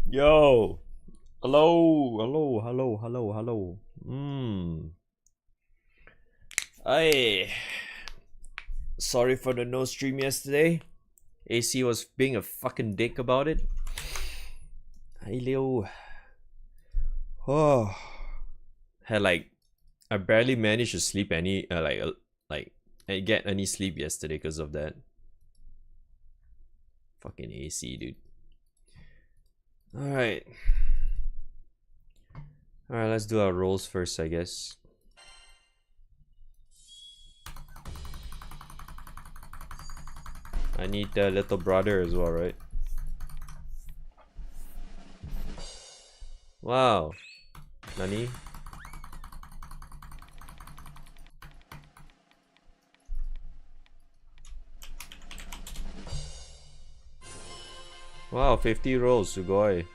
Yo. Hello. Hello. Hello. Hello. Hello. I sorry for the no stream yesterday. AC was being a fucking dick about it. Hey Leo. Oh. Had like I barely managed to sleep any like I get any sleep yesterday because of that. Fucking AC, dude. Alright. Alright, let's do our rolls first, I guess. I need the little brother as well, right? Wow. Nani? Wow, 50 rolls, sugoi.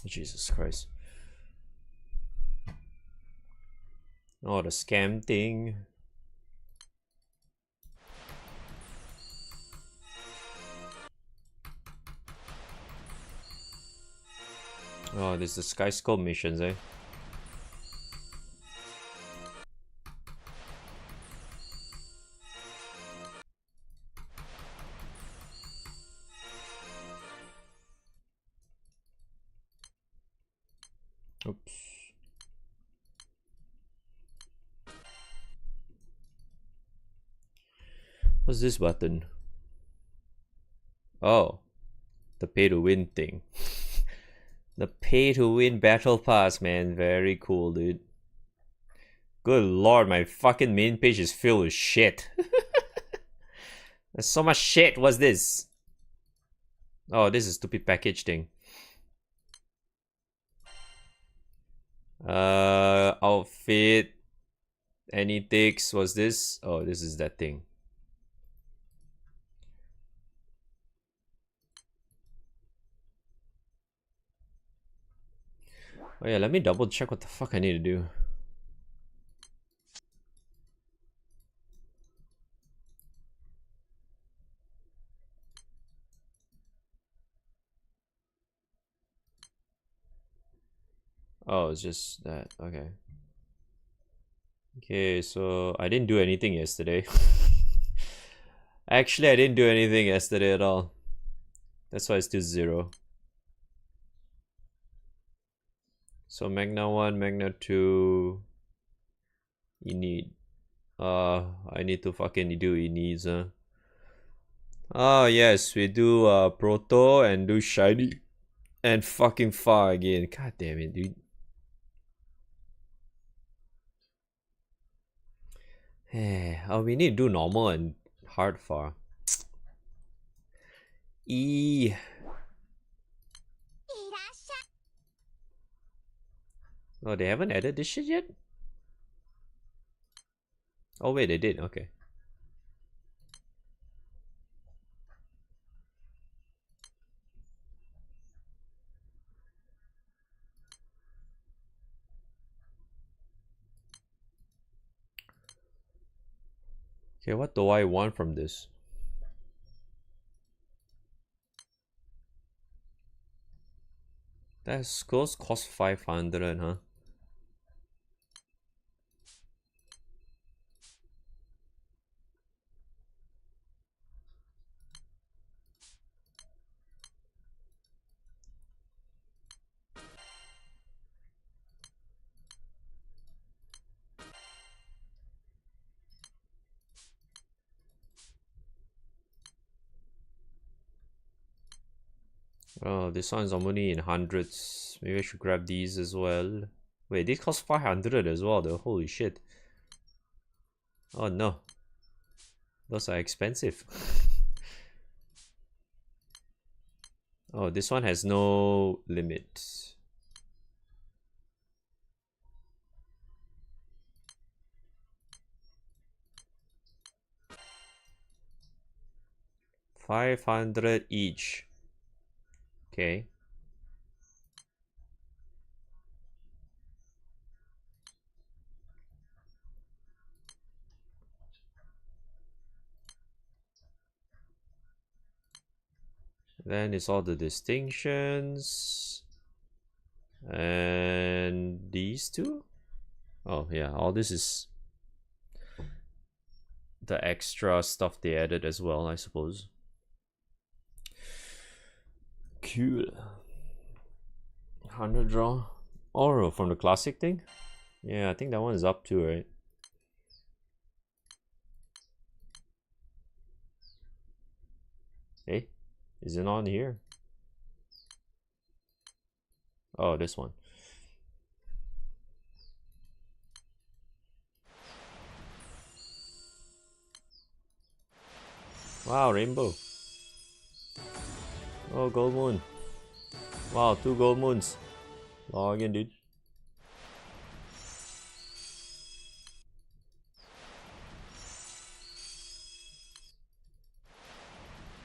Jesus Christ. Oh, the scam thing. Oh, this is the Sky Skull missions, eh? Oops. What's this button? Oh, the pay to win thing. The pay to win battle pass, man. Very cool, dude. Good lord, my fucking main page is filled with shit. There's so much shit. What's this? Oh, this is stupid package thing. Outfit. Any ticks? What's this? Oh, this is that thing. Oh yeah, let me double check what the fuck I need to do. Oh, it's just that. Okay. Okay, so I didn't do anything yesterday. Actually, I didn't do anything yesterday at all. That's why it's still 0. So Magna 1, Magna 2. You need. I need to fucking do it needs, Oh yes, we do Proto and do Shiny. And fucking far again. God damn it, dude. Oh, we need to do normal and hard far. E. Oh, they haven't added this shit yet? Oh wait, they did. Okay. Okay, what do I want from this? That skulls cost 500, huh? Oh, this one's only in hundreds. Maybe I should grab these as well. Wait, these cost 500 as well though. Holy shit. Oh no. Those are expensive. Oh, this one has no limit. 500 each. Okay. Then it's all the distinctions. And these two? Oh yeah, all this is the extra stuff they added as well, I suppose. Cool. 100 draw. Oh, from the classic thing? Yeah, I think that one is up too, right? Hey, is it on here? Oh, this one. Wow, rainbow. Oh, gold moon. Wow, 2 gold moons. Log in, dude.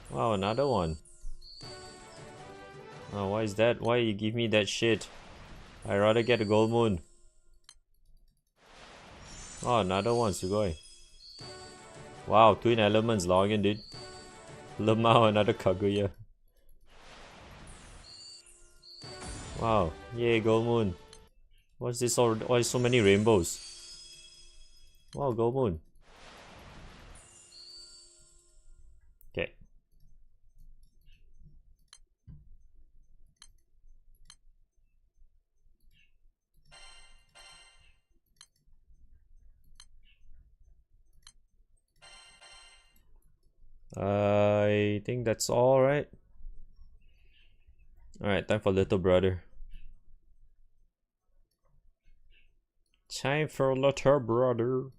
Wow, another one. Oh, why is that? Why you give me that shit? I'd rather get a gold moon. Oh, another one, Sugoi. Wow, twin elements, log in, dude. Lemao, another Kaguya. Wow, yay, gold moon. What's this all? Why so many rainbows? Wow, gold moon. Okay. I think that's all, right? Alright, time for little brother. Time for little brother.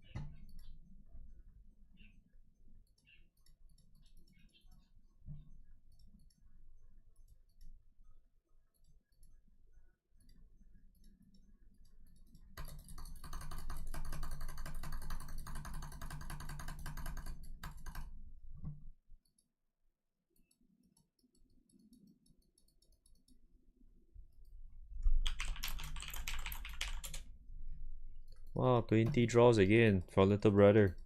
Wow, 20 draws again for little brother.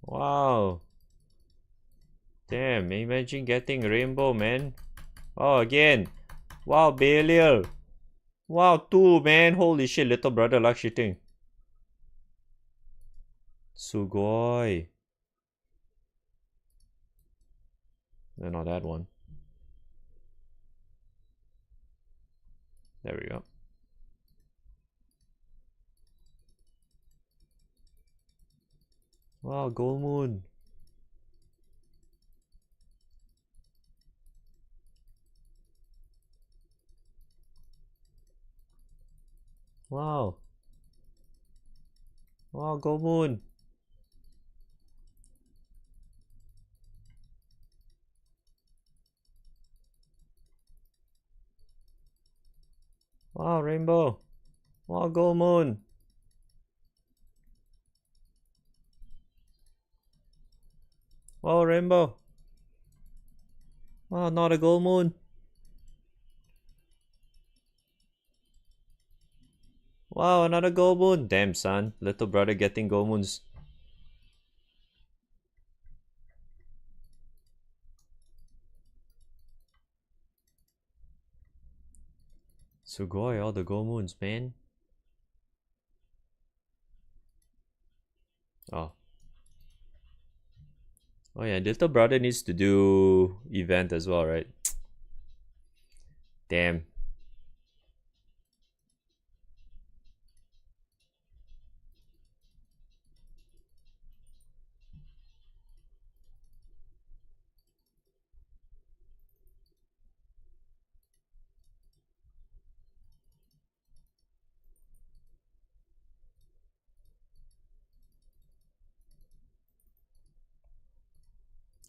Wow. Damn, imagine getting rainbow, man. Oh, again. Wow, Belial. Wow, 2, man. Holy shit, little brother luck shitting. Sugoi. No, not that one. There we go. Wow, gold moon. Wow. Wow, gold moon. Wow, rainbow. Wow, gold moon. Wow, rainbow. Wow, not a gold moon. Wow, another gold moon. Damn, son. Little brother getting gold moons. Sugoi, all the gold moons, man. Oh. Oh yeah, little brother needs to do event as well, right? Damn.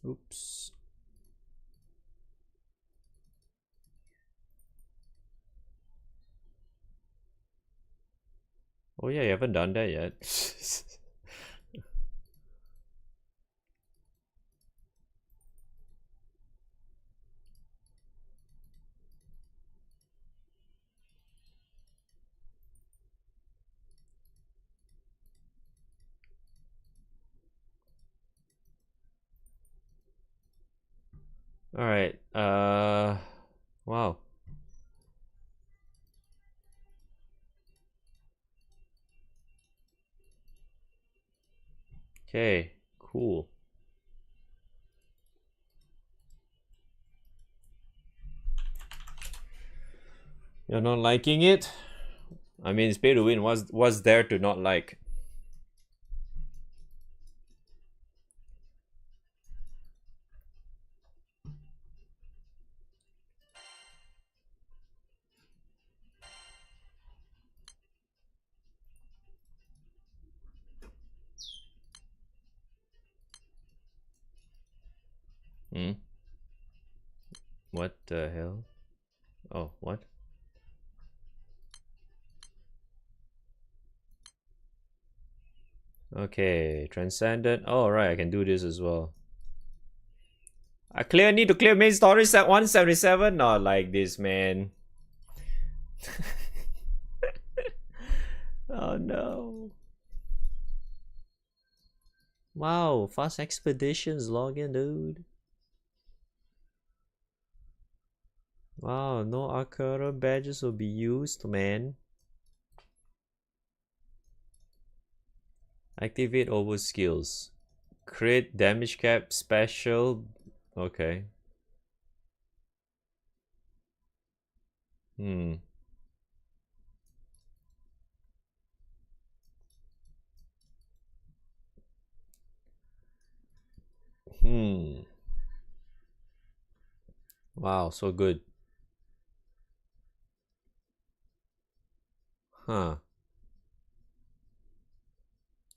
Oops. Oh yeah, you haven't done that yet. Alright, wow. Okay, cool. You're not liking it? I mean, it's pay to win. What's there to not like? Hmm? What the hell? Oh, what? Okay, Transcendent. Oh, right, I can do this as well. I need to clear main storage at 177? Not like this, man. Oh no. Wow, fast expeditions login, dude. Wow, no Akara badges will be used, man. Activate over skills. Crit, damage cap, special. Okay. Hmm. Hmm. Wow, so good. Huh.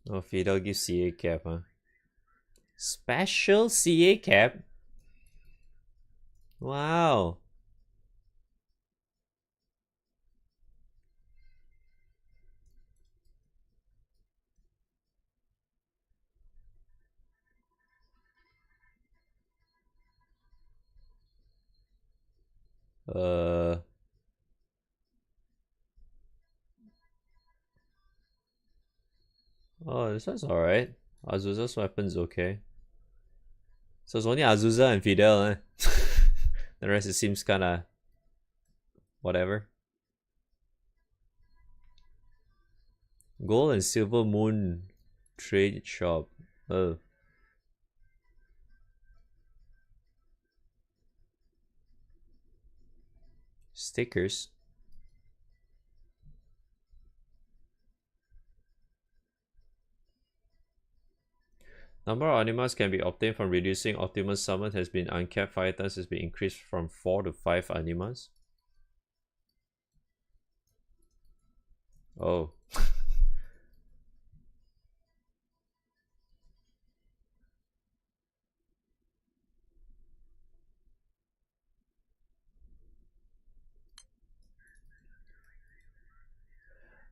Oh, Fidel gives CA cap, huh? Special CA cap? Wow. Uh. Oh, this one's alright. Azusa's weapon's okay. So it's only Azusa and Fidel, eh? The rest it seems kinda whatever. Gold and Silver Moon trade shop. Oh. Stickers. Number of animals can be obtained from reducing optimal summon has been uncapped 5 times, has been increased from 4 to 5 animals. Oh.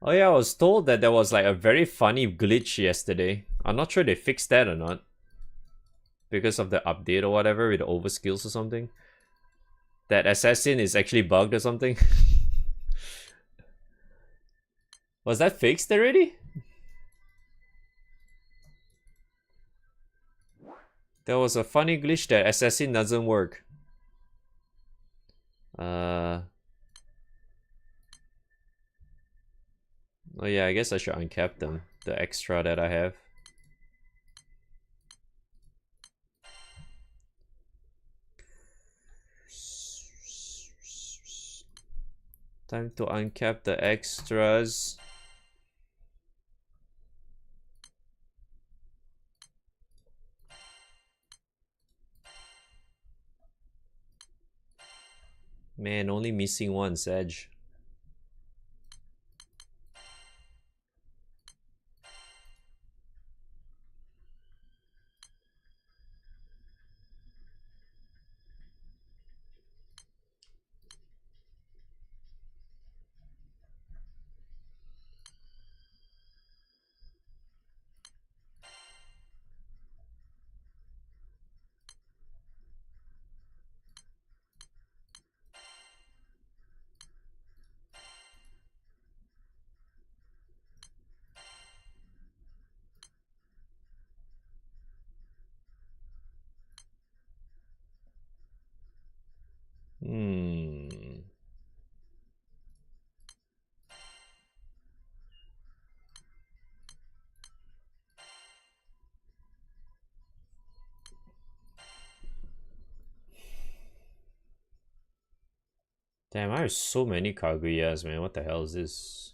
Oh yeah, I was told that there was like a very funny glitch yesterday. I'm not sure they fixed that or not. Because of the update or whatever with the overskills or something. That assassin is actually bugged or something. Was that fixed already? There was a funny glitch that assassin doesn't work. Oh yeah, I guess I should uncap them. The extra that I have. Time to uncap the extras. Man, only missing one, Sedge. Damn, I have so many Kaguyas, man. What the hell is this?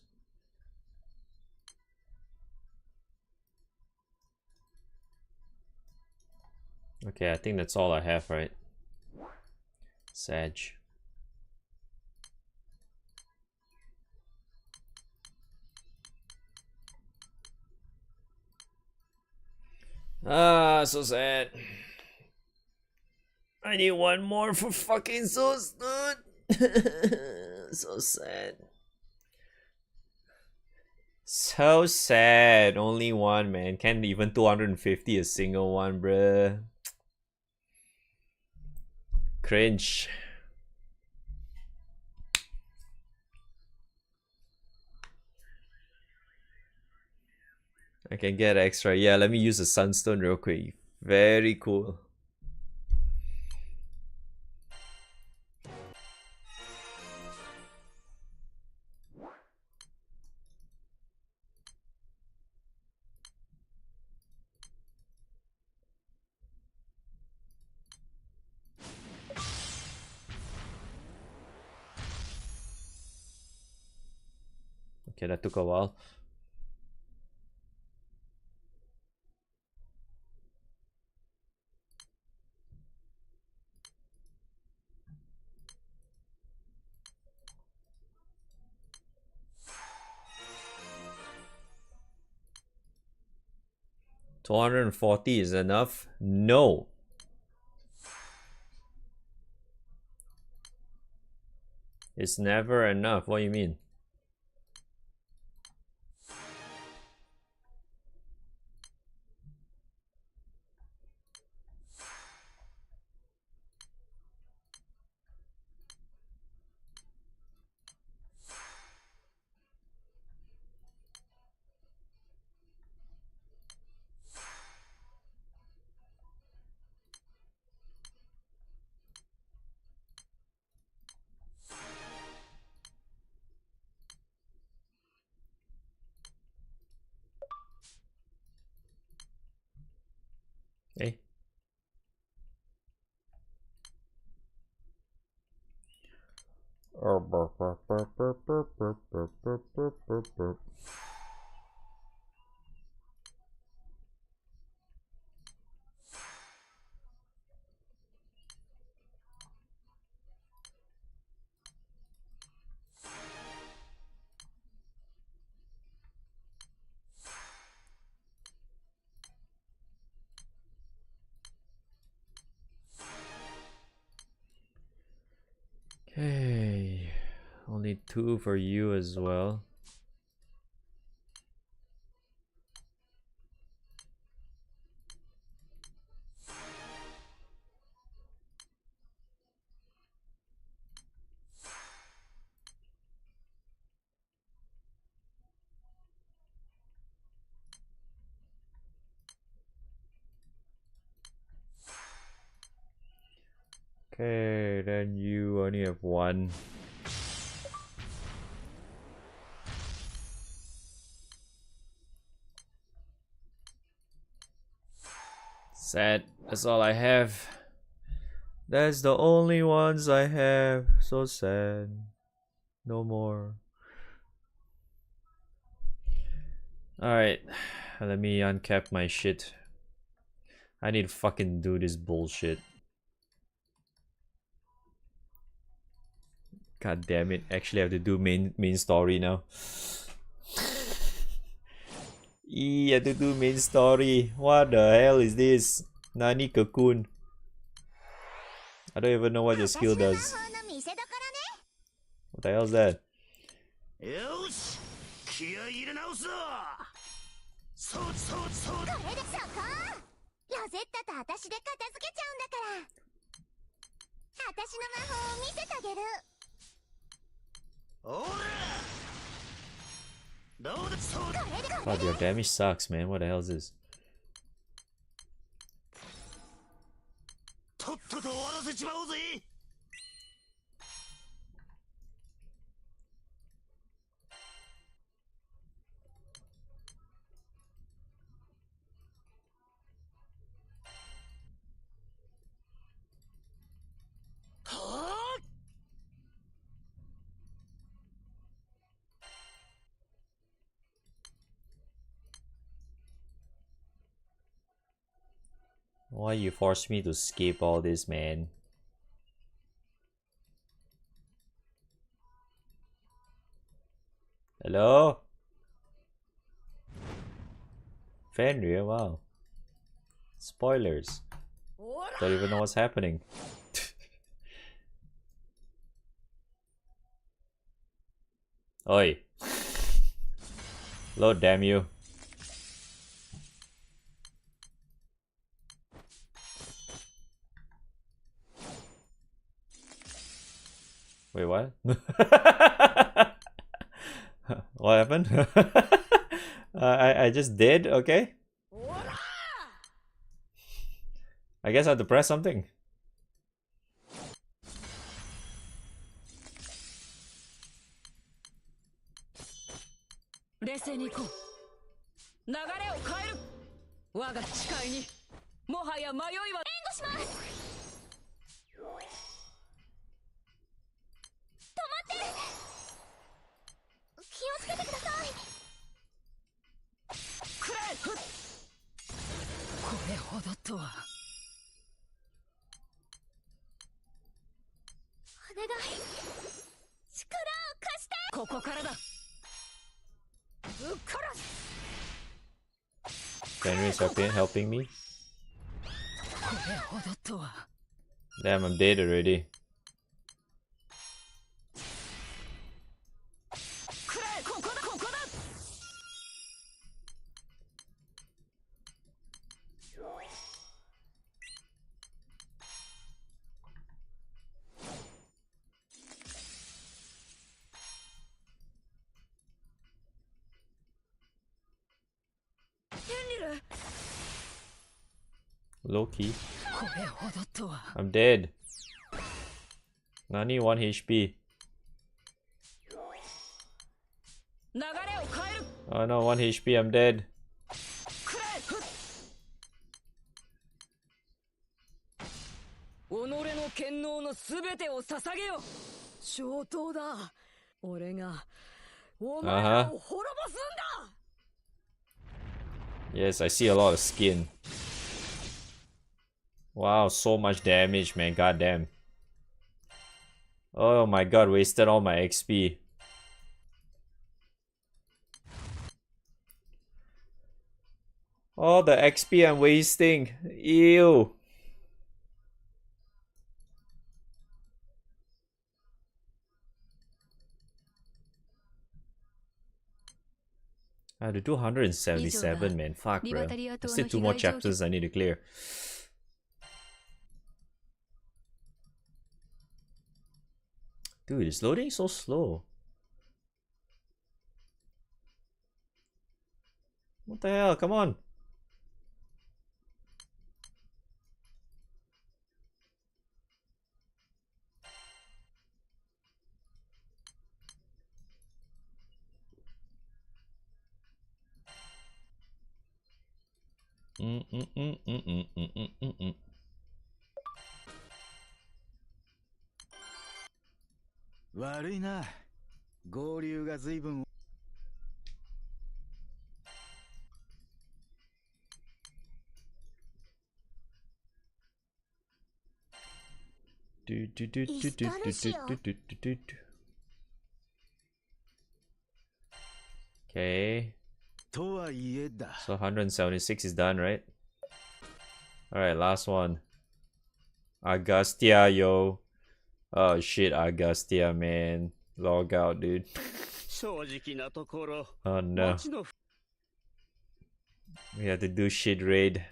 Okay, I think that's all I have, right? Sag. Ah, so sad. I need one more for fucking so good. So sad. So sad. Only one, man. Can't even 250 a single one, bruh. Cringe. I can get extra. Yeah, let me use the sunstone real quick. Very cool. Okay, that took a while. $240 is enough? No. It's never enough. What do you mean? Hey. Okay. Only 2 for you as well. Okay, then you only have 1. Sad. That's all I have. That's the only ones I have. So sad. No more. Alright. Let me uncap my shit. I need to fucking do this bullshit. God damn it. Actually I have to do main story now. I have to do main story. What the hell is this? Nani Cocoon? I don't even know what your skill does. What the hell is that? God, your damage sucks, man. What the hell is this? Why you force me to skip all this, man? Hello? Fenrir, wow. Spoilers. Don't even know what's happening. Oi. Lord damn you. Wait, what? What happened? I just did, okay? I guess I have to press something. Henry's helping me. Damn, I'm dead already. Low-key. I'm dead. Nani 1 HP. Oh no, 1 HP, I'm dead. Yes, I see a lot of skin. Wow, so much damage, man. Goddamn. Oh my god, wasted all my XP. Oh, the XP I'm wasting. Ew. I had to do 177, man. Fuck, bro. There's still 2 more chapters I need to clear. Dude, it's loading so slow. What the hell? Come on. Okay. So 176 is done, right? Alright, last one. Agustia, yo. Oh shit, Agustia, man. Log out, dude. Oh no. We have to do shit raid.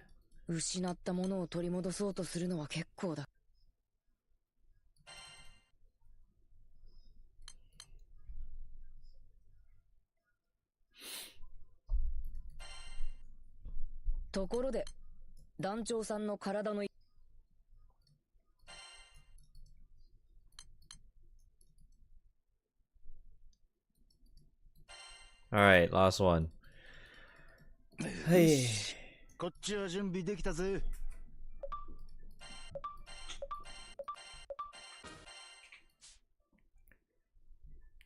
Alright, last one. Hey.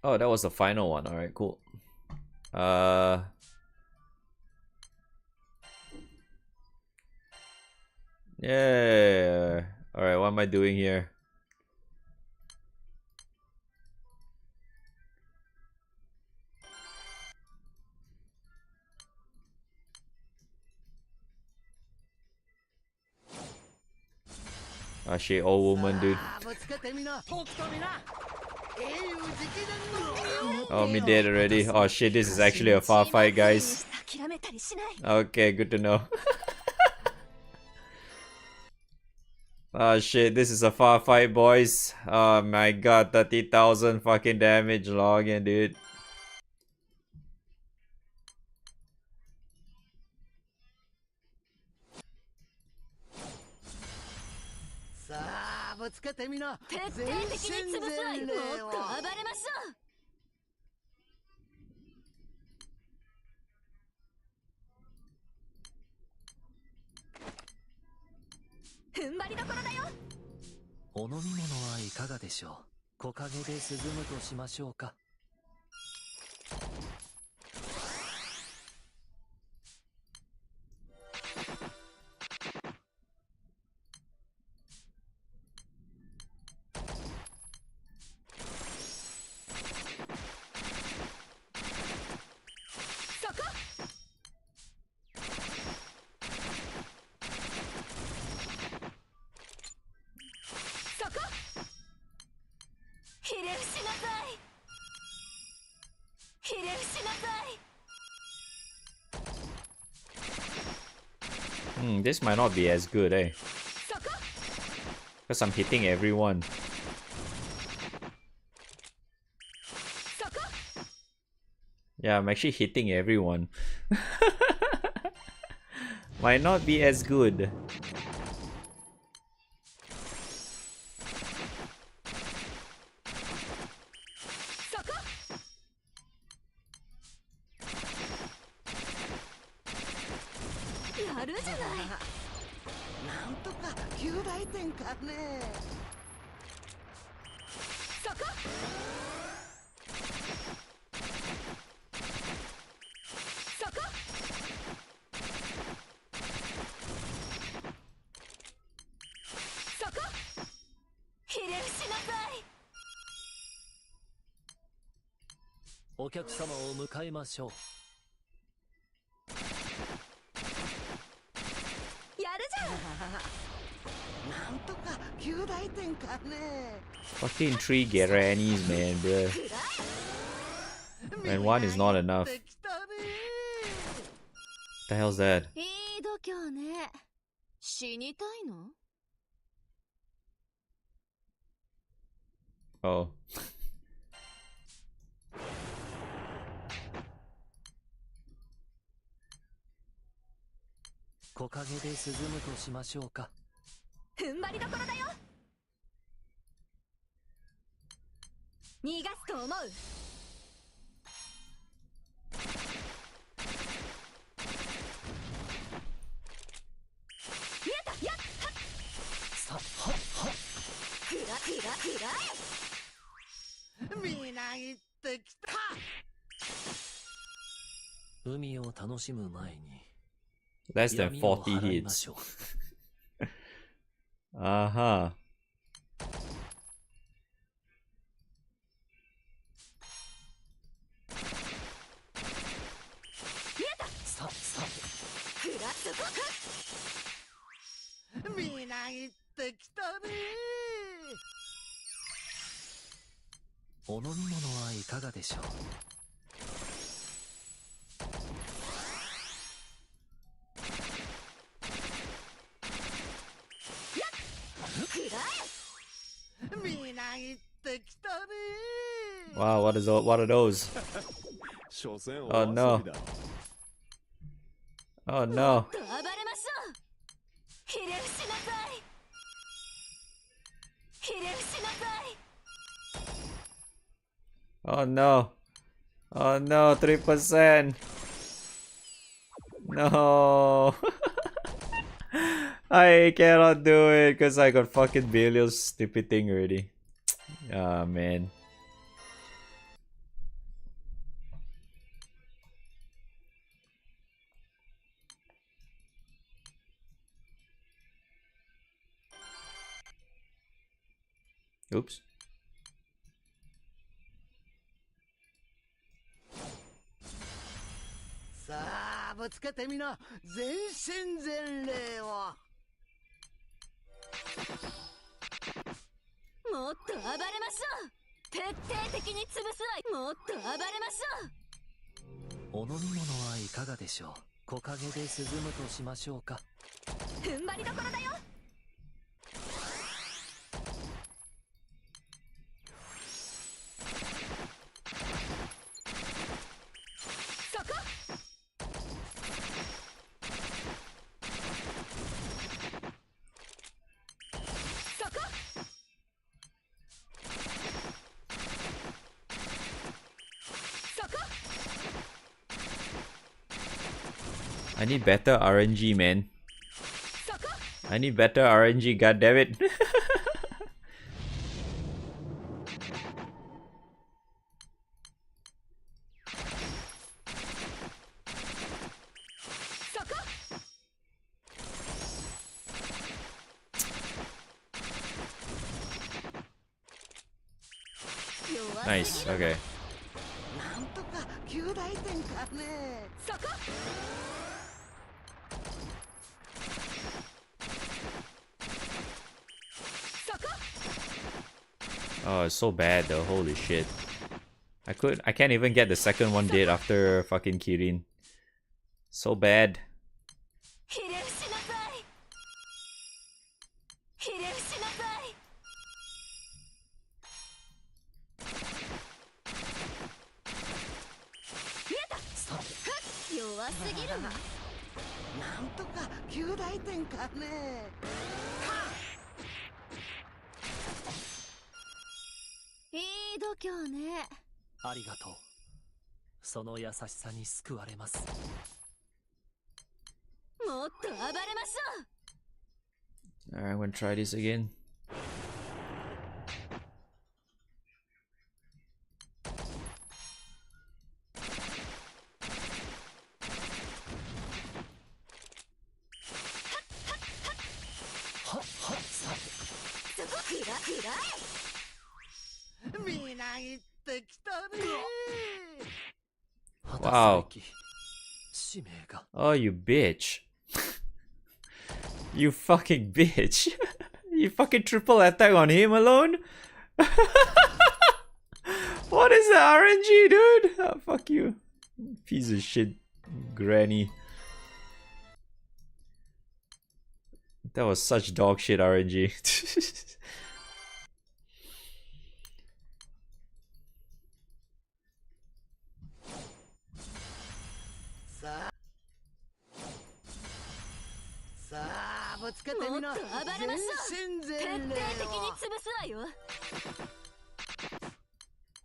Oh, that was the final one. Alright, cool. Yeah. Alright, what am I doing here? Ah shit, old woman, dude. Oh, me dead already. Oh shit, this is actually a far fight, guys. Okay, good to know. Oh shit, this is a far fight, boys. Oh my god, 30,000 fucking damage login, dude. This might not be as good, eh? Because I'm hitting everyone. Yeah, I'm actually hitting everyone. Might not be as good. Fucking 3 Garannies, man, bruh. And 1 is not enough. The hell's that? Oh. Less than 40 hits. Uh-huh. Wow, what are those? Oh no. Oh no. Oh no. Oh no, 3%. No. I cannot do it because I got fucking Belial's stupid thing already. Ah, man. Oops. さあぶつけてみな全身全霊を。もっと暴れましょう。徹底的に潰すわ。もっと暴れましょう。お飲み物はいかがでしょう。木陰で涼むとしましょうか。踏ん張りどころだよ。そこ。そこ。そこ。 I need better RNG, man. I need better RNG, goddammit. Nice, okay. なんとか9大点かね。そこ。 Oh, it's so bad though, holy shit. I can't even get the second one dead after fucking Kirin. So bad. ひれ伏しなさい。ひれ伏しなさい。見えた。弱すぎるわ。なんとか9大点かね。いい度胸ね。ありがとう。その優しさに救われます。もっと暴れましょう。 Alright, I'm gonna try this again. Wow. Oh, you bitch. You fucking bitch. You fucking triple attack on him alone? What is the RNG, dude? Oh, fuck you. Piece of shit, granny. That was such dog shit RNG.もっと暴れましょう。徹底的に潰すわよ。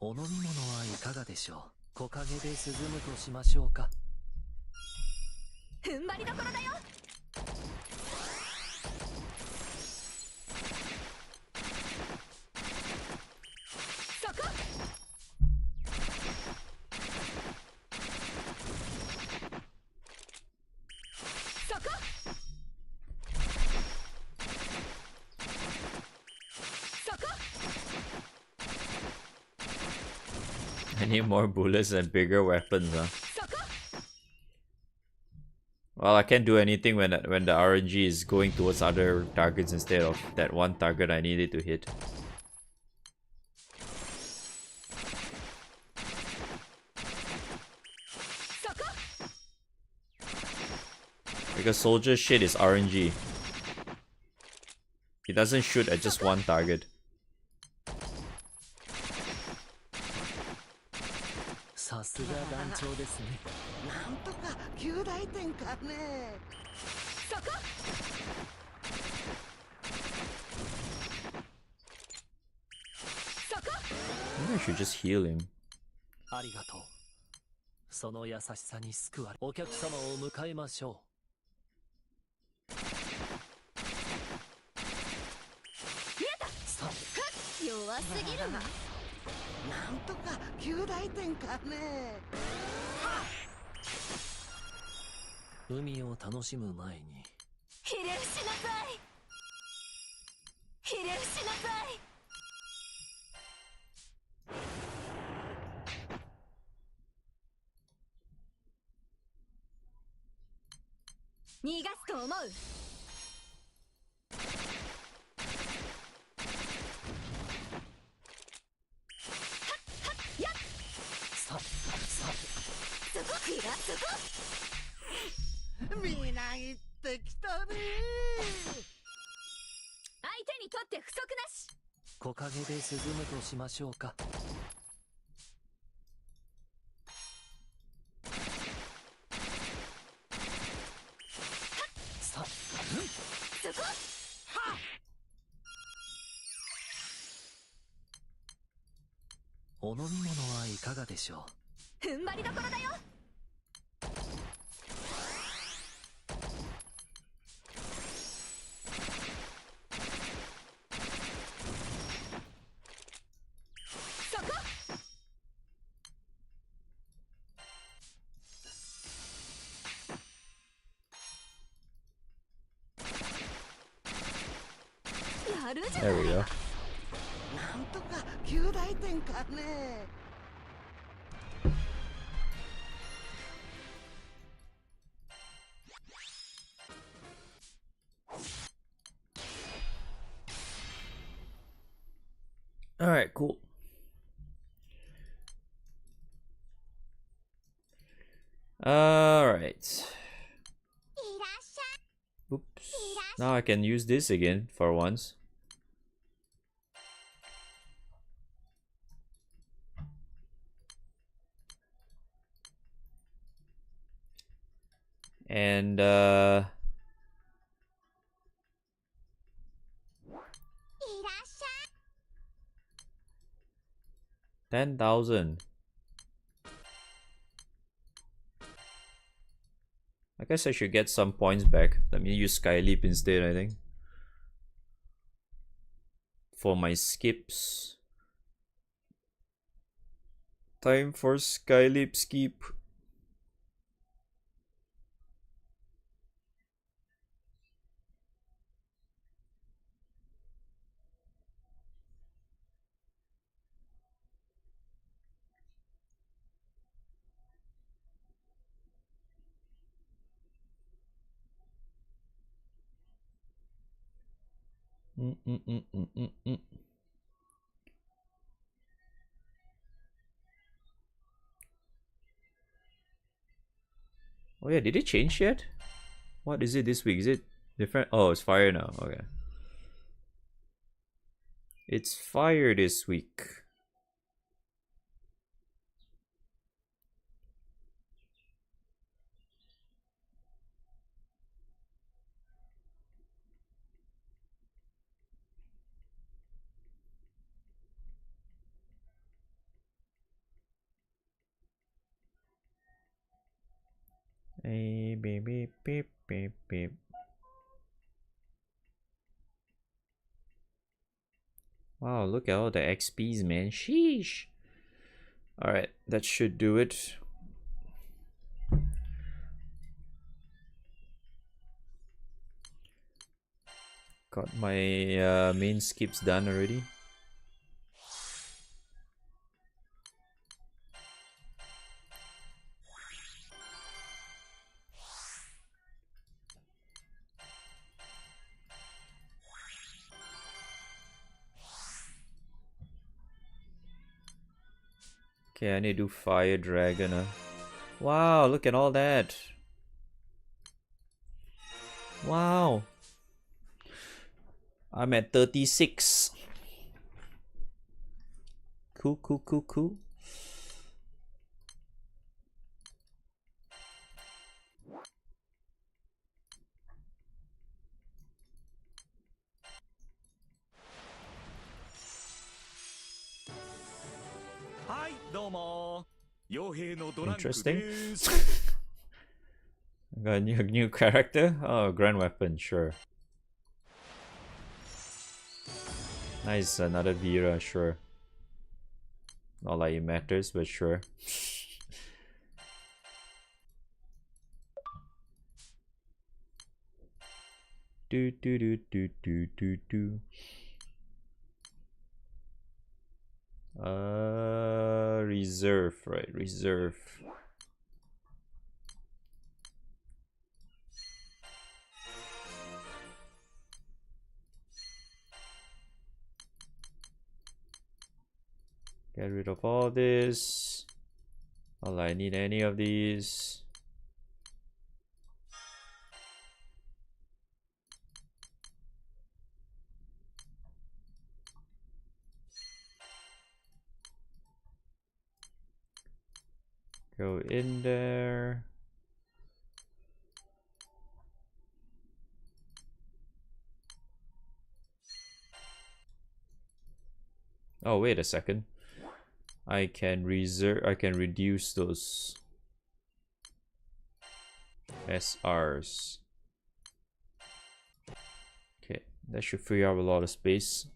お飲み物はいかがでしょう。木陰で涼むとしましょうか。踏ん張りどころだよ。そこ。そこ。 I need more bullets and bigger weapons, huh? Well, I can't do anything when the RNG is going towards other targets instead of that one target I needed to hit. Because soldier shit is RNG. He doesn't shoot at just one target. さすが団長ですね。なんとか9大点かね。そこ。 Maybe I should just heal him. ありがとう。その優しさに救われ、お客様を迎えましょう。見えた。弱すぎるわ。なんとか9大点かね。海を楽しむ前に。ひれ伏しなさい。ひれ伏しなさい。逃がすと思う。そこくらそこ。みなぎってきたね。相手にとって不足なし。木陰で涼むとしましょうか。さそこ。お飲み物はいかがでしょう。踏ん張りどころだよ。そこ。やるじゃない。 There we go. なんとか9大点かね。Alright, cool. Alright. Oops. Now I can use this again for once. And 10,000. I guess I should get some points back. Let me use Skyleap instead, I think. For my skips. Time for Skyleap skip. Oh yeah, did it change yet? What is it this week? Is it different? Oh, it's fire now. Okay. It's fire this week. Hey, beep, beep, beep, beep, beep. Wow, look at all the XPs, man. Sheesh. Alright, that should do it. Got my main skips done already. Okay, I need to do Fire Dragon. Wow, look at all that. Wow. I'm at 36. Cool, cool, cool, cool. Interesting. Got a new character? Oh, Grand Weapon, sure. Nice, another Vera, sure. Not like it matters, but sure. Do do do do do do do. Reserve, right? Reserve. Get rid of all this. All I need any of these. Go in there. Oh, wait a second. I can reduce those SRs. Okay, that should free up a lot of space.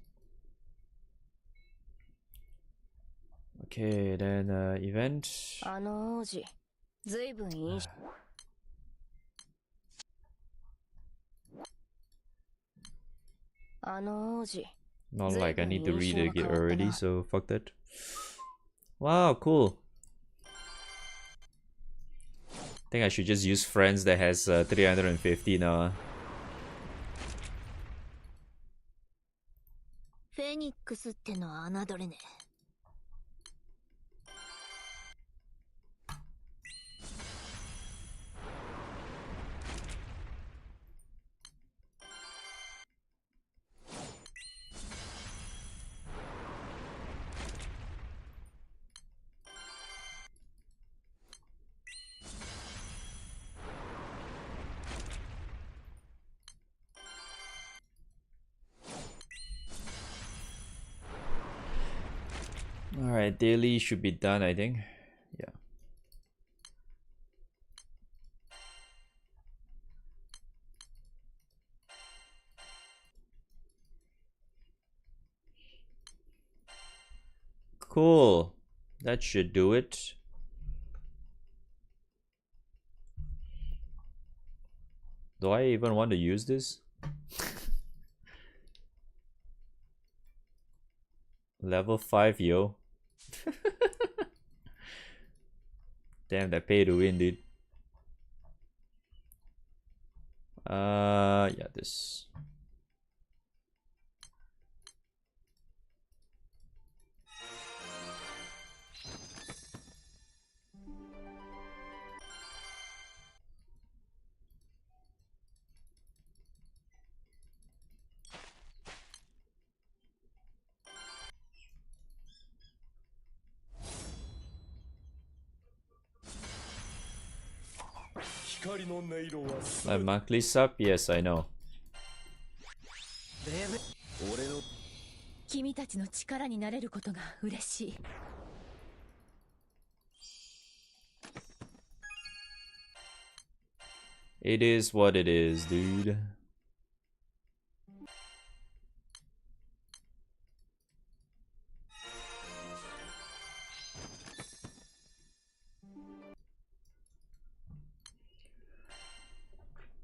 Okay, then event. 王子、ずいぶんいい。王子。 Not like I need to read it already, so fuck that. Wow, cool. I think I should just use friends that has 350 now. フェニックスってのは侮れねえ。Alright, daily should be done, I think. Yeah. Cool. That should do it. Do I even want to use this? Level 5, yo. Damn, that pay to win, dude. Yeah, this. My monthly sub? Yes, I know. 君たちの力になれることが嬉しい。It is what it is, dude.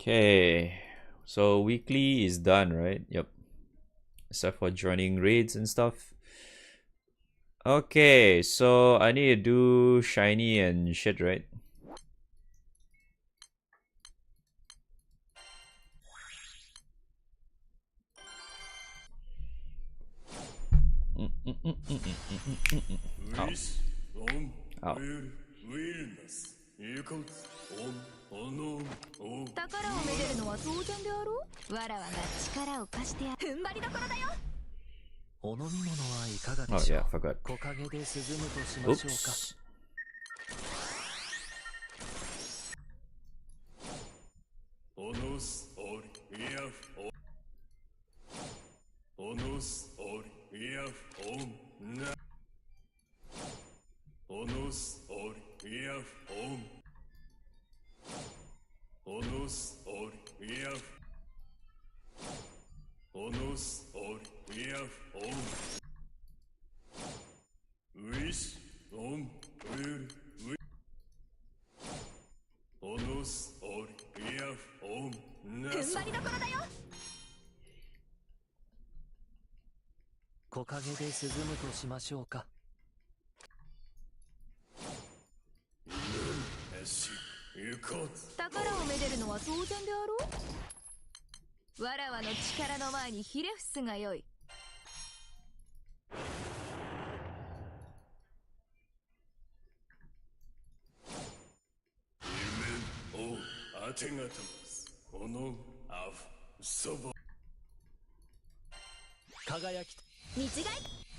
Okay, so weekly is done, right? Yep. Except for joining raids and stuff. Okay, so I need to do shiny and shit, right? Ow. Ow. 宝をめでるのは当然であろう。わらわが力を貸してや踏ん張りどころだよ。お飲み物はいかがで Oh しょう。 yeah, forgot. 木陰で涼むとしましょうか。 Oops.木陰で涼むとしましょうか。宝をめでるのは当然であろう。わらわの力の前にひれ伏すがよい。輝き見違い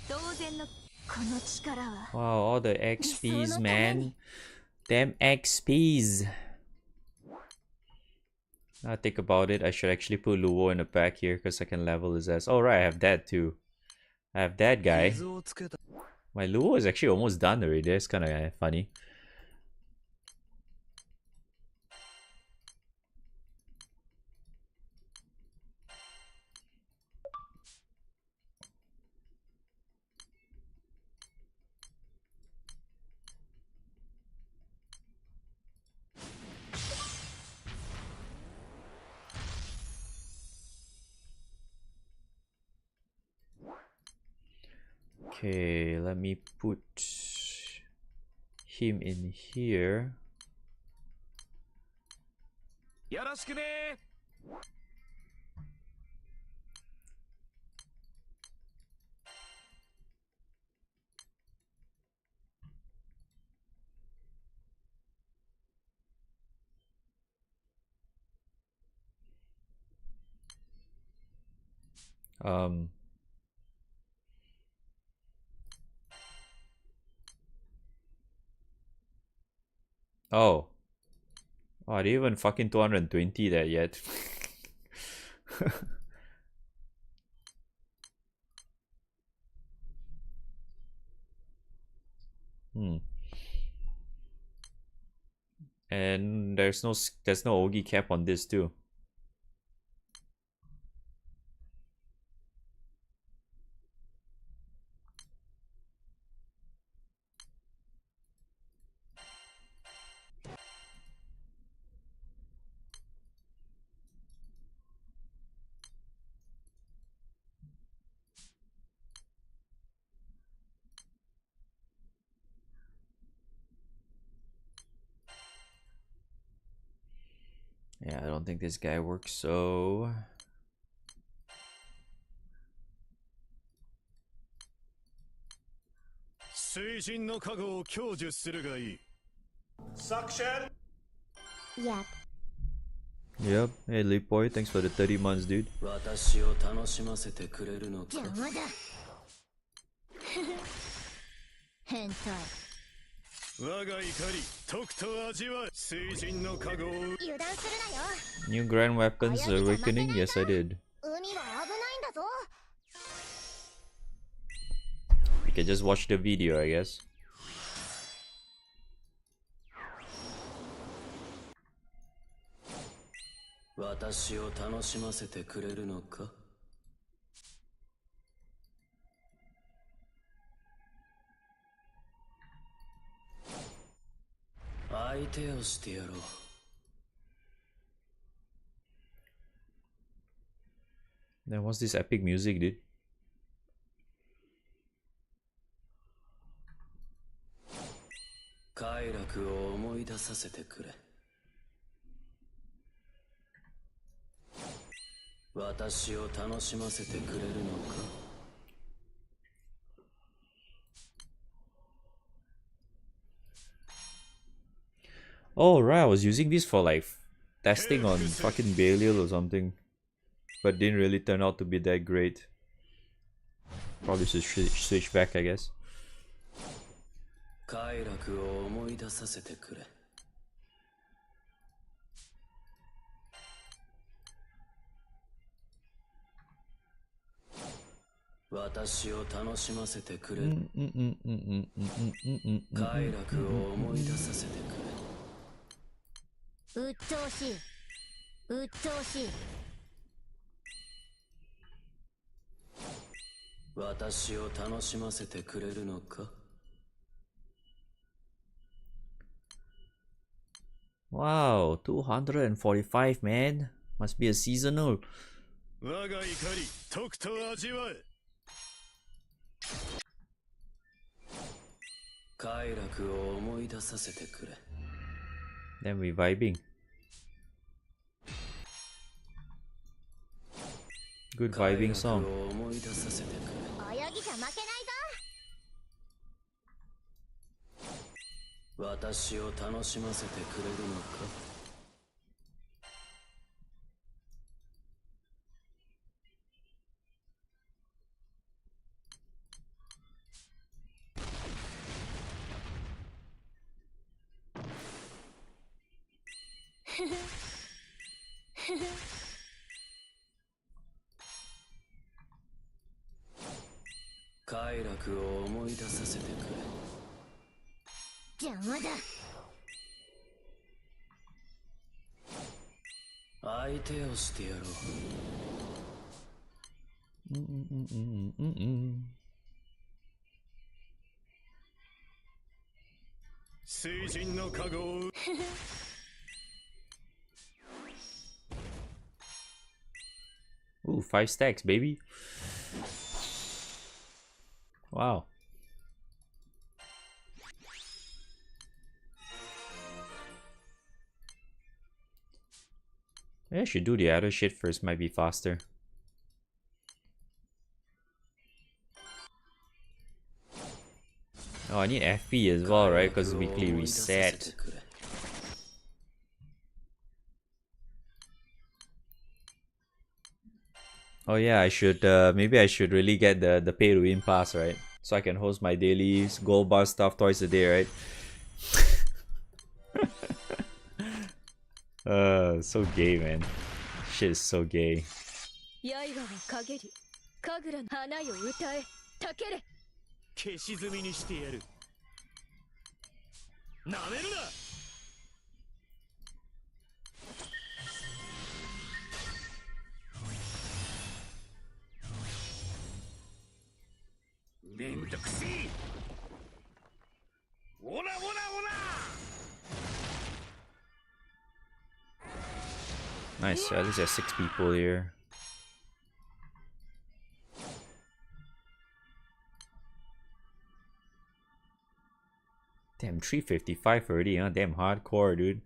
当然のこの力は Wow, all the XPs, man. Damn XPs. Now think about it, I should actually put Luo in the back here because I can level his ass. Oh right, I have that too. I have that guy. My Luo is actually almost done already. That's kind of funny. Okay, let me put him in here. Oh. Oh, I didn't even fucking 220 that yet. And there's no Ogi cap on this too. Yeah, I don't think this guy works, so... Suction. Yeah. Yep. Hey, Leap Boy, thanks for the 30 months, dude. 私を楽しませてくれるのか邪魔だ変態我が怒りとくと味わう水神の加護を油断するなよ New Grand Weapons Awakening? Yes, I did. 海は危ないんだぞ You can just watch the video, I guess. 私を楽しませてくれるのか相手をしてやろう Then what's this epic music, dude? 快楽を思い出させてくれ私を楽しませてくれるのか Oh, right, I was using this for like testing on fucking Belial or something. But didn't really turn out to be that great. Probably should switch back, I guess. 快楽を思い出させてくれ私を楽しませてくれ快楽を思い出させてくれ鬱陶しい鬱陶しい私を楽しませてくれるのか Wow, 245, man. Must be a seasonal. 我が怒りとくと味わう快楽を思い出させてくれ Then we vibing. Good vibing song. 快楽を思い出させてくれ泳ぎじゃ負けないぞ私を楽しませてくれるのか快楽を思い出させてくれ。邪魔だ。相手をしてやろう。水神の加護を。Ooh, 5 stacks, baby. Wow. Maybe I should do the other shit first, might be faster. Oh, I need FP as well, right? Because weekly reset. Oh yeah, I should maybe I should really get the pay to win pass, right? So I can host my daily gold bar stuff twice a day, right? So gay, man. Shit is so gay. 刃は陰り、神楽の花よ歌え、たけれ。消し積みにしてやる。なめるな。めんどくせえ。オラオラオラ。Nice, at least there's 6 people here. Damn, 355 already, huh? Damn hardcore, dude.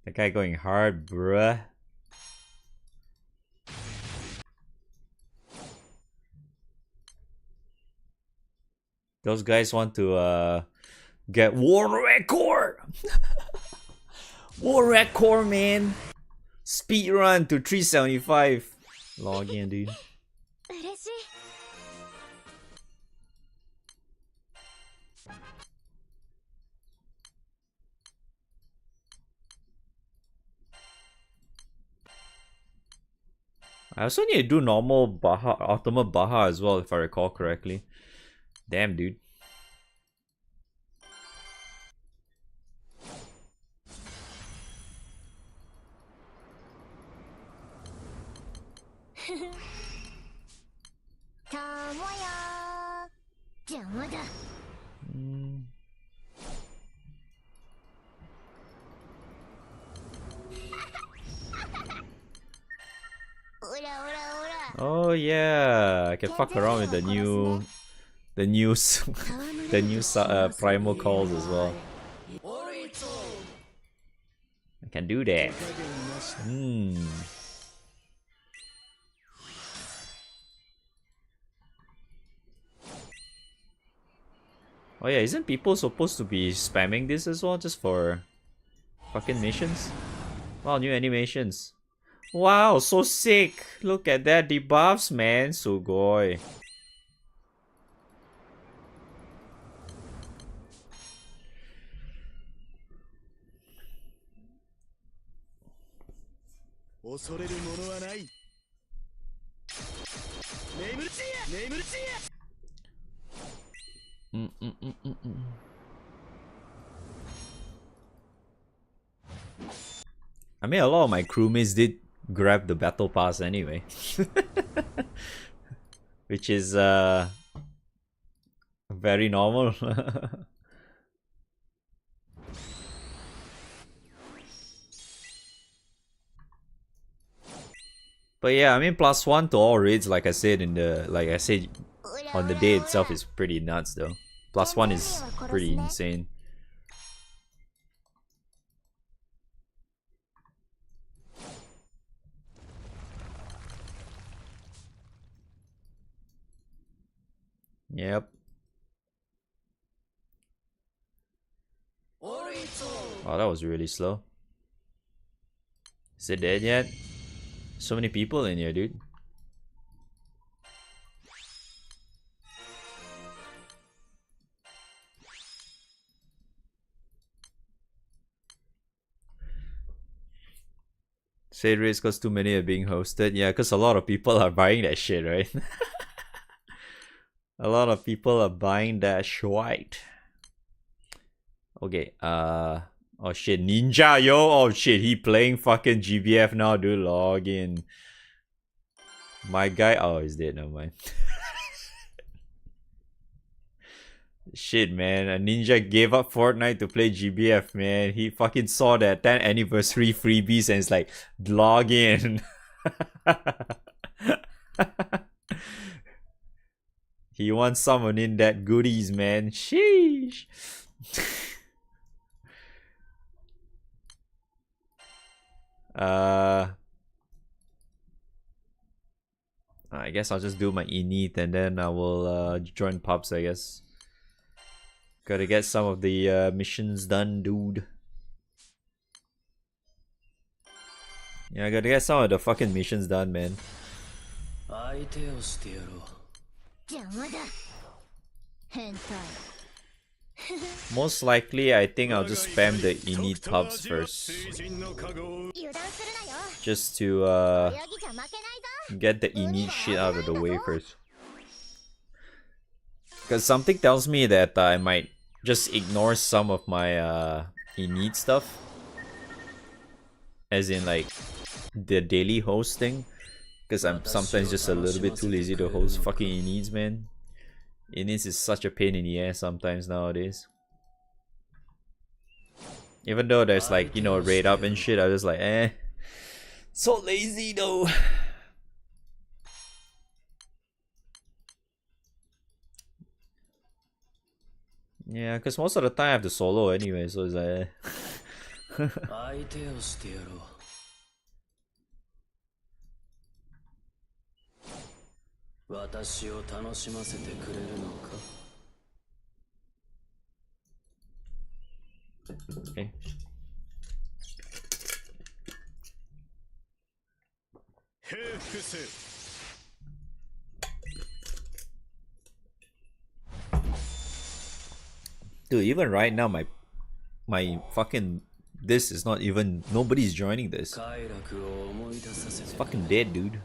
That guy going hard, bruh. Those guys want to get war record. War record, man. Speed run to 375. Log in, dude. 嬉しい。I also need to do normal Baha, ultimate Baha as well, if I recall correctly. Damn, dude. Oh yeah, I can fuck around with the new primal calls as well. I can do that. Oh yeah, isn't people supposed to be spamming this as well just for fucking missions? Wow, new animations. Wow, so sick! Look at that debuffs, man. Sugoi. I mean, a lot of my crewmates did grab the battle pass anyway. Which is very normal. But yeah, I mean, +1 to all raids, like I said on the day itself, is pretty nuts though. +1 is pretty insane. Yep. Oh, that was really slow. Is it dead yet? So many people in here, dude. Say raise because too many are being hosted. Yeah, because a lot of people are buying that shit, right? A lot of people are buying that shit. Okay, oh shit, Ninja, yo! Oh shit, he playing fucking GBF now, dude. Log in. My guy, oh, he's dead, never mind. Shit, man, a Ninja gave up Fortnite to play GBF, man. He fucking saw that 10th anniversary freebies and it's like, log in. He wants someone in that goodies, man. Sheesh. I guess I'll just do my init and then I will join pubs, I guess. Gotta get some of the missions done, dude. Yeah, I gotta get some of the fucking missions done, man. Most likely, I think I'll just spam the init pubs first. Just to get the init shit out of the way first. Because something tells me that I might just ignore some of my init stuff. As in like the daily hosting. Because I'm sometimes just a little bit too lazy to host fucking inits, man. Inits is such a pain in the ass sometimes nowadays. Even though there's like, you know, raid up and shit, I was like, eh. So lazy though. Yeah, because most of the time I have to solo anyway, so it's like okay. Dude, even right now my fucking this is not even, nobody's joining this. It's fucking dead, dude.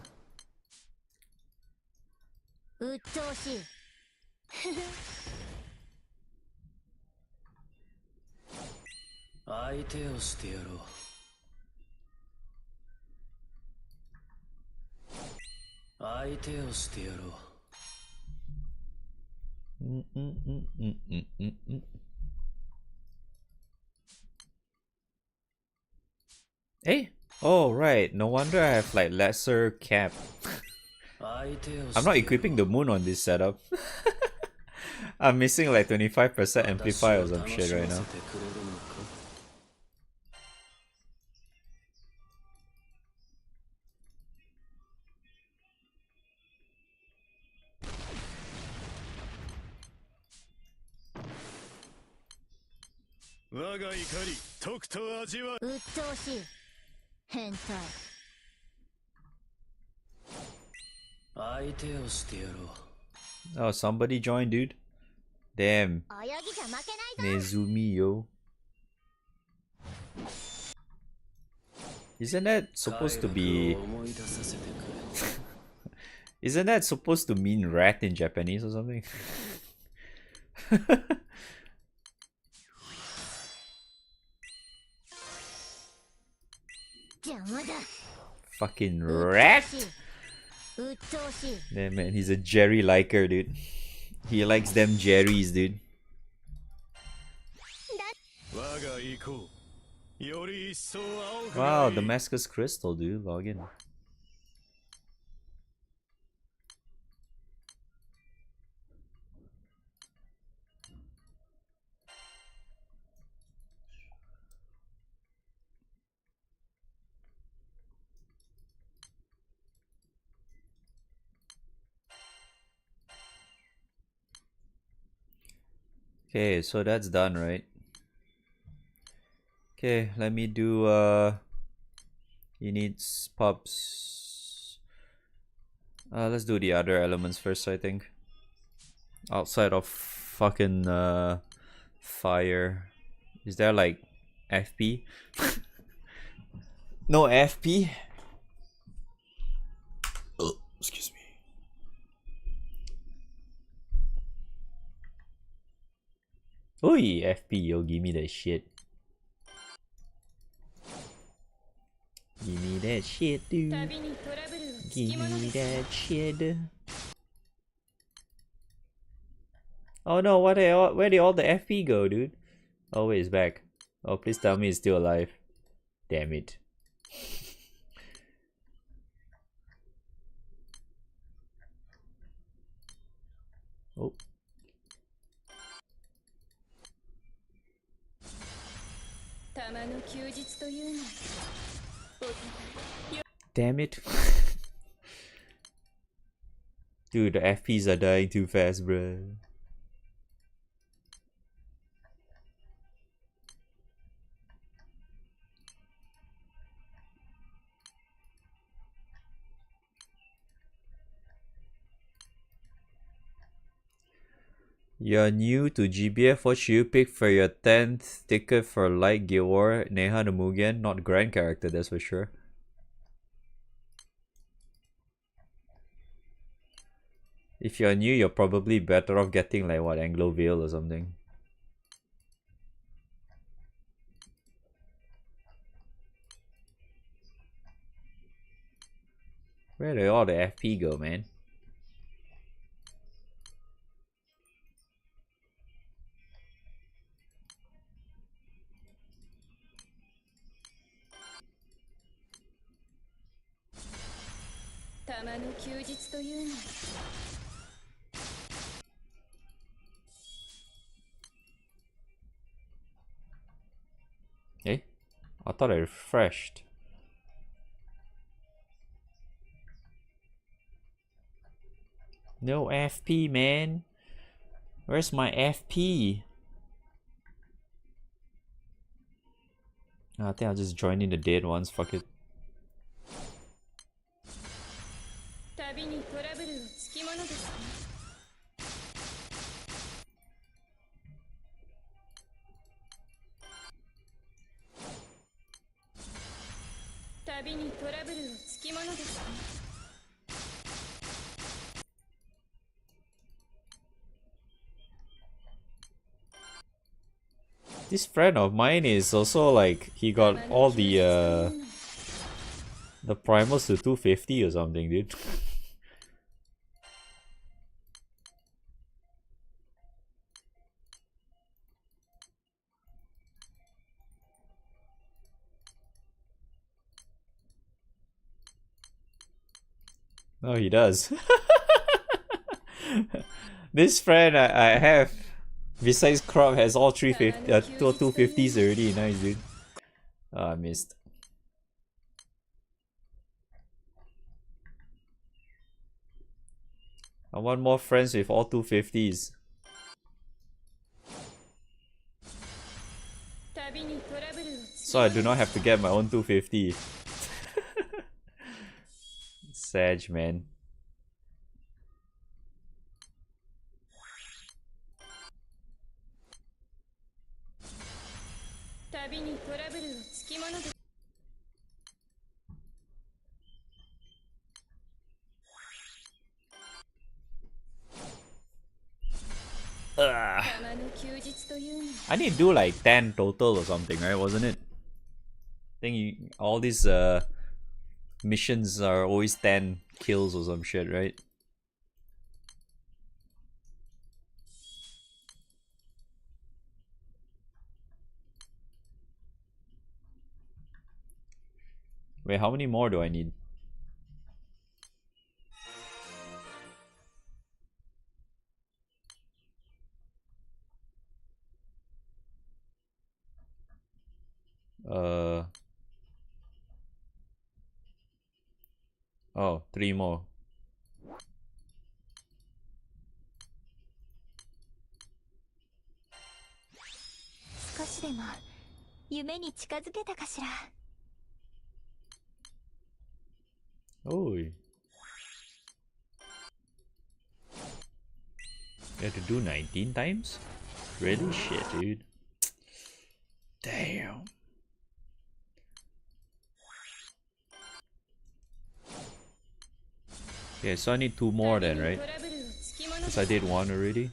Hey? Oh, right. No wonder I have like lesser cap. I'm not equipping the moon on this setup. I'm missing like 25% amplify or some shit right now. Oh, somebody joined, dude. Damn. Nezumi, yo. Isn't that supposed to be... Isn't that supposed to mean rat in Japanese or something? Fucking rat! Damn, man, he's a Jerry liker, dude. He likes them Jerrys, dude. Wow, Damascus Crystal, dude. Log in. Okay, so that's done, right? Okay, let me do he needs pubs. Let's do the other elements first, I think. Outside of fucking fire. Is there like FP? No FP. Oh, excuse me. Oi, FP, yo, give me that shit. Give me that shit, dude. Give me that shit. Oh no, where did all the FP go, dude? Oh wait, it's back. Oh, please tell me it's still alive. Damn it. Oh. Damn it. Dude, the FPs are dying too fast, bruh. You're new to GBF. What should you pick for your 10th ticket for Light Guild War? Neha the Mugen? Not grand character, that's for sure. If you're new, you're probably better off getting like what, Anglo Veil or something. Where did all the FP go, man? Eh? I thought I refreshed. No FP, man. Where's my FP? I think I'll just join in the dead ones, fuck it. This friend of mine is also like, he got all the primals to 250 or something, dude. No, he does. This friend I have, besides Crop, has all 250s already. Nice, dude. Oh, I missed. I want more friends with all 250s. So I do not have to get my own 250. Sag, man. Ugh. I need to do like 10 total or something, right? Wasn't it? I think all these missions are always 10 kills or some shit, right? Wait, how many more do I need? Oh, 3 more. Oh. You have to do 19 times? Really? Shit, dude. Damn. Okay, so I need 2 more then, right? Because I did 1 already.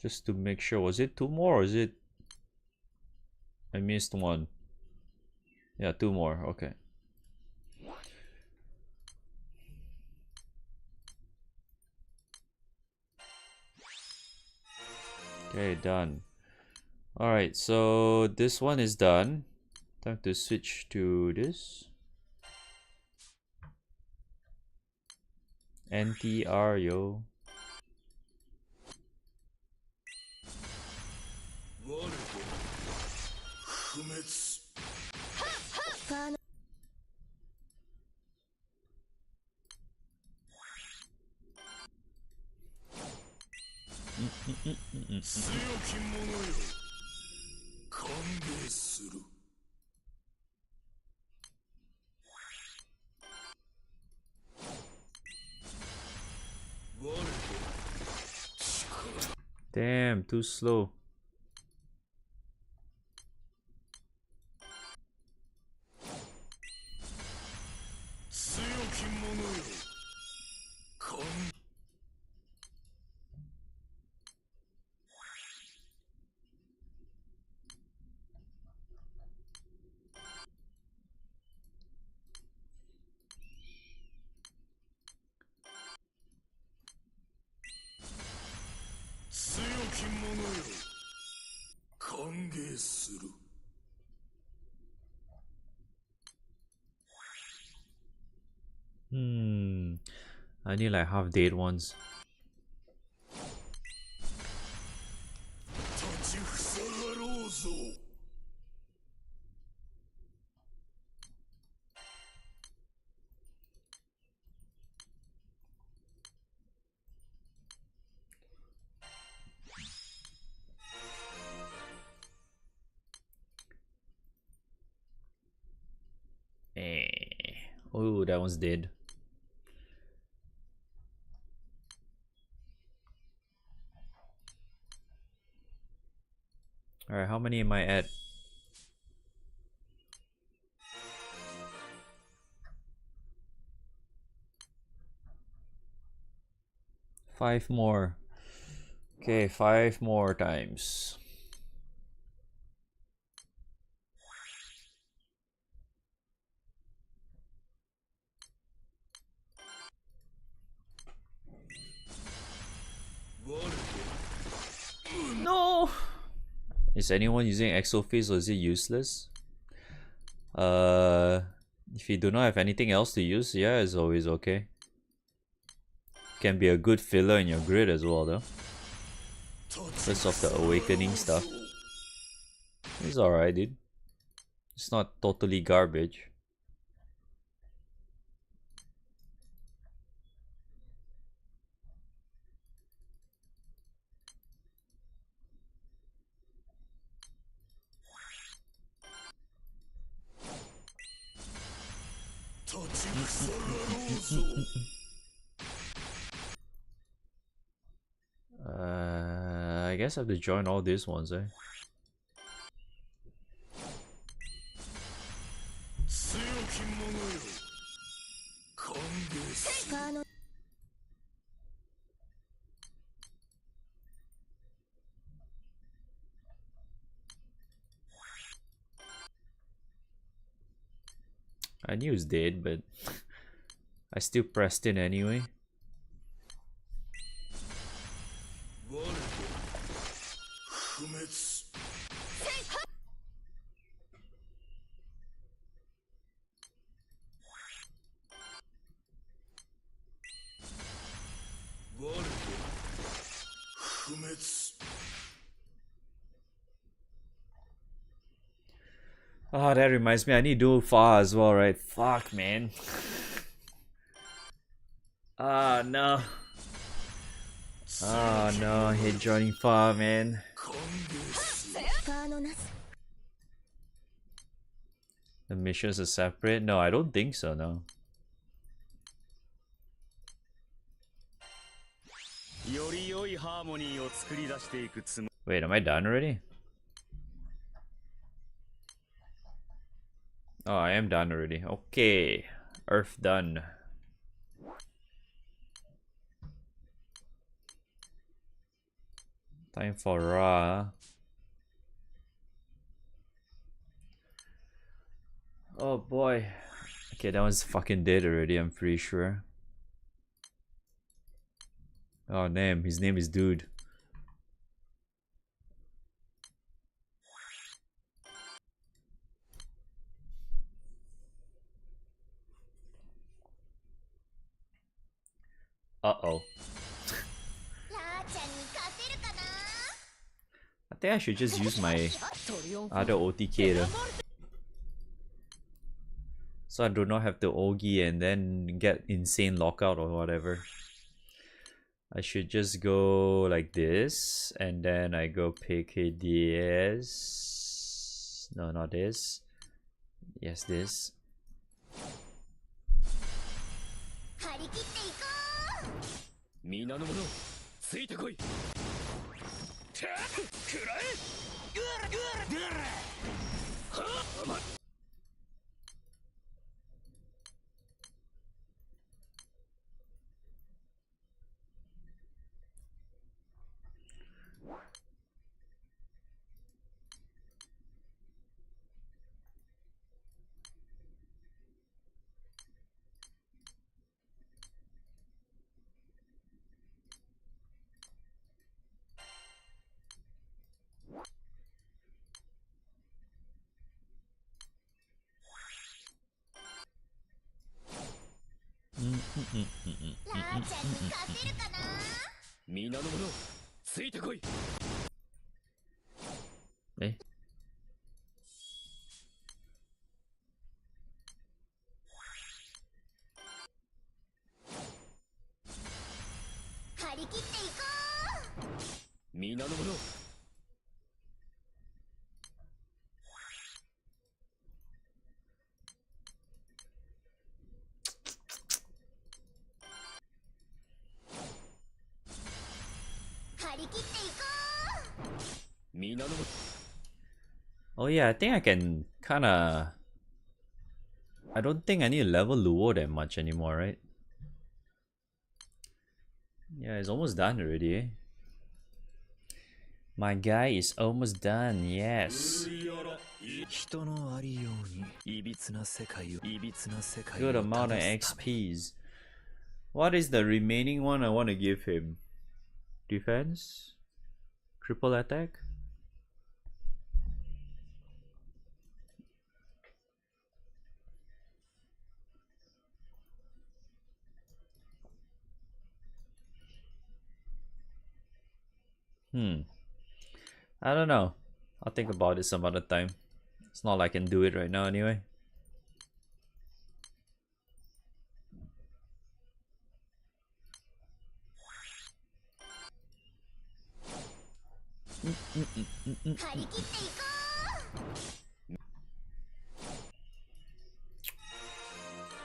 Just to make sure, was it 2 more or is it... I missed 1. Yeah, 2 more, okay. Okay, done. Alright, so this one is done. Time to switch to this. NTR, yo. Damn, too slow. I need like half dead ones. Oh, that one's dead. Alright, how many am I at? Five more. Okay, 5 more times. No! Is anyone using Exophase or is it useless? If you do not have anything else to use, yeah, it's always okay. Can be a good filler in your grid as well though. Because of the awakening stuff. It's alright, dude. It's not totally garbage. I guess I have to join all these ones, eh? I knew it was dead, but I still pressed in anyway. Oh, that reminds me, I need to do far as well, right? Fuck, man. Ah, no. Oh no, I hate joining far, man. The missions are separate? No, I don't think so, no. Wait, am I done already? Oh, I am done already. Okay. Earth done. Time for Ra. Oh boy. Okay, that one's fucking dead already, I'm pretty sure. Oh damn, his name is Dude. Uh-oh. I think I should just use my other OTK though. So I do not have to Ogi and then get insane lockout or whatever. I should just go like this, and then I go pick this. No, not this. Yes, this. Eh? Oh yeah, I think I can kinda... I don't think I need to level Luo that much anymore, right? Yeah, it's almost done already, eh? My guy is almost done, yes. Good amount of XPs. What is the remaining one I want to give him? Defense? Triple attack? I don't know. I'll think about it some other time. It's not like I can do it right now anyway.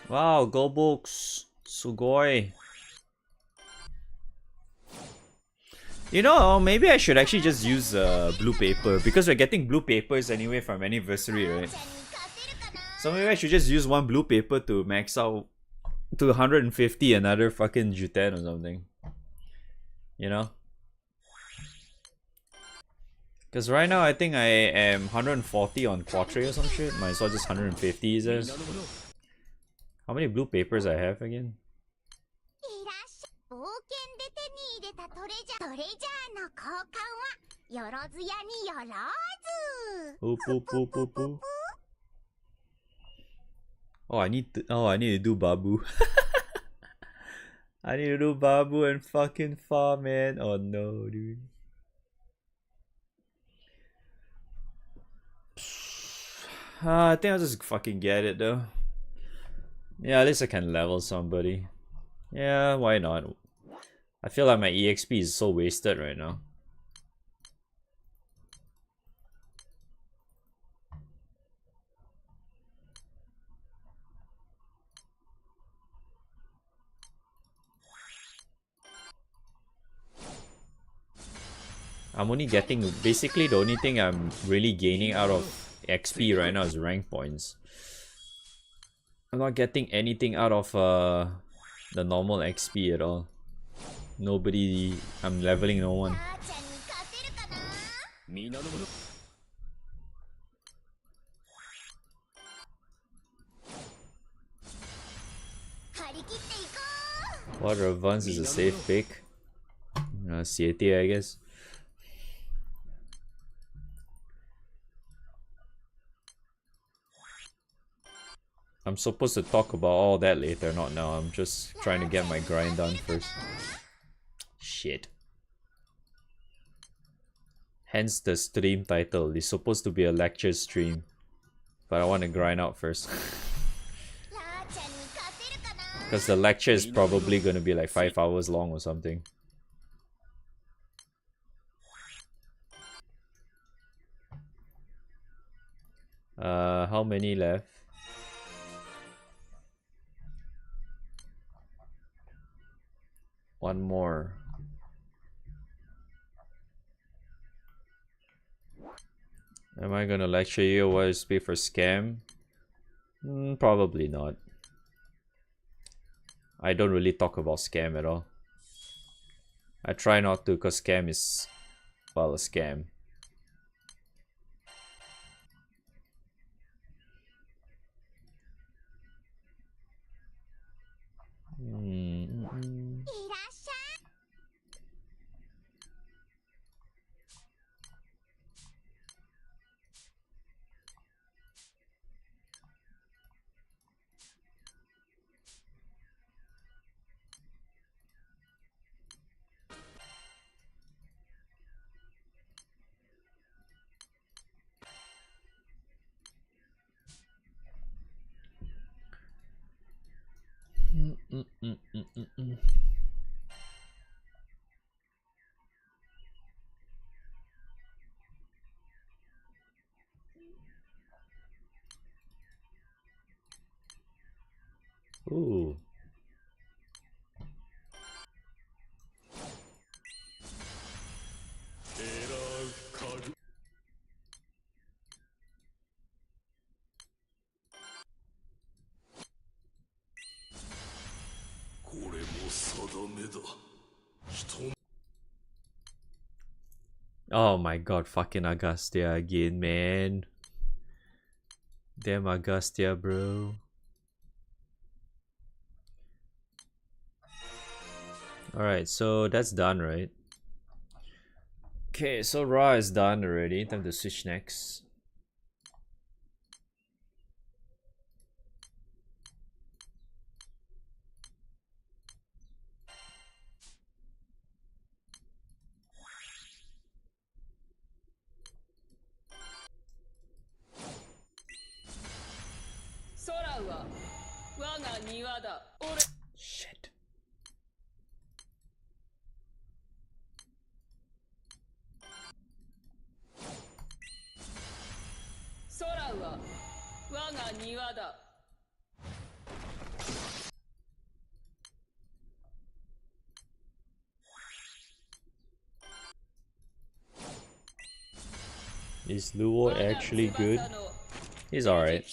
Wow, go books. Sugoi. You know, maybe I should actually just use blue paper because we're getting blue papers anyway from anniversary, right? So maybe I should just use one blue paper to max out to 150 another fucking Juten or something. You know? Because right now I think I am 140 on Quattro or some shit. Might as well just 150 is this. How many blue papers I have again? Oop, oop, oop, oop, oop. Oh, I need to do Babu. I need to do Babu and fucking farm, man. Oh no, dude. I think I'll just fucking get it though. Yeah, at least I can level somebody. Yeah, why not? I feel like my EXP is so wasted right now. I'm only getting, basically the only thing I'm really gaining out of XP right now is rank points. I'm not getting anything out of the normal XP at all. Nobody, I'm leveling no one. What Revans is a safe pick? CAT, I guess. I'm supposed to talk about all that later, not now. I'm just trying to get my grind done first. Shit. Hence the stream title. It's supposed to be a lecture stream. But I want to grind out first. Because the lecture is probably going to be like 5 hours long or something. How many left? One more. Am I gonna lecture you what is pay for scam? Probably not. I don't really talk about scam at all. I try not to because scam is, well, a scam. Ooh. Oh my god, fucking Agastya again, man. Damn Agastya, bro. Alright, so that's done, right? Okay, so Ra is done already. Time to switch next. Shit. Is Luo actually good? He's alright.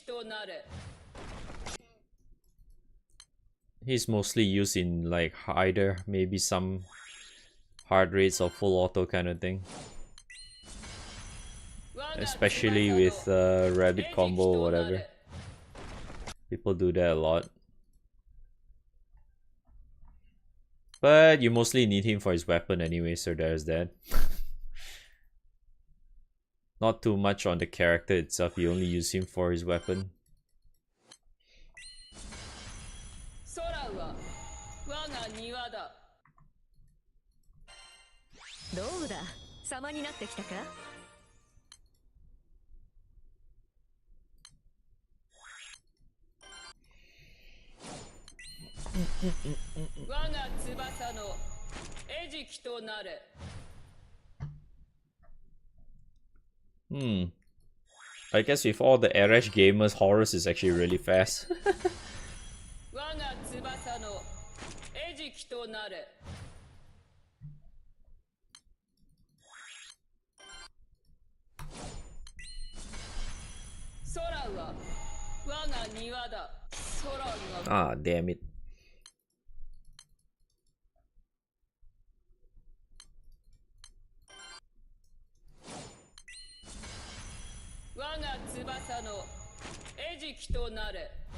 He's mostly used in like either maybe some hard rates or full auto kind of thing. Especially with rabbit combo or whatever. People do that a lot. But you mostly need him for his weapon anyway, so there's that. Not too much on the character itself, you only use him for his weapon. I guess with all the RH gamers, Horus is actually really fast. Ah, damn it.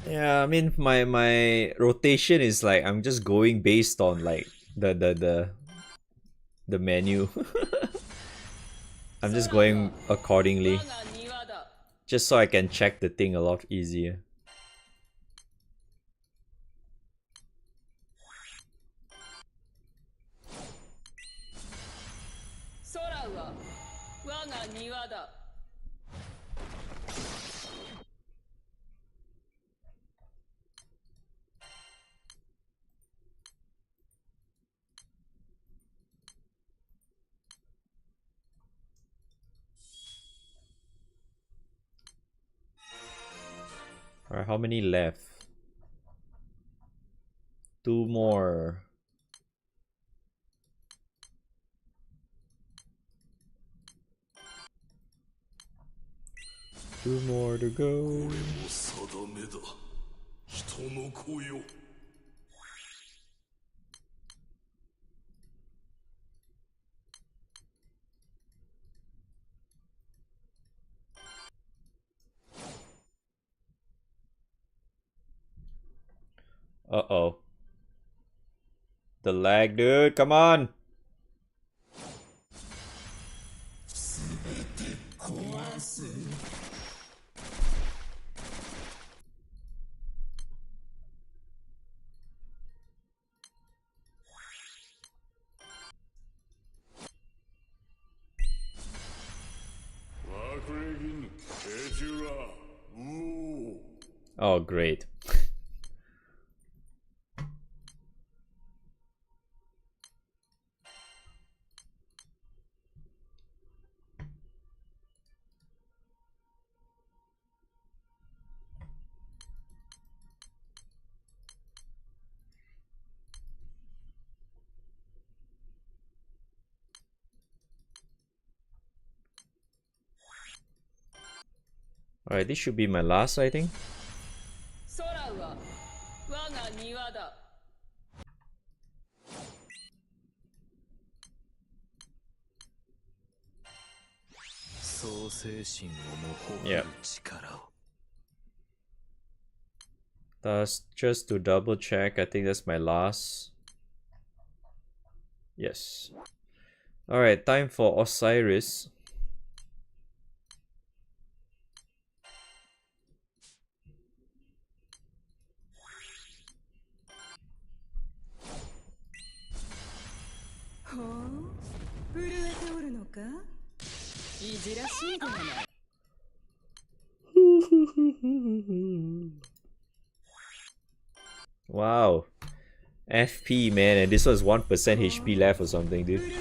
Yeah, I mean my rotation is like I'm just going based on like the menu. I'm just going accordingly. Just so I can check the thing a lot easier. Alright, how many left? 2 more. Two more to go. Uh-oh. The lag, dude. Come on. Oh, great. Alright, this should be my last, I think. Yeah. That's just to double check. I think that's my last. Yes. Alright, time for Osiris. Wow. FP, man, and this was 1% HP left or something, dude.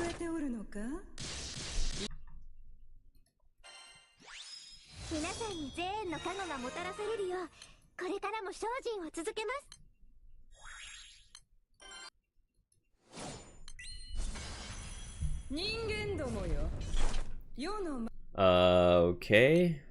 Okay.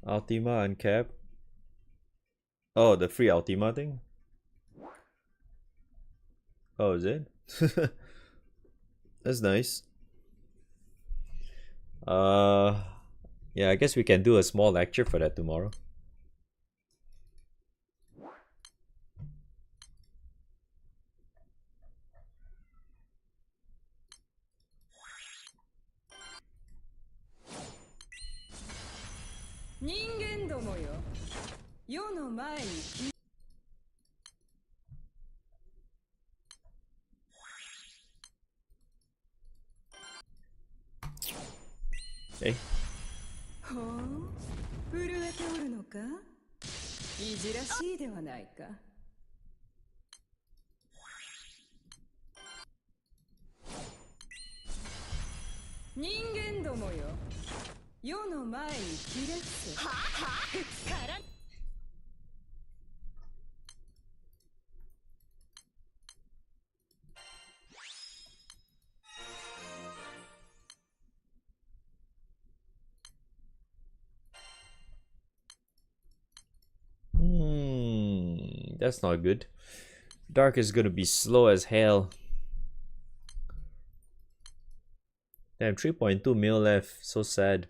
Ultima uncap. Oh, the free Ultima thing? Oh, is it? That's nice. Yeah, I guess we can do a small lecture for that tomorrow. Hey. 人間どもよ、世の前にひれ伏せ。はから。That's not good. Dark is gonna be slow as hell. Damn, 3.2 mil left. So sad.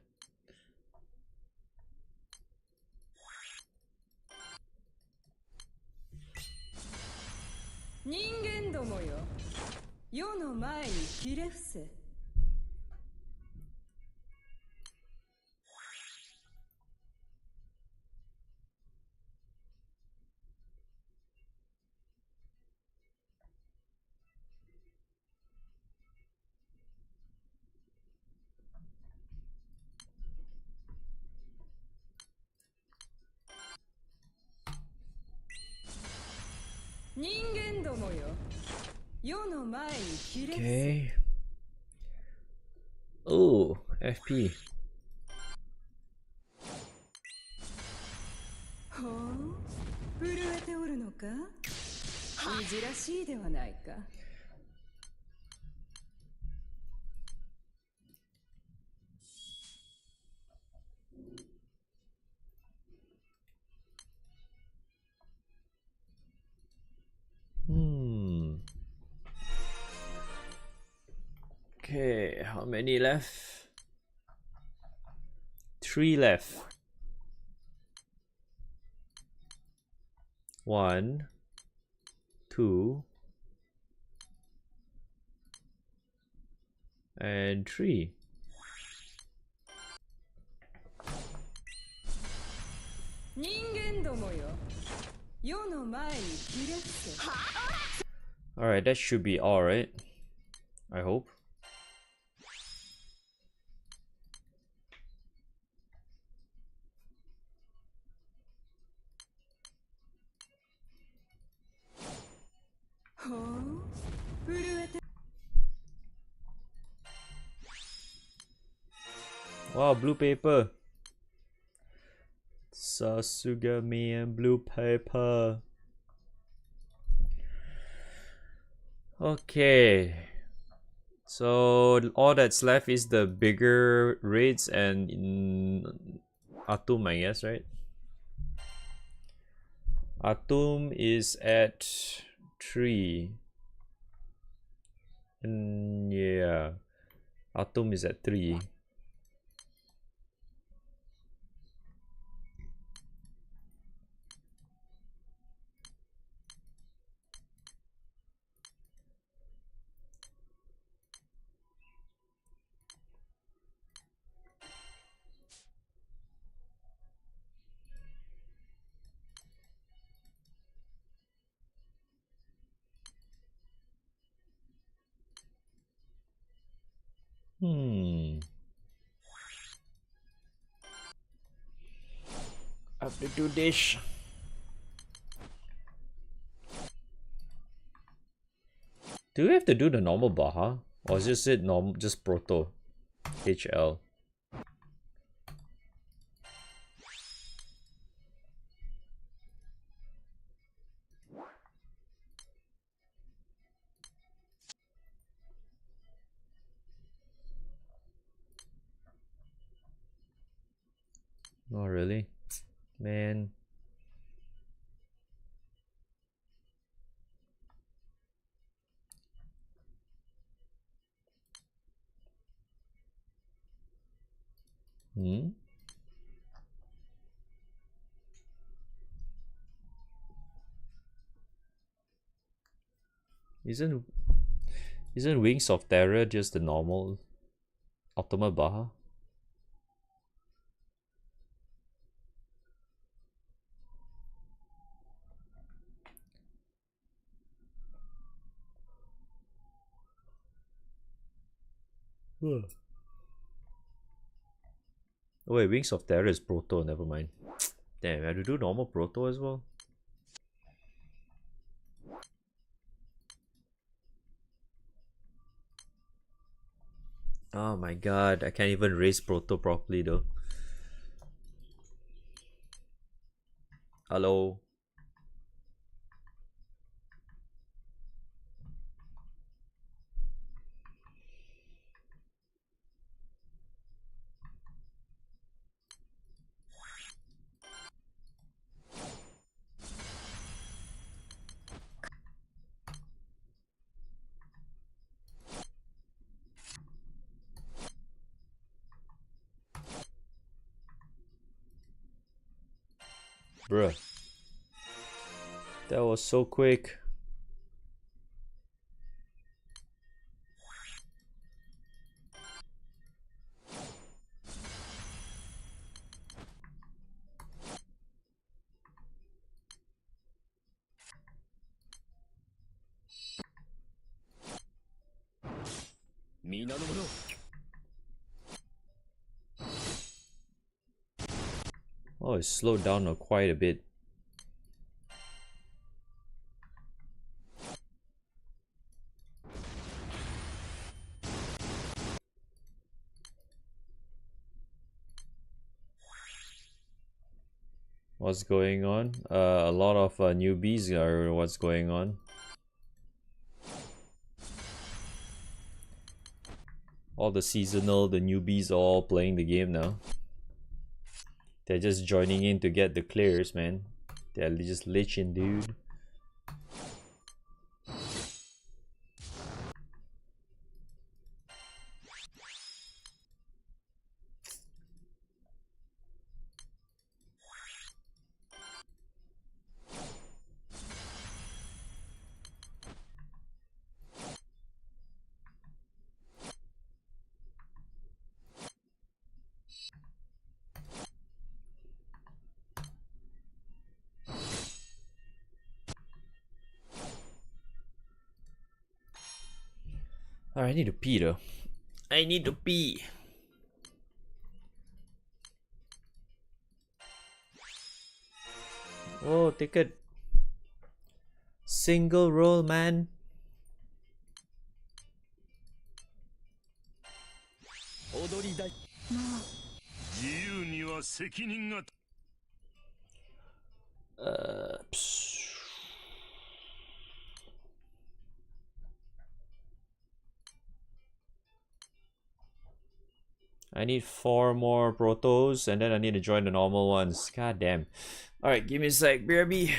Okay. Oh, FP. ほう、震えておるのか。いじらしいではないか。Okay, how many left? 3 left. 1, 2, and 3. Alright, that should be alright. I hope. Wow, blue paper. Sasugami and blue paper. Okay. So all that's left is the bigger raids and Atum, I guess, right? Atum is at 3. And yeah, Atum is at 3. I have to do this. Do we have to do the normal Baha? Or is just it normal, just Proto? HL. Not really. Man. Isn't Wings of Terror just the normal Ultimate Baha? Oh wait, Wings of Terror is Proto, never mind. Damn, I have to do normal Proto as well? Oh my god, I can't even raise Proto properly though. Hello. Bruh. That was so quick. Oh, it slowed down quite a bit. What's going on? A lot of newbies are what's going on. All the seasonal, the newbies are all playing the game now. They're just joining in to get the clears, man. They're just liching, dude. Alright, I need to pee though. I need to pee. Oh, ticket. Single roll, man. Psh. I need 4 more protos and then I need to join the normal ones. God damn. Alright, give me a sec, BRB.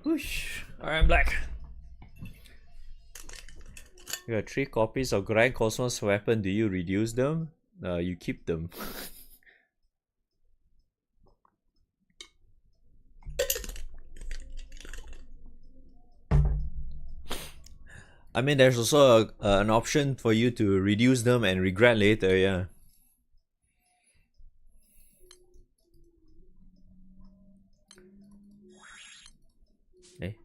Whoosh. Alright, I'm black. You got 3 copies of Grand Cosmos weapon. Do you reduce them? You keep them. I mean, there's also an option for you to reduce them and regret later, yeah. Hey.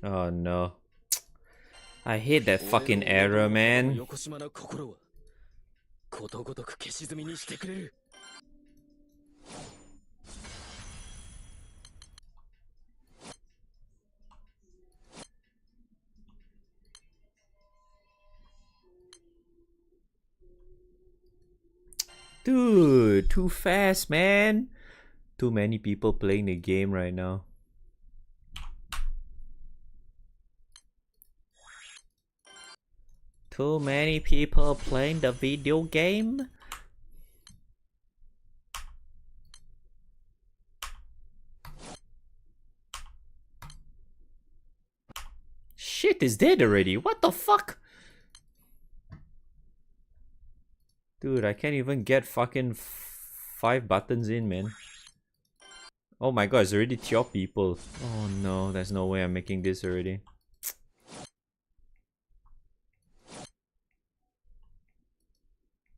Oh no. I hate that fucking error, man. Dude, too fast, man. Too many people playing the game right now. Too many people playing the video game? Shit is dead already. What the fuck? Dude, I can't even get fucking 5 buttons in, man. Oh my god, it's already 12 people. Oh no, there's no way I'm making this already.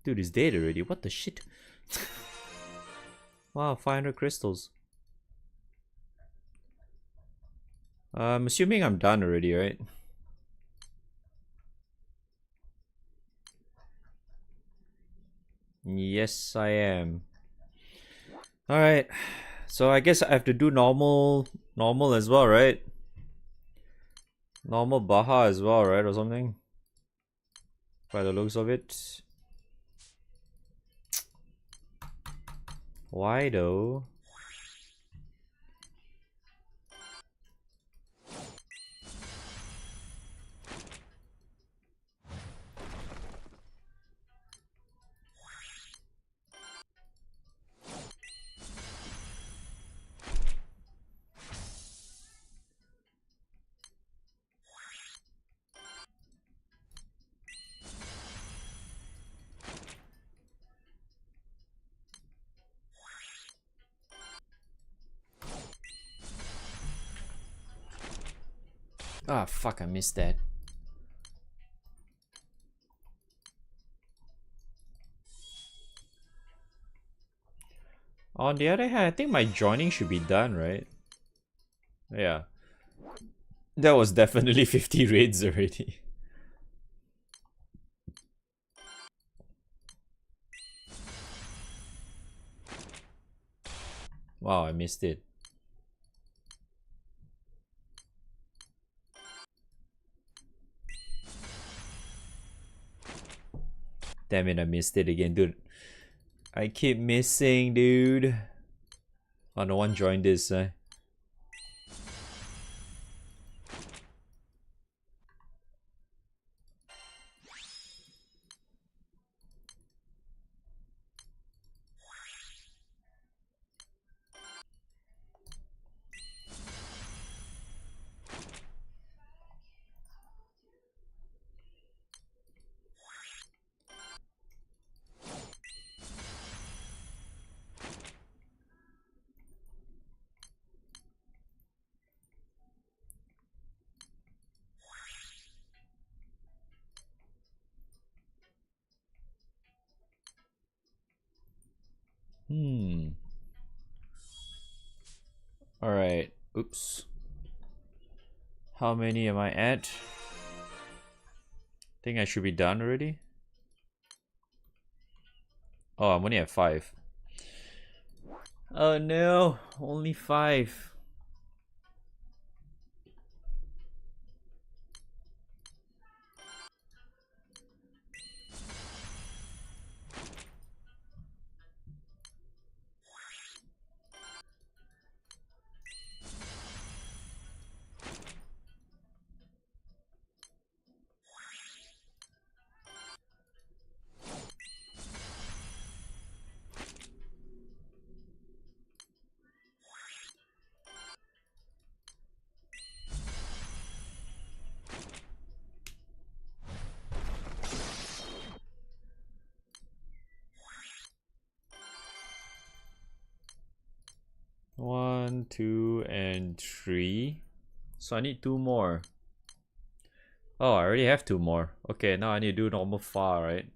Dude, it's dead already. What the shit? Wow, 500 crystals. I'm assuming I'm done already, right? Yes, I am. Alright. So I guess I have to do normal as well, right? Normal Baja as well, right? Or something? By the looks of it. Why though? Ah, fuck, I missed that. On the other hand, I think my joining should be done, right? Yeah. That was definitely 50 raids already. Wow, I missed it. Damn it, I missed it again, dude. I keep missing, dude. Oh, no one joined this, Alright. Oops. How many am I at? Think I should be done already? Oh, I'm only at 5. Oh no, only 5. 1, 2, and 3. So I need 2 more. Oh, I already have 2 more. Okay, now I need to do normal far, right?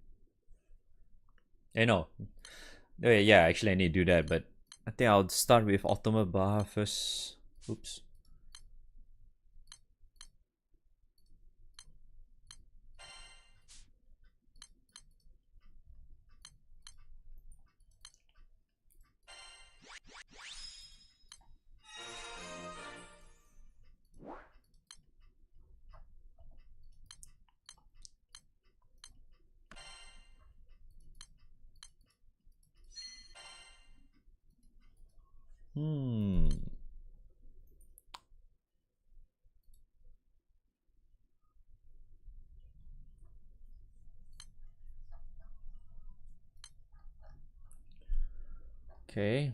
No. Yeah, actually I need to do that, but I think I'll start with Ultimate Baja first. Oops. Okay.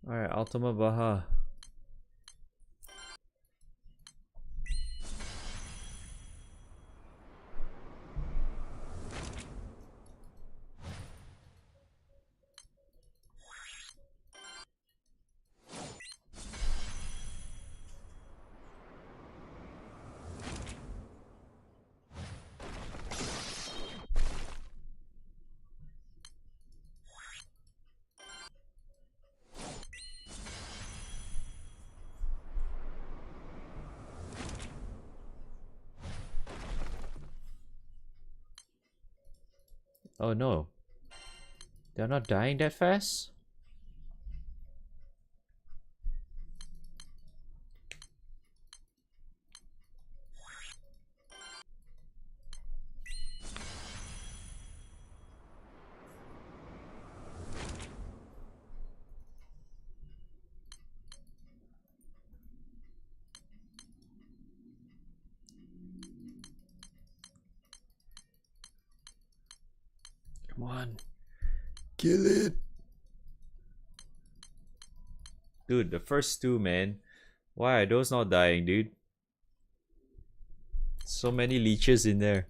Alright, Ultima Baja. Oh no. They're not dying that fast? Come on. Kill it. Dude, the first 2, man. Why are those not dying, dude? So many leeches in there.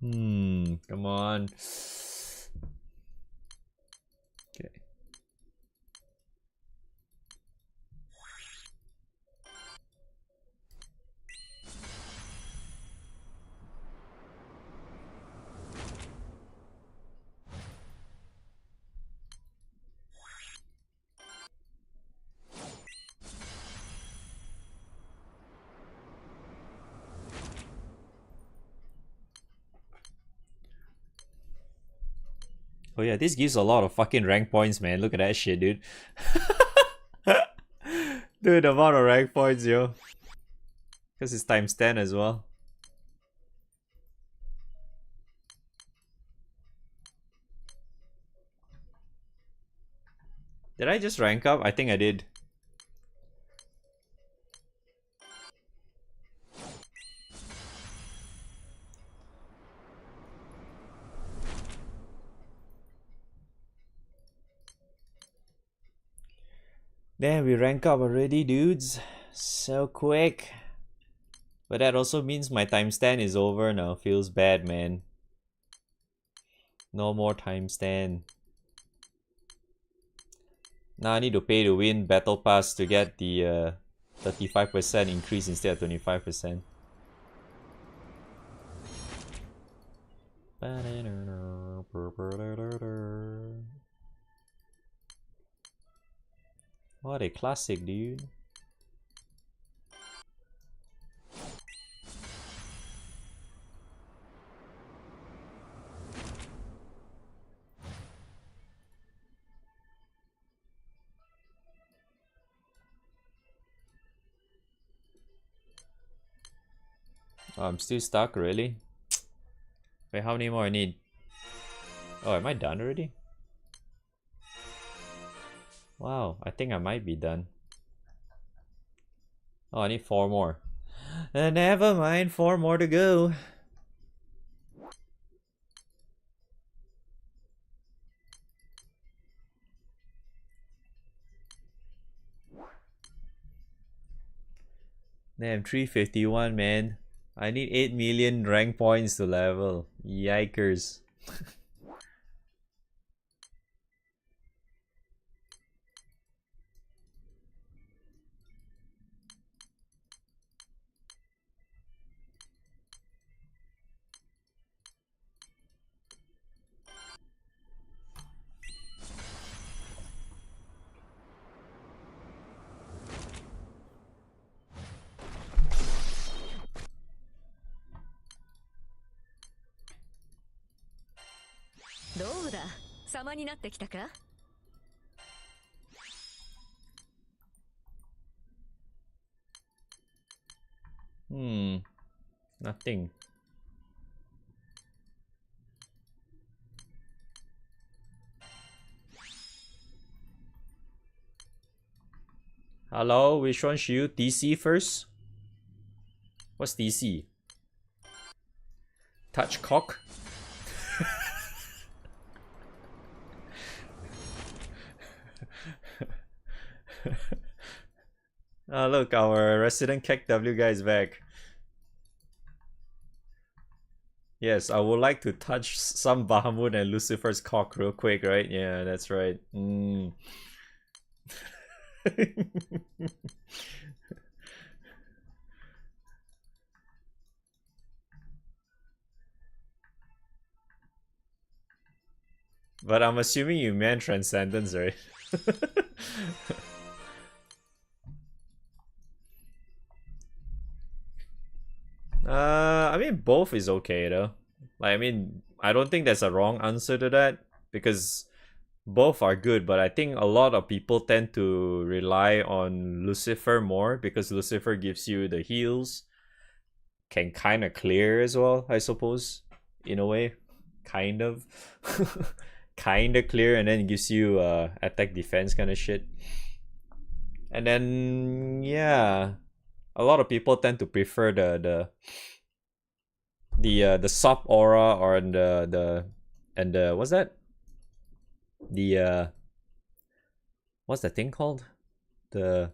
Come on. Okay. Oh yeah, this gives a lot of fucking rank points, man. Look at that shit, dude. Dude, the amount of rank points, yo. Because it's times 10 as well. Did I just rank up? I think I did. Damn, we rank up already, dudes. So quick. But that also means my times 10 is over now. Feels bad, man. No more times 10. Now I need to pay to win Battle Pass to get the 35% increase instead of 25%. What a classic, dude. Oh, I'm still stuck, really? Wait, how many more I need? Oh, am I done already? Wow, I think I might be done. Oh, I need 4 more. Never mind, 4 more to go. Damn, 351, man. I need 8 million rank points to level. Yikers. Nothing. Hello, which one should you? DC first? What's DC? Touch cock? Oh, look, our resident KEKW guy is back. Yes, I would like to touch some Bahamut and Lucifer's cock real quick, right? Yeah, that's right. But I'm assuming you meant Transcendence, right? I mean, both is okay though. Like, I mean, I don't think there's a wrong answer to that because both are good, but I think a lot of people tend to rely on Lucifer more because Lucifer gives you the heals, can kind of clear as well, I suppose, in a way. Kind of. Kind of clear, and then it gives you attack defense kind of shit. And then, yeah, a lot of people tend to prefer the sub aura or the what's that? The what's the thing called? The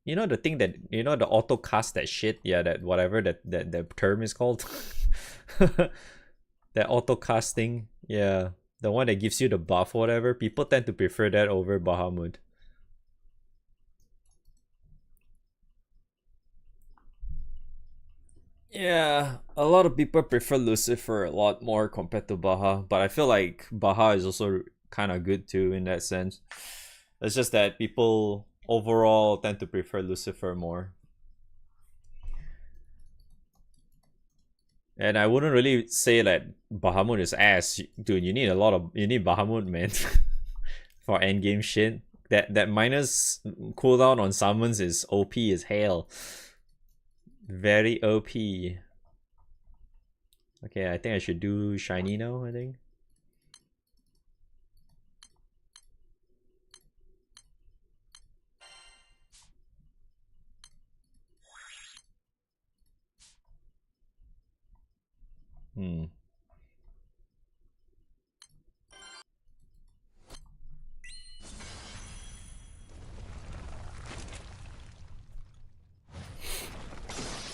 the thing that the auto cast that shit, yeah, that whatever that term is called. That auto casting, yeah, the one that gives you the buff, whatever. People tend to prefer that over Bahamut. Yeah, a lot of people prefer Lucifer a lot more compared to Baha, but I feel like Baha is also kind of good too in that sense. It's just that people overall tend to prefer Lucifer more. And I wouldn't really say that Bahamut is ass, dude. You need Bahamut, man, for endgame shit. That minus cooldown on summons is OP as hell. Very OP. Okay, I think I should do shiny now, I think.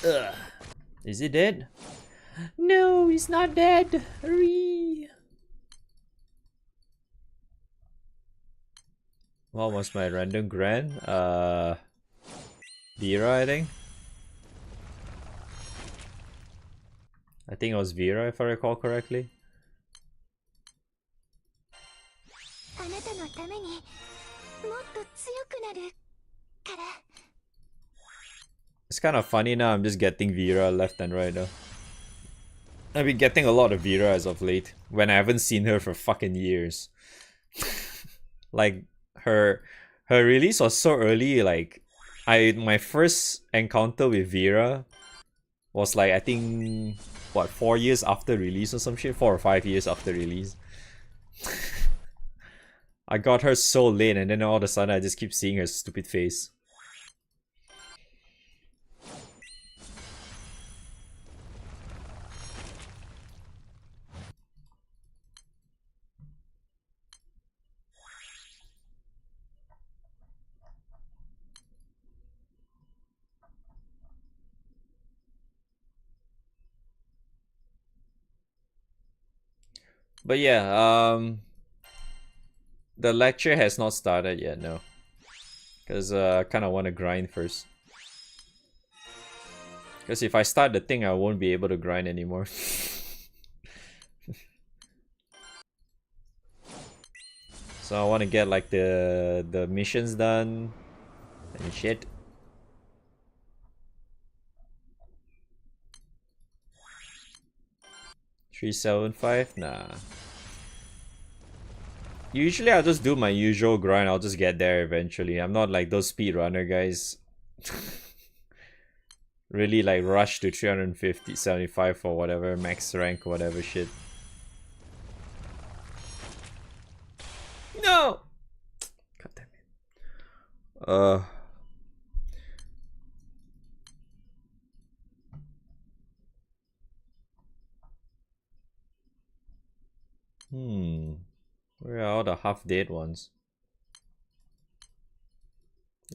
Ugh. Is he dead? No, he's not dead. Hurry. What was my random grand? Vera, I think. I think it was Vera, if I recall correctly. It's kind of funny now, I'm just getting Vera left and right now. I've been getting a lot of Vera as of late, when I haven't seen her for fucking years. Like, her release was so early, like, my first encounter with Vera was like, I think, what, 4 years after release or some shit? 4 or 5 years after release. I got her so late, and then all of a sudden I just keep seeing her stupid face. But yeah, the lecture has not started yet, no. Because I kind of want to grind first. Because if I start the thing, I won't be able to grind anymore. So I want to get like the missions done and shit. $375? Nah. Usually I'll just do my usual grind. I'll just get there eventually. I'm not like those speedrunner guys. Really like rush to 350, 75 for whatever max rank, whatever shit. No! God damn it. Where are all the half-dead ones?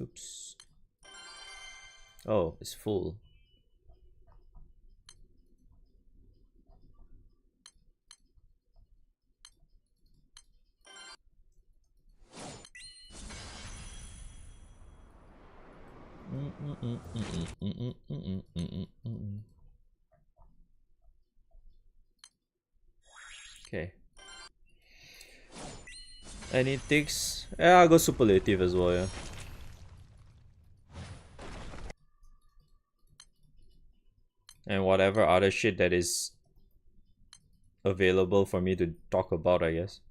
Oops. Oh, it's full. Okay. Any ticks? Yeah, I'll go Superlative as well, yeah. And whatever other shit that is available for me to talk about, I guess.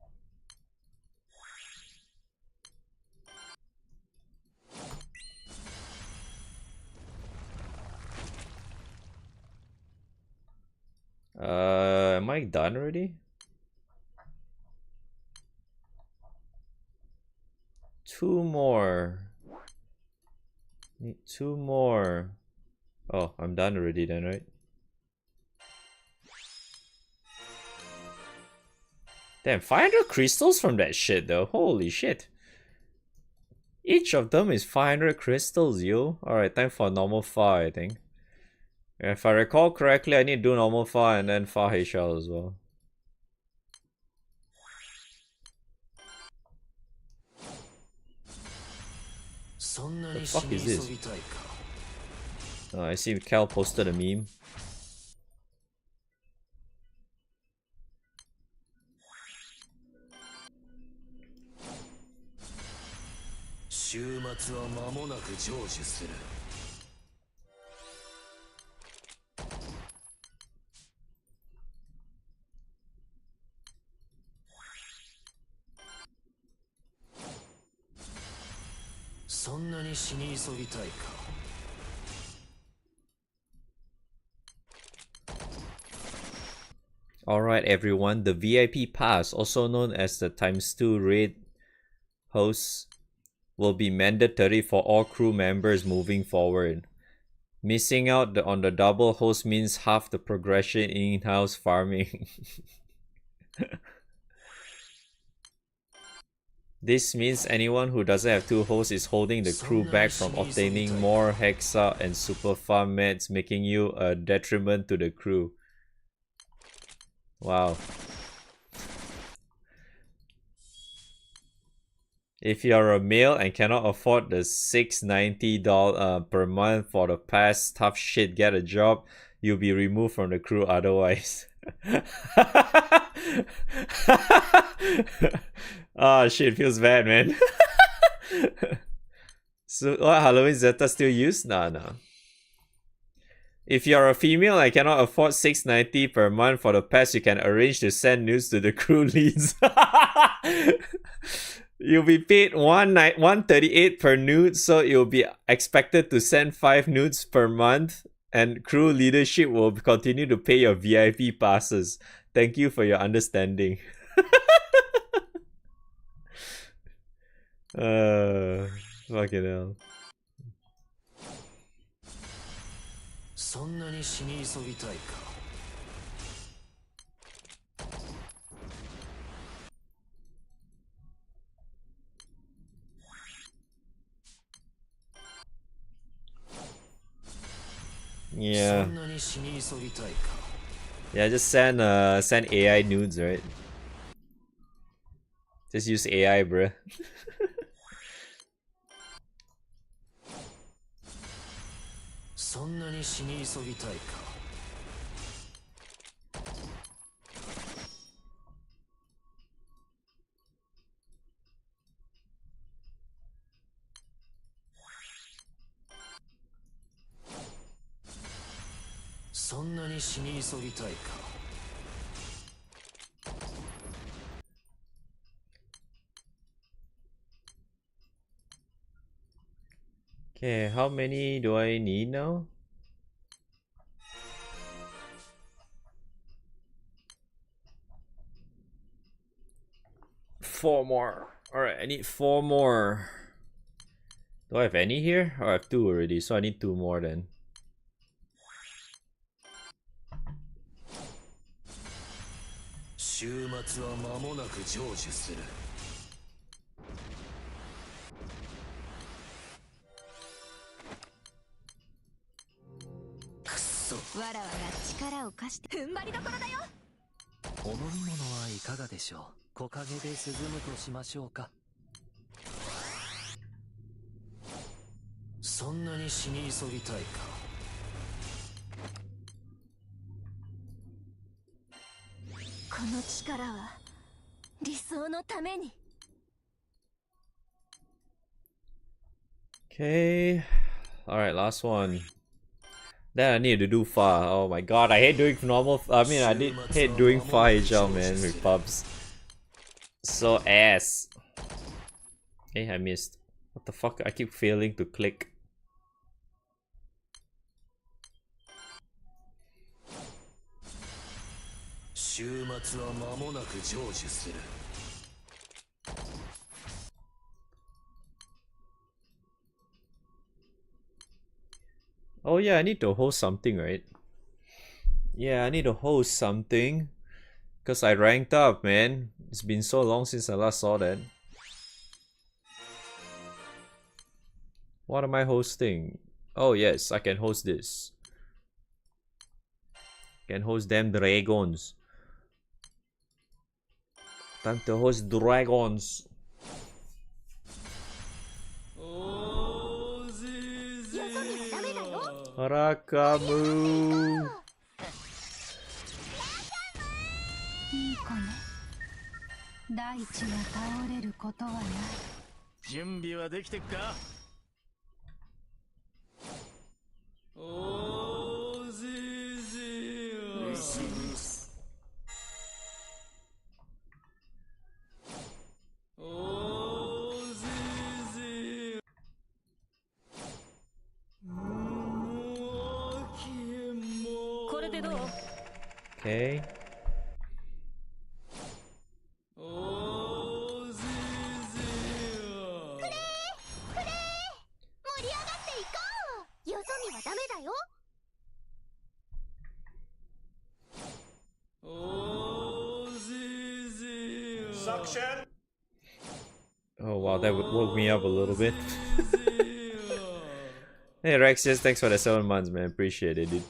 Am I done already? Two more. Need two more. Oh, I'm done already then, right? Damn, 500 crystals from that shit though. Holy shit. Each of them is 500 crystals, yo. Alright, time for normal far, I think. If I recall correctly, I need to do normal far and then far HL as well. What the fuck is this? Oh, I see Cal posted a meme. Alright everyone, the VIP pass, also known as the ×2 raid hosts, will be mandatory for all crew members moving forward. Missing out on the double host means half the progression in-house farming. This means anyone who doesn't have two hosts is holding the crew back from obtaining more Hexa and Super Farm meds, making you a detriment to the crew. Wow. If you're a male and cannot afford the $690 per month for the pass, tough shit, get a job. You'll be removed from the crew otherwise. Oh shit, feels bad, man. So what, Halloween Zeta still used? Nah. If you're a female and cannot afford $690 per month for the pass, you can arrange to send nudes to the crew leads. You'll be paid $138 per nude, so you'll be expected to send 5 nudes per month, and crew leadership will continue to pay your VIP passes. Thank you for your understanding. Fucking hell. Yeah, just send AI nudes, right? Just use AI, bruh. そんなに死に急ぎたいか。そんなに死に急ぎたいか。 Okay, how many do I need now? Four more. Alright, I need 4 more. Do I have any here? Oh, I have 2 already, so I need 2 more then. 週末は間もなく成就する。くそ。わらわが力を貸して踏ん張りどころだよ。お飲み物はいかがでしょう。木陰で涼むとしましょうか。そんなに死に急ぎたいか。この力は理想のために。 Okay. Alright, last one. Then I need to do far. Oh my god, I hate doing normal. I hate doing far HL, man, with pubs. So ass. Okay, I missed. What the fuck? I keep failing to click. Oh yeah, I need to host something, right? Yeah, I need to host something. Because I ranked up, man. It's been so long since I last saw that. What am I hosting? Oh yes, I can host this. Can host them dragons. Time to host dragons. Rakamu. いい子ね。大地が倒れることはない。準備はできてっか。おーぜぜよ。うすうす。おーぜぜよ。これでどう？ Okay. Suction. Oh wow, that woke me up a little bit. Hey Rexius, thanks for the 7 months, man. Appreciate it, dude.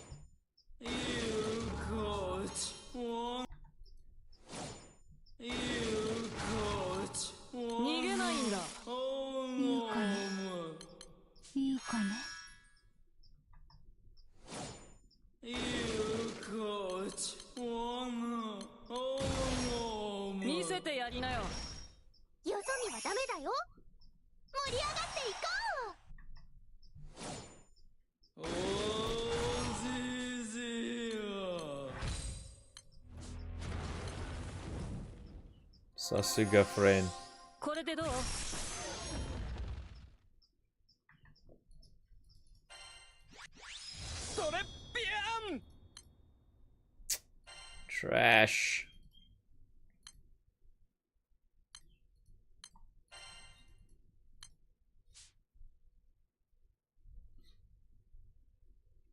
Sasuga friend. これでどう？ Trash.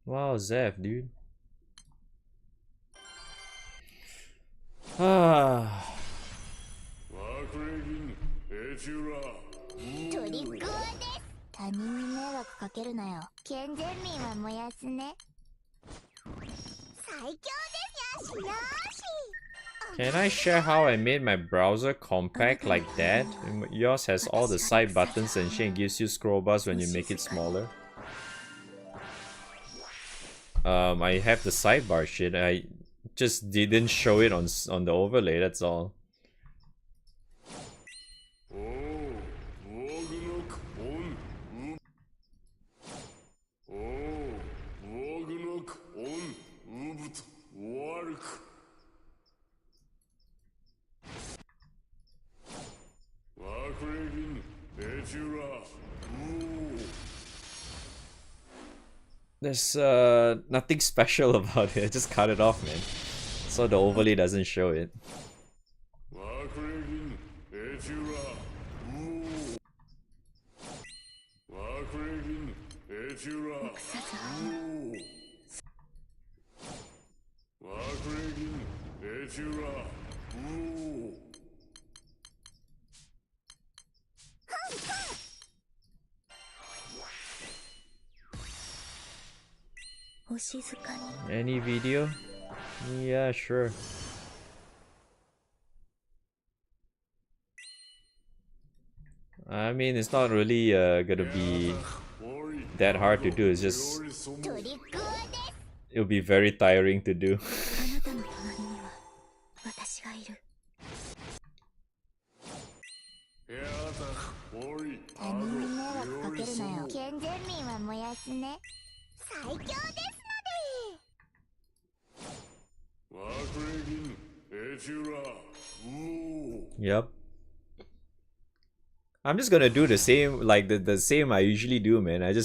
Wow, Zeph, dude. Ah. トリックオアです。他人に迷惑かけるなよ。健全民は燃やすね。最強ですよしよし。Can I share how I made my browser compact like that? Yours has all the side buttons and shit and gives you scroll bars when you make it smaller. I have the sidebar shit. I just didn't show it on the overlay, that's all. There's nothing special about it. Just cut it off, man. So the overlay doesn't show it. Any video? Yeah, sure. I mean, it's not really gonna be that hard to do. It's just it'll be very tiring to do. Yep. I'm just gonna do the same, like the same I usually do, man. I do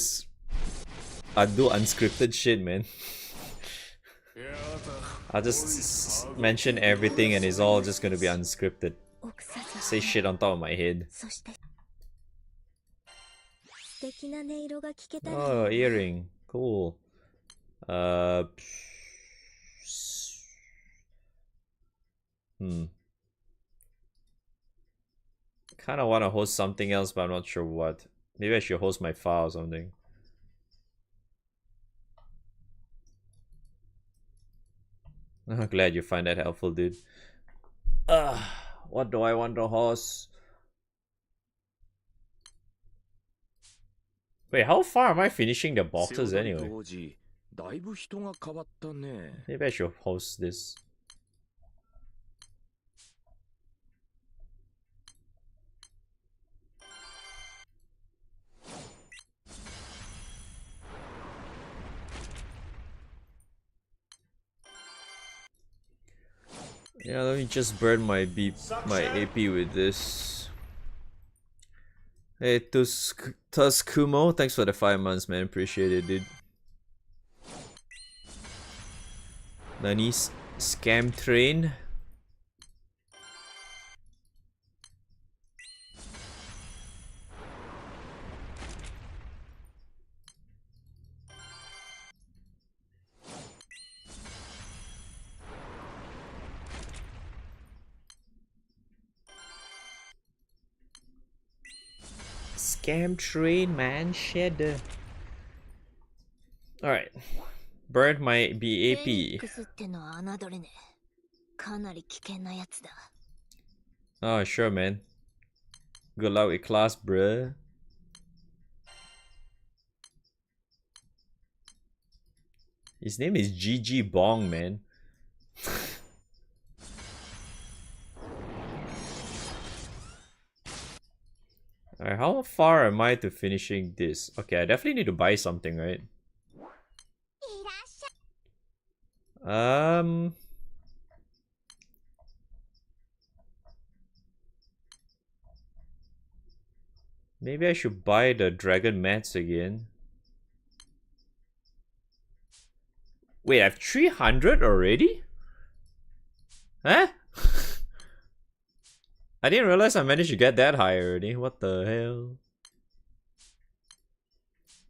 unscripted shit, man. I'll just mention everything and it's all just gonna be unscripted. Say shit on top of my head. Oh, earring. Cool. Kinda wanna host something else, but I'm not sure what. Maybe I should host my file or something. I'm glad you find that helpful, dude. What do I want to host? Wait, how far am I finishing the boxes anyway? Maybe I should host this. Yeah, let me just burn my AP with this. Hey, Tuskumo, thanks for the 5 months, man. Appreciate it, dude. Nani scam train. Scam train, man. Shit. Alright. Burned my BAP. Oh, sure, man. Good luck with class, bruh. His name is GG Bong, man. Alright, how far am I to finishing this? Okay, I definitely need to buy something, right? Maybe I should buy the dragon mats again. Wait, I have 300 already? Huh? I didn't realize I managed to get that high already. What the hell?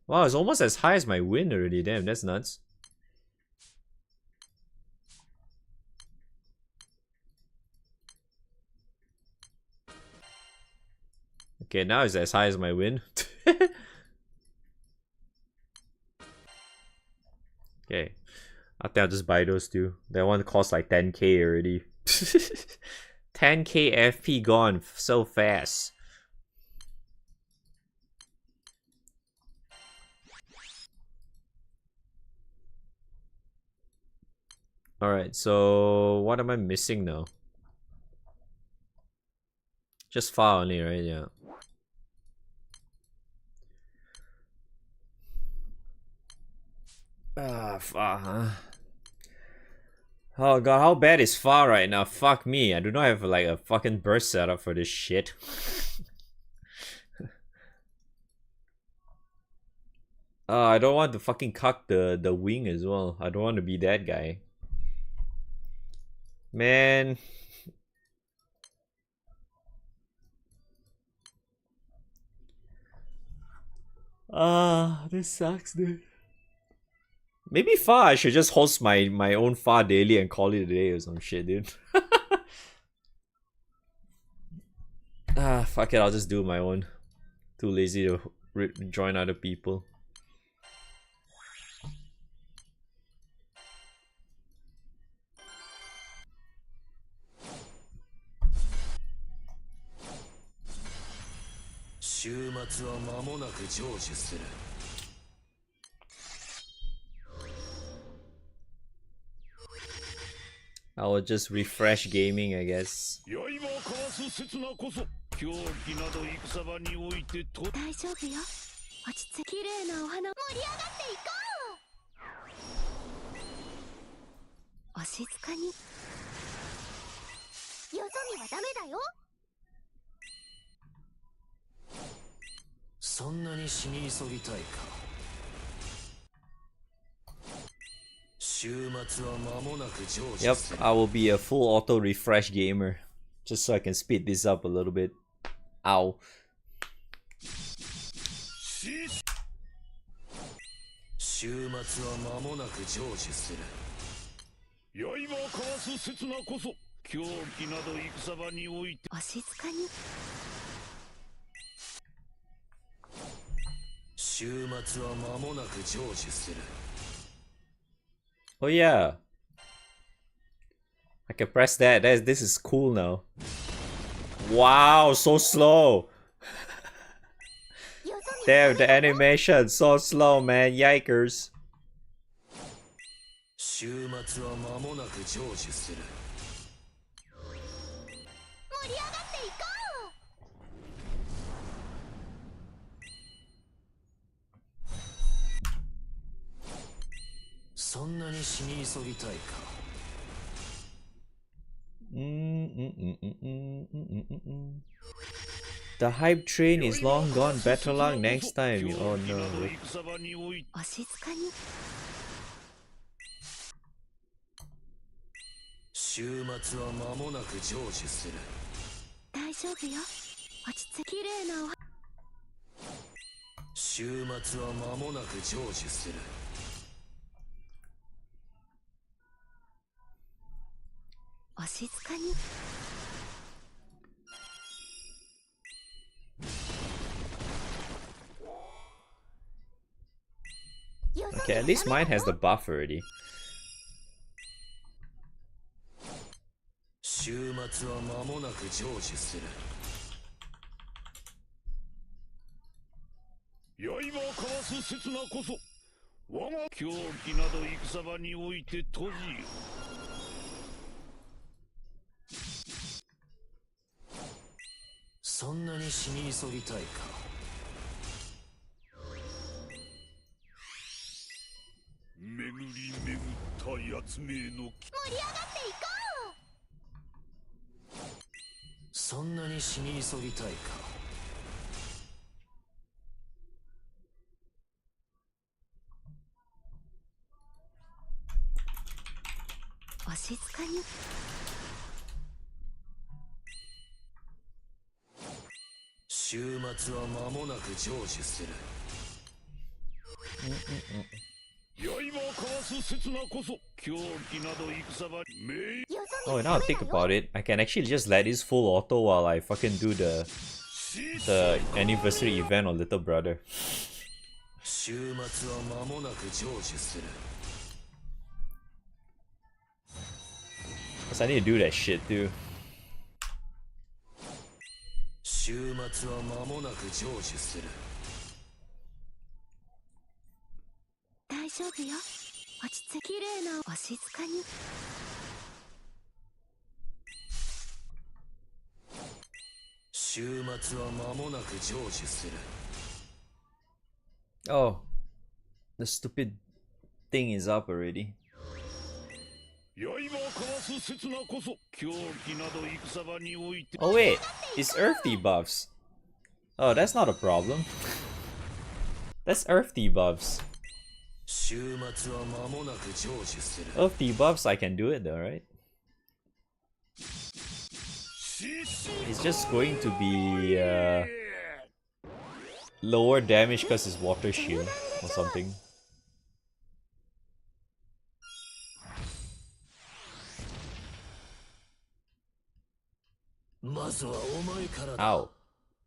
Wow, it's almost as high as my win already. Damn, that's nuts. Okay, now it's as high as my win. Okay. I think I'll just buy those two. That one costs like 10k already. 10k FP gone so fast. Alright, so what am I missing now? Just far only, right? Yeah. Far, huh? Oh god, how bad is far right now? Fuck me, I do not have like a fucking burst setup for this shit. I don't want to fucking cuck the wing as well. I don't want to be that guy. Man. This sucks, dude. Maybe far I should just host my own far daily and call it a day or some shit, dude. Fuck it, I'll just do my own. Too lazy to join other people. I will just refresh gaming, I guess. 大丈夫よ。落ち着き、綺麗なお花、盛り上がっていこう。お静かに。よそ見はダメだよ。そんなに死に急ぎたいか。週末は間もなく成就 Yep, I will be a full auto refresh gamer. Just so I can speed this up a little bit. Ow. 週末は間もなく成就する。刃を交わす刹那こそ狂気など戦場において。お静かに。週末は間もなく成就する。 Oh yeah. I can press that. This is cool now. Wow, so slow. Damn, the animation so slow, man. Yikers. 週末は間もなく成就する。盛り上がっていこう。そんなに死に急ぎたいか。The hype train is long gone. Better luck next time. Oh no. お静かに。週末は間もなく成就する。大丈夫よ。落ち着き、綺麗なお花。週末は間もなく成就する。 お静かに。 Okay, at least mine has the buff already. 週末は間もなく成就する。刃を交わす刹那こそ我が狂気など戦場において閉じよ。 そんなに死に急ぎたいか。巡り巡ったやつめの盛り上がっていこう。そんなに死に急ぎたいか。お静かに。 週末は間もなく成就する。刃を交わす刹那こそ狂気など戦場に命。 Oh, now I think about it, I can actually just let this full auto while I fucking do the anniversary event on Little Brother. 週末は間もなく成就する。Cause I need to do that shit too. 終末は間もなく成就する。大丈夫よ。落ち着き綺麗なお静かに。終末は間もなく成就する。Oh, the stupid thing is up already. 刃を交わす刹那こそ狂気など戦場において。 Oh wait, it's Earth debuffs. Oh, that's not a problem. That's Earth debuffs. 終末は間もなく成就する。 Earth debuffs, I can do it though, right? It's just going to be lower damage because it's water shield or something. まずはお前からだ。 Ow.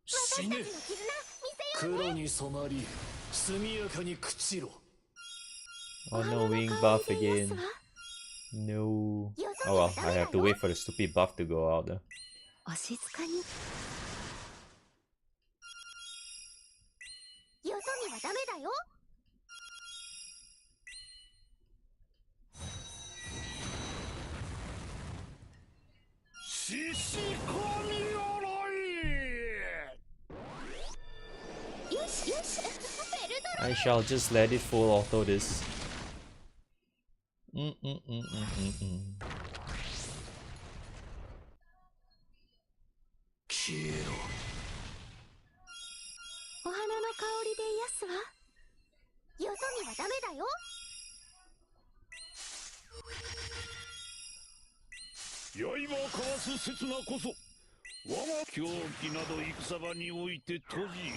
死ね。黒に染まり速やかに朽ちろ。 Oh no, wing buff again. No. Oh well, I have to wait for the stupid buff to go out though. お静かに。よそ見はダメだよ。獅子神鎧。よしよし。ベルト I shall just let it full auto this. 消えろ。お花の香りで癒すわ。よそ見はダメだよ。刃を交わす刹那こそ我が狂気など戦場において閉じよ。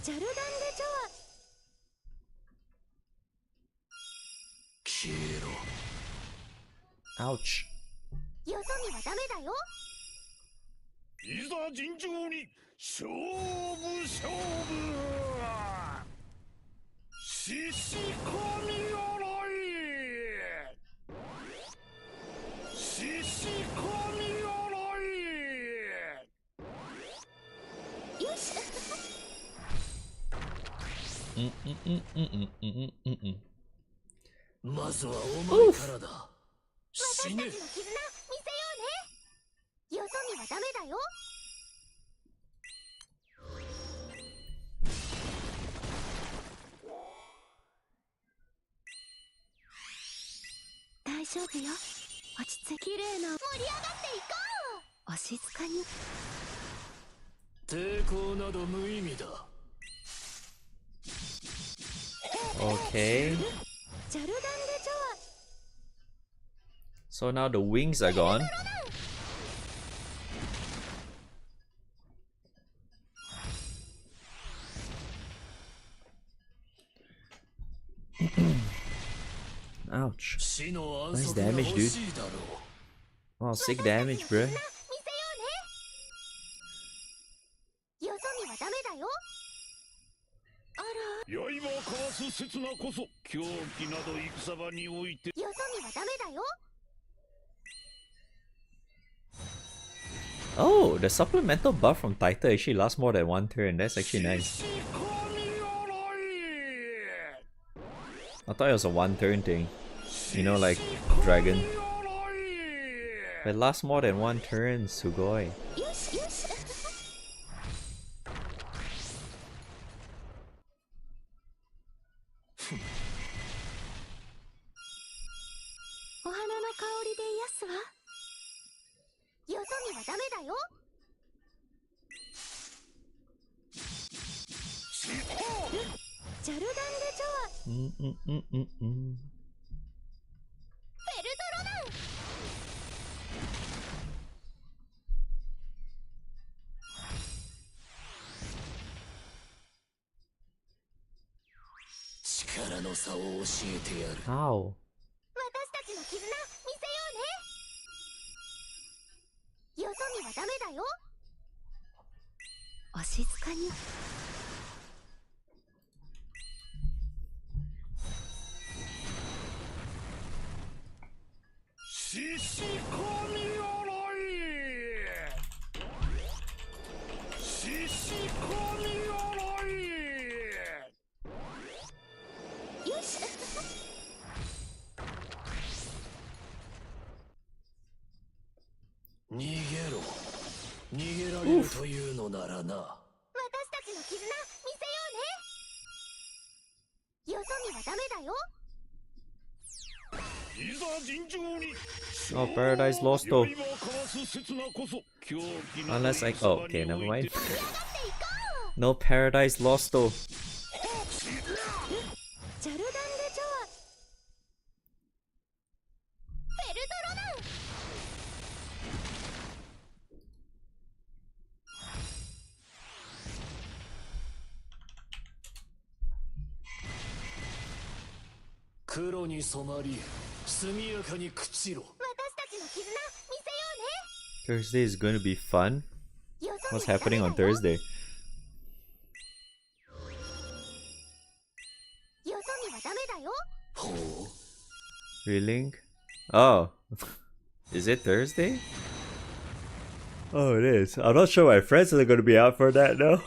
ジャルダンデジョ消えろ。 Ouch. ア。よそ見はダメだよ。いざ尋常に勝負勝負。獅子神鎧。獅子神鎧。よし。まずはお前からだ。死ね。私たちの絆見せようね。よそ見はダメだよ。大丈夫よ。落ち着き綺麗な。盛り上がっていこう。お静かに。抵抗など無意味だ。 Okay. ジャルダンデジョ So now the wings are gone. Ouch. 死の安 Nice 息が damage, 欲 dude. しいだろう。 Wow, sick damage, bruh. 見せようね。よそ見はダメだよ。あら。刃を交わす刹那こそ狂気など戦場において。よそ見はダメだよ。 Oh, the supplemental buff from Taita actually lasts more than one turn. That's actually nice. I thought it was a one turn thing. You know, like dragon. But it lasts more than one turn, Sugoi. よしよし。お花の香りで癒すわ。よそ見はダメだよ。ジャルダンデジョア。ベルトロダン。力の差を教えてやる。 How? 私たちの絆見せようね。よそ見はダメだよ。お静かに。獅子神鎧獅子神鎧よし逃げろ逃げられるというのならな。私たちの絆見せようね。よそ見はダメだよ。いざ尋常に Oh, Paradise Lost though. 刃交わす刹那こそ狂気な Unless I. Oh, okay, never mind. やっていこ No Paradise Lost though. ジャルダンデジョアベルトロダン。黒に染まり速やかに朽ちろ。私たちの絆見せよ Thursday is going to be fun. うね。よそ What's 見はダメ happening だ on よ。 Thursday? よそ見はダメだよ。ほう Reeling? Oh. Is it Thursday? Oh, it is. I'm not sure my friends are going to be out for that now.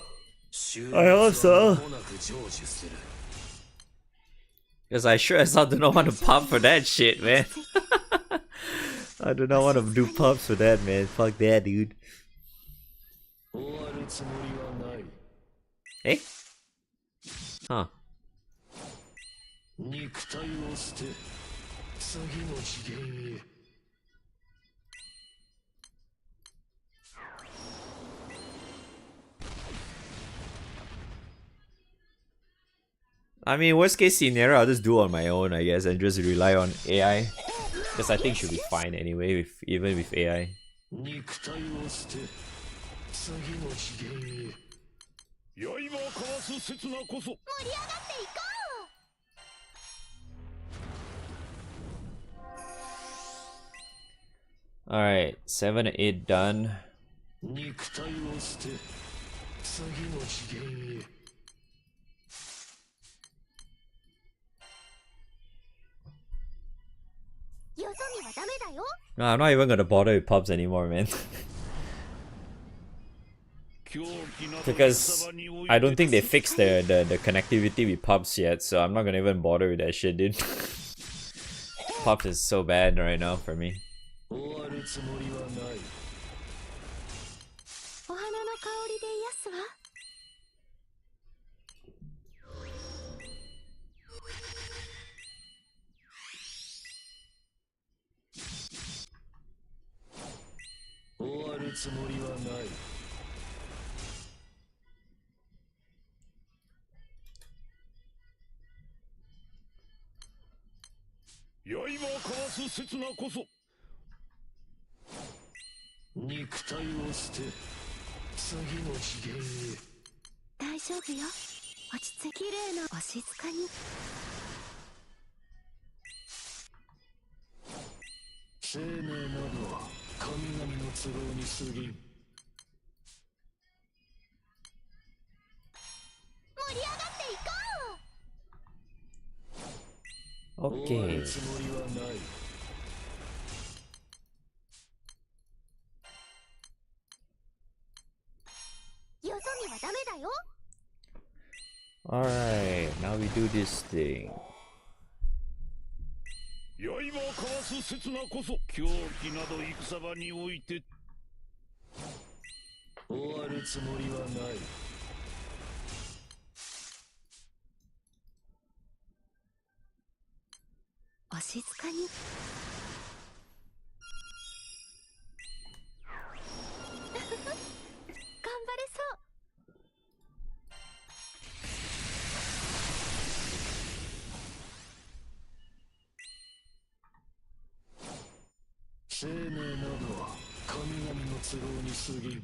終 I hope 末は so. 間もなく成就する。 Because I sure as hell do not want to pump for that shit, man. I do not want to do pumps for that, man. Fuck that, dude. 終わるつもりはない。 Eh? Huh. 肉体を捨て次の次元へ。 I mean, worst case scenario, I'll just do it on my own, I guess, and just rely on AI. Because I think it should be fine anyway, even with AI. 肉体を捨て次の次元へ。刃交わす刹那こそ盛り上がっていこう。 Alright, 7 to 8 done. 肉体を捨て次の次元へ。 よそ見はダメだよ。 No, I'm not even gonna bother with pubs anymore, man. Because I don't think they fixed the connectivity with pubs yet, so I'm not gonna even bother with that shit, dude. Pubs is so bad right now for me. 終わるつもりはない。お花の香りで癒すわ。終わるつもりはない。 刃交わす刹那こそ肉体を捨て次の次元へ。大丈夫よ。落ち着き綺麗なお静かに。生命など神々の都合に過ぎん。 盛り上がっていこう。 Okay. 終わるつもりはない。 よそ見はダメだよ。 Alright, now we do this thing. 刃交わす刹那こそ狂気など戦場において終わるつもりはない。 お静かに。頑張れそう。 生命など神々の都合に過ぎん。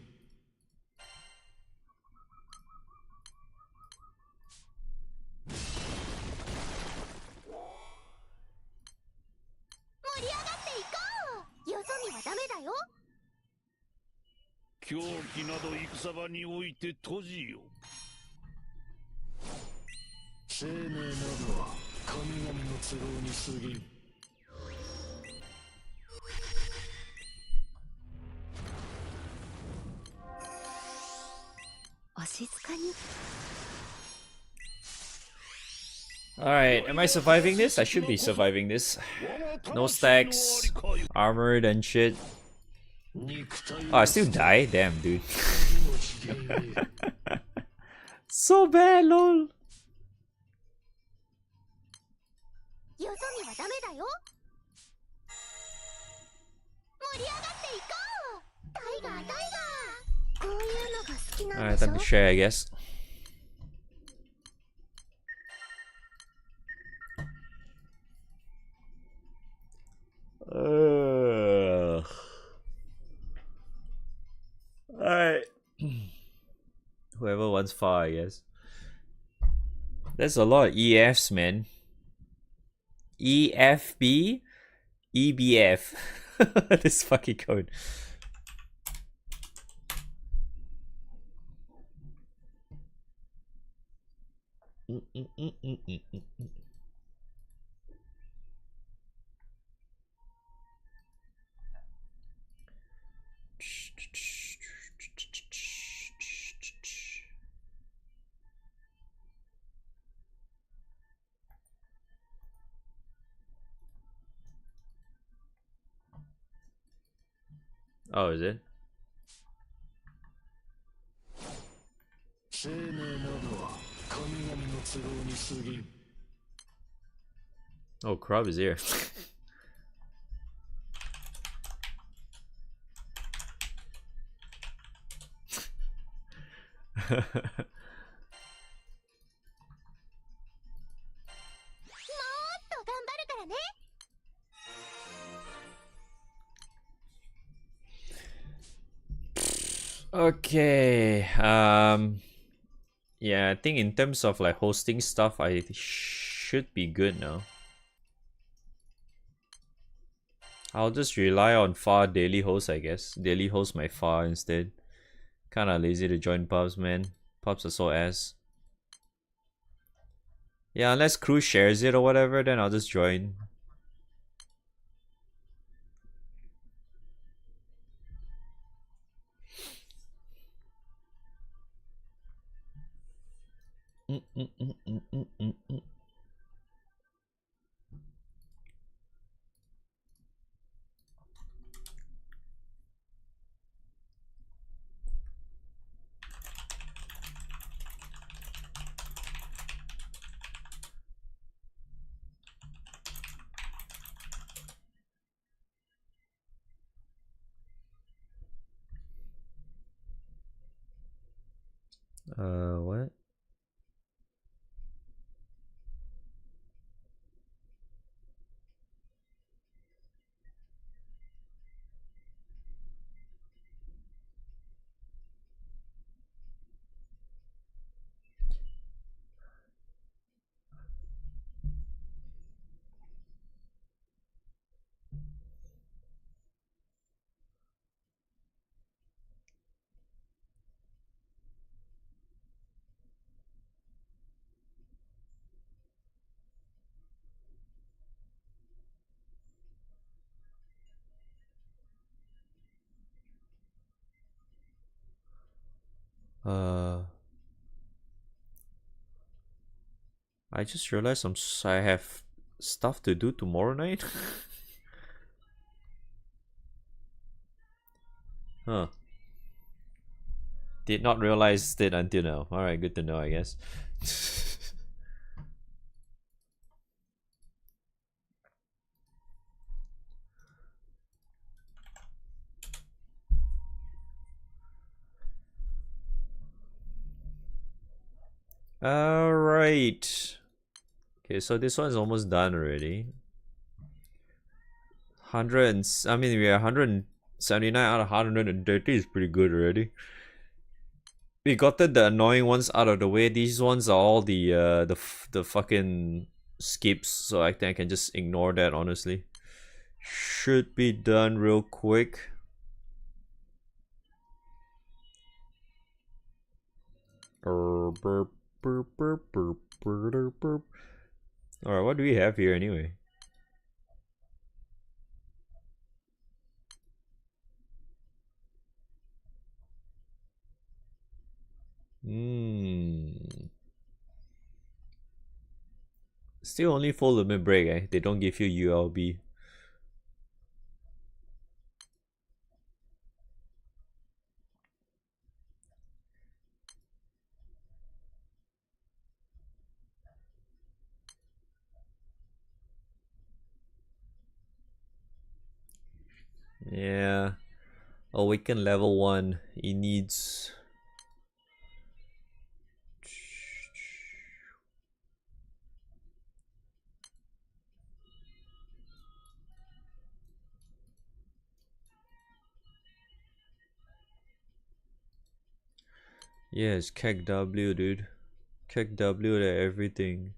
盛り上がっていこう。よそ見はダメだよ。 狂気など戦場において閉じよ。生命など神々の都合に過ぎん。わしづかに。 Alright, am I surviving this? I should be surviving this. No stacks, armored and shit. Oh, I still die? Damn, dude. So bad, lol. よそ見はダメだよ。盛り上がっていこう。タイガータイガー。こういうのが好きなん Alright, でし time ょ to share, I guess. Alright. Whoever wants far, I guess. There's a lot of EFs, man. EFB? EBF. This fucking code. Oh, is it? 生命などは神々の都合に過ぎん。 Oh, Crab is here. Okay. Yeah, I think in terms of like hosting stuff, I should be good now. I'll just rely on far daily host, I guess. Daily host my far instead. Kinda lazy to join pubs, man. Pubs are so ass. Yeah, unless crew shares it or whatever, then I'll just join. What? I just realized I have stuff to do tomorrow night. Huh. Did not realize it until now. Alright, good to know, I guess. Alright. Okay, so this one's almost done already. I mean, we are 179 out of 130 is pretty good already. We got the annoying ones out of the way. These ones are all the fucking skips, so I think I can just ignore that, honestly. Should be done real quick. Alright, what do we have here anyway? Still only full limit break, eh? They don't give you ULB. Yeah. Awaken level 1. He needs... Yeah, it's Keg W, dude. Keg W to everything.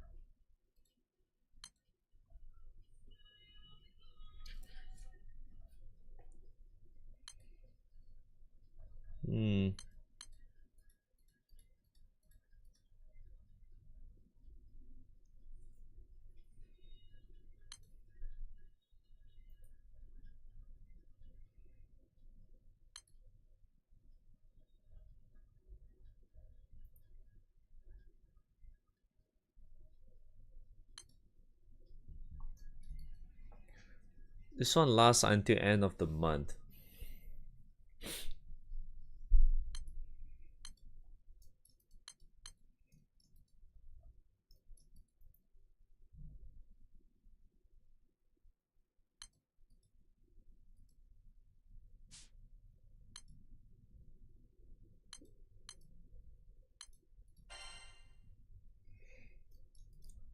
This one lasts until end of the month.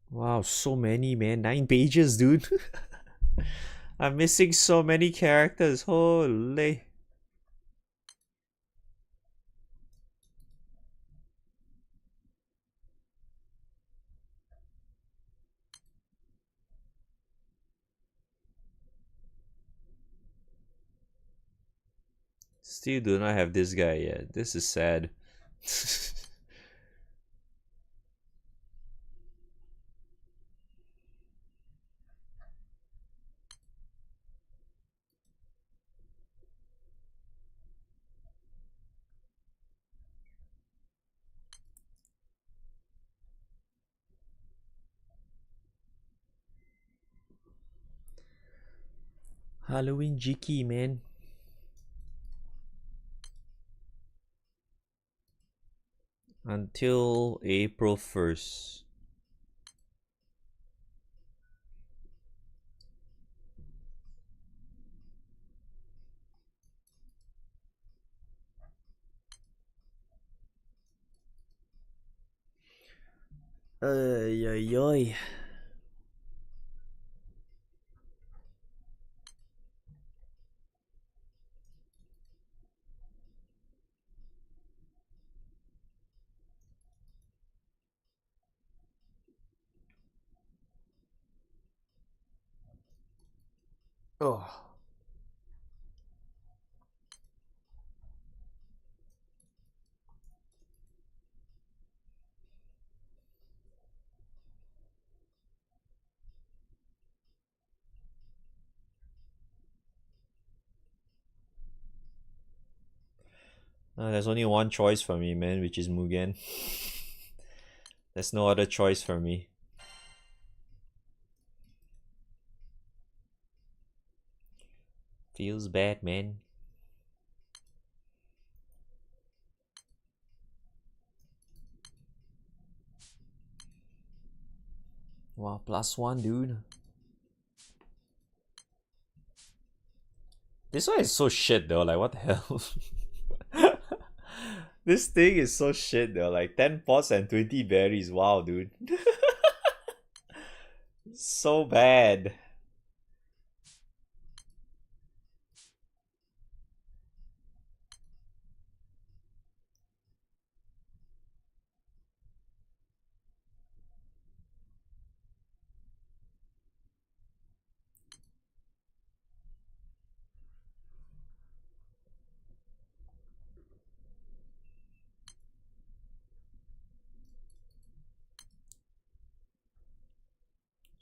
Wow, so many, man. 9 pages, dude. I'm missing so many characters. Holy. Still do not have this guy yet. This is sad. Halloween Jiki, man. Until April 1st. Ay, ay, ay. Oh. There's only one choice for me, man, which is Mugen. There's no other choice for me. Feels bad, man. Wow, +1, dude. This one is so shit though, like what the hell? This thing is so shit though, like 10 pots and 20 berries, wow dude. So bad.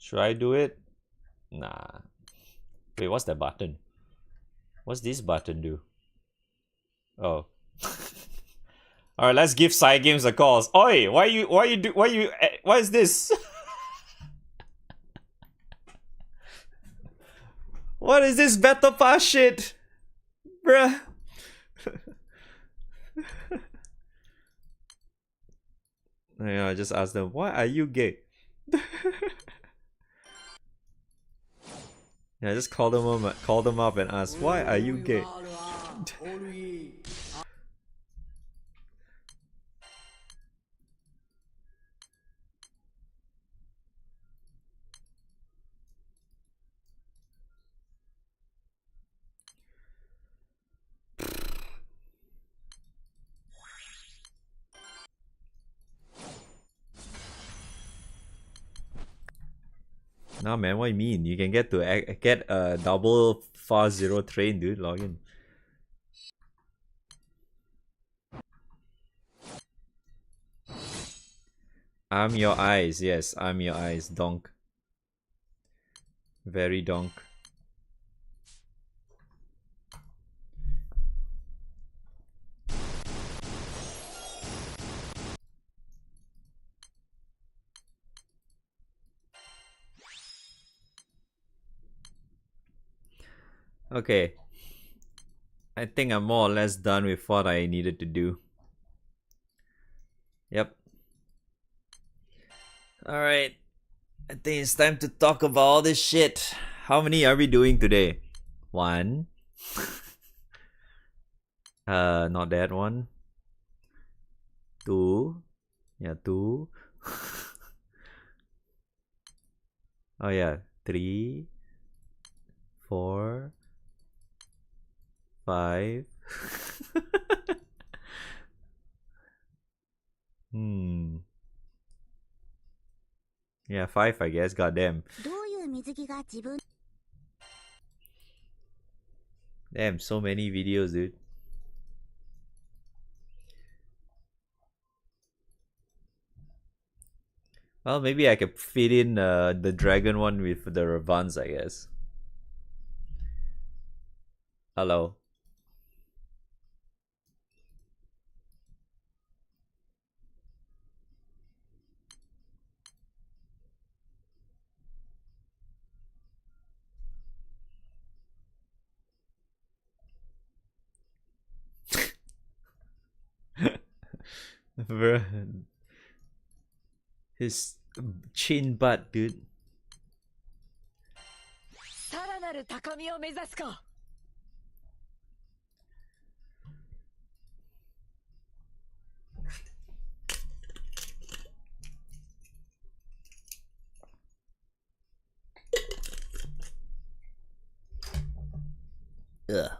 Should I do it? Nah. Wait, what's that button? What's this button do? Oh. Alright, let's give side games a call. Oi, why is this? What is this battle pass shit? Bruh. Yeah, I just asked them, why are you gay? Yeah, just call them up and ask, why are you gay? Nah, man, what you mean? You can get a double fast zero train, dude. Log in. I'm your eyes. Yes, I'm your eyes. Donk. Very donk. Okay. I think I'm more or less done with what I needed to do. Yep. Alright. I think it's time to talk about all this shit. How many are we doing today? 1. Not that one. 2. Yeah, 2. Oh yeah, 3. 4. 5. Yeah, 5 I guess, goddamn. Damn, so many videos, dude. Well, maybe I could fit in the dragon one with the Revans, I guess. Hello. Bruh. His chin butt, dude. Ugh.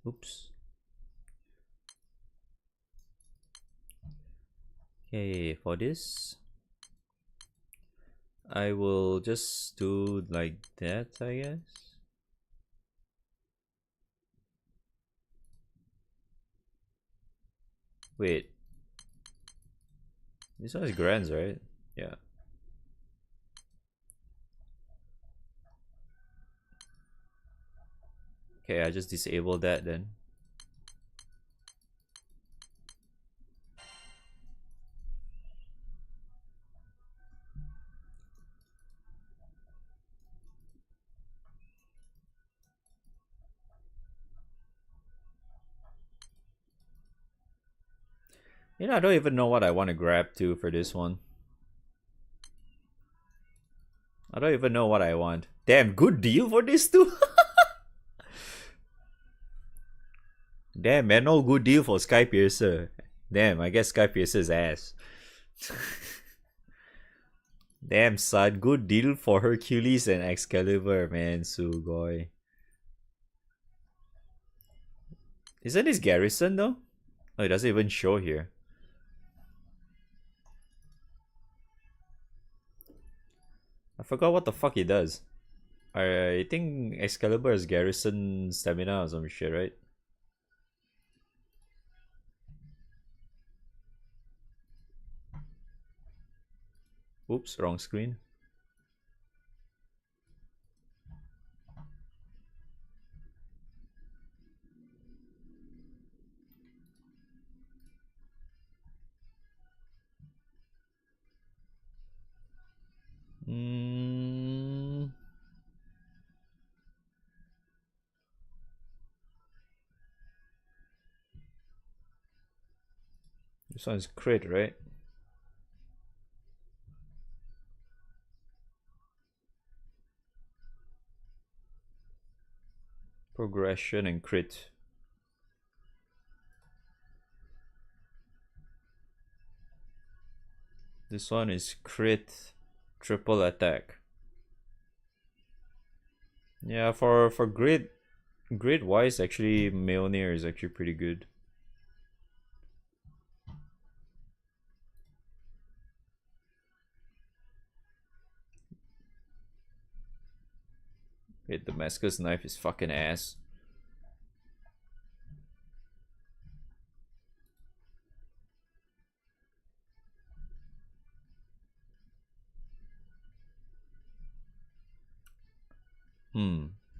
Oops. Okay, for this, I will just do like that, I guess. Wait. This one is grands, right? Yeah. Okay, I just disable that then. You know, I don't even know what I want to grab to for this one. I don't even know what I want. Damn, good deal for this too. Damn, man, no good deal for Sky Piercer. Damn, I guess Sky Piercer's ass. Damn, son, good deal for Hercules and Excalibur, man, Sugoi. Isn't this Garrison though? Oh, it doesn't even show here. I forgot what the fuck he does. I think Excalibur is garrison stamina or some shit, right? Oops, wrong screen. This one's crit, right? Progression and crit. This one is crit, triple attack. Yeah, for grid wise, actually Mjolnir is actually pretty good. Wait, Damascus knife is fucking ass.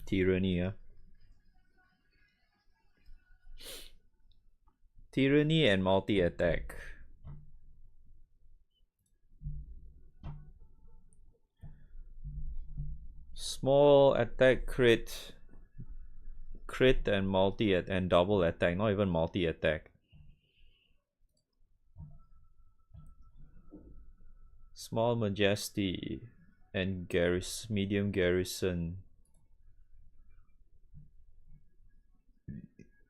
Tyranny, yeah. Tyranny and multi-attack. Small attack crit and multi and double attack, not even multi-attack. Small majesty and medium garrison.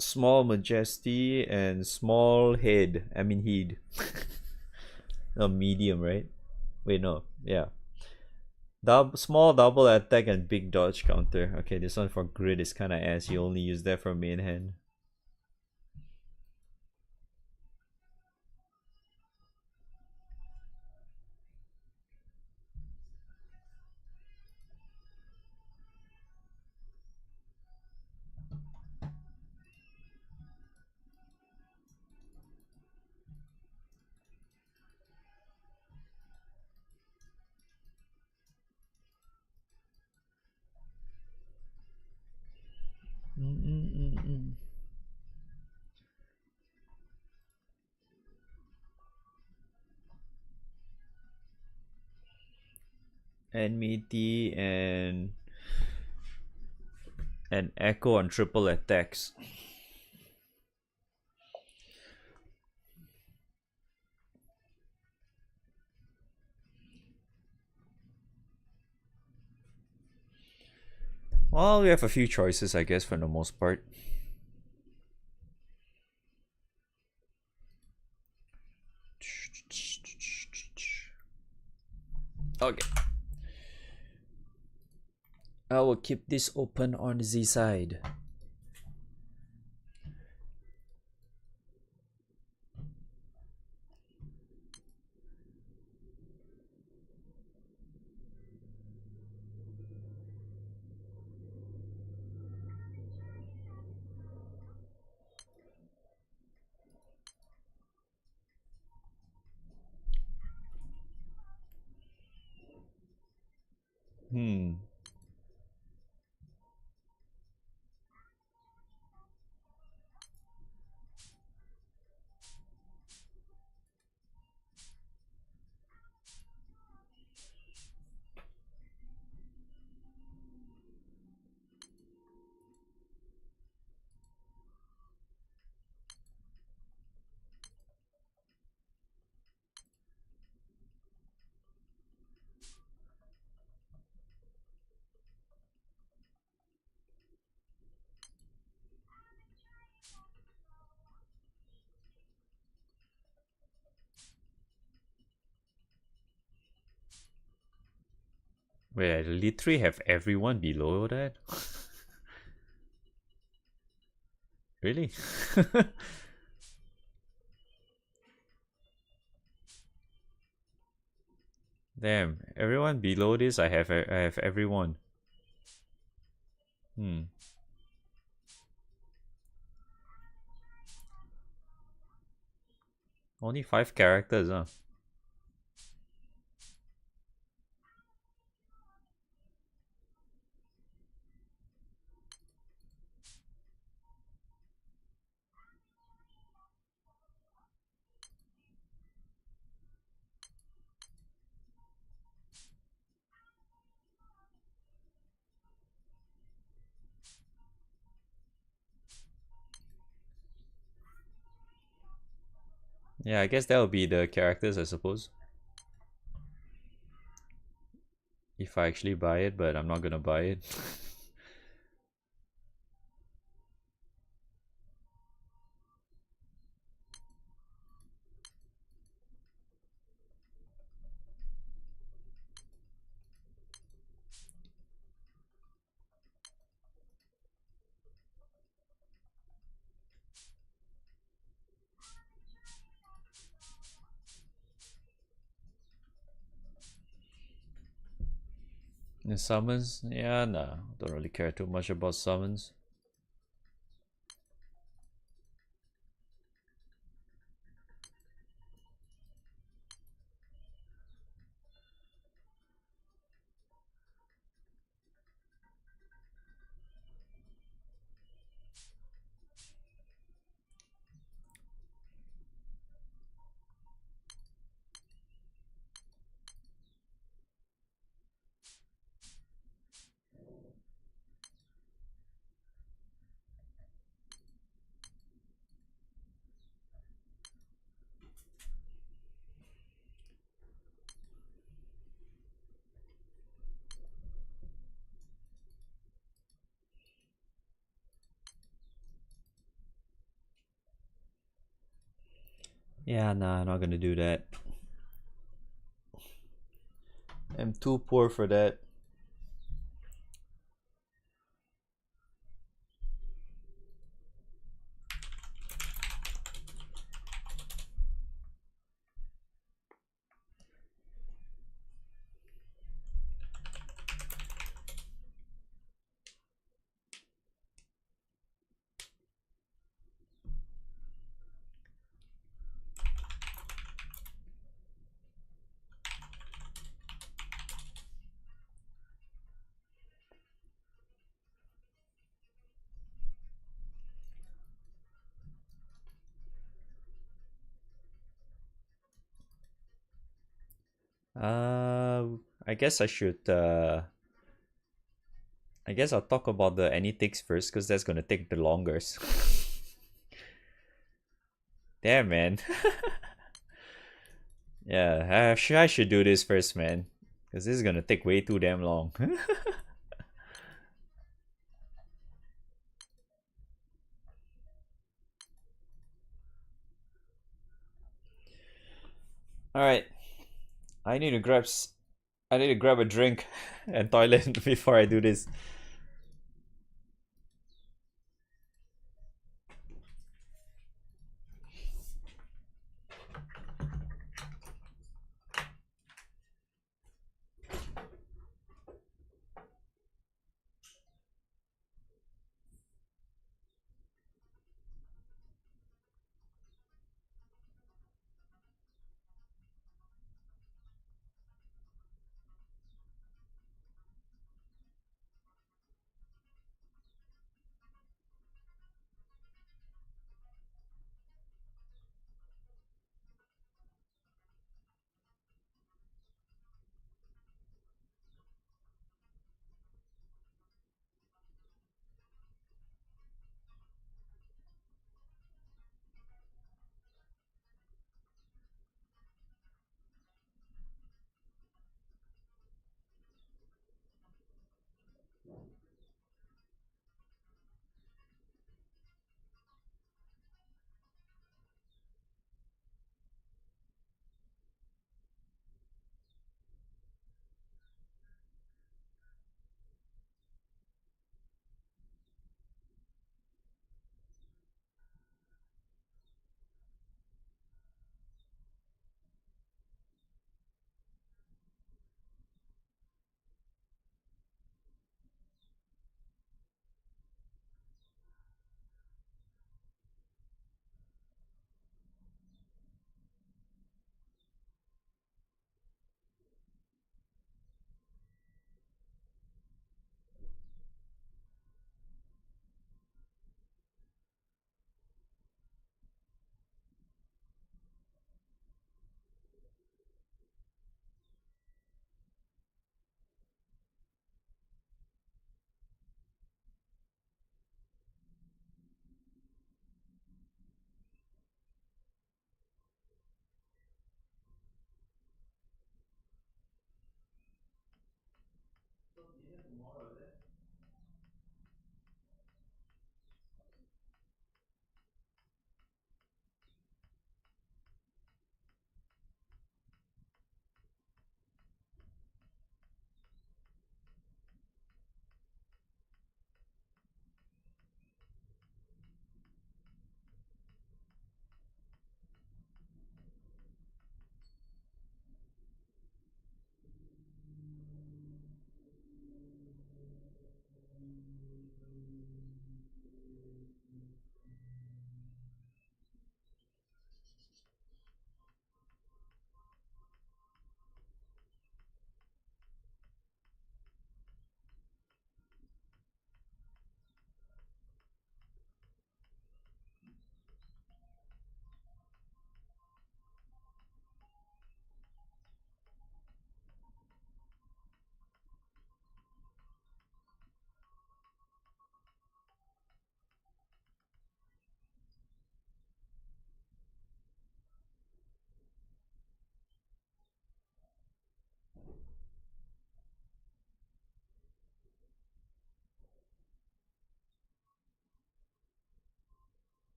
Small majesty and small head. I mean heed. No, medium, right? Wait, no. Yeah. Small double attack and big dodge counter. Okay, this one for grid is kind of ass. You only use that for main hand. Enmity and echo on triple attacks. Well, we have a few choices, I guess, for the most part. Okay. I will keep this open on the Z side. Wait, I literally have everyone below that? Really? Damn, everyone below this, I have everyone. Only 5 characters, huh? Yeah, I guess that would be the characters, I suppose. If I actually buy it, but I'm not gonna buy it. The summons? Yeah, nah. Don't really care too much about summons. Yeah, nah, I'm not gonna do that. I'm too poor for that. I guess I should. I guess I'll talk about the anytics first, because that's gonna take the longest. Damn, man. Yeah, I should do this first, man, because this is gonna take way too damn long. All right, I need to grab. I need to grab a drink and toilet before I do this.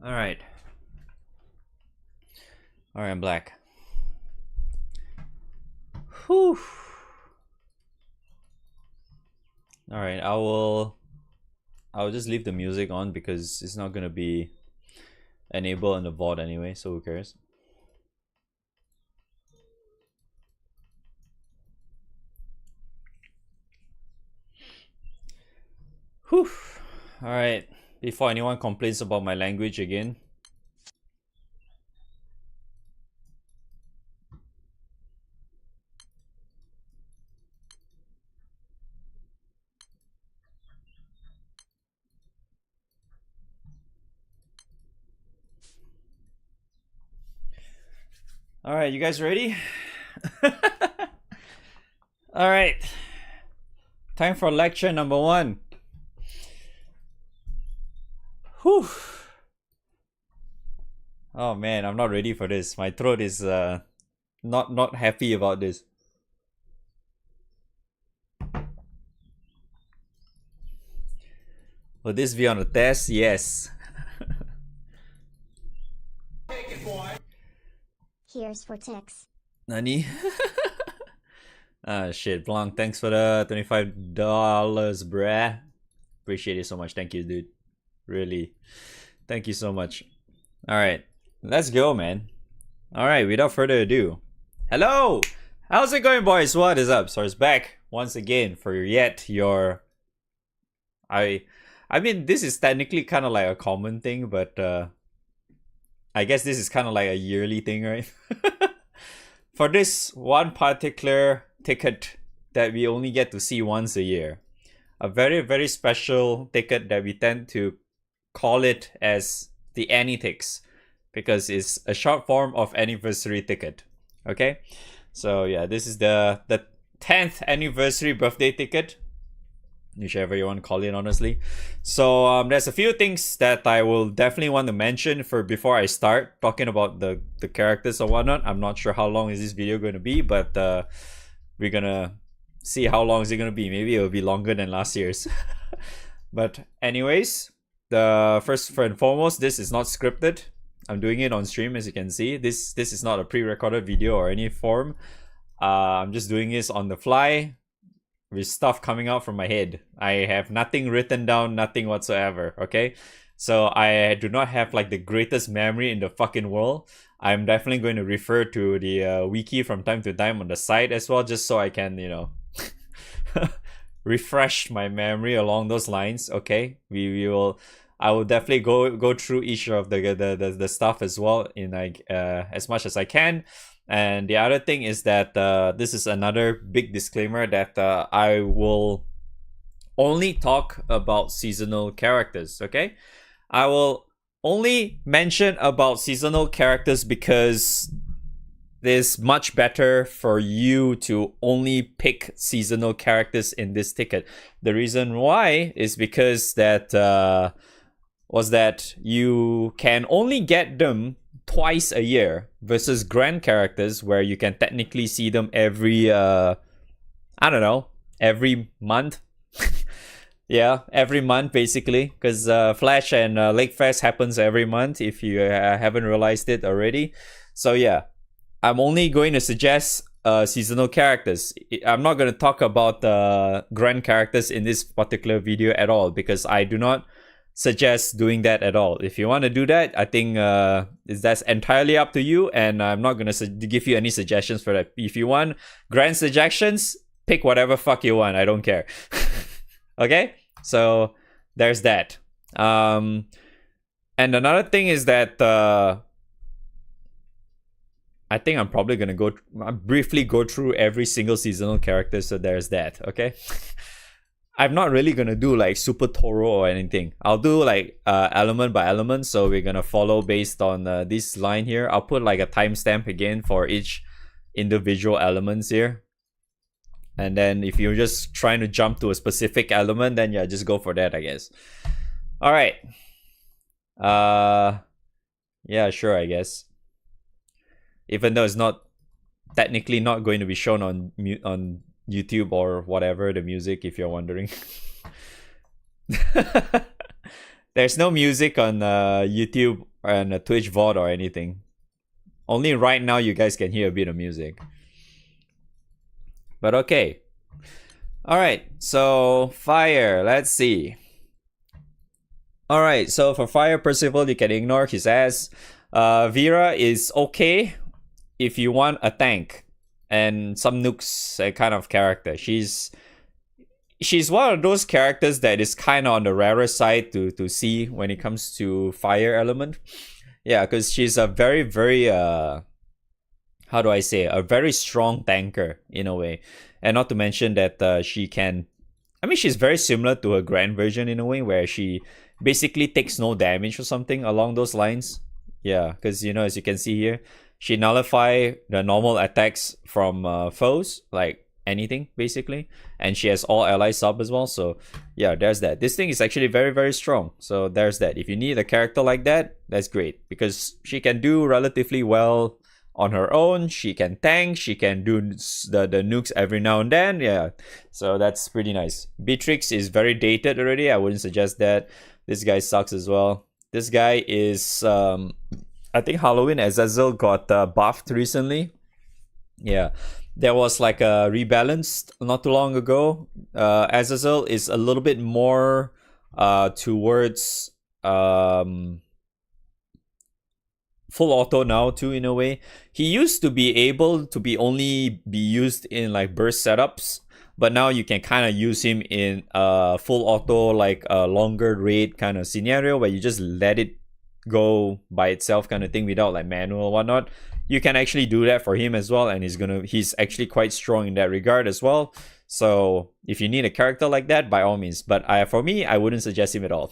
Alright. Alright, I'm black. Whew. Alright, I'll just leave the music on because it's not gonna be enabled in the VOD anyway, so who cares? Whew. Alright, before anyone complains about my language again. Alright, you guys ready? Alright. Time for lecture number 1. Whew. Oh man, I'm not ready for this. My throat is not happy about this. Will this be on a test? Yes. Here's for ticks. Nani? Ah shit, Blanc, thanks for the $25, bruh. Appreciate it so much. Thank you, dude. Really. Thank you so much. Alright, let's go, man. Alright, without further ado. Hello! How's it going, boys? What is up? Source back once again for yet your... I mean, this is technically kind of like a common thing, but I guess this is kind of like a yearly thing, right? For this one particular ticket that we only get to see once a year. A very, very special ticket that we tend to call it as the Anytics because it's a short form of anniversary ticket. Okay? So yeah, this is the 10th anniversary birthday ticket. Whichever you want to call it, honestly. So there's a few things that I will definitely want to mention for before I start talking about the characters or whatnot. I'm not sure how long is this video going to be, but we're gonna see how long is it going to be. Maybe it'll be longer than last year's. But anyways, the first and foremost, this is not scripted. I'm doing it on stream, as you can see. This is not a pre-recorded video or any form. I'm just doing this on the fly with stuff coming out from my head. I have nothing written down, nothing whatsoever, okay? So I do not have like the greatest memory in the fucking world. I'm definitely going to refer to the wiki from time to time on the site as well, just so I can, you know, refresh my memory along those lines, okay? I will definitely go through each of the stuff as well in like as much as I can. And the other thing is that this is another big disclaimer that I will only talk about seasonal characters, okay? I will only mention about seasonal characters because is much better for you to only pick seasonal characters in this ticket. The reason why is because that you can only get them twice a year versus grand characters where you can technically see them every every month. Yeah, every month basically, because Flash and Lake Fest happens every month if you haven't realized it already. So yeah, I'm only going to suggest seasonal characters. I'm not going to talk about the grand characters in this particular video at all because I do not suggest doing that at all. If you want to do that, I think that's entirely up to you, and I'm not going to give you any suggestions for that. If you want grand suggestions, pick whatever fuck you want. I don't care. Okay, so there's that. And another thing is that I think I'm probably gonna briefly go through every single seasonal character. So there's that. Okay. I'm not really gonna do like Super Toro or anything. I'll do like element by element. So we're gonna follow based on this line here. I'll put like a timestamp again for each individual elements here. And then if you're just trying to jump to a specific element, then yeah, just go for that, I guess. All right. Yeah, sure, I guess. Even though it's not technically not going to be shown on YouTube or whatever, the music, if you're wondering. There's no music on YouTube and Twitch VOD or anything. Only right now you guys can hear a bit of music. But okay. Alright, so Fire, let's see. Alright, so for Fire Percival, you can ignore his ass. Vera is okay if you want a tank and some nukes kind of character. She's one of those characters that is kind of on the rarer side to see when it comes to fire element. Yeah, because she's a very, very how do I say, a very strong tanker in a way. And not to mention that she's very similar to her grand version in a way, where she basically takes no damage or something along those lines. Yeah, because as you can see here, she nullify the normal attacks from foes, like anything basically, and she has all ally sub as well. So yeah, there's that. This thing is actually very, very strong. So there's that. If you need a character like that, that's great, because she can do relatively well on her own. She can tank, she can do the nukes every now and then. Yeah, so that's pretty nice. Beatrix is very dated already. I wouldn't suggest that. This guy sucks as well. This guy is I think Halloween Azazel got buffed recently. Yeah, there was like a rebalance not too long ago. Azazel is a little bit more towards full auto now too, in a way. He used to be able to only be used in like burst setups, but now you can kind of use him in full auto, like a longer raid kind of scenario where you just let it go by itself kind of thing without like manual or whatnot. You can actually do that for him as well, and he's actually quite strong in that regard as well. So if you need a character like that, by all means. But for me, I wouldn't suggest him at all.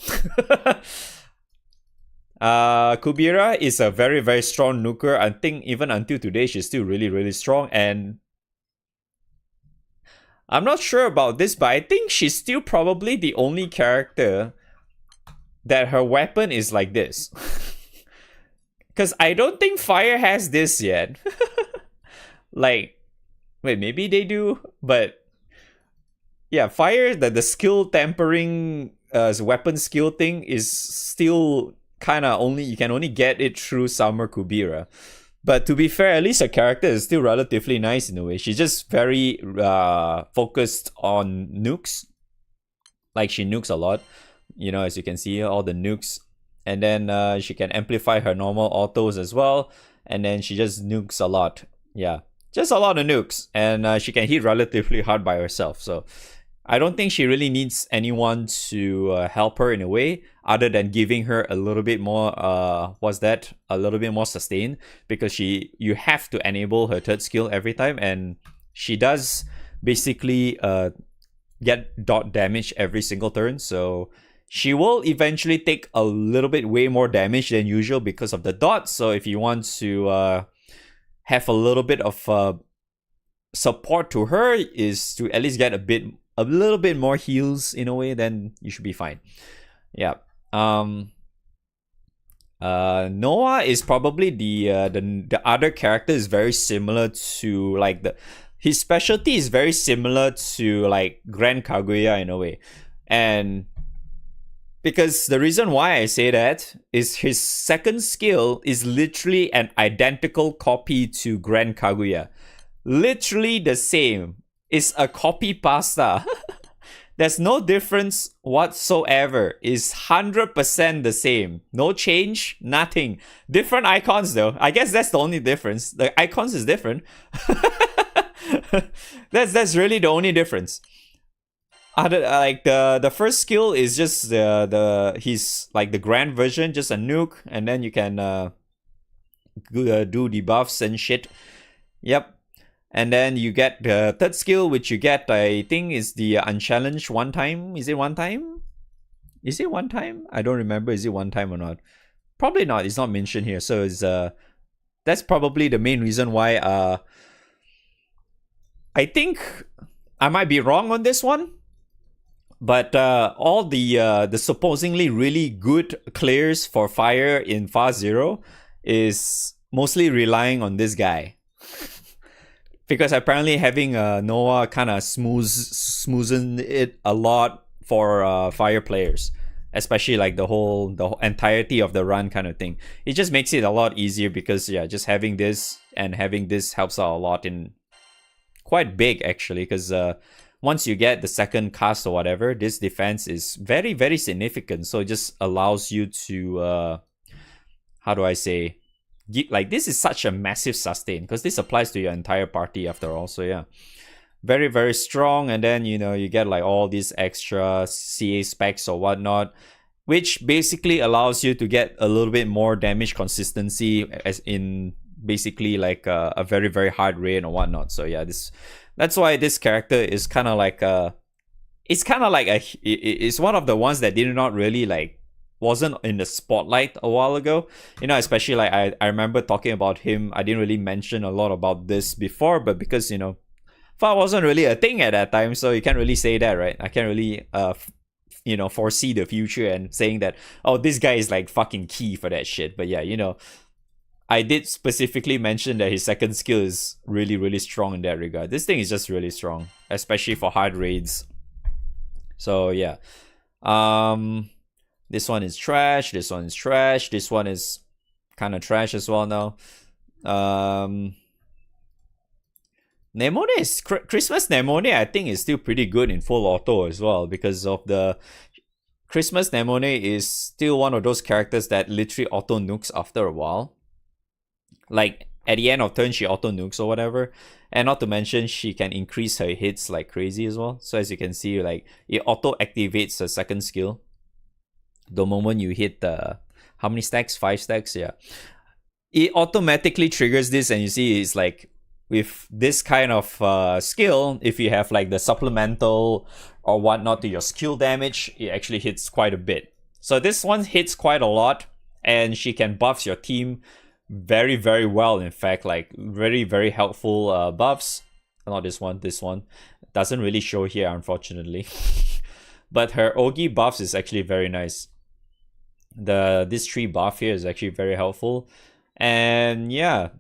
Kubira is a very, very strong nuker. I think even until today, she's still really, really strong. And I'm not sure about this, but I think she's still probably the only character that her weapon is like this. Because I don't think Fire has this yet. Like, wait, maybe they do, but yeah, Fire, the skill tempering weapon skill thing is still kind of you can only get it through Summer Kubira. But to be fair, at least her character is still relatively nice in a way. She's just very focused on nukes. Like, she nukes a lot. As you can see, all the nukes. And then she can amplify her normal autos as well. And then she just nukes a lot. Yeah, just a lot of nukes. And she can hit relatively hard by herself. So I don't think she really needs anyone to help her in a way, other than giving her a little bit more, a little bit more sustain, because you have to enable her third skill every time, and she does basically get dot damage every single turn, so she will eventually take a little bit way more damage than usual because of the dots. So if you want to have a little bit of support to her is to at least get a little bit more heals in a way, then you should be fine. Yeah. Noah is probably the other character is very similar to like his specialty is very similar to like Grand Kaguya in a way. And because the reason why I say that is his second skill is literally an identical copy to Grand Kaguya. Literally the same. It's a copy pasta. There's no difference whatsoever. It's 100% the same. No change, nothing. Different icons though. I guess that's the only difference. The icons is different. That's really the only difference. Like the first skill is just he's like the grand version, just a nuke, and then you can do debuffs and shit. Yep. And then you get the third skill, which you get, I think, is the unchallenged one time. Is it one time? Is it one time? I don't remember. Is it one time or not? Probably not. It's not mentioned here. So it's that's probably the main reason why I think I might be wrong on this one. But all the supposedly really good clears for fire in Far Zero is mostly relying on this guy. Because apparently having Noah kind of smoothen it a lot for fire players, especially like the entirety of the run kind of thing. It just makes it a lot easier because just having this helps out a lot in quite big actually. Because once you get the second cast or whatever, this defense is very, very significant. So it just allows you to how do I say? Like this is such a massive sustain because this applies to your entire party after all. So yeah, very, very strong. And then you get like all these extra CA specs or whatnot, which basically allows you to get a little bit more damage consistency as in basically like a very, very hard raid or whatnot. So yeah, that's why this character is kind of like it's one of the ones that did not really like wasn't in the spotlight a while ago, especially like I remember talking about him. I didn't really mention a lot about this before, but because FAR wasn't really a thing at that time, so you can't really say that, right? I can't really foresee the future and saying that, oh, this guy is like fucking key for that shit. But yeah, I did specifically mention that his second skill is really, really strong in that regard. This thing is just really strong, especially for hard raids. So yeah. This one is trash. This one is trash. This one is kind of trash as well now. Nemone is Christmas Nemone. I think is still pretty good in full auto as well because of the Christmas Nemone is still one of those characters that literally auto nukes after a while. Like at the end of turn, she auto nukes or whatever, and not to mention she can increase her hits like crazy as well. So as you can see, like it auto activates her second skill the moment you hit the how many stacks? 5 stacks, yeah. It automatically triggers this, and you see it's like with this kind of skill, if you have like the supplemental or whatnot to your skill damage, it actually hits quite a bit. So this one hits quite a lot, and she can buff your team very, very well. In fact, like very, very helpful buffs. Not this one. This one doesn't really show here, unfortunately. But her Ogi buffs is actually very nice. This tree buff here is actually very helpful, and yeah,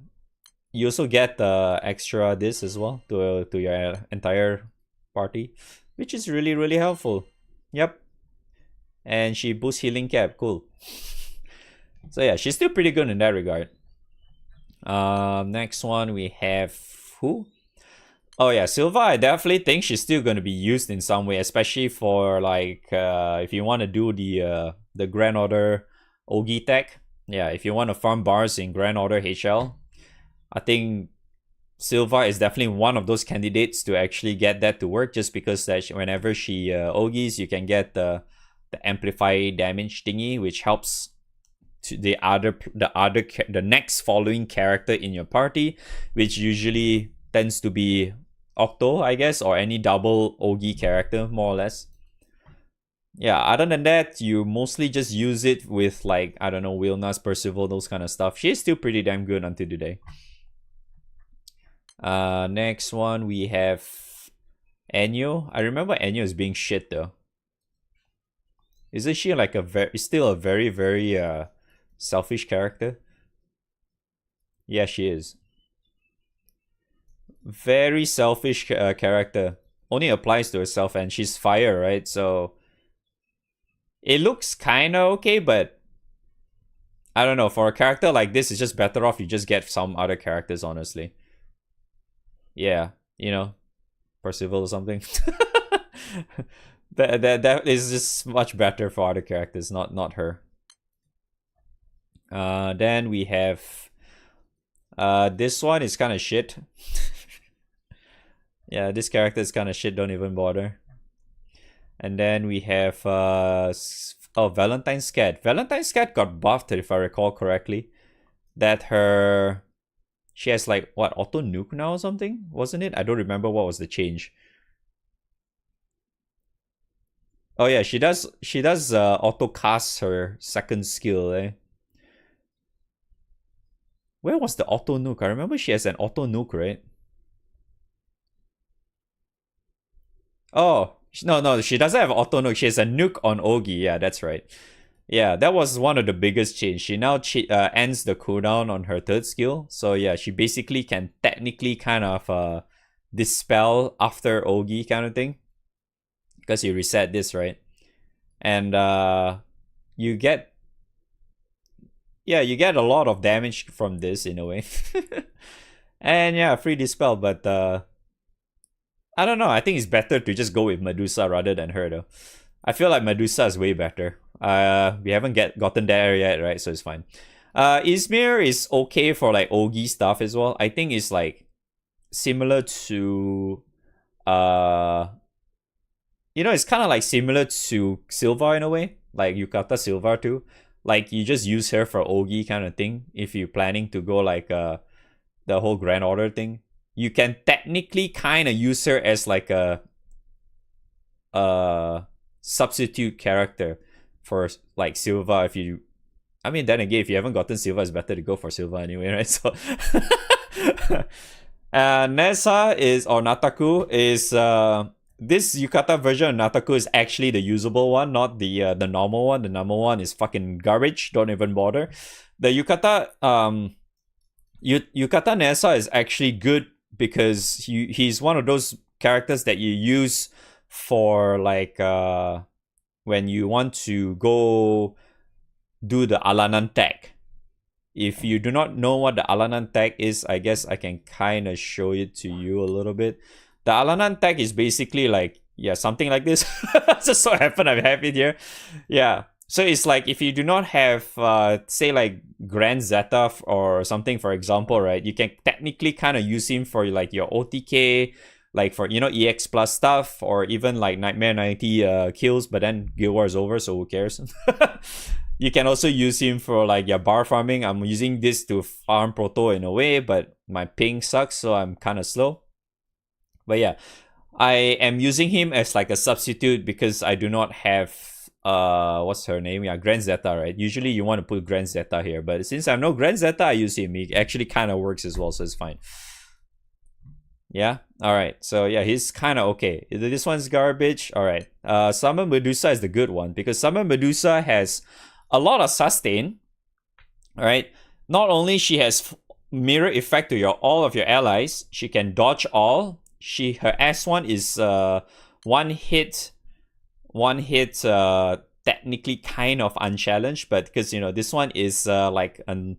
you also get the extra this as well to your entire party, which is really, really helpful. Yep, and she boosts healing cap. Cool. So yeah, she's still pretty good in that regard. Next one we have who? Oh yeah, Silva. I definitely think she's still going to be used in some way, especially for like if you want to do the Grand Order Ogi tech. Yeah, if you want to farm bars in Grand Order HL, I think Silva is definitely one of those candidates to actually get that to work. Just because that whenever she Ogis, you can get the amplify damage thingy, which helps to the next following character in your party, which usually tends to be Octo, I guess, or any double Ogi character, more or less. Yeah, other than that, you mostly just use it with like, I don't know, Wilna's, Percival, those kind of stuff. She's still pretty damn good until today. Next one we have Enyo. I remember Enyo as being shit though. Isn't she like still a very, very selfish character? Yeah, she is. Very selfish character. Only applies to herself, and she's fire, right? So it looks kind of okay, but I don't know. For a character like this, it's just better off you just get some other characters, honestly. Yeah, you know, Percival or something. that is just much better for other characters, not her. Then we have this one is kind of shit. Yeah, this character is kind of shit. Don't even bother. And then we have Valentine's Cat. Valentine's Cat got buffed, if I recall correctly. That she has like what, auto nuke now or something, wasn't it? I don't remember what was the change. Oh yeah, she does auto cast her second skill, eh? Where was the auto nuke? I remember she has an auto nuke, right? Oh, no, she doesn't have auto nuke. She has a nuke on Ogi. Yeah, that's right. Yeah, that was one of the biggest change. She now ends the cooldown on her third skill. So yeah, she basically can technically kind of dispel after Ogi kind of thing. Because you reset this, right? And you get a lot of damage from this in a way. And yeah, free dispel, but I don't know. I think it's better to just go with Medusa rather than her though. I feel like Medusa is way better. We haven't gotten there yet, right? So it's fine. Izmir is okay for like Ogi stuff as well. I think it's like similar to it's kind of like similar to Silva in a way, like Yukata Silva too. Like you just use her for Ogi kind of thing if you're planning to go like the whole Grand Order thing. You can technically kind of use her as like a substitute character for like Silva if you. I mean, then again, if you haven't gotten Silva, it's better to go for Silva anyway, right? So Nessa or Nataku is this Yukata version of Nataku is actually the usable one, not the normal one. The normal one is fucking garbage. Don't even bother. The Yukata Yukata Nessa is actually good because he's one of those characters that you use for like when you want to go do the Alanan tag. If you do not know what the Alanan tag is, I guess I can kind of show it to you a little bit. The Alanan tag is basically like, yeah, something like this. Just so happen I have it here. Yeah. So it's like if you do not have, say like Grand Zeta or something, for example, right? You can technically kind of use him for like your OTK, like for, EX plus stuff, or even like Nightmare 90 kills, but then Guild War is over, so who cares? You can also use him for like your bar farming. I'm using this to farm Proto in a way, but my ping sucks, so I'm kind of slow. But yeah, I am using him as like a substitute because I do not have what's her name? Yeah, Grand Zeta, right? Usually you want to put Grand Zeta here, but since I have no Grand Zeta, I use him. He actually kind of works as well, so it's fine. Yeah, all right. So yeah, he's kind of okay. This one's garbage. All right. Summon Medusa is the good one because Summon Medusa has a lot of sustain. All right. Not only she has mirror effect to all of your allies, she can dodge all. Her S1 is one hit technically kind of unchallenged, but because this one is like I'm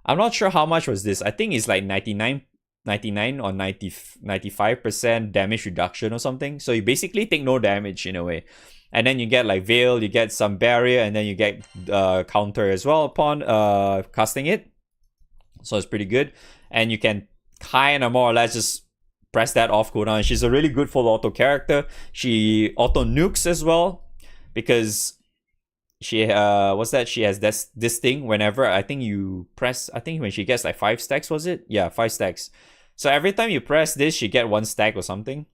not sure how much was this. I think it's like 99 or 95% damage reduction or something. So you basically take no damage in a way. And then you get like Veil, you get some barrier, and then you get counter as well upon casting it. So it's pretty good. And you can kind of more or less just press that off cooldown. She's a really good full auto character. She auto nukes as well because she she has this thing whenever I think you press, I think when she gets like 5 stacks, was it? Yeah, 5 stacks. So every time you press this, she get 1 stack or something.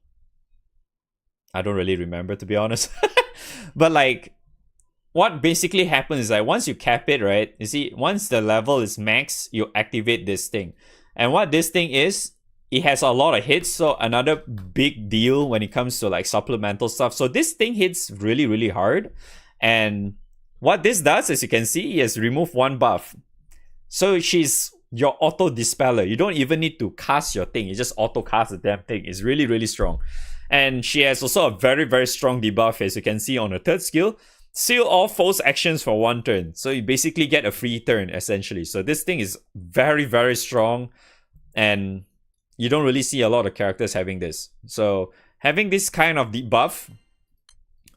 I don't really remember, to be honest. But like what basically happens is like once you cap it, right? You see, once the level is max, you activate this thing. And what this thing is it has a lot of hits, so another big deal when it comes to like supplemental stuff. So this thing hits really, really hard. And what this does, as you can see, is remove one buff. So she's your auto dispeller. You don't even need to cast your thing. You just auto cast the damn thing. It's really, really strong. And she has also a very, very strong debuff, as you can see on her third skill. Seal all foes' actions for 1 turn. So you basically get a free turn, essentially. So this thing is very, very strong. And you don't really see a lot of characters having this. So having this kind of debuff,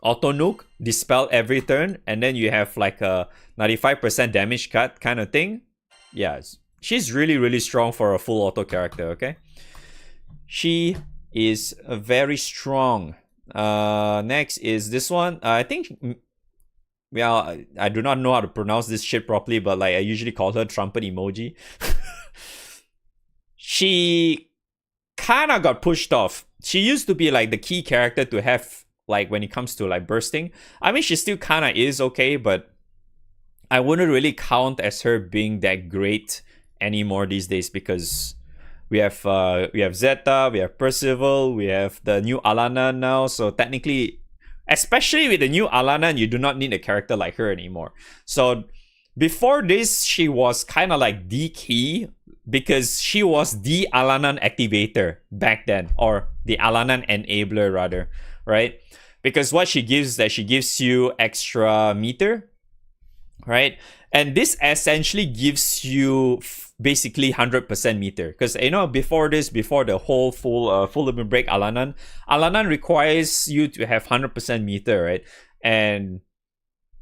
auto nuke, dispel every turn, and then you have like a 95% damage cut kind of thing. Yeah, she's really, really strong for a full auto character, okay? She is very strong. Next is this one. I think, well, I do not know how to pronounce this shit properly, but like I usually call her trumpet emoji. She kind of got pushed off. She used to be like the key character to have like when it comes to like bursting. I mean, she still kind of is okay, but I wouldn't really count as her being that great anymore these days, because we have Zeta, we have Percival, we have the new Alana now. So technically, especially with the new Alana, you do not need a character like her anymore. So before this, she was kind of like the key, because she was the Alanan activator back then, or the Alanan enabler rather, right? Because what she gives is that she gives you extra meter, right? And this essentially gives you basically 100% meter. Because, you know, before this, before the whole full limit break Alanan requires you to have 100% meter, right? And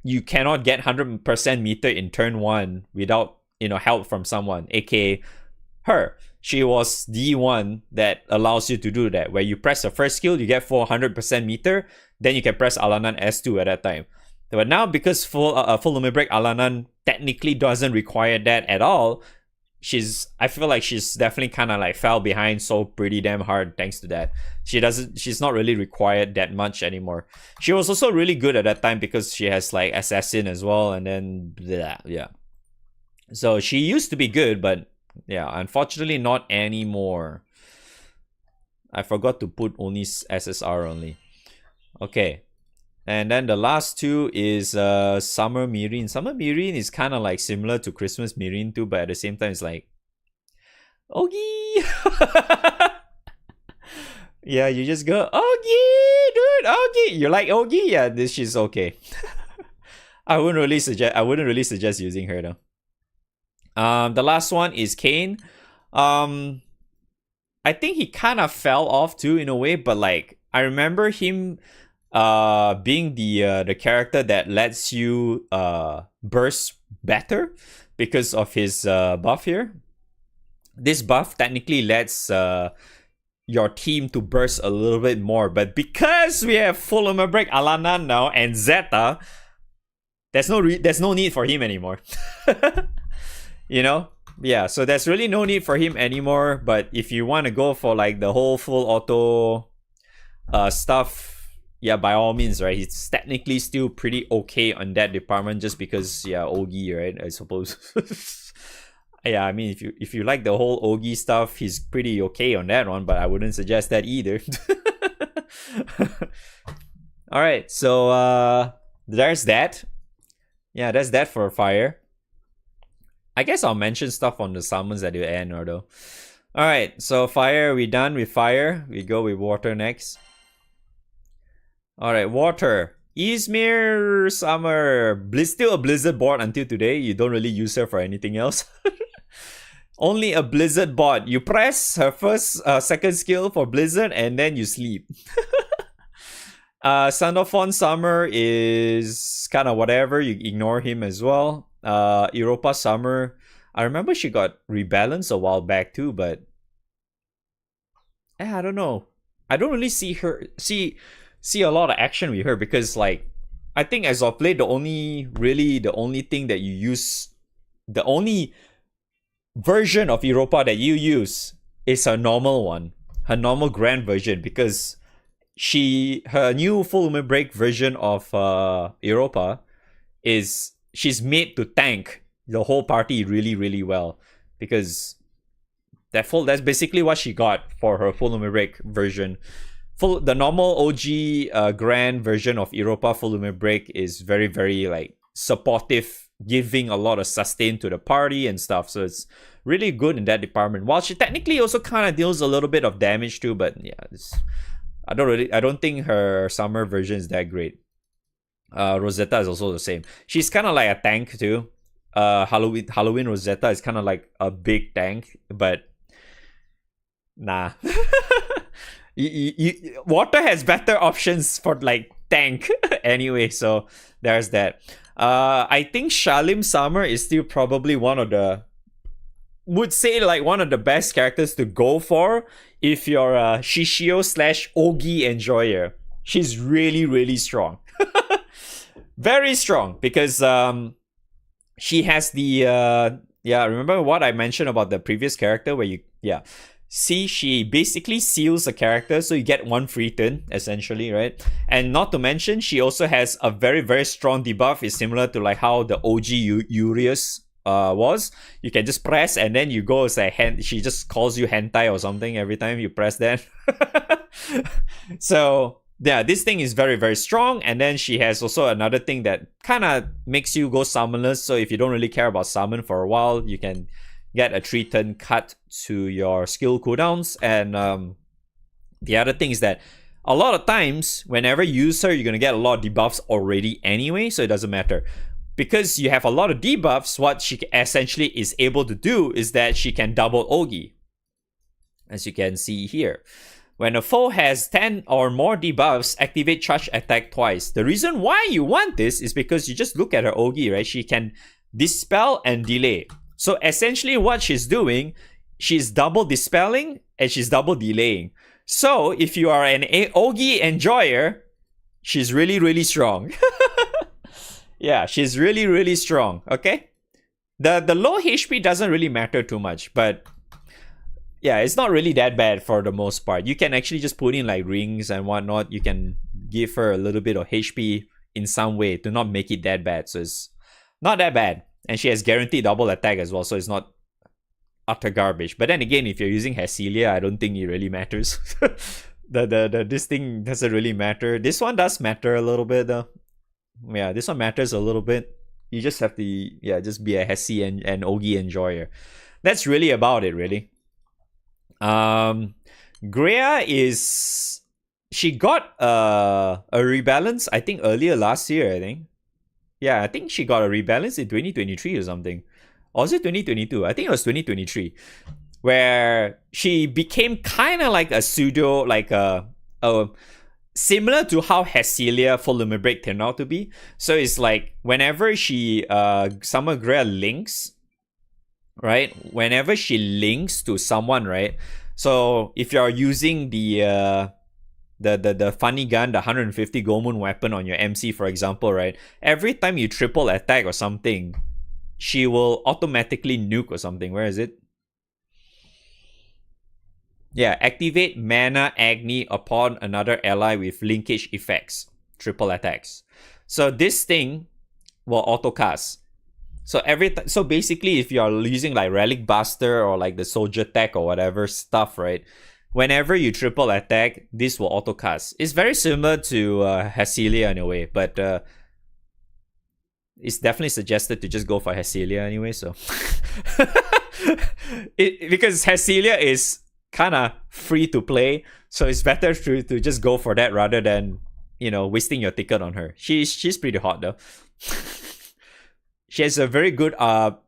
you cannot get 100% meter in turn 1 without, you know, help from someone, aka her. She was the one that allows you to do that, where you press the first skill, you get 400% meter, then you can press Alanan S2 at that time. But now, because full limit break Alanan technically doesn't require that at all, I feel like she's definitely kind of like fell behind so pretty damn hard thanks to that. She's not really required that much anymore. She was also really good at that time because she has like assassin as well, and then yeah. So she used to be good, but yeah, unfortunately not anymore. I forgot to put only SSR only. Okay. And then the last two is Summer Mirin. Summer Mirin is kind of like similar to Christmas Mirin too, but at the same time it's like, Ogie! Yeah, you just go, Ogie, dude, Ogie! You like Ogie? Yeah, this is okay. I wouldn't really suggest using her though. The last one is Kane. I think he kind of fell off too in a way, but like I remember him being the character that lets you burst better because of his buff here. This buff technically lets your team to burst a little bit more, but because we have full armor break Alana now and Zeta, there's no need for him anymore. You know? Yeah, so there's really no need for him anymore. But if you want to go for like the whole full auto stuff, yeah, by all means, right? He's technically still pretty okay on that department just because, yeah, Ogi, right? I suppose. Yeah, I mean, if you like the whole Ogi stuff, he's pretty okay on that one, but I wouldn't suggest that either. Alright, so there's that. Yeah, that's that for fire. I guess I'll mention stuff on the summons at the end, though. Alright, so fire, we done with fire. We go with water next. Alright, water. Izmir Summer. Still a Blizzard bot until today. You don't really use her for anything else. Only a Blizzard bot. You press her second skill for Blizzard and then you sleep. Sandalphon Summer is kind of whatever. You ignore him as well. Europa Summer, I remember she got rebalanced a while back too, but I don't know. I don't really see a lot of action with her because, like, I think as of late, the only thing that you use, the only version of Europa that you use is her normal one, her normal grand version, because her new full limit break version of Europa is she's made to tank the whole party really, really well, because That's basically what she got for her full limit break version. The normal OG grand version of Europa full limit break is very, very like supportive, giving a lot of sustain to the party and stuff. So it's really good in that department. While she technically also kind of deals a little bit of damage too, but yeah, I don't think her summer version is that great. Rosetta is also the same. She's kind of like a tank too. Halloween Rosetta is kind of like a big tank, but nah. Water has better options for like tank anyway, so there's that. I think Shalim Summer is still probably one of the best characters to go for if you're a Shishio / Ogi enjoyer. She's really, really strong. Very strong, because she has the remember what I mentioned about the previous character where she basically seals a character, so you get one free turn, essentially, right? And not to mention, she also has a very, very strong debuff. It's similar to like how the OG Urius was. You can just press and then you go as a hand. She just calls you hentai or something every time you press that. So yeah, this thing is very, very strong. And then she has also another thing that kind of makes you go summonless. So if you don't really care about summon for a while, you can get a 3-turn cut to your skill cooldowns. And the other thing is that a lot of times, whenever you use her, you're going to get a lot of debuffs already anyway, so it doesn't matter. Because you have a lot of debuffs, what she essentially is able to do is that she can double Ogi, as you can see here. When a foe has 10 or more debuffs, activate charge attack twice. The reason why you want this is because you just look at her Ogi, right? She can dispel and delay. So essentially what she's doing, she's double dispelling and she's double delaying. So if you are an Ogi enjoyer, she's really, really strong. Yeah, she's really, really strong, okay? The low HP doesn't really matter too much, but yeah, it's not really that bad for the most part. You can actually just put in like rings and whatnot. You can give her a little bit of HP in some way to not make it that bad. So it's not that bad. And she has guaranteed double attack as well, so it's not utter garbage. But then again, if you're using Hesilia, I don't think it really matters. This thing doesn't really matter. This one does matter a little bit though. Yeah, this one matters a little bit. You just have to just be a Hesi and Ogi enjoyer. That's really about it, really. Greya she got a rebalance, I think earlier last year, I think. Yeah, I think she got a rebalance in 2023 or something. Or was it 2022? I think it was 2023. Where she became kind of like a pseudo, like a similar to how Hesilia full limit break turned out to be. So it's like whenever she Summer Greya links, right? Whenever she links to someone, right? So if you're using the funny gun, the 150 Gomun weapon on your MC, for example, right? Every time you triple attack or something, she will automatically nuke or something. Where is it? Yeah, activate Mana Agni upon another ally with linkage effects. Triple attacks. So this thing will auto-cast. So so basically, if you are using like Relic Buster or like the Soldier Tech or whatever stuff, right? Whenever you triple attack, this will auto-cast. It's very similar to Hesilia in a way, but it's definitely suggested to just go for Hesilia anyway, so. Because Hesilia is kind of free to play, so it's better to just go for that rather than, wasting your ticket on her. She's pretty hot though. She has a very good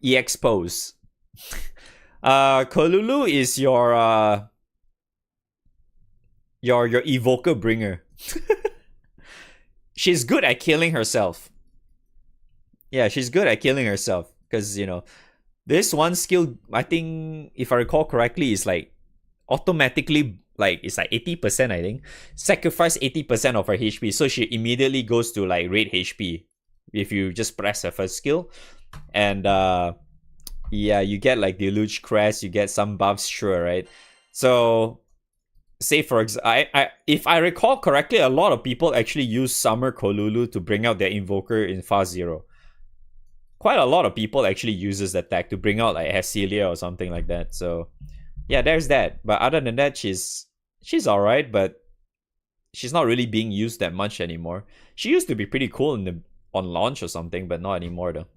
EX pose. Kolulu is your evoker bringer. She's good at killing herself. Yeah, she's good at killing herself. Because, this one skill, I think, if I recall correctly, is like automatically, like, it's like 80%, I think. Sacrifice 80% of her HP. So she immediately goes to like raid HP if you just press her first skill. And you get like Deluge Crest, you get some buffs, sure, right? So say for example, if I recall correctly, a lot of people actually use Summer Kolulu to bring out their Invoker in Phase 0. Quite a lot of people actually uses that tag to bring out like Hesilia or something like that. So yeah, there's that. But other than that, she's alright, but she's not really being used that much anymore. She used to be pretty cool on launch or something, but not anymore though.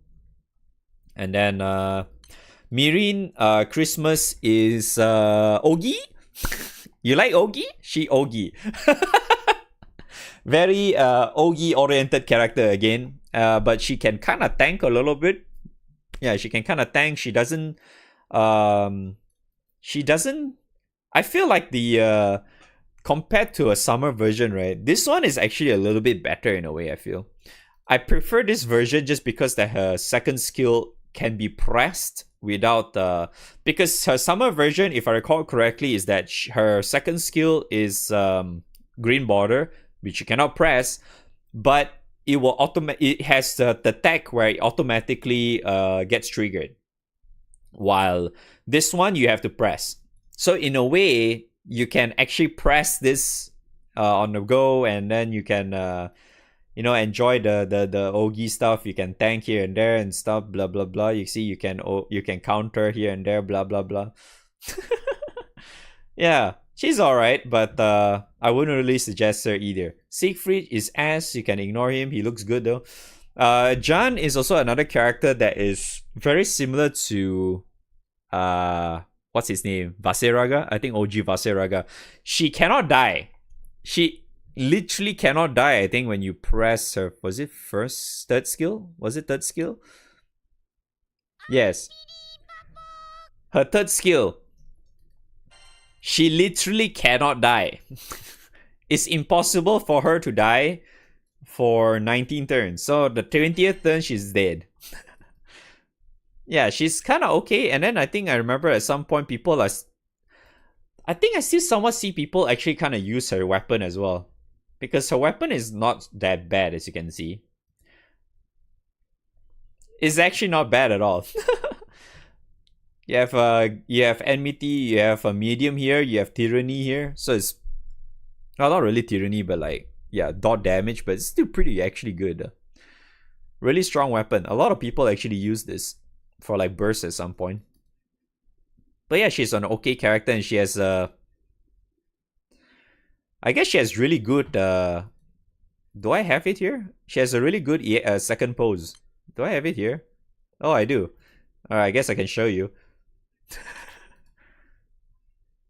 And then Mirin Christmas is Ogi. You like Ogi? She Ogi. Very Ogi oriented character again. But she can kind of tank a little bit. Yeah, she can kind of tank. She doesn't. I feel like the compared to a summer version, right? This one is actually a little bit better in a way. I feel. I prefer this version just because that her second skill can be pressed without because her summer version, if I recall correctly, is that her second skill is green border, which you cannot press, but it will it has the tech where it automatically gets triggered, while this one you have to press. So in a way, you can actually press this on the go, and then you can enjoy the Ogi stuff. You can tank here and there and stuff, blah blah blah. You see, you can counter here and there, blah blah blah. Yeah, she's alright, but I wouldn't really suggest her either. Siegfried is ass. You can ignore him. He looks good though. Jan is also another character that is very similar to what's his name? Vaseraga? I think OG Vaseraga. She cannot die. She literally cannot die, I think, when you press her. Was it third skill? Was it third skill? Yes. Her third skill. She literally cannot die. It's impossible for her to die for 19 turns. So the 20th turn, she's dead. Yeah, she's kind of okay. And then I think I remember at some point people are... I think I still somewhat see people actually kind of use her weapon as well. Because her weapon is not that bad, as you can see. It's actually not bad at all. You have enmity, you have a medium here, you have tyranny here. So it's not really tyranny, but like, yeah, dot damage, but it's still pretty actually good. Really strong weapon. A lot of people actually use this for like bursts at some point. But yeah, she's an okay character, and she has I guess she has really good do I have it here? She has a really good second pose. Do I have it here? Oh, I do. Alright, I guess I can show you.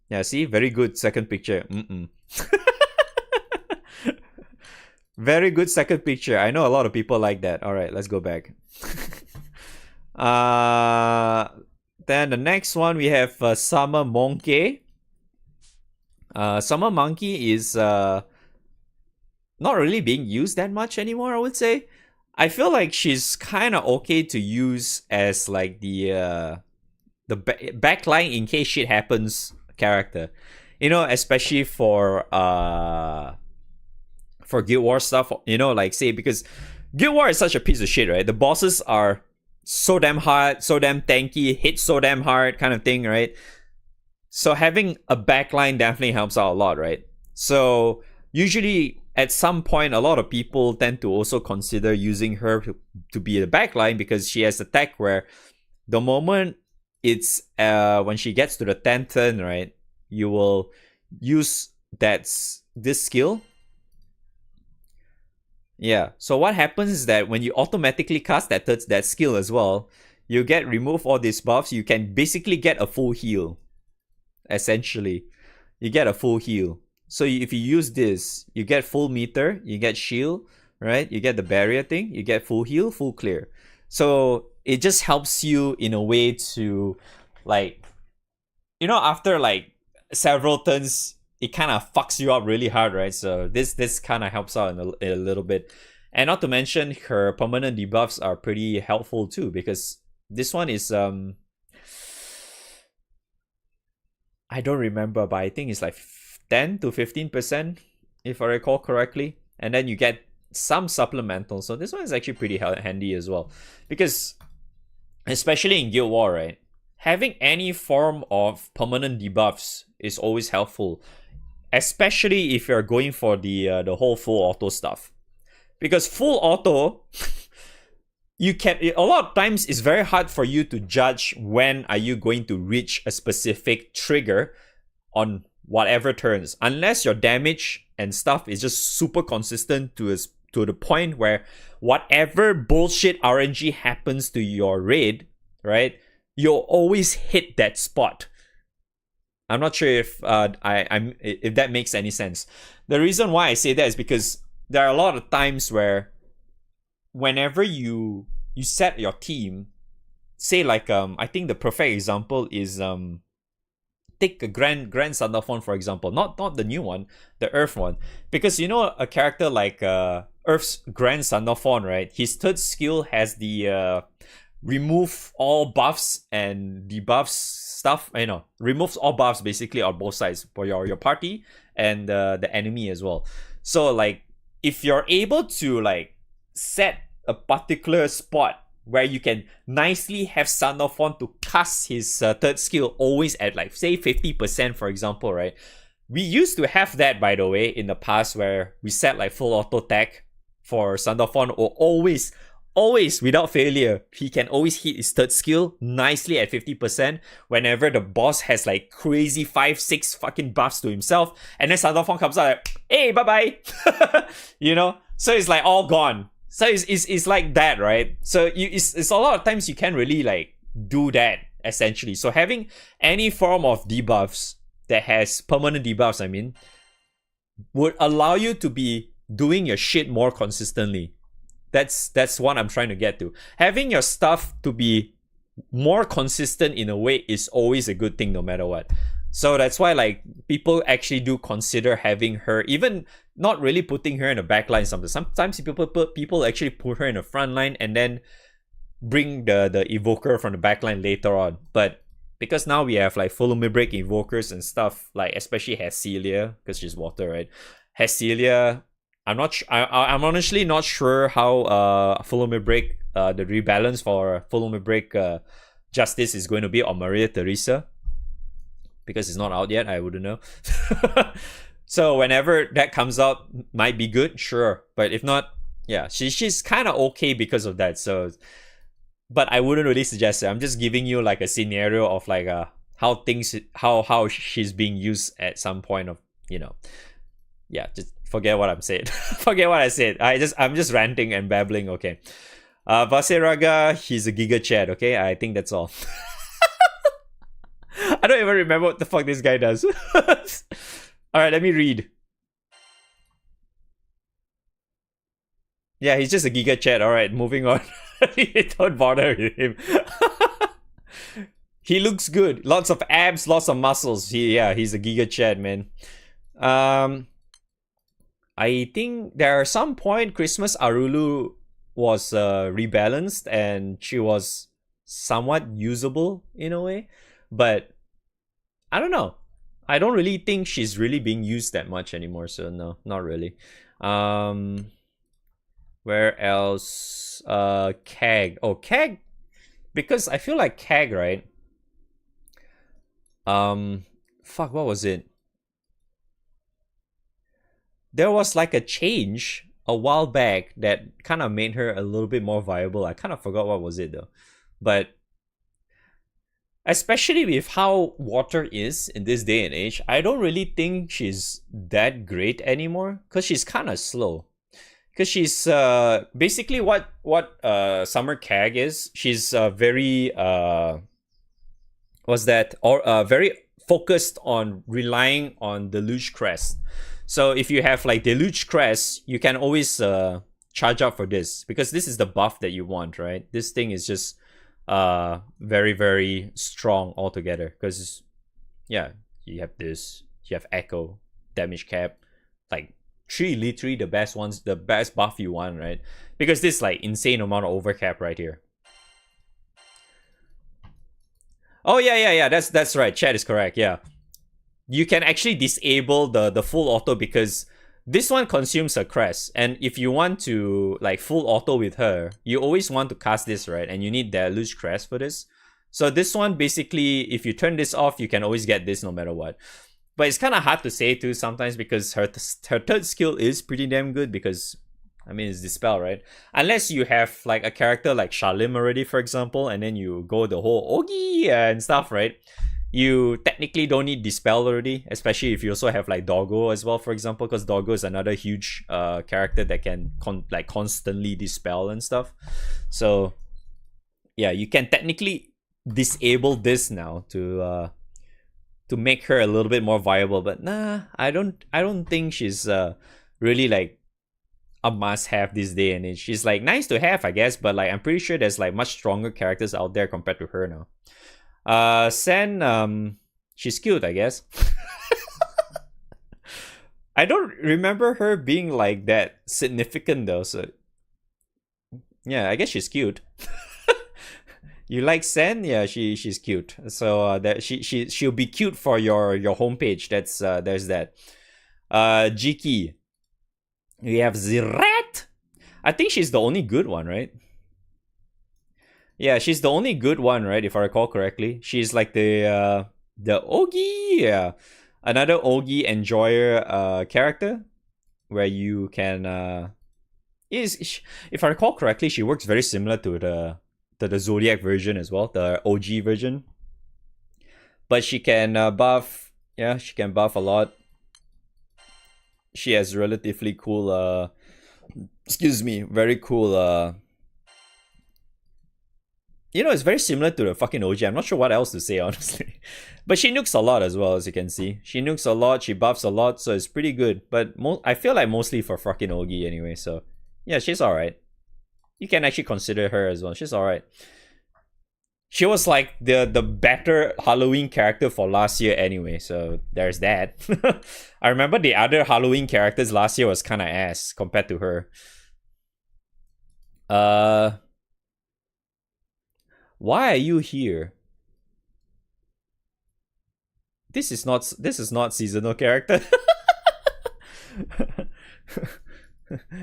Yeah, see? Very good second picture. Very good second picture. I know a lot of people like that. Alright, let's go back. Then the next one we have Summer Monkey. Summer Monkey is not really being used that much anymore, I would say. I feel like she's kind of okay to use as like the backline in case shit happens character. Especially for Guild War stuff, like say, because Guild War is such a piece of shit, right? The bosses are so damn hard, so damn tanky, hit so damn hard kind of thing, right? So having a backline definitely helps out a lot, right? So usually at some point, a lot of people tend to also consider using her to be the backline, because she has a tech where the moment it's when she gets to the 10th turn, right, you will use this skill. Yeah, so what happens is that when you automatically cast that skill as well, you get remove all these buffs. You can basically get a full heal. Essentially, you get a full heal. So if you use this, you get full meter, you get shield, right? You get the barrier thing, you get full heal, full clear. So it just helps you in a way to, like, after like several turns, it kind of fucks you up really hard, right? So this kind of helps out in a little bit. And not to mention, her permanent debuffs are pretty helpful too, because this one is I don't remember, but I think it's like 10 to 15%, if I recall correctly. And then you get some supplemental. So this one is actually pretty handy as well. Because, especially in Guild War, right? Having any form of permanent debuffs is always helpful. Especially if you're going for the whole full auto stuff. Because full auto you can, a lot of times it's very hard for you to judge when are you going to reach a specific trigger on whatever turns, unless your damage and stuff is just super consistent to the point where whatever bullshit RNG happens to your raid, right, you'll always hit that spot. I'm not sure if if that makes any sense. The reason why I say that is because there are a lot of times where whenever you set your team, say like I think the perfect example is take a Grand Thunderfawn, for example, not the new one, the Earth one, because you know a character like Earth's Grand Thunderfawn, right? His third skill has the remove all buffs and debuffs stuff. You know, removes all buffs basically on both sides for your party and the enemy as well. So like if you're able to like set a particular spot where you can nicely have Thunderfawn to cast his third skill always at like say 50%, for example, right? We used to have that, by the way, in the past where we set like full auto tech for Thunderfawn, or always without failure, he can always hit his third skill nicely at 50% whenever the boss has like crazy 5-6 fucking buffs to himself, and then Thunderfawn comes out like, hey, bye-bye. You know? So it's like all gone. So it's like that, right? So it's a lot of times you can't really like do that essentially. So having any form of debuffs that has permanent debuffs, I mean, would allow you to be doing your shit more consistently. That's what I'm trying to get to. Having your stuff to be more consistent in a way is always a good thing no matter what. So that's why like people actually do consider having her, even not really putting her in the back line. Sometimes people actually put her in the front line and then bring the evoker from the back line later on. But because now we have like full limit break invokers and stuff, like especially Hescelia, because she's water, right? Hescelia, I'm honestly not sure how full limit break the rebalance for full limit break justice is going to be on Maria Theresa, because it's not out yet. I wouldn't know. So whenever that comes out, might be good, sure. But if not, yeah, she's kind of okay because of that. So, but I wouldn't really suggest it. I'm just giving you like a scenario of like how she's being used at some point of, you know, yeah. Just forget what I'm saying. Forget what I said. I'm just ranting and babbling. Okay. Vaseraga, he's a Giga Chad. Okay, I think that's all. I don't even remember what the fuck this guy does. Alright, let me read. Yeah, he's just a Giga Chat. Alright, moving on. Don't bother with him. He looks good. Lots of abs, lots of muscles. He's a Giga Chat, man. I think there are some point Christmas Arulu was rebalanced and she was somewhat usable in a way. But I don't know. I don't really think she's really being used that much anymore, so no, not really. Where else? Kag. Oh, Kag. Because I feel like Kag, right? Fuck, what was it? There was like a change a while back that kind of made her a little bit more viable. I kind of forgot what was it though. But especially with how water is in this day and age, I don't really think she's that great anymore, because she's kind of slow. Because she's basically what Summer Kag is. She's very very focused on relying on Deluge Crest. So if you have like Deluge Crest, you can always charge up for this, because this is the buff that you want, right? This thing is just very, very strong altogether, because yeah, you have this, you have Echo, damage cap, like literally the best ones, the best buff you want, right? Because this like insane amount of overcap right here. Oh yeah, that's right, chat is correct. Yeah, you can actually disable the full auto, because this one consumes a crest, and if you want to like full auto with her, you always want to cast this, right? And you need Deluge Crest for this. So this one, basically, if you turn this off, you can always get this no matter what. But it's kind of hard to say too sometimes, because her third skill is pretty damn good, because I mean, it's dispel, right? Unless you have like a character like Shalim already, for example, and then you go the whole Ogi and stuff, right? You technically don't need dispel already, especially if you also have like Doggo as well, for example, because Doggo is another huge character that can constantly dispel and stuff. So yeah, you can technically disable this now to make her a little bit more viable. But nah, I don't think she's really like a must-have this day and age. She's like nice to have, I guess, but like I'm pretty sure there's like much stronger characters out there compared to her now. Sen, she's cute, I guess. I don't remember her being like that significant though, so yeah, I guess she's cute. You like Sen? Yeah, she's cute. So that she'll be cute for your homepage. That's there's that. Jiki. We have Zirat. I think she's the only good one, right? Yeah, she's the only good one, right? If I recall correctly, she's like the Ogi, yeah, another Ogi enjoyer character, where you can if I recall correctly, she works very similar to the Zodiac version as well, the OG version. But she can buff, yeah, she can buff a lot. She has relatively cool, very cool. You know, it's very similar to the fucking OG. I'm not sure what else to say, honestly. But she nukes a lot as well, as you can see. She nukes a lot, she buffs a lot, so it's pretty good. But I feel like mostly for fucking Ogi anyway, so yeah, she's alright. You can actually consider her as well. She's alright. She was like the better Halloween character for last year anyway, so there's that. I remember the other Halloween characters last year was kind of ass compared to her. Why are you here? This is not seasonal character.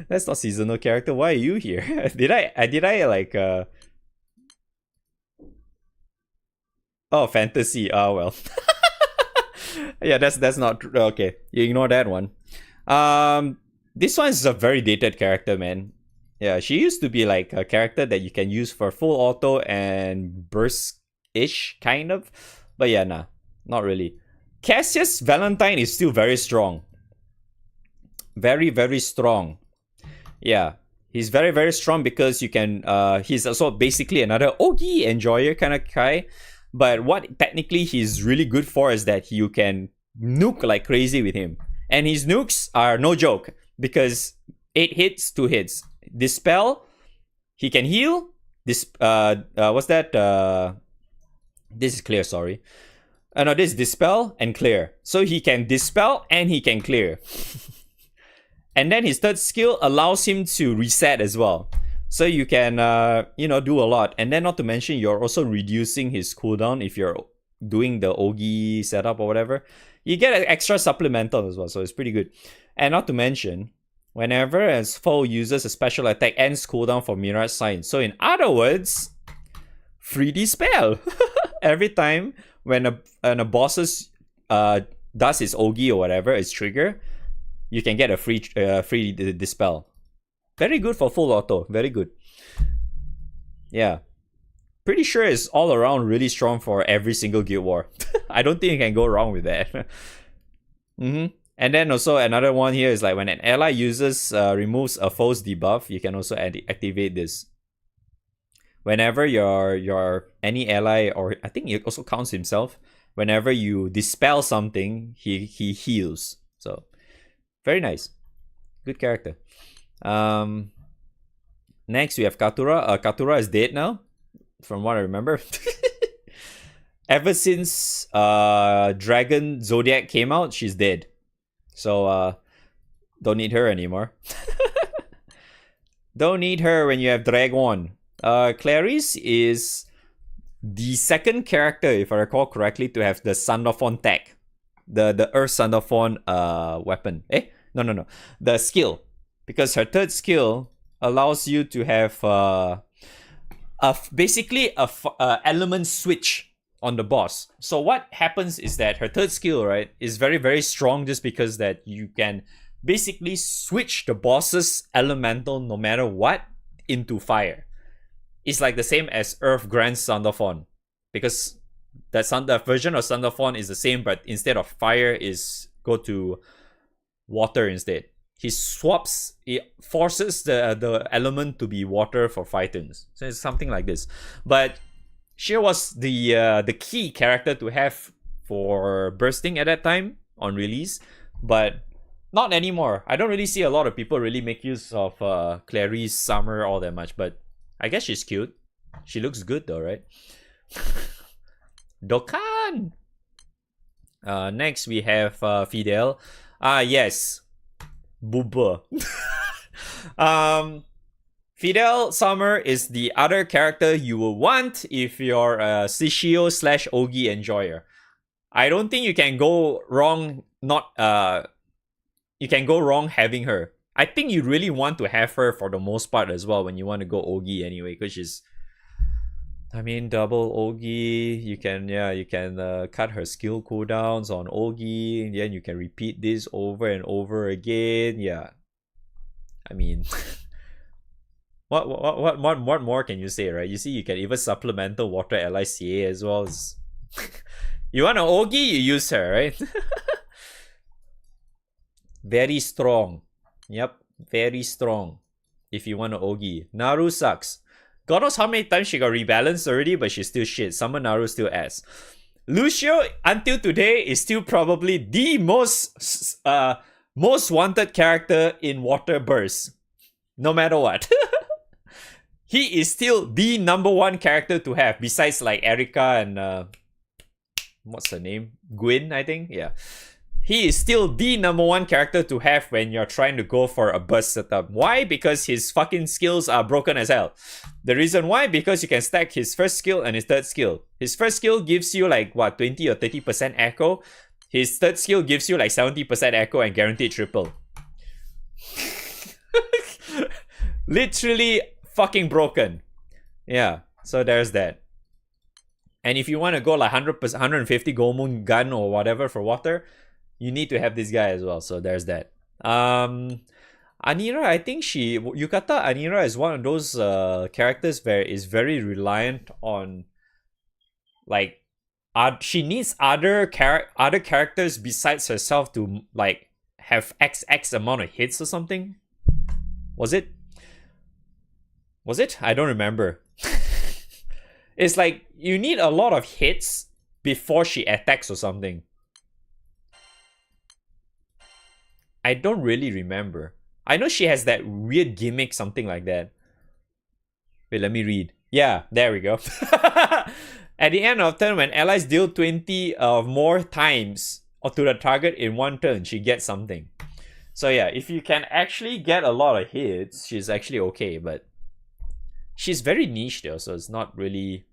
That's not seasonal character. Why are you here? Did I like Oh, fantasy. Oh well. Yeah, that's not okay. You ignore that one. This one is a very dated character, man. Yeah, she used to be like a character that you can use for full auto and burst-ish, kind of. But yeah, nah, not really. Cassius Valentine is still very strong. Very, very strong. Yeah, he's very, very strong because you can... he's also basically another Ogi enjoyer kind of guy. But what technically he's really good for is that you can nuke like crazy with him. And his nukes are no joke because 8 hits, 2 hits. Dispel, he can heal. This what's that? This is clear, sorry. No, this is dispel and clear. So he can dispel and he can clear. And then his third skill allows him to reset as well. So you can do a lot. And then not to mention you're also reducing his cooldown if you're doing the Ogi setup or whatever. You get an extra supplemental as well, so it's pretty good. And not to mention, whenever a foe uses a special attack, ends cooldown for Mirage Sign. So in other words, free dispel. Every time when a boss does his Ogi or whatever, its trigger, you can get a free dispel. Very good for full auto. Very good. Yeah. Pretty sure it's all around really strong for every single Guild War. I don't think you can go wrong with that. And then also another one here is like when an ally removes a foe's debuff, you can also activate this. Whenever your any ally, or I think it also counts himself, whenever you dispel something, he heals. So very nice. Good character. Next we have Katura. Katura is dead now, from what I remember. Ever since Dragon Zodiac came out, she's dead. So, don't need her anymore. Don't need her when you have Dragon. Clarice is the second character, if I recall correctly, to have the Sandophon tag. The Earth Sandophon weapon. No. The skill. Because her third skill allows you to have basically a element switch on the boss. So what happens is that her third skill, right, is very, very strong just because that you can basically switch the boss's elemental no matter what into fire. It's like the same as Earth grants Thunderfawn, because that version of Thunderfawn is the same, but instead of fire is go to water instead. He forces the element to be water for Phytons. So it's something like this. But she was the key character to have for bursting at that time on release, but not anymore. I don't really see a lot of people really make use of Clarice Summer all that much, but I guess she's cute. She looks good though, right? Dokkan! Next we have Fidel. Yes. Booba. Fidel Summer is the other character you will want if you're a Shishio / Ogi enjoyer. I don't think you can go wrong you can go wrong having her. I think you really want to have her for the most part as well when you want to go Ogi anyway, because she's, I mean, double Ogi. You can cut her skill cooldowns on Ogi, and then you can repeat this over and over again. Yeah, I mean, what more can you say, right? You see, you can even supplemental water ally CA as well. You want an Ogi, you use her, right? Very strong. Yep, very strong. If you want an Ogi. Naru sucks. God knows how many times she got rebalanced already, but she's still shit. Summon Naru still ass. Lucio, until today, is still probably the most wanted character in Water Burst. No matter what. He is still the #1 character to have, besides like Erika and what's her name? Gwyn, I think. Yeah. He is still the #1 character to have when you're trying to go for a burst setup. Why? Because his fucking skills are broken as hell. The reason why? Because you can stack his first skill and his third skill. His first skill gives you like, what, 20 or 30% echo. His third skill gives you like 70% echo and guaranteed triple. Literally fucking broken. Yeah, so there's that. And if you want to go like 100%, 150 Goemon gun or whatever for water, you need to have this guy as well. So there's that. Anira, I think Yukata Anira is one of those characters where is very reliant on, like, she needs other characters besides herself to like have X amount of hits or something. Was it? I don't remember. It's like you need a lot of hits before she attacks or something. I don't really remember. I know she has that weird gimmick, something like that. Wait, let me read. Yeah, there we go. At the end of turn, when allies deal 20 or more times or to the target in one turn, she gets something. So yeah, if you can actually get a lot of hits, she's actually okay, but she's very niche though, so it's not really,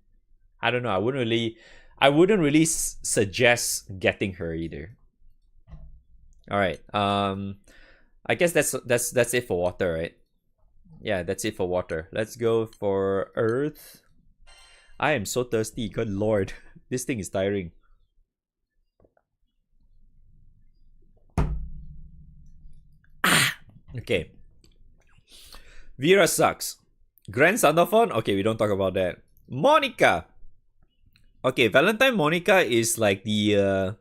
I don't know, I wouldn't really suggest getting her either. All right. I guess that's it for water, right? Yeah, that's it for water. Let's go for earth. I am so thirsty. Good lord, this thing is tiring. Okay. Vera sucks. Grand Thunderfawn? Okay, we don't talk about that. Monica. Okay, Valentine Monica is like the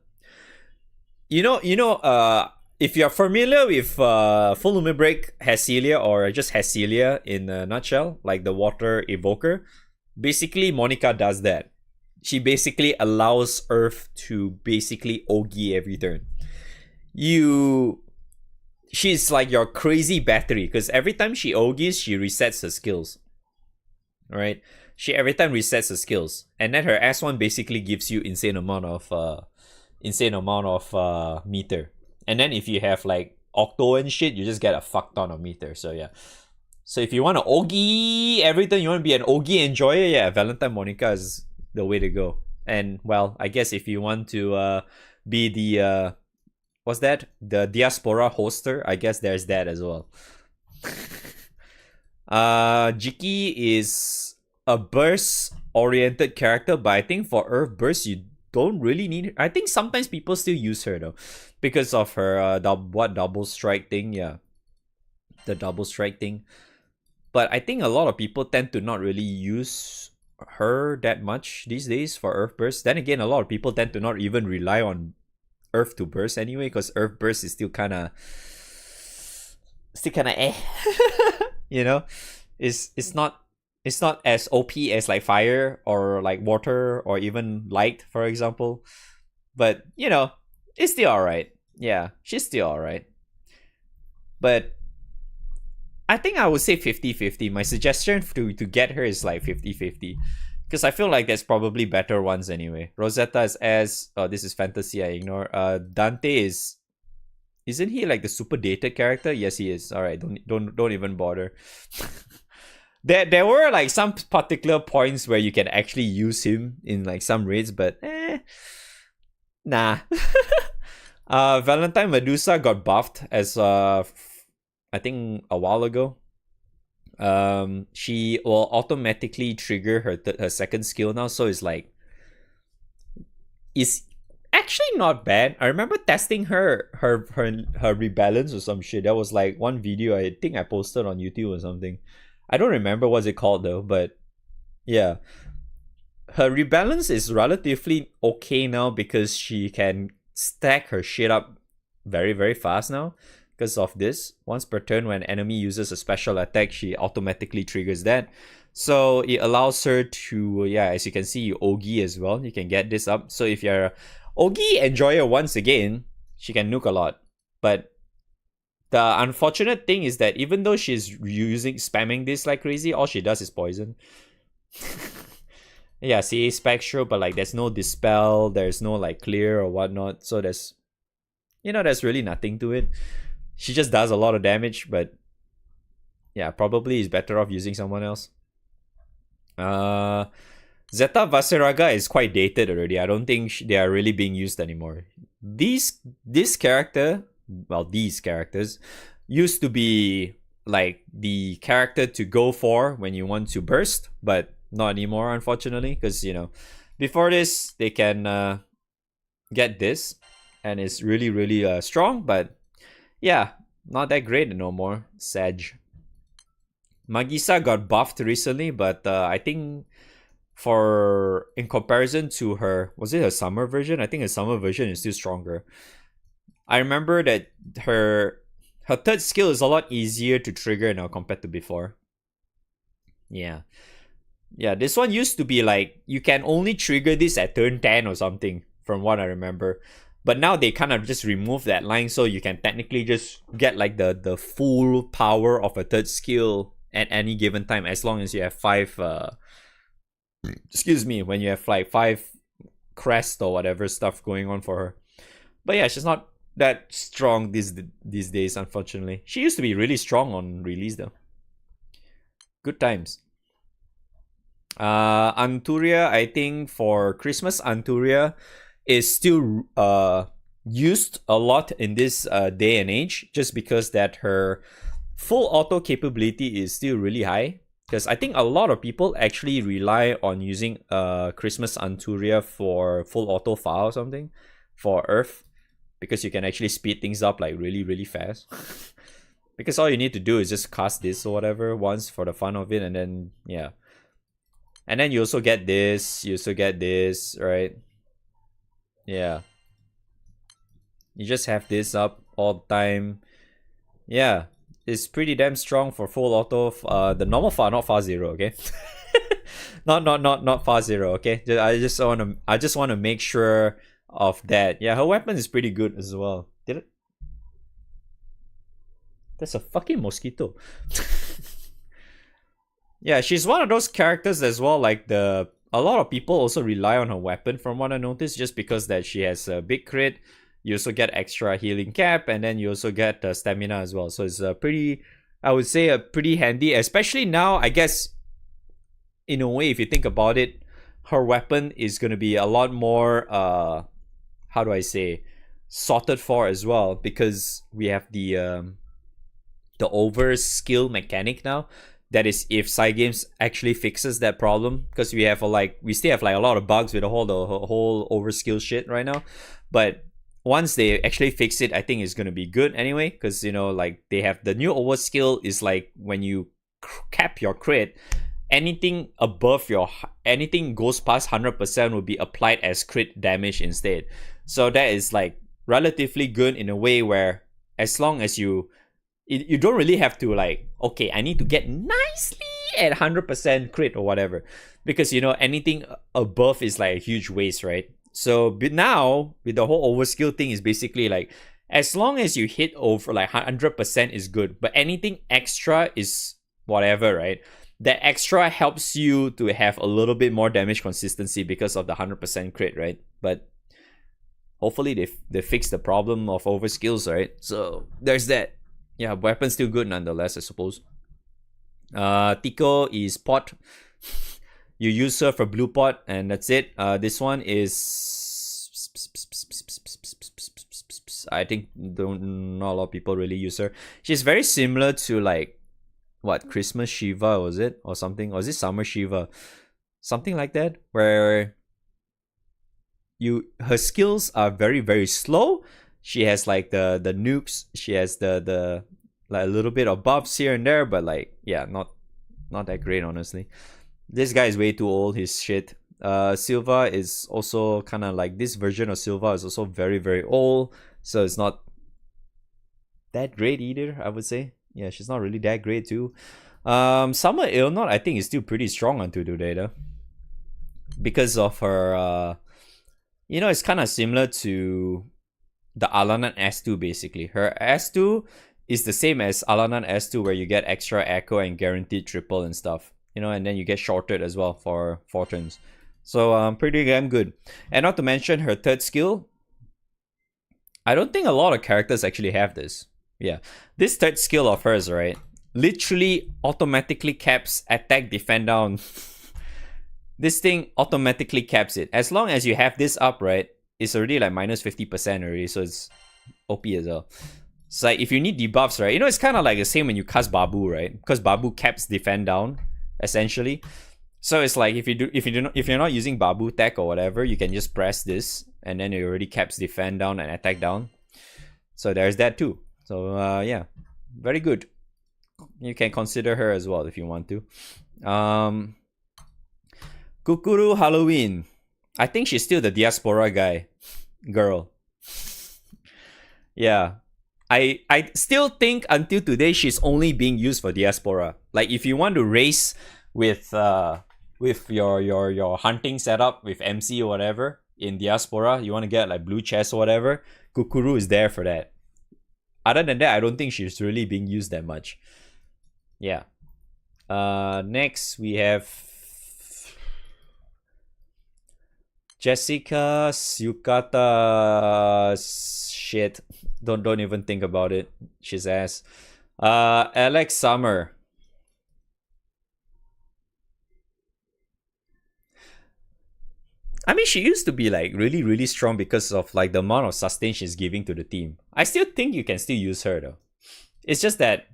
if you're familiar with Full Lumen Break Hesselia or just Hesselia in a nutshell, like the water evoker, basically Monica does that. She basically allows Earth to basically Ogi every turn. She's like your crazy battery, because every time she Ogis, she resets her skills. Alright? She every time resets her skills. And then her S1 basically gives you insane amount of meter. And then if you have like Octo and shit, you just get a fuck ton of meter. So yeah. So if you want to Ogi every time, you want to be an Ogi enjoyer, yeah, Valentine Monica is the way to go. And well, I guess if you want to be the what's that? The diaspora hoster, I guess there's that as well. Jiki is a burst oriented character, but I think for Earth Burst don't really need her. I think sometimes people still use her though, because of her double strike thing. Yeah, the double strike thing. But I think a lot of people tend to not really use her that much these days for Earth Burst. Then again, a lot of people tend to not even rely on Earth to burst anyway, because Earth Burst is still kind of eh. You know, it's not as OP as like fire or like water or even light, for example. But you know, it's still alright. Yeah, she's still alright. But I think I would say 50-50. My suggestion to get her is like 50-50. Because I feel like there's probably better ones anyway. Rosetta is as this is fantasy, I ignore. Dante is, isn't he like the super dated character? Yes, he is. Alright, don't even bother. There were like some particular points where you can actually use him in like some raids, but nah. Valentine Medusa got buffed as I think a while ago. She will automatically trigger her second skill now, so it's like it's actually not bad. I remember testing her rebalance or some shit. That was like one video I think I posted on YouTube or something. I don't remember what's it called though, but yeah. Her rebalance is relatively okay now because she can stack her shit up very, very fast now. Because of this, once per turn when enemy uses a special attack, she automatically triggers that. So it allows her to, yeah, as you can see, you Ogi as well. You can get this up. So if you're Ogi enjoyer once again, she can nuke a lot. But the unfortunate thing is that even though she's spamming this like crazy, all she does is poison. Yeah, see, spectral, but like there's no dispel, there's no like clear or whatnot. So there's really nothing to it. She just does a lot of damage, but yeah, probably is better off using someone else. Zeta Vaseraga is quite dated already. I don't think they are really being used anymore. These characters used to be like the character to go for when you want to burst, but not anymore, unfortunately, because before this they can get this, and it's really, really strong, but yeah, not that great no more. Sag. Magisa got buffed recently, but I think in comparison to her, was it her summer version? I think her summer version is still stronger. I remember that her third skill is a lot easier to trigger now compared to before. Yeah. Yeah, this one used to be like, you can only trigger this at turn 10 or something, from what I remember. But now they kind of just remove that line, so you can technically just get like the full power of a third skill at any given time, as long as you have 5 when you have like 5 crest or whatever stuff going on for her. But yeah, she's not that strong these days, unfortunately. She used to be really strong on release though. Good times. Anturia, I think for Christmas, Anturia is still used a lot in this day and age, just because that her full auto capability is still really high. Because I think a lot of people actually rely on using Christmas Anturia for full auto file or something for Earth, because you can actually speed things up like really, really fast. Because all you need to do is just cast this or whatever once for the fun of it, and then yeah. And then you also get this, right? Yeah. You just have this up all the time. Yeah. It's pretty damn strong for full auto. The normal far, not far zero, okay? not far zero, okay? I just want to make sure of that. Yeah, her weapon is pretty good as well. Did it? That's a fucking mosquito. Yeah, she's one of those characters as well. Like a lot of people also rely on her weapon, from what I noticed, just because that she has a big crit. You also get extra healing cap, and then you also get stamina as well. So it's I would say, pretty handy, especially now. I guess in a way, if you think about it, her weapon is gonna be a lot more how do I say, sorted for as well, because we have the over skill mechanic now. That is if Cygames actually fixes that problem, because we still have like a lot of bugs with the whole overskill shit right now. But once they actually fix it, I think it's gonna be good anyway, because you know, like they have the new overskill is like when you cap your crit, anything goes past 100% will be applied as crit damage instead. So that is like relatively good in a way where as long as you don't really have to like, okay, I need to get nicely at 100% crit or whatever, because you know anything above is like a huge waste, right? So but now with the whole overskill thing is basically like as long as you hit over like 100% is good, but anything extra is whatever, right? That extra helps you to have a little bit more damage consistency because of the 100% crit, right? But hopefully they fix the problem of overskills, right? So there's that. Yeah, weapon's still good nonetheless, I suppose. Tico is pot. You use her for blue pot, and that's it. This one is, I think not a lot of people really use her. She's very similar to like what, Christmas Shiva, was it, or something, or is it Summer Shiva, something like that, where her skills are very, very slow. She has like the nukes, she has the like a little bit of buffs here and there, but like yeah, not that great, honestly. This guy is way too old, his shit. Silva is also kind of like, this version of Silva is also very, very old, so it's not that great either, I would say. Yeah, she's not really that great too. Summer Ilnot, I think, is still pretty strong until today though, because of her you know, it's kind of similar to the Alanan S2 basically. Her S2 is the same as Alanan S2, where you get extra echo and guaranteed triple and stuff, you know, and then you get shorted as well for 4 turns. So pretty damn good. And not to mention her third skill, I don't think a lot of characters actually have this. Yeah, this third skill of hers, right, literally automatically caps attack, defend down. This thing automatically caps it. As long as you have this up, right, it's already like minus 50% already, so it's OP as well. So like if you need debuffs, right, you know, it's kind of like the same when you cast Babu, right? Because Babu caps defend down, essentially. So it's like if you're not using Babu tech or whatever, you can just press this, and then it already caps defend down and attack down. So there's that too. So yeah, very good. You can consider her as well if you want to. Kukuru Halloween. I think she's still the diaspora girl. Yeah. I still think until today she's only being used for diaspora. Like if you want to race with your hunting setup with MC or whatever in diaspora, you want to get like blue chest or whatever, Kukuru is there for that. Other than that, I don't think she's really being used that much. Yeah. Next we have Jessica Yukata. Shit. Don't even think about it. She's ass. Alex Summer. I mean, she used to be like really, really strong because of like the amount of sustain she's giving to the team. I still think you can still use her though. It's just that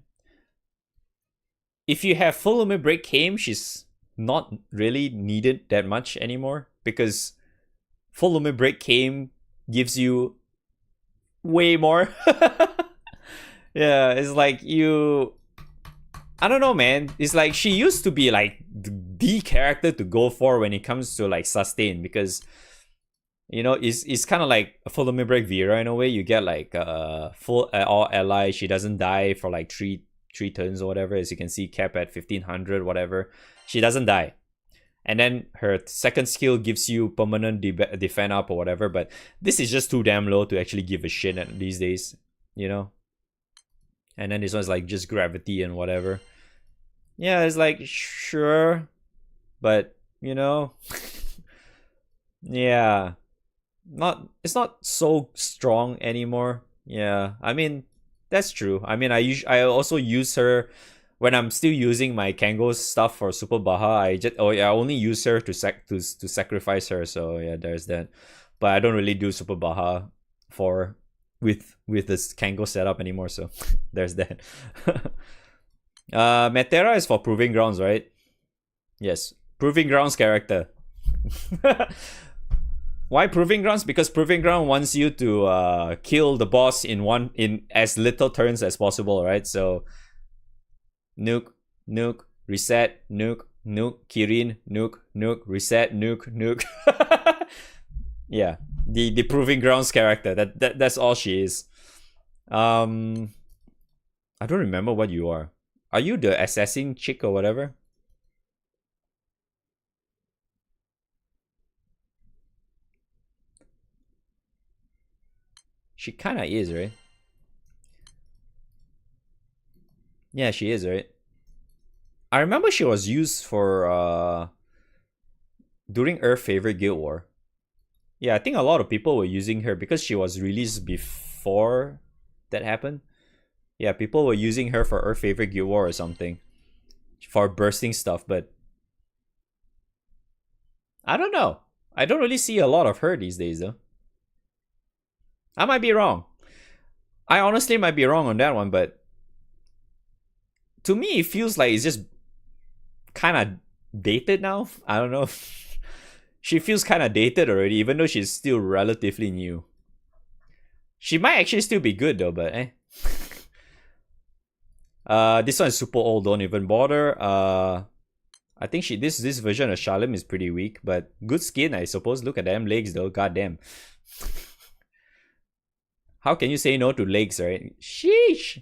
if you have full limit break Kame, she's not really needed that much anymore, because full limit break Kame gives you way more. Yeah, it's like I don't know, man. It's like she used to be like the character to go for when it comes to like sustain, because you know it's kind of like a full limit break Vera in a way. You get like full all ally. She doesn't die for like three turns or whatever. As you can see, cap at 1500 whatever. She doesn't die. And then her second skill gives you permanent defend up or whatever. But this is just too damn low to actually give a shit these days, you know. And then this one's like just gravity and whatever. Yeah, it's like sure, but you know, yeah, it's not so strong anymore. Yeah, I mean that's true. I mean I also use her when I'm still using my Kango stuff for Super Baha. I only use her to sacrifice her. So yeah, there's that. But I don't really do Super Baha with this Kango setup anymore. So there's that. Metera is for Proving Grounds, right? Yes. Proving Grounds character. Why Proving Grounds? Because Proving Ground wants you to kill the boss in as little turns as possible, right? So nuke, nuke, reset, nuke, nuke, Kirin, nuke, nuke, reset, nuke, nuke. Yeah, the Proving Grounds character. That's all she is. I don't remember what you are. Are you the assassin chick or whatever? She kinda is, right? Yeah, she is, right? I remember she was used for during Earth Favorite Guild War. Yeah, I think a lot of people were using her because she was released before that happened. Yeah, people were using her for Earth Favorite Guild War or something. For bursting stuff, but I don't know. I don't really see a lot of her these days though. I might be wrong. I honestly might be wrong on that one, but to me it feels like it's just kind of dated now. I don't know. She feels kind of dated already, even though she's still relatively new. She might actually still be good though, but eh. This one is super old, don't even bother. I think this version of Shalim is pretty weak, but good skin, I suppose. Look at them legs though, goddamn. How can you say no to legs, right? Sheesh.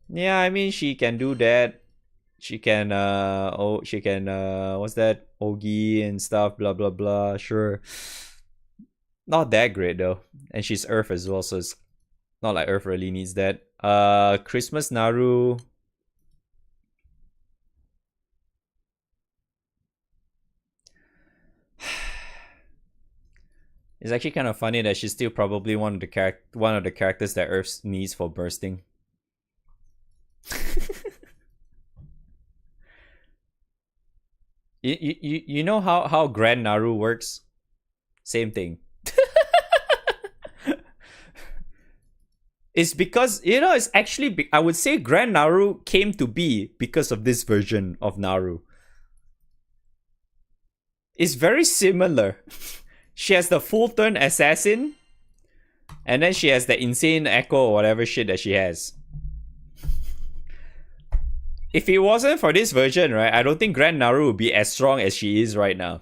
Yeah, I mean she can do that. She can what's that? Ogi and stuff, blah blah blah. Sure. Not that great though. And she's Earth as well, so it's not like Earth really needs that. Christmas Naru. It's actually kind of funny that she's still probably one of the characters that Earth needs for bursting. You know how Grand Naru works? Same thing. It's because, it's actually, I would say Grand Naru came to be because of this version of Naru. It's very similar. She has the full turn assassin, and then she has the insane echo or whatever shit that she has. If it wasn't for this version, right, I don't think Grand Naru would be as strong as she is right now.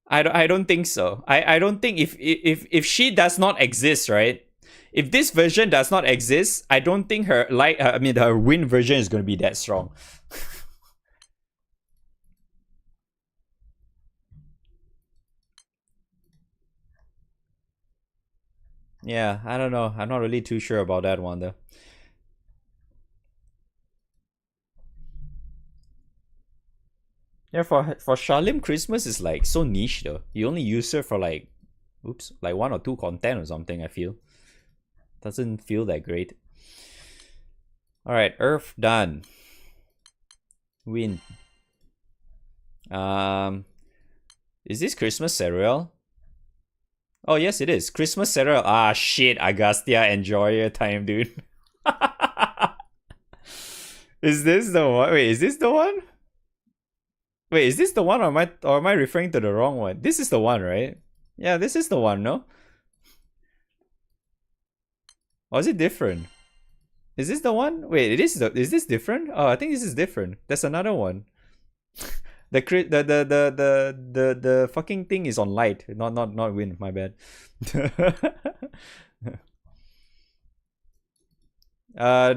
I don't think so. I don't think if she does not exist, right? If this version does not exist, I don't think her win version is going to be that strong. Yeah, I don't know. I'm not really too sure about that one though. Yeah, for Shalim, Christmas is like so niche though. You only use her for like 1 or 2 content or something, I feel. Doesn't feel that great. Alright, Earth done. Win. Is this Christmas cereal? Oh yes it is. Christmas cereal. Ah shit, Agastya, enjoy your time, dude. Is this the one? Wait, is this the one? Wait, is this the one or am I referring to the wrong one? This is the one, right? Yeah, this is the one, no? Or is it different? Is this the one? Wait, is this different? Oh, I think this is different. There's another one. The fucking thing is on light, not win, my bad.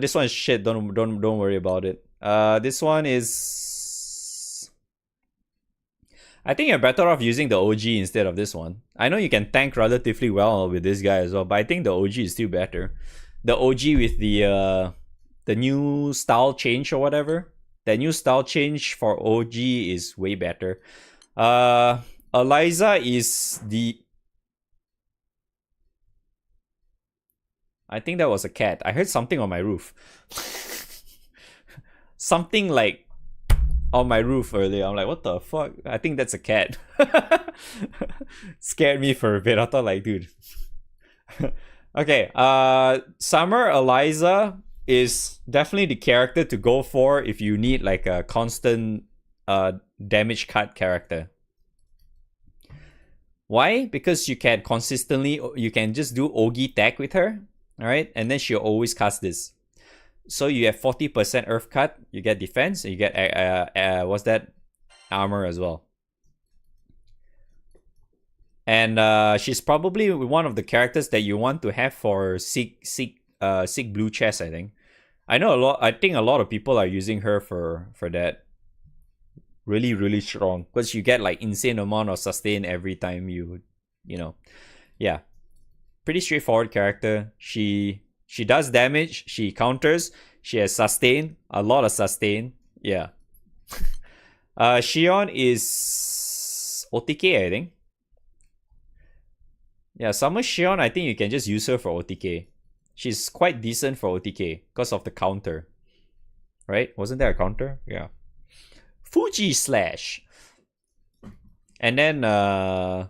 This one is shit, don't worry about it. This one is, I think you're better off using the OG instead of this one. I know you can tank relatively well with this guy as well, but I think the OG is still better. The OG with the new style change or whatever. The new style change for OG is way better. Eliza is the... I think that was a cat. I heard something on my roof. Something like on my roof earlier. I'm like, what the fuck? I think that's a cat. Scared me for a bit. I thought like, dude. Okay, Summer Eliza is definitely the character to go for if you need like a constant damage cut character. Why? Because you can just do Ogi tag with her, alright? And then she'll always cast this. So you have 40% earth cut, you get defense, and you get what's that? Armor as well. And she's probably one of the characters that you want to have for Seek Blue Chest, I think. I think a lot of people are using her for that. Really, really strong. Because you get like insane amount of sustain every time you know. Yeah. Pretty straightforward character. She does damage, she counters, she has sustain, a lot of sustain. Yeah. Shion is OTK, I think. Yeah, Summer Shion, I think you can just use her for OTK. She's quite decent for OTK because of the counter. Right? Wasn't there a counter? Yeah. Fuji Slash. And then, yeah,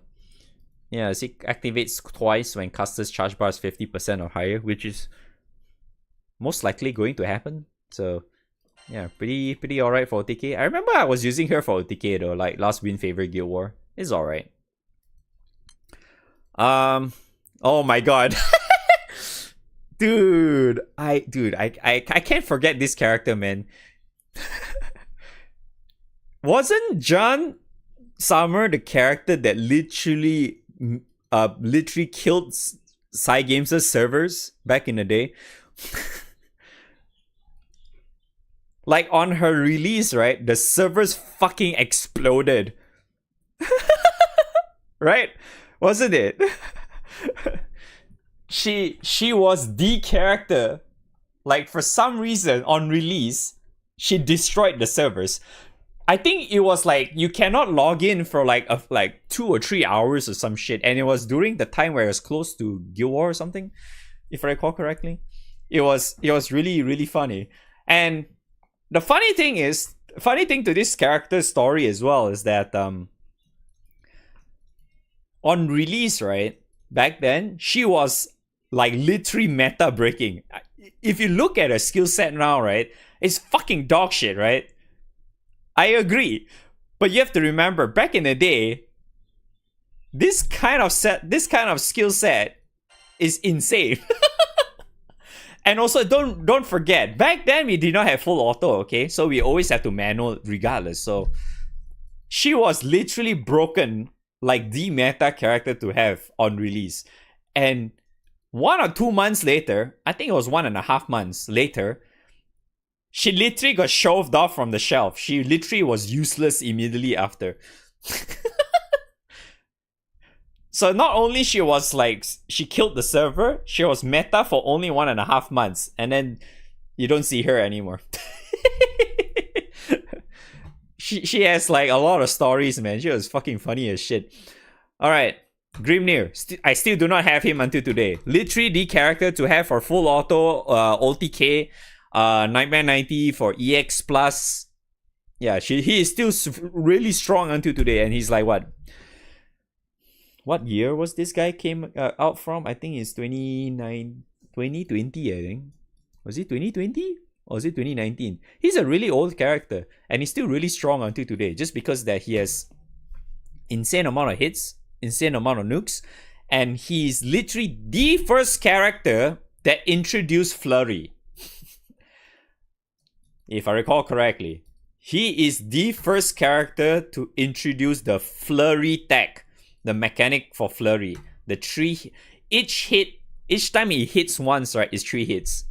it activates twice when caster's charge bar is 50% or higher, which is most likely going to happen. So, yeah, pretty alright for OTK. I remember I was using her for OTK though, like last win favorite Guild War. It's alright. Oh my god. Dude, I can't forget this character, man. Wasn't John Summer the character that literally killed Cygames' servers back in the day? Like on her release, right? The servers fucking exploded. Right? Wasn't it? She was the character. Like for some reason on release, she destroyed the servers. I think it was like you cannot log in for like 2 or 3 hours or some shit, and it was during the time where it was close to Guild War or something, if I recall correctly. It was really, really funny. And the funny thing to this character's story as well is that on release, right, back then, she was like literally meta breaking. If you look at her skill set now, right, it's fucking dog shit, right? I agree. But you have to remember, back in the day, this kind of skill set is insane. And also, don't forget, back then we did not have full auto, okay? So we always have to manual regardless. So she was literally broken, like the meta character to have on release. And 1 or 2 months later, I think it was 1.5 months later, she literally got shoved off from the shelf. She literally was useless immediately after. So not only she was like, she killed the server, she was meta for only 1.5 months. And then you don't see her anymore. She has like a lot of stories, man. She was fucking funny as shit. Alright, Grimnir. I still do not have him until today. Literally the character to have for full auto, OTK, Nightmare 90 for EX plus. Yeah, he is still really strong until today. And he's like, what year was this guy came out from? I think it's 2020, I think. Was it 2020? Or was it 2019? He's a really old character. And he's still really strong until today. Just because that he has insane amount of hits, insane amount of nukes. And he's literally the first character that introduced Flurry. If I recall correctly. He is the first character to introduce the Flurry tag. The mechanic for Flurry. The 3... Each time he hits once, right, is 3 hits.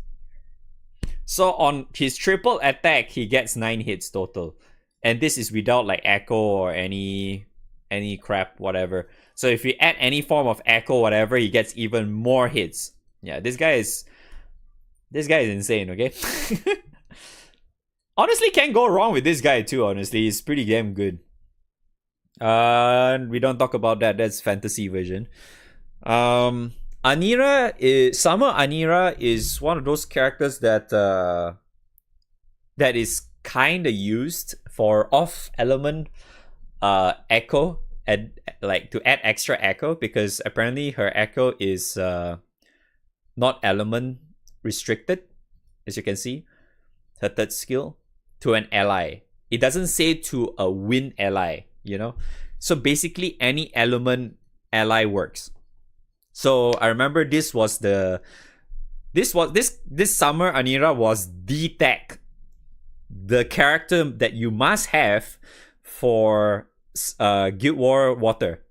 So on his triple attack, he gets 9 hits total. And this is without like echo or any crap, whatever. So if you add any form of echo, whatever, he gets even more hits. Yeah, this guy is insane, okay? Honestly, can't go wrong with this guy too, honestly. He's pretty damn good. We don't talk about that. That's fantasy version. Summer Anira is one of those characters that is kind of used for off element echo, and like to add extra echo, because apparently her echo is not element restricted, as you can see. Her third skill to an ally. It doesn't say to a wind ally, you know. So basically, any element ally works. So I remember this summer Anira was the tech, the character that you must have for Guild War Water.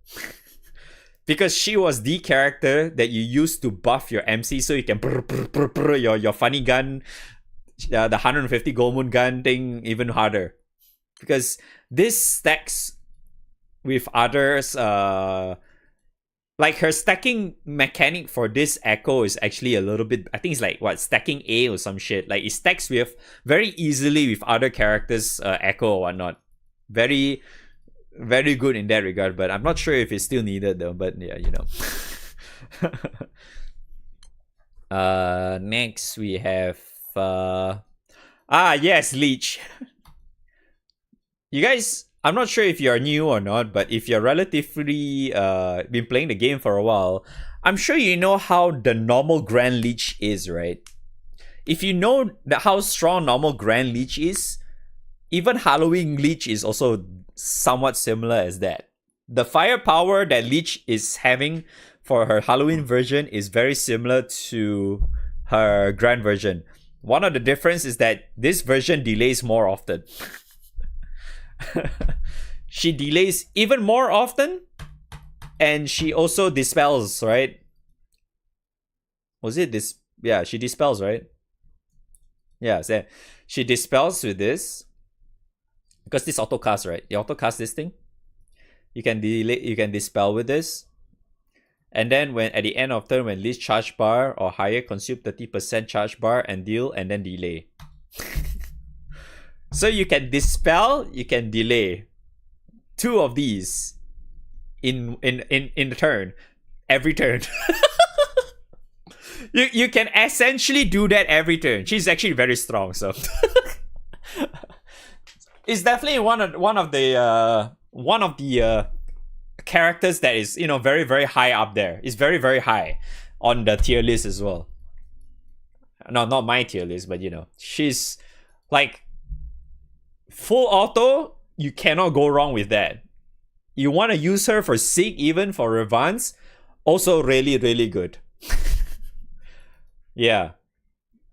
Because she was the character that you used to buff your MC so you can your funny gun, the 150 gold moon gun thing even harder. Because this stacks with others, like her stacking mechanic for this Echo is actually a little bit, I think it's like what, stacking A or some shit. Like it stacks with very easily with other characters, Echo or whatnot. Very, very good in that regard, but I'm not sure if it's still needed though. But yeah, you know. Next we have yes, Leech. You guys, I'm not sure if you're new or not, but if you're relatively been playing the game for a while, I'm sure you know how the normal Grand Leech is, right? If you know how strong normal Grand Leech is, even Halloween Leech is also somewhat similar as that. The firepower that Leech is having for her Halloween version is very similar to her Grand version. One of the difference is that this version delays more often. She delays even more often, and she also dispels, right? Was it this? Yeah, she dispels, right? Yeah, so she dispels with this. Because this autocast, right? You autocast this thing. You can delay, you can dispel with this. And then when at the end of turn, when least charge bar or higher, consume 30% charge bar and deal, and then delay. So you can dispel, you can delay. Two of these in the turn. Every turn. you can essentially do that every turn. She's actually very strong, so it's definitely one of the characters that is, you know, very, very high up there. It's very, very high on the tier list as well. No, not my tier list, but you know, she's like full auto. You cannot go wrong with that. You want to use her for Sig, even for Revans, also really, really good. Yeah.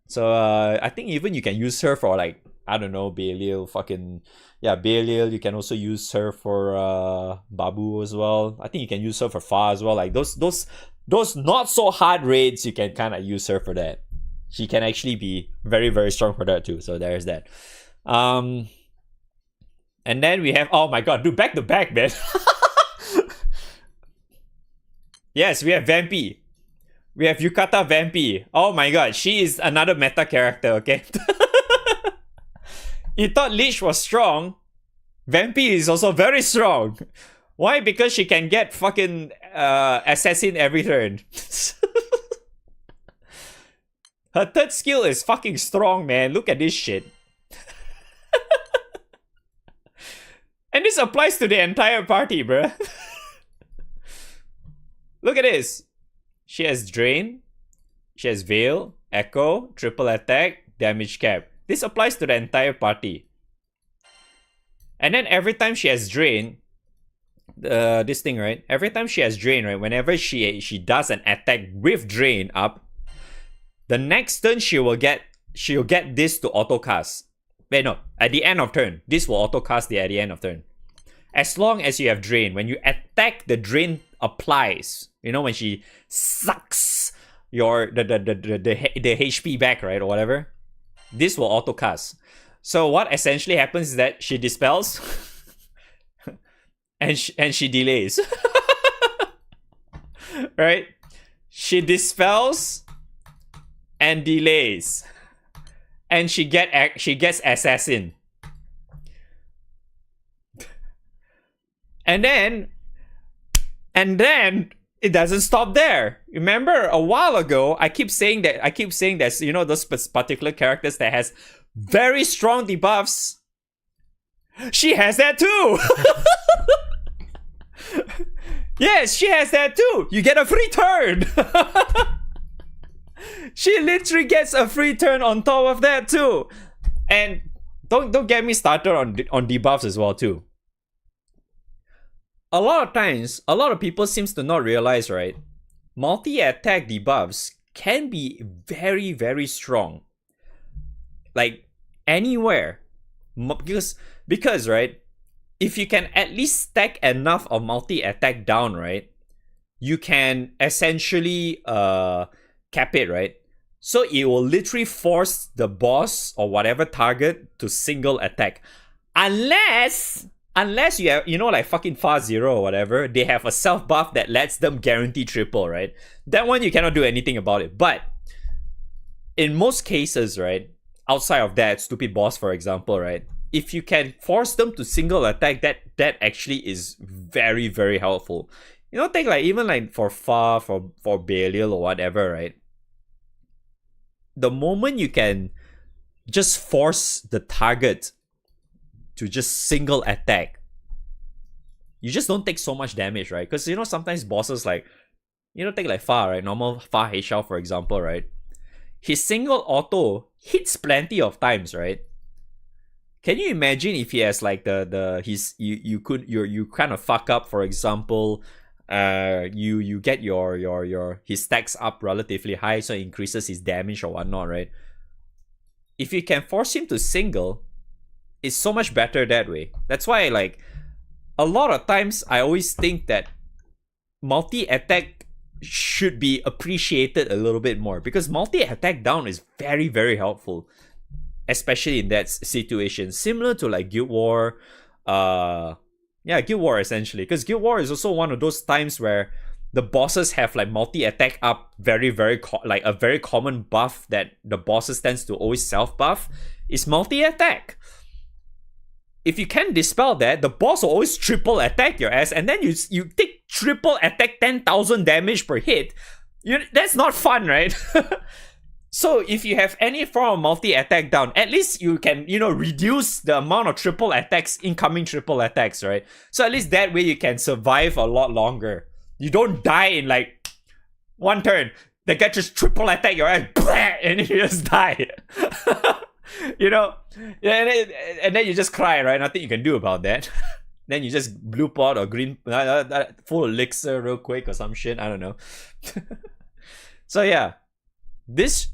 So I think even you can use her for like, I don't know, Belial, Belial. You can also use her for Babu as well. I think you can use her for Fa as well. Like those not so hard raids, you can kind of use her for that. She can actually be very, very strong for that too. So there's that. And then we have, oh my god, dude, back to back, man. Yes, we have Vampy. We have Yukata Vampy. Oh my god, she is another meta character, okay? You thought Leech was strong. Vampy is also very strong. Why? Because she can get fucking assassin every turn. Her third skill is fucking strong, man. Look at this shit. And this applies to the entire party, bruh. Look at this. She has Drain. She has Veil, Echo, Triple Attack, Damage Cap. This applies to the entire party. And then every time she has Drain, this thing, right? Every time she has Drain, right? Whenever she does an attack with Drain up, the next turn she'll get this to autocast. Wait, no, at the end of turn. This will autocast at the end of turn. As long as you have Drain. When you attack, the Drain applies. You know, when she sucks your the HP back, right? Or whatever. This will autocast. So what essentially happens is that she dispels and she delays. Right? She dispels and delays. And she gets assassin. And then it doesn't stop there. Remember a while ago, I keep saying that, you know, those particular characters that has very strong debuffs. She has that too. Yes, she has that too. You get a free turn. She literally gets a free turn on top of that too. And don't get me started on debuffs as well too. A lot of times, a lot of people seems to not realize, right? Multi-attack debuffs can be very, very strong. Like anywhere. Because right, if you can at least stack enough of multi-attack down, right, you can essentially cap it, right? So it will literally force the boss or whatever target to single attack. Unless you have, you know, like fucking Far Zero or whatever, they have a self buff that lets them guarantee triple, right? That one you cannot do anything about it. But in most cases, right, outside of that stupid boss, for example, right, if you can force them to single attack, that actually is very, very helpful. You know, take like even like for Belial or whatever, right? The moment you can just force the target to just single attack, you just don't take so much damage, right? Because, you know, sometimes bosses like, you know, take like Fa, right? Normal Fa Heishao, for example, right? His single auto hits plenty of times, right? Can you imagine if he has like you kind of fuck up, for example, you get your his stacks up relatively high, so it increases his damage or whatnot, right? If you can force him to single, it's so much better that way. That's why, like, a lot of times I always think that multi-attack should be appreciated a little bit more, because multi-attack down is very, very helpful, especially in that situation, similar to like Guild War. Guild War essentially, because Guild War is also one of those times where the bosses have like multi-attack up, very, very like a very common buff that the bosses tends to always self-buff is multi-attack. If you can dispel that, the boss will always triple attack your ass, and then you take triple attack 10,000 damage per hit. That's not fun, right? So if you have any form of multi-attack down, at least you can, you know, reduce the amount of triple attacks, incoming triple attacks, right? So at least that way you can survive a lot longer. You don't die in like one turn. The guy just triple attack your ass, and you just die. You know, and then you just cry, right? Nothing you can do about that. Then you just blue pot or green full elixir real quick or some shit. I don't know. So yeah, this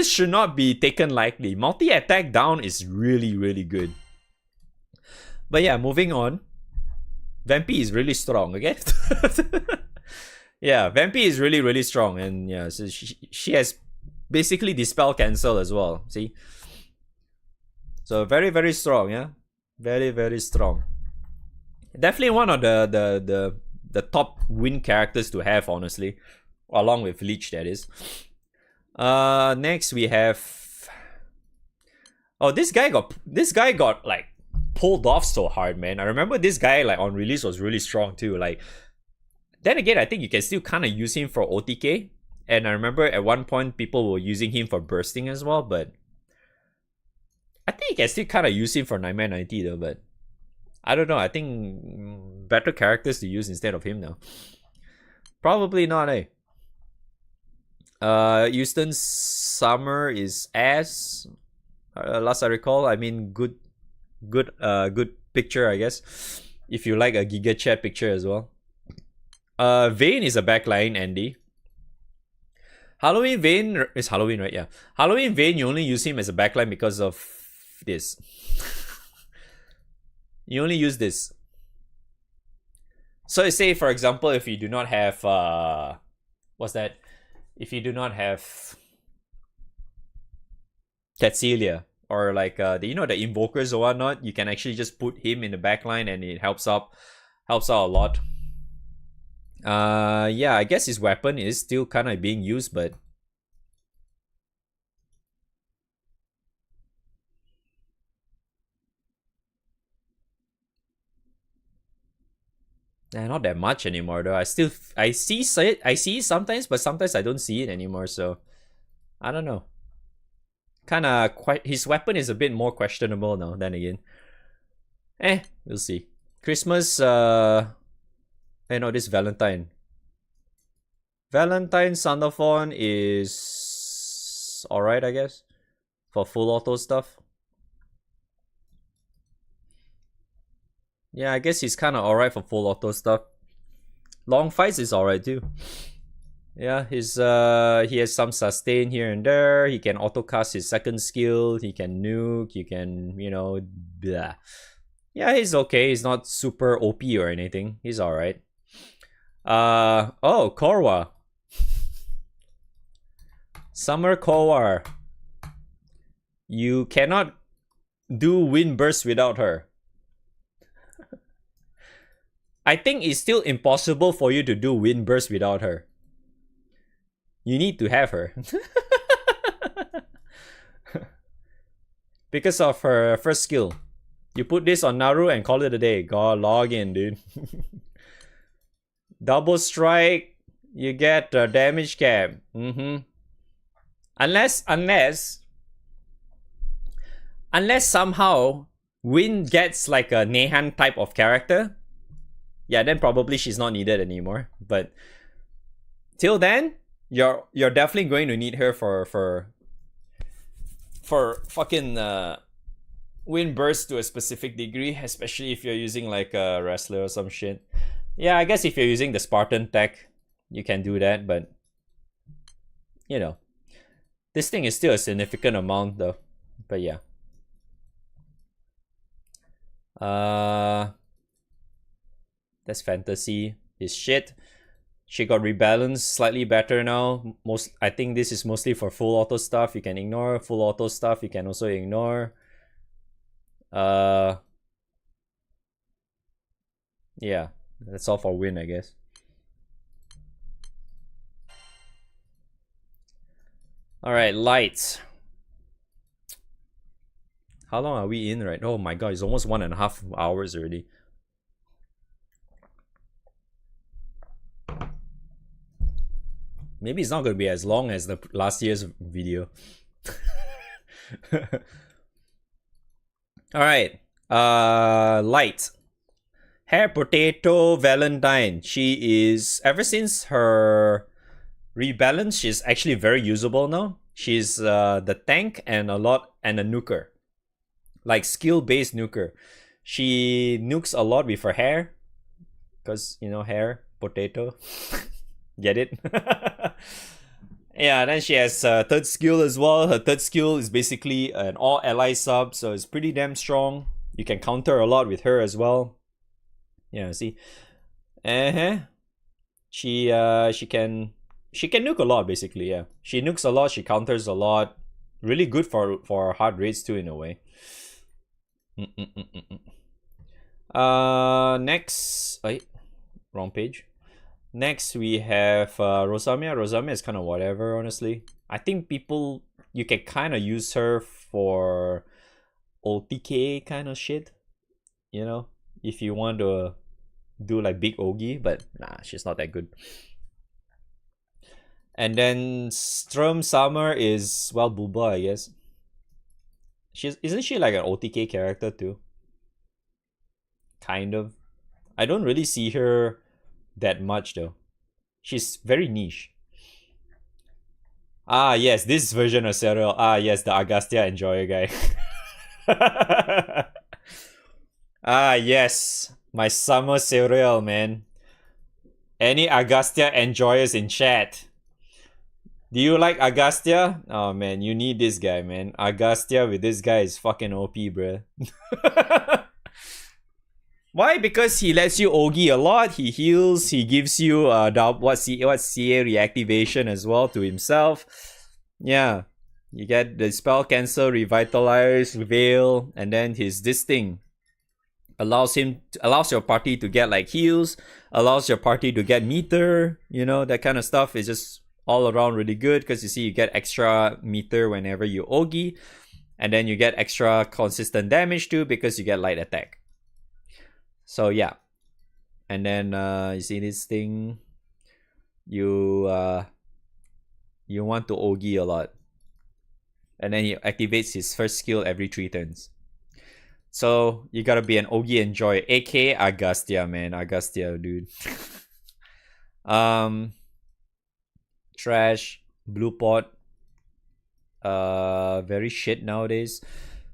should not be taken lightly. Multi-attack down is really, really good. But yeah, moving on. Vampy is really strong, okay? Yeah, Vampy is really, really strong, and yeah, so she has basically dispel cancel as well. See. So very, very strong, yeah? Very, very strong. Definitely one of the top win characters to have, honestly. Along with Leech, that is. Next we have... Oh, this guy got like pulled off so hard, man. I remember this guy like on release was really strong too. Like, then again, I think you can still kind of use him for OTK. And I remember at one point people were using him for bursting as well, but I think you can still kind of use him for Nightmare 90 though, but I don't know. I think better characters to use instead of him now. Probably not, eh? Houston's Summer is ass. Last I recall, I mean, good picture, I guess. If you like a Giga Chat picture as well. Vayne is a backline, Andy. Halloween Vayne is Halloween, right? Yeah. Halloween Vayne, you only use him as a backline because of this. You only use this. So say, for example, if you do not have what's that? If you do not have Catcelia or like you know, the invokers or whatnot, you can actually just put him in the backline and it helps out a lot. Yeah, I guess his weapon is still kind of being used, but not that much anymore though. I see it sometimes, but sometimes I don't see it anymore, so I don't know. His weapon is a bit more questionable now, then again. We'll see. Christmas, no, this Valentine. Valentine Thunderfawn is is alright, I guess, for full auto stuff. Yeah, I guess he's kind of alright for full auto stuff. Long fights is alright too. Yeah, he has some sustain here and there. He can auto cast his second skill. He can nuke. He can, you know, blah. Yeah, he's okay. He's not super OP or anything. He's alright. Oh, Korwa. Summer Korwa. You cannot do wind burst without her. I think it's still impossible for you to do wind burst without her. You need to have her. Because of her first skill. You put this on Naru and call it a day. God, log in, dude. Double strike. You get the damage cap. Unless somehow Win gets like a Nehan type of character. Yeah, then probably she's not needed anymore. But till then, you're definitely going to need her for fucking wind burst to a specific degree, especially if you're using like a wrestler or some shit. Yeah, I guess if you're using the Spartan tech, you can do that, but you know, this thing is still a significant amount though. But yeah. That's fantasy. Is shit. She got rebalanced slightly better now. I think this is mostly for full auto stuff. You can ignore full auto stuff. You can also ignore. Yeah, that's all for win, I guess. All right, lights. How long are we in, right? Oh my god, it's almost 1.5 hours already. Maybe it's not going to be as long as the last year's video. Alright. Light. Hair Potato Valentine. She is, ever since her rebalance, she's actually very usable now. She's the tank and a nuker. Like skill-based nuker. She nukes a lot with her hair. Because, you know, hair, potato. Get it? Yeah, then she has third skill as well. Her third skill is basically an all ally sub, so it's pretty damn strong. You can counter a lot with her as well. Yeah, see? She can nuke a lot basically, yeah. She nukes a lot, she counters a lot. Really good for hard raids too in a way. Next, wait, wrong page. Next, we have Rosamia. Rosamia is kind of whatever, honestly. I think you can kind of use her for OTK kind of shit. You know, if you want to do like big Ogi, but nah, she's not that good. And then Strum Summer is, well, Booba, I guess. Isn't she like an OTK character too? Kind of. I don't really see her that much though. She's very niche. Ah yes, this version of Serial. Ah yes, the Agastya Enjoyer guy. Ah yes, my summer Serial, man. Any Agastya Enjoyers in chat? Do you like Agastya? Oh man, you need this guy, man. Agastya with this guy is fucking OP, bruh. Why? Because he lets you Ogi a lot, he heals, he gives you what CA reactivation as well to himself. Yeah. You get the spell cancel, revitalize, veil, and then this thing allows your party to get like heals, allows your party to get meter, you know, that kind of stuff is just all around really good because you see you get extra meter whenever you Ogi, and then you get extra consistent damage too because you get light attack. So yeah, and then you see this thing, you want to Ogi a lot, and then he activates his first skill every 3 turns. So you gotta be an Ogi Enjoy, aka Agastya, man. Agastya, dude. Trash, Blue Pot. very shit nowadays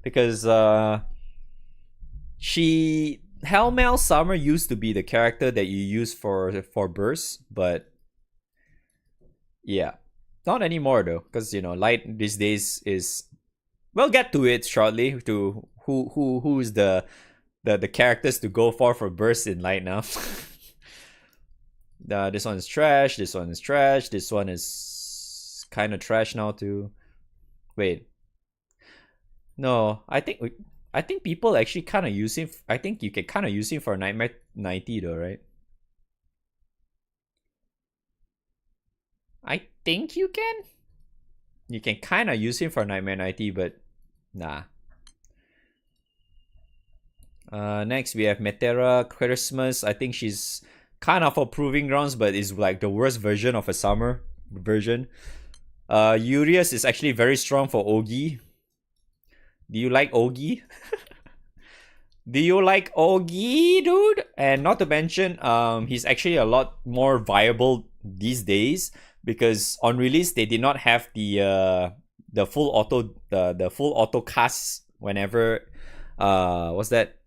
because Hellmail Summer used to be the character that you use for bursts, but yeah, not anymore though, because you know Light these days is. We'll get to it shortly. To who's the characters to go for bursts in Light now. This one is trash. This one is trash. This one is kind of trash now too. Wait, no, I think people actually kind of use him. I think you can kind of use him for Nightmare 90 though, right? I think you can. You can kind of use him for Nightmare 90, but nah. Next we have Metera Christmas. I think she's kind of for proving grounds, but is like the worst version of a summer version. Urias is actually very strong for Ogi. Do you like Ogi? Do you like Ogi, dude? And not to mention, he's actually a lot more viable these days because on release they did not have the full auto the full auto cast whenever what's that?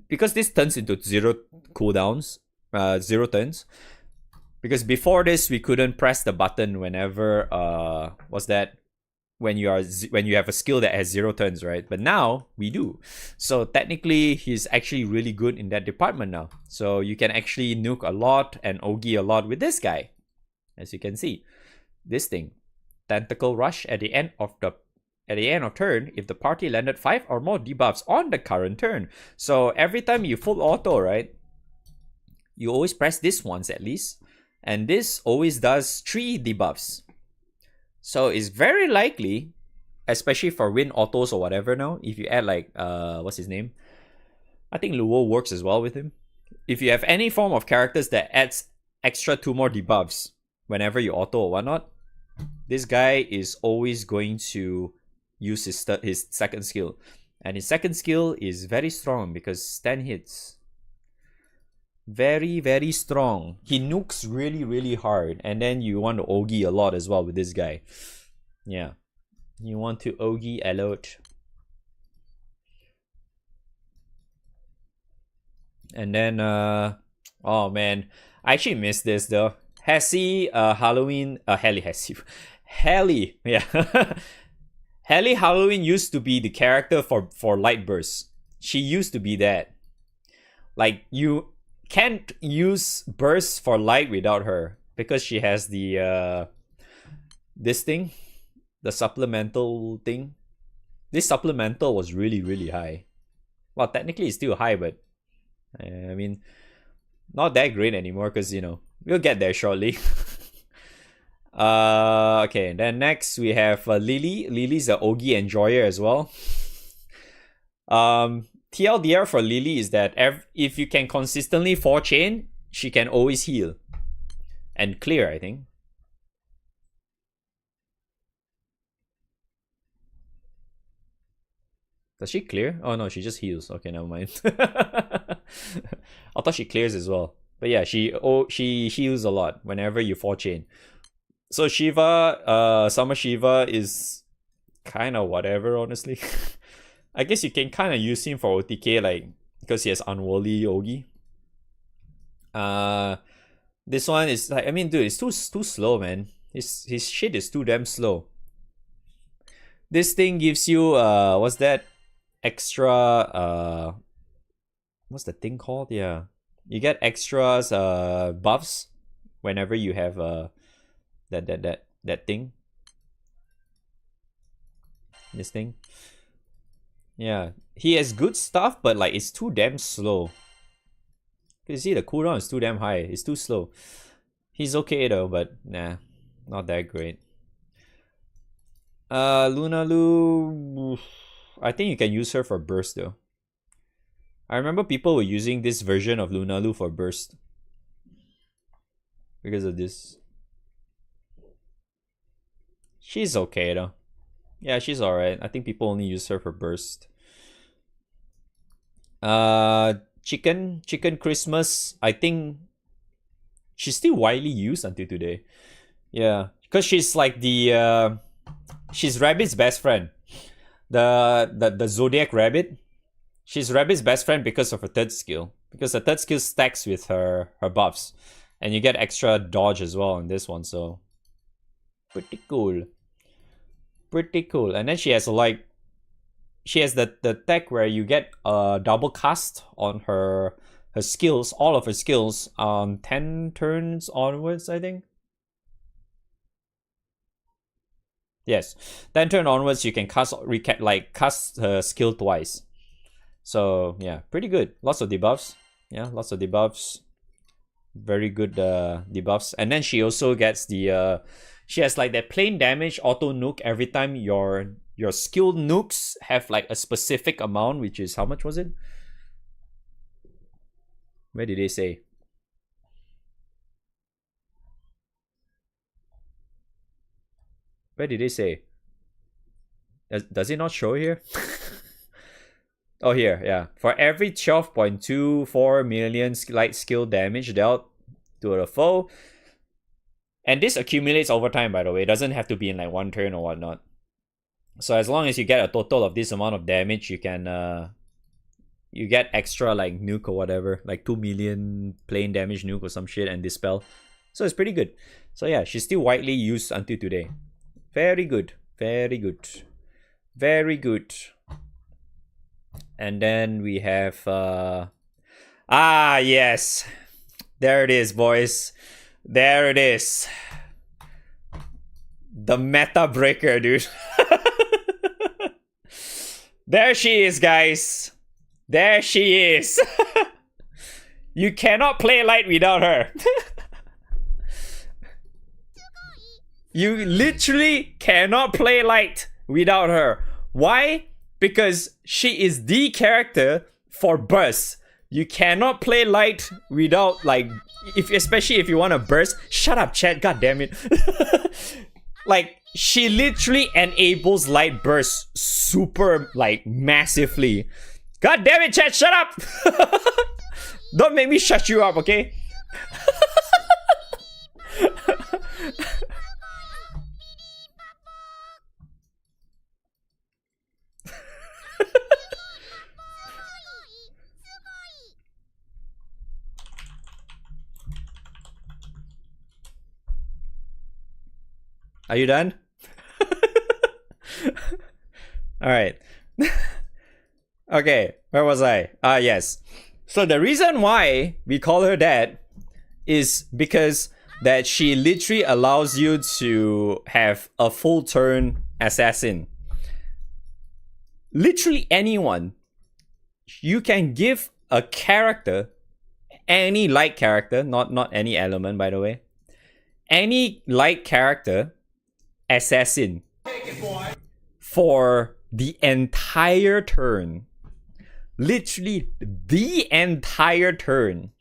Because this turns into 0 cooldowns, 0 turns. Because before this we couldn't press the button whenever what's that? When you have a skill that has 0 turns, right? But now we do. So technically he's actually really good in that department now. So you can actually nuke a lot and Ogi a lot with this guy. As you can see. This thing. Tentacle Rush at the end of turn if the party landed 5 or more debuffs on the current turn. So every time you full auto, right? You always press this once at least. And this always does 3 debuffs. So it's very likely, especially for win autos or whatever now, if you add like, what's his name? I think Luo works as well with him. If you have any form of characters that adds extra 2 more debuffs whenever you auto or whatnot, this guy is always going to use his second skill. And his second skill is very strong because 10 hits. Very, very strong. He nukes really, really hard. And then you want to Ogi a lot as well with this guy. Yeah. You want to Ogi a lot. And then, oh man. I actually missed this though. Hessie, Halloween, Helly, yeah. Helly Halloween used to be the character for Light Burst. She used to be that. Like, you can't use burst for light without her because she has the this thing, the supplemental thing. This supplemental was really, really high. Well, technically it's still high, but I mean, not that great anymore because, you know, we'll get there shortly. Okay, then next we have Lily. Lily's the Ogi enjoyer as well. TLDR for Lily is that if you can consistently 4-chain, she can always heal. And clear, I think. Does she clear? Oh no, she just heals. Okay, never mind. I thought she clears as well. But yeah, she heals a lot whenever you 4-chain. So Shiva, Summer Shiva is kind of whatever, honestly. I guess you can kind of use him for OTK, like, because he has Unworldly Ogi. This one is like, I mean, dude, it's too slow, man. His shit is too damn slow. This thing gives you what's that? Extra what's the thing called? Yeah, you get extras buffs whenever you have that thing. This thing. Yeah, he has good stuff, but like it's too damn slow. You see, the cooldown is too damn high. It's too slow. He's okay though, but nah, not that great. Lunalu, I think you can use her for burst though. I remember people were using this version of Lunalu for burst because of this. She's okay though. Yeah, she's alright. I think people only use her for burst. Chicken Christmas, I think she's still widely used until today. Yeah, because she's like the she's Rabbit's best friend. The Zodiac Rabbit. She's Rabbit's best friend because of her third skill. Because her third skill stacks with her buffs. And you get extra dodge as well on this one, so pretty cool. Pretty cool. And then she has the tech where you get a double cast on her skills, all of her skills, 10 turns onwards, I think. Yes, 10 turn onwards you can cast her skill twice. So yeah, pretty good. Lots of debuffs. Yeah, lots of debuffs. Very good debuffs. And then she also gets the she has like that plain damage auto nuke every time your skilled nukes have like a specific amount, which is, how much was it? Where did they say? Where did they say? Does it not show here? Oh, here, yeah. For every 12.24 million light skill damage dealt to the foe. And this accumulates over time, by the way. It doesn't have to be in like one turn or whatnot. So as long as you get a total of this amount of damage, you can you get extra like nuke or whatever. Like 2 million plain damage nuke or some shit and dispel. So it's pretty good. So yeah, she's still widely used until today. Very good. Very good. Very good. And then we have yes, there it is, boys. There it is, the meta breaker, dude. There she is, guys. There she is. You cannot play light without her. You literally cannot play light without her. Why? Because she is the character for burst. You cannot play light without, like, especially if you want to burst. Shut up, chat. God damn it. Like, she literally enables light burst super, like, massively. God damn it, chat. Shut up. Don't make me shut you up, okay? Are you done? Alright. Okay, where was I? Yes. So the reason why we call her that is because that she literally allows you to have a full turn assassin. Literally anyone. You can give a character, any light character, not any element, by the way. Any light character assassin for the entire turn. Literally the entire turn.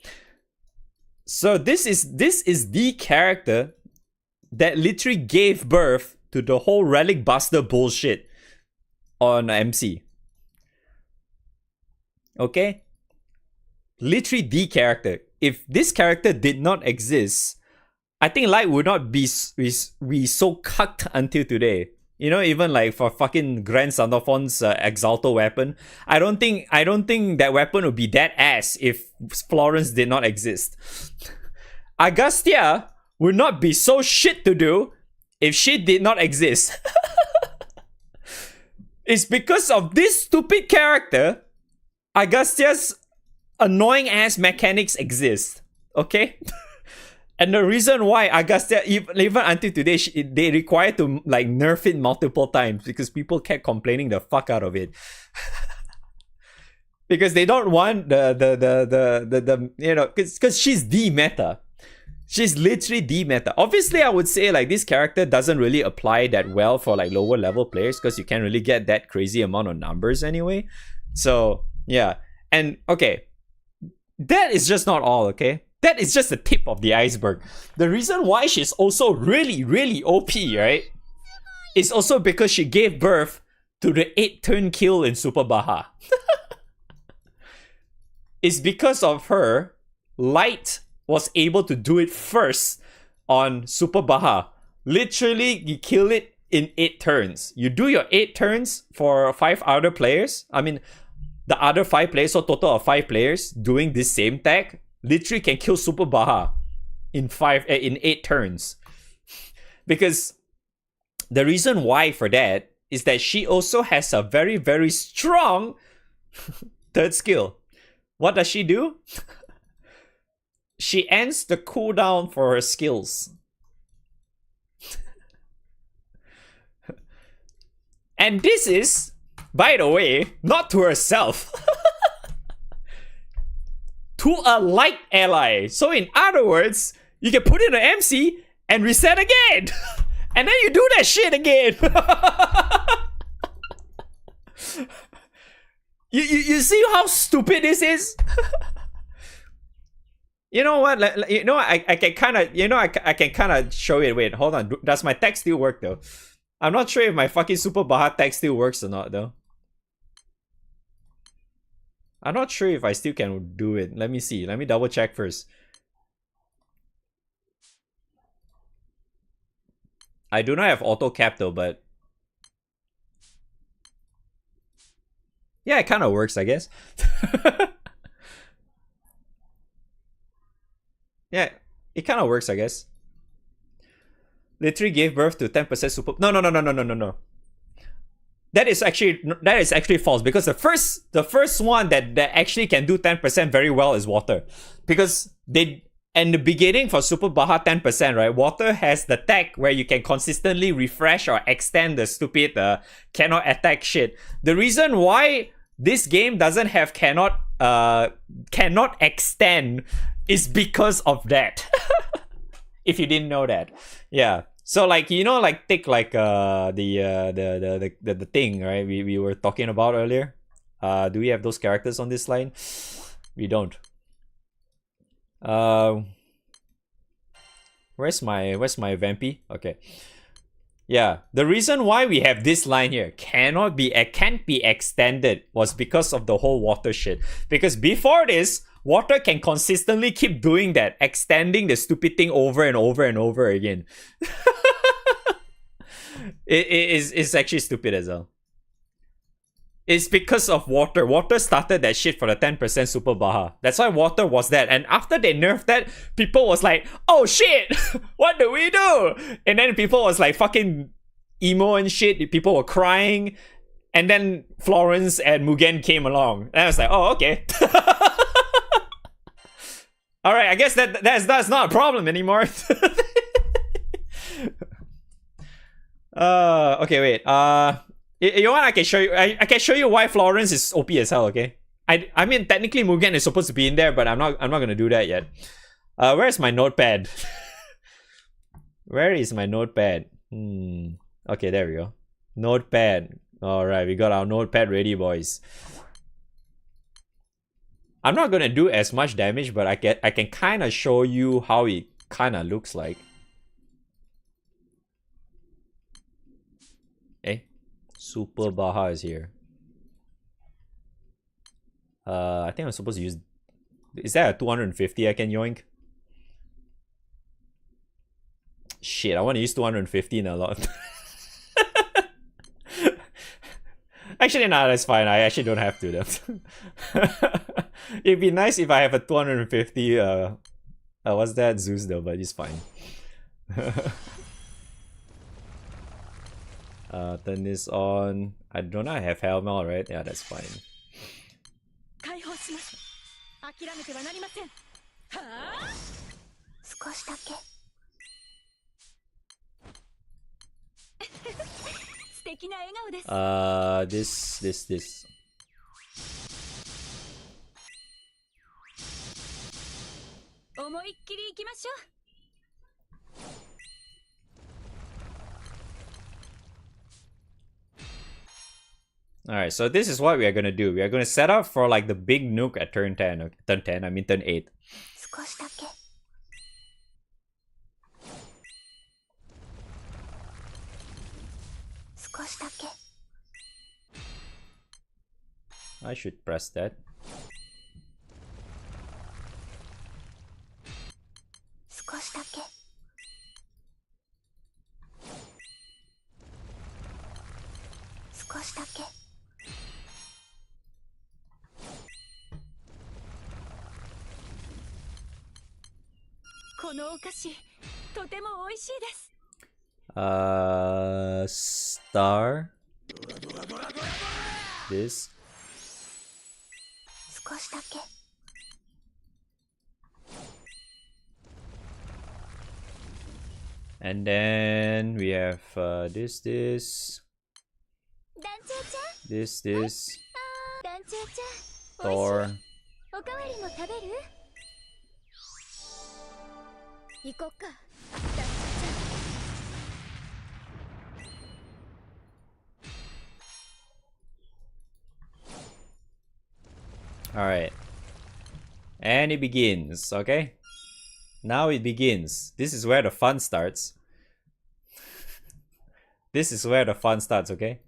So this is the character that literally gave birth to the whole Relic Buster bullshit on MC. Okay? Literally the character. If this character did not exist, I think light would not be so cucked until today. You know, even like for fucking Grand Sandofon's Exalto weapon, I don't think that weapon would be that ass if Florence did not exist. Agustia would not be so shit to do if she did not exist. It's because of this stupid character, Agustia's annoying ass mechanics exist. Okay? And the reason why Agustia, even until today, they required to like nerf it multiple times because people kept complaining the fuck out of it. Because they don't want the you know, because she's the meta. She's literally the meta. Obviously, I would say like this character doesn't really apply that well for like lower level players because you can't really get that crazy amount of numbers anyway. So yeah, and okay, that is just not all. Okay. That is just the tip of the iceberg. The reason why she's also really, really OP, right? Is also because she gave birth to the 8-turn kill in Super Baja. It's because of her, Light was able to do it first on Super Baja. Literally, you kill it in 8 turns. You do your 8 turns for 5 other players. I mean, the other 5 players, so total of 5 players doing this same tech, literally can kill Super Baja in 8 turns. Because the reason why for that is that she also has a very, very strong third skill. What does she do? She ends the cooldown for her skills. And this is, by the way, not to herself. To a light ally. So in other words, you can put in an MC and reset again. And then you do that shit again. you see how stupid this is? You know what? I can kind of, I can kind of show it. Wait, hold on. Does my tech still work though? I'm not sure if my fucking Super Baja tech still works or not though. I'm not sure if I still can do it. Let me see. Let me double check first. I do not have auto cap though, but yeah, it kind of works, I guess. Yeah, it kind of works, I guess. Literally gave birth to 10% super. No. That is actually false, because the first one that actually can do 10% very well is water, because they in the beginning for Super Baja 10%, right? Water has the tech where you can consistently refresh or extend the stupid cannot attack shit. The reason why this game doesn't have cannot extend is because of that. If you didn't know that, yeah. So like, like take like the thing, right? We were talking about earlier. Do we have those characters on this line? We don't. Where's my Vampy? Okay. Yeah, the reason why we have this line here can't be extended was because of the whole water shit. Because before this, water can consistently keep doing that, extending the stupid thing over and over and over again. It's actually stupid as well. It's because of water. Water started that shit for the 10% Super Baja. That's why water was that. And after they nerfed that, people was like, oh shit, what do we do? And then people was like fucking emo and shit. People were crying. And then Florence and Mugen came along. And I was like, oh, okay. Alright, I guess that's not a problem anymore. Okay, wait. You want? I can show you. I can show you why Florence is OP as hell. Okay. I mean, technically Mugen is supposed to be in there, but I'm not gonna do that yet. Where's my notepad? Where is my notepad? Okay, there we go. Notepad. All right, we got our notepad ready, boys. I'm not gonna do as much damage, but I can kind of show you how it kind of looks like. Super Baja is here. I think I'm supposed to use. Is that a 250 I can yoink? Shit, I want to use 250 in a lot. Actually, no, that's fine. I actually don't have to though. It'd be nice if I have a 250. What's that? Zeus though, but it's fine. Turn this on. I don't know. I have Helmel, right? Yeah, that's fine. 少しだけ。素敵な笑顔です。This. Alright, so this is what we are gonna do. We are gonna set up for like the big nuke at turn 10. Okay, turn 10, I mean turn 8. I should press that. 少しだけ。このお菓子とても美味しいです。 Star. This. 少しだけ。 And then we have this. 団長ちゃん、 This. 団長ちゃん、 Thor. おかわりも食べる？行こっか、団長ちゃん。 Alright. And it begins, okay? Now it begins. This is where the fun starts. This is where the fun starts, okay?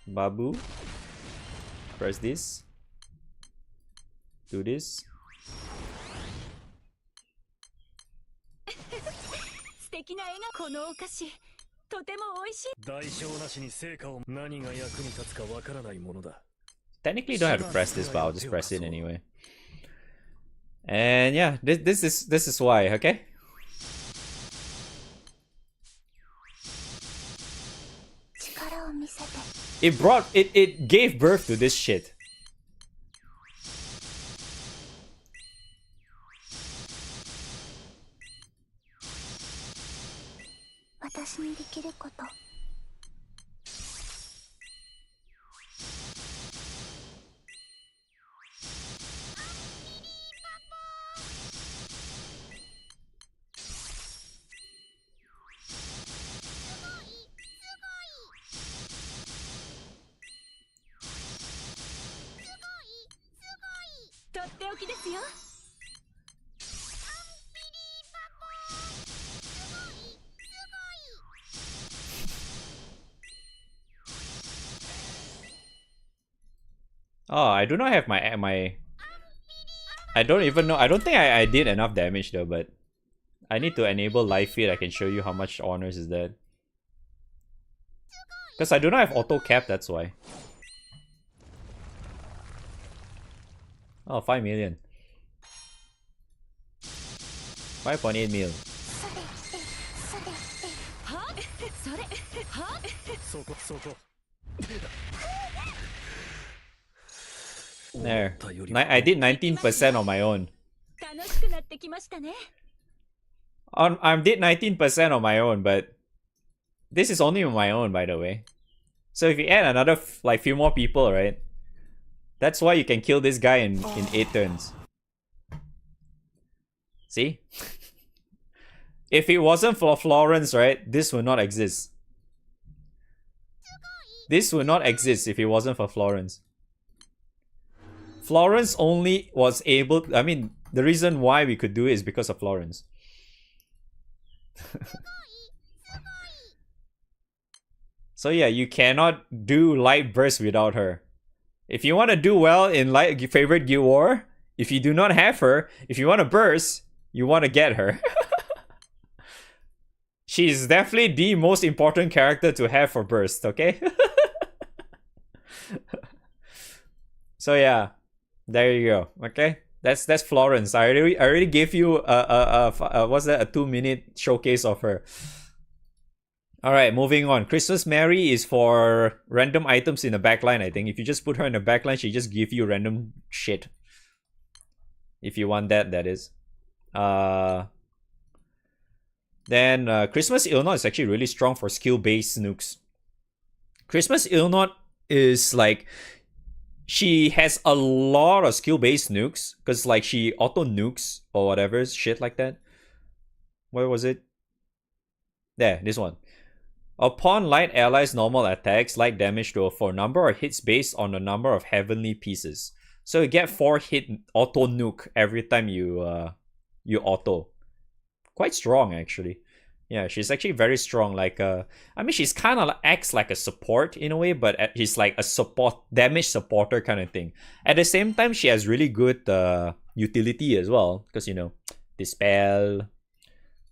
Babu. Press this. Do this. 素敵な笑顔。このお菓子とても美味しい。代償なしに成果を何が役に立つかわからないものだ。 Technically you don't have to press this, but I'll just press it anyway. And yeah, this is why, okay? It gave birth to this shit. 私にできること。 とっておきですよ。 Oh, I do not have my I don't even know. I don't think I did enough damage though, but I need to enable live feed. I can show you how much honors is that. Because I do not have auto cap, that's why. Oh, 5 million. 5.8 mil. はそれはそこそこ。 There. I did 19% on my own. 楽しくなってきましたね。 I did 19% on my own, but this is only on my own, by the way. So if you add another like few more people, right? That's why you can kill this guy in 8 turns. See? If it wasn't for Florence, right, this would not exist. This would not exist if it wasn't for Florence. Florence only was able... I mean, the reason why we could do it is because of Florence. So yeah, you cannot do Light Burst without her. If you want to do well in favorite Guild War, if you do not have her, if you want to burst, you want to get her. She is definitely the most important character to have for burst, okay? So yeah, there you go. Okay, that's Florence. I already gave you what's that, a 2-minute showcase of her. All right, moving on. Christmas Mary is for random items in the backline. I think if you just put her in the backline, she just give you random shit. If you want that, that is. Then Christmas Illnot is actually really strong for skill-based nukes. Christmas Illnot is like, she has a lot of skill-based nukes because like she auto nukes or whatever shit like that. Where was it? There, this one. Upon light allies normal attacks, light damage for a number of hits based on the number of heavenly pieces. So you get 4 hit auto nuke every time you auto. Quite strong actually. Yeah, she's actually very strong. Like I mean, she's kind of acts like a support in a way, but she's like a support damage supporter kind of thing. At the same time, she has really good utility as well, because you know, dispel.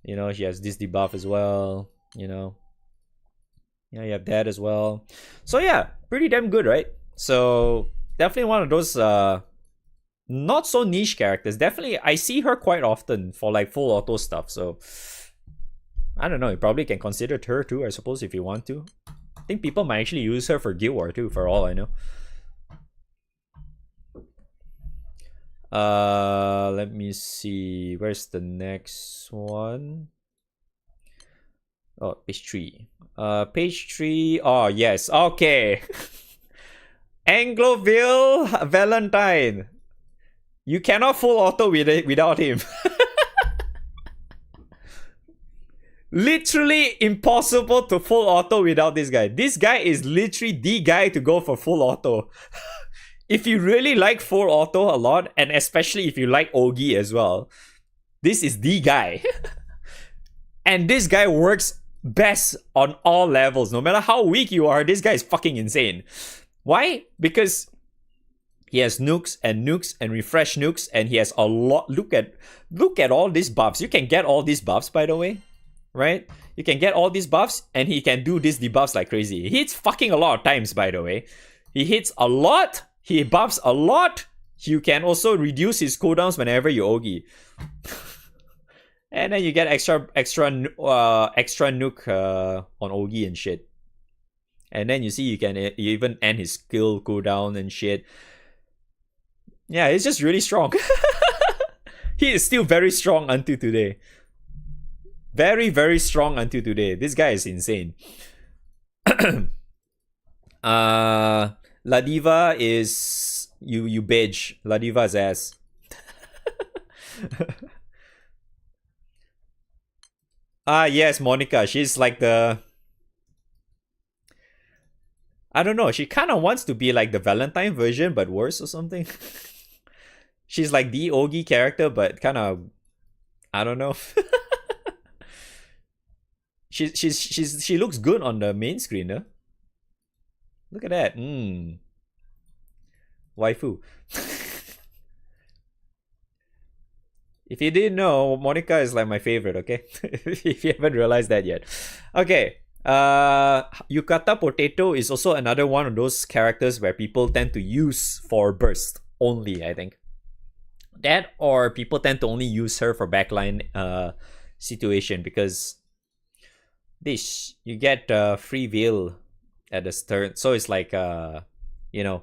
You know, she has this debuff as well. You know. Yeah, you have that as well. So yeah, pretty damn good, right? So definitely one of those not so niche characters. Definitely, I see her quite often for like full auto stuff. So I don't know. You probably can consider her too, I suppose, if you want to. I think people might actually use her for Guild War too, for all I know. Let me see. Where's the next one? Oh, page 3. Page 3. Oh, yes. Okay. Angloville Valentine. You cannot full auto without him. Literally impossible to full auto without this guy. This guy is literally the guy to go for full auto. If you really like full auto a lot, and especially if you like Ogi as well, this is the guy. And this guy works best on all levels. No matter how weak you are, this guy is fucking insane. Why? Because he has nukes and refresh nukes, and he has a lot. Look at all these buffs. You can get all these buffs, by the way, right? You can get all these buffs, and he can do these debuffs like crazy. He hits fucking a lot of times, by the way. He hits a lot. He buffs a lot. You can also reduce his cooldowns whenever you Ogi. And then you get extra nuke on Ogi and shit. And then you see you can even end his skill cooldown and shit. Yeah, it's just really strong. He is still very strong until today. Very, very strong until today. This guy is insane. Ladiva is you bitch. Ladiva's ass. Yes, Monica. She's like the, I don't know. She kind of wants to be like the Valentine version, but worse or something. She's like the Ogi character, but kind of, I don't know. She looks good on the main screen, huh? Look at that. Waifu. If you didn't know, Monica is like my favorite, okay? If you haven't realized that yet. Okay. Yukata Potato is also another one of those characters where people tend to use for burst only, I think. That, or people tend to only use her for backline situation, because this, you get free veil at the start. So it's like, you know,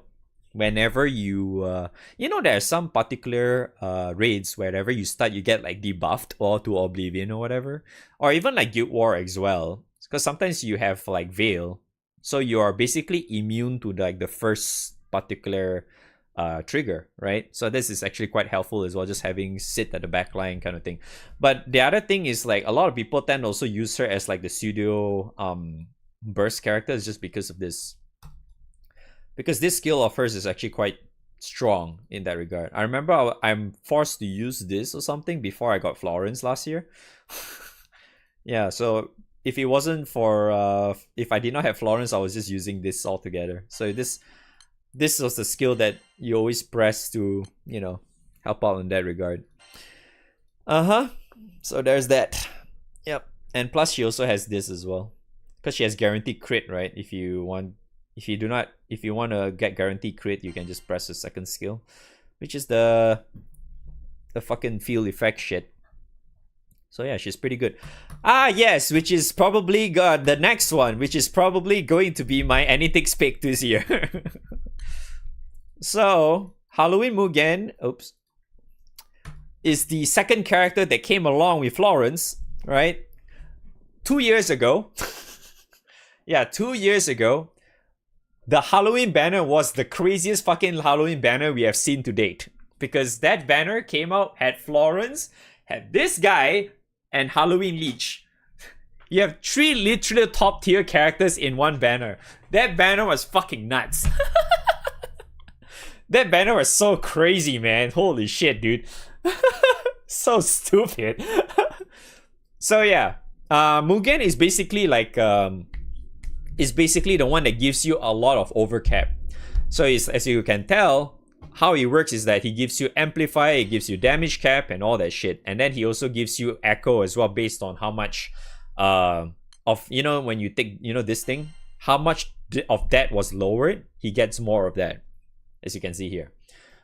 whenever you, you know, there are some particular raids wherever you start, you get like debuffed or to Oblivion or whatever. Or even like Guild War as well. Because sometimes you have like Veil. So you are basically immune to like the first particular trigger, right? So this is actually quite helpful as well, just having sit at the back line kind of thing. But the other thing is like a lot of people tend to also use her as like the pseudo burst characters just because of this. Because this skill of hers is actually quite strong in that regard. I remember I'm forced to use this or something before I got Florence last year. Yeah, so if it wasn't for if I did not have Florence, I was just using this altogether. So this was the skill that you always press to, you know, help out in that regard. So there's that. Yep. And plus she also has this as well, because she has guaranteed crit, right? If you want to get guaranteed crit, you can just press the second skill, which is the fucking field effect shit. So yeah, she's pretty good. Yes, which is probably the next one, which is probably going to be my Anythix pick this year. So Halloween Mugen, is the second character that came along with Florence, right? 2 years ago. Yeah, 2 years ago. The Halloween banner was the craziest fucking Halloween banner we have seen to date. Because that banner came out, had Florence, had this guy, and Halloween Leech. You have 3 literally top tier characters in one banner. That banner was fucking nuts. That banner was so crazy, man. Holy shit, dude. So stupid. So yeah, Mugen is basically like is basically the one that gives you a lot of overcap. So as you can tell, how it works is that he gives you amplify, it gives you damage cap and all that shit, and then he also gives you echo as well based on how much of, you know, when you take, you know, this thing, how much of that was lowered, he gets more of that, as you can see here.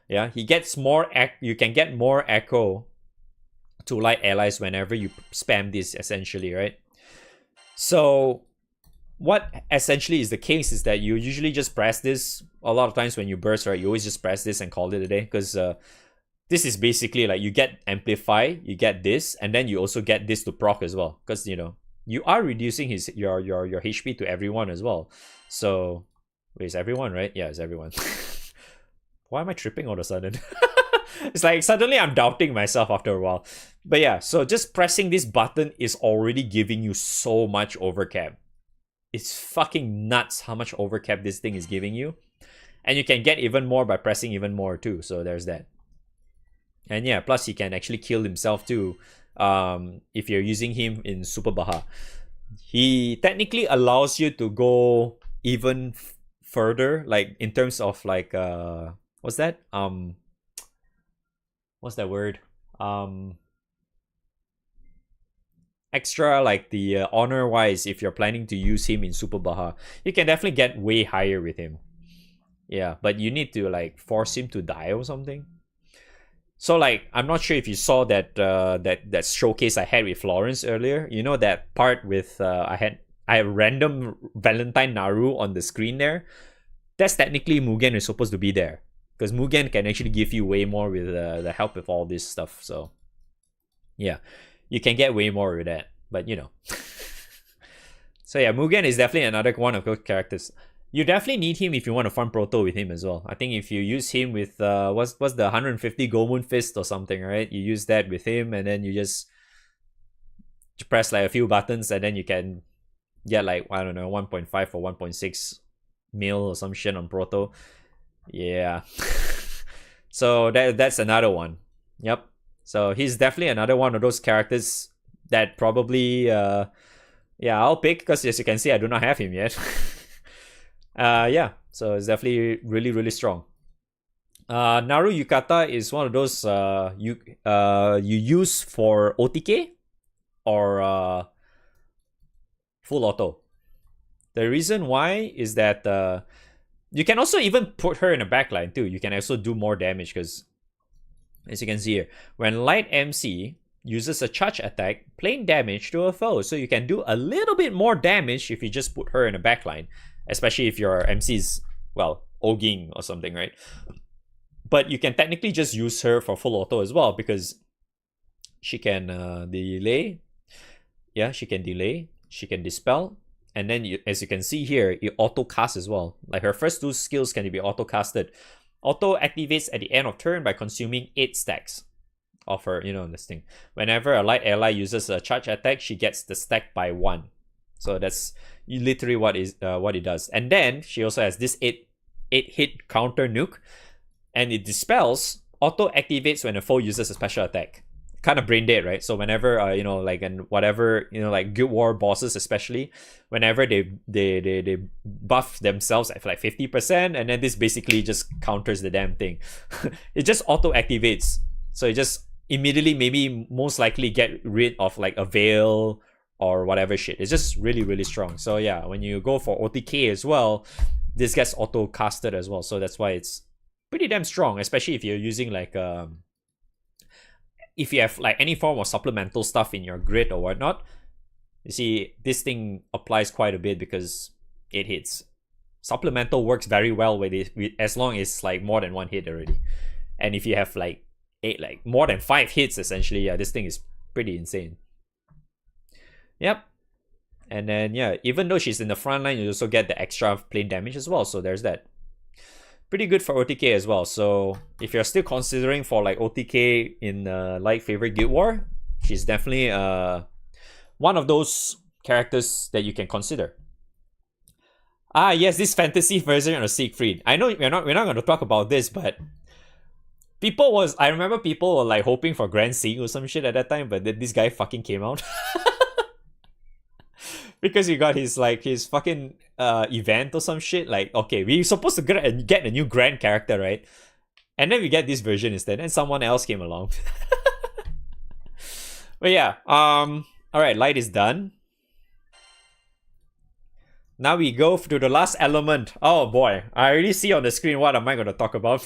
Yeah, he gets more. You can get more echo to light allies whenever you spam this, essentially, right? So what essentially is the case is that you usually just press this a lot of times when you burst, right? You always just press this and call it a day, because this is basically like you get amplify, you get this, and then you also get this to proc as well, because you know you are reducing your HP to everyone as well. So wait, is everyone, right? Yeah, it's everyone. Why am I tripping all of a sudden? It's like suddenly I'm doubting myself after a while. But yeah, so just pressing this button is already giving you so much overcap. It's fucking nuts how much overcap this thing is giving you. And you can get even more by pressing even more too. So there's that. And yeah, plus he can actually kill himself too. If you're using him in Super Baha. He technically allows you to go even further, like in terms of like what's that? What's that word? Extra, like the honor wise, if you're planning to use him in Super Baha, you can definitely get way higher with him. Yeah, but you need to like force him to die or something. So like, I'm not sure if you saw that that showcase I had with Florence earlier. You know that part with I had random Valentine Naru on the screen there. That's technically Mugen is supposed to be there, because Mugen can actually give you way more with the help with all this stuff. So yeah, you can get way more with that. But you know, so yeah, Mugen is definitely another one of those characters. You definitely need him if you want to farm Proto with him as well. I think if you use him with what's the 150 Gomun Fist or something, right? You use that with him, and then you just press like a few buttons, and then you can get like, I don't know, 1.5 or 1.6 mil or some shit on Proto. Yeah. So that's another one. Yep. So he's definitely another one of those characters that probably yeah, I'll pick, because as you can see, I do not have him yet. Yeah, so it's definitely really, really strong. Naru Yukata is one of those you use for OTK or full auto. The reason why is that you can also even put her in a backline too. You can also do more damage, because as you can see here, when Light MC uses a charge attack, plain damage to a foe. So you can do a little bit more damage if you just put her in a backline, especially if your MC's, well, Oging or something, right? But you can technically just use her for full auto as well, because she can delay. Yeah, she can delay. She can dispel. And then, as you can see here, you auto cast as well. Like her first two skills can be auto casted. Auto activates at the end of turn by consuming 8 stacks of her, you know, this thing. Whenever a light ally uses a charge attack, she gets the stack by 1. So that's literally what it does. And then she also has this 8 hit counter nuke, and it dispels, auto activates when a foe uses a special attack. Kind of brain dead, right? So whenever you know, like, and whatever, you know, like Guild War bosses especially, whenever they buff themselves at like 50%, and then this basically just counters the damn thing. It just auto activates, so it just immediately, maybe most likely, get rid of like a veil or whatever shit. It's just really, really strong. So yeah, when you go for OTK as well, this gets auto casted as well. So that's why it's pretty damn strong, especially if you're using like if you have like any form of supplemental stuff in your grid or whatnot. You see, this thing applies quite a bit because it hits. Supplemental works very well with it, as long as it's like more than 1 hit already. And if you have like more than 5 hits, essentially, yeah, this thing is pretty insane. Yep. And then yeah, even though she's in the front line, you also get the extra plain damage as well. So there's that. Pretty good for OTK as well. So if you're still considering for like OTK in like favorite Guild War, she's definitely one of those characters that you can consider. Ah yes, this fantasy version of Siegfried. I know we're not going to talk about this, but I remember people were like hoping for Grand Sing or some shit at that time, but then this guy fucking came out. Because he got his fucking event or some shit. Like, okay, we're supposed to get a new grand character, right? And then we get this version instead, and someone else came along. But yeah, alright, light is done. Now we go to the last element. Oh boy, I already see on the screen what am I going to talk about.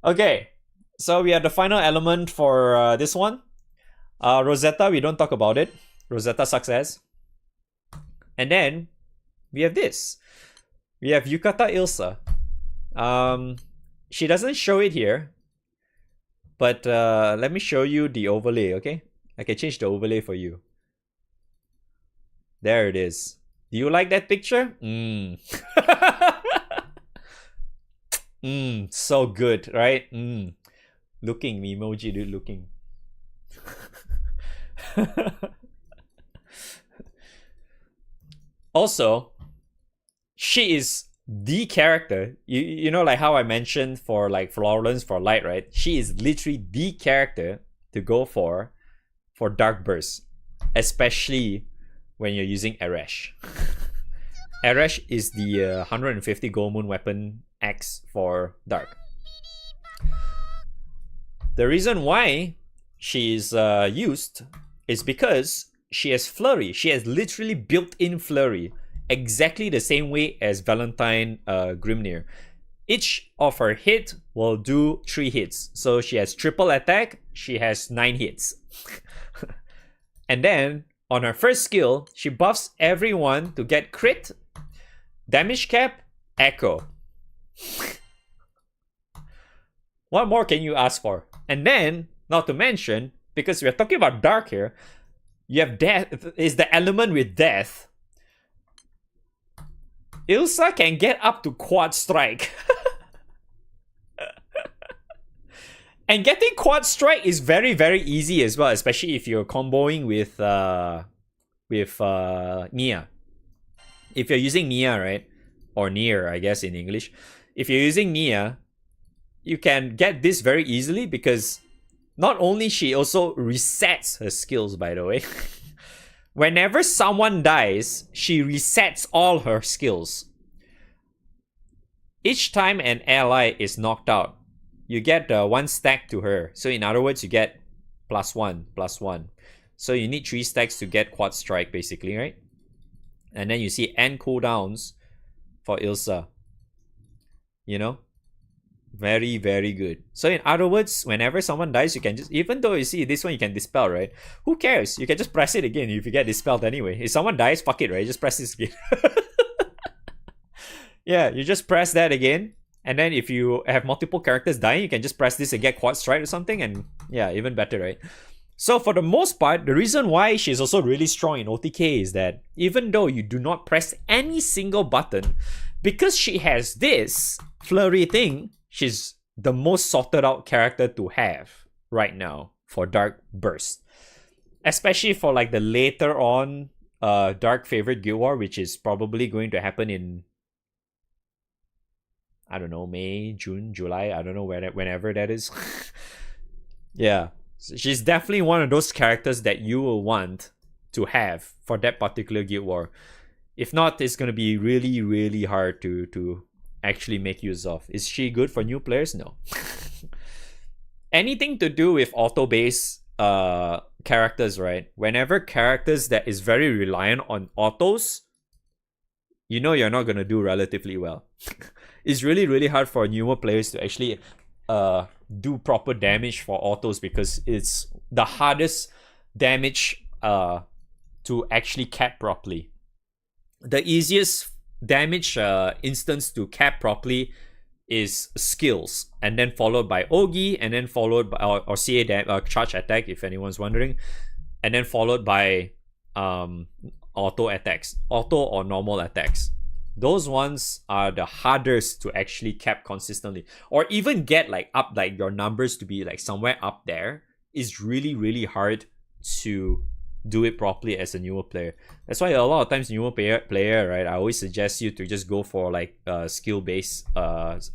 Okay, so we have the final element for this one. Rosetta, we don't talk about it. Rosetta success. And then we have this. We have Yukata Ilsa. She doesn't show it here, but let me show you the overlay, okay? I can change the overlay for you. There it is. Do you like that picture? So good, right? Looking emoji, dude, looking. Also, she is the character. You know, like how I mentioned for like Florence for Light, right? She is literally the character to go for Dark Burst, especially when you're using Eresh. Eresh is the 150 Gold Moon weapon X for Dark. The reason why she's used is because she has Flurry. She has literally built-in Flurry, exactly the same way as Valentine Grimnir. Each of her hit will do 3 hits. So she has triple attack, she has 9 hits. And then, on her first skill, she buffs everyone to get crit, damage cap, echo. What more can you ask for? And then, not to mention, because we're talking about Dark here, you have death, is the element with death. Ilsa can get up to quad strike. And getting quad strike is very, very easy as well, especially if you're comboing with Nia. If you're using Nia, right? Or Nier, I guess in English. If you're using Nia, you can get this very easily because not only she also resets her skills, by the way. Whenever someone dies, she resets all her skills. Each time an ally is knocked out, you get 1 stack to her. So in other words, you get +1. So you need 3 stacks to get quad strike, basically, right? And then you see end cooldowns for Ilsa. You know? Very, very good. So in other words, whenever someone dies, you can just, even though you see this one you can dispel, right? Who cares? You can just press it again if you get dispelled anyway. If someone dies, fuck it, right? Just press this again. Yeah, you just press that again. And then if you have multiple characters dying, you can just press this and get quad strike or something. And yeah, even better, right? So for the most part, the reason why she's also really strong in OTK is that even though you do not press any single button, because she has this flurry thing, she's the most sorted out character to have right now for Dark Burst. Especially for like the later on Dark Favorite Guild War, which is probably going to happen in, I don't know, May, June, July, I don't know whenever that is. Yeah, so she's definitely one of those characters that you will want to have for that particular Guild War. If not, it's going to be really, really hard to actually make use of. Is she good for new players? No. Anything to do with auto-based characters, right? Whenever characters that is very reliant on autos, you know you're not going to do relatively well. It's really, really hard for newer players to actually do proper damage for autos because it's the hardest damage to actually cap properly. The easiest damage instance to cap properly is skills, and then followed by Ogi, and then followed by or CA charge attack if anyone's wondering, and then followed by auto attacks, auto or normal attacks. Those ones are the hardest to actually cap consistently, or even get like up like your numbers to be like somewhere up there is really, really hard to do it properly as a newer player. That's why a lot of times newer player, right, I always suggest you to just go for like skill based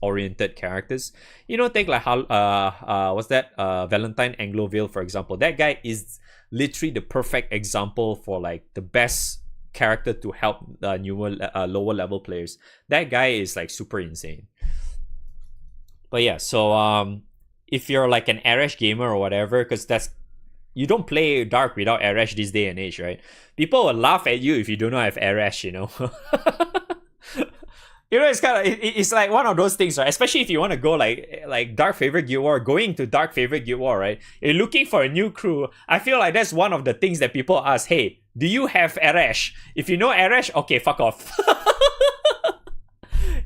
oriented characters. You know, take like what's that Valentine Anglovale, for example. That guy is literally the perfect example for like the best character to help newer lower level players. That guy is like super insane. But yeah, so if you're like an Arash gamer or whatever, because that's you don't play Dark without Arash this day and age, right? People will laugh at you if you do not have Arash, you know. You know, it's kind of it's like one of those things, right? Especially if you want to go like Dark Favorite Guild War, going to Dark Favorite Guild War, right? You're looking for a new crew. I feel like that's one of the things that people ask. Hey, do you have Arash? If you know Arash, okay, fuck off.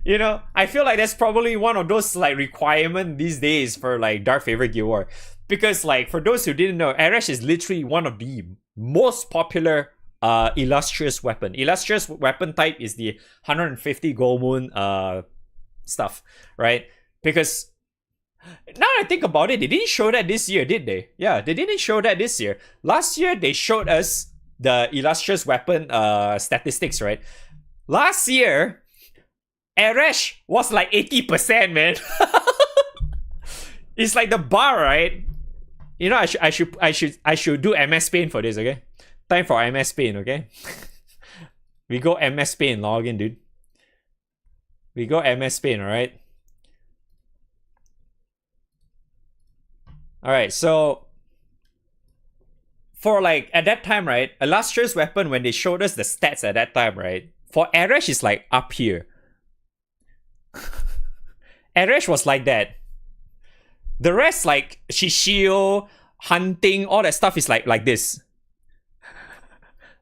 You know, I feel like that's probably one of those like requirement these days for like Dark Favorite Guild War, because like for those who didn't know, Arash is literally one of the most popular illustrious weapon. Illustrious weapon type is the 150 gold moon stuff, right? Because now I think about it, they didn't show that this year, did they? Yeah, they didn't show that this year. Last year they showed us the illustrious weapon statistics, right? Last year Arash was like 80%, man. It's like the bar, right? You know, I should do MS Paint for this, okay? Time for MS Paint, okay? We go MS Paint, login, dude. We go MS Paint, alright? Alright, so for like at that time, right? Illustrious weapon, when they showed us the stats at that time, right? For Arash is like up here. Arash was like that. The rest, like Shishio, hunting, all that stuff is like this.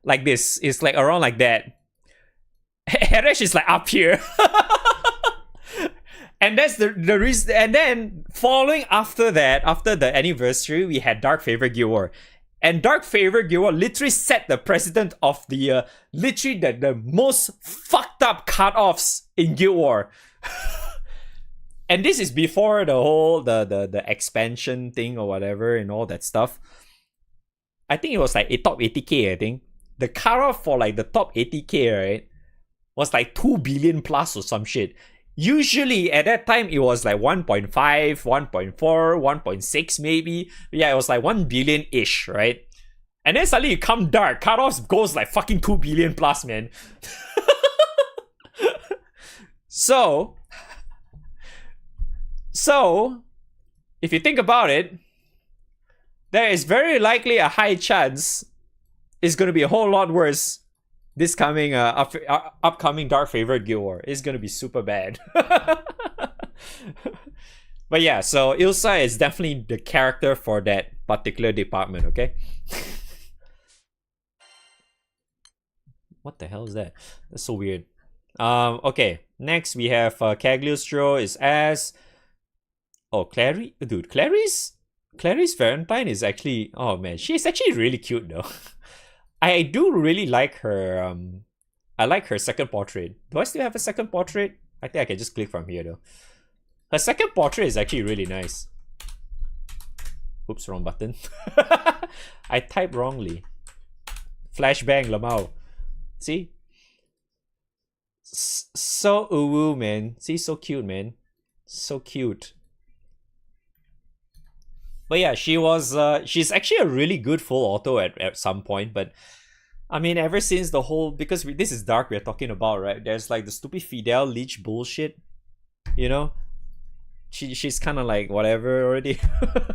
Like this. It's like around like that. Arash is like up here. And that's the reason. And then following after that, after the anniversary, we had Dark Favorite Guild War. And Dark Favorite Guild War literally set the precedent of the literally the most fucked up cutoffs in Guild War. And this is before the whole the expansion thing or whatever and all that stuff. I think it was like a top 80k, I think. The cutoff for like the top 80k, right, was like 2 billion plus or some shit. Usually at that time it was like 1.5, 1.4, 1.6 maybe. Yeah, it was like 1 billion-ish, right? And then suddenly you come Dark, cutoffs goes like fucking 2 billion plus, man. So, if you think about it, there is very likely a high chance it's going to be a whole lot worse this coming upcoming Dark Favorite Guild War. It's going to be super bad. But yeah, so Ilsa is definitely the character for that particular department, okay? What the hell is that? That's so weird. Okay, next we have Cagliostro is as... Oh, Clary? Dude, Clary's Valentine is actually... Oh man, she's actually really cute though. I do really like her... I like her second portrait. Do I still have a second portrait? I think I can just click from here though. Her second portrait is actually really nice. Oops, wrong button. I typed wrongly. Flashbang, Lamau. See? So uwu, man. See, so cute, man. So cute. But yeah, she was she's actually a really good full auto at some point, but I mean ever since the whole, because this is Dark we're talking about, right? There's like the stupid Fidel leech bullshit, you know? She's kind of like whatever already.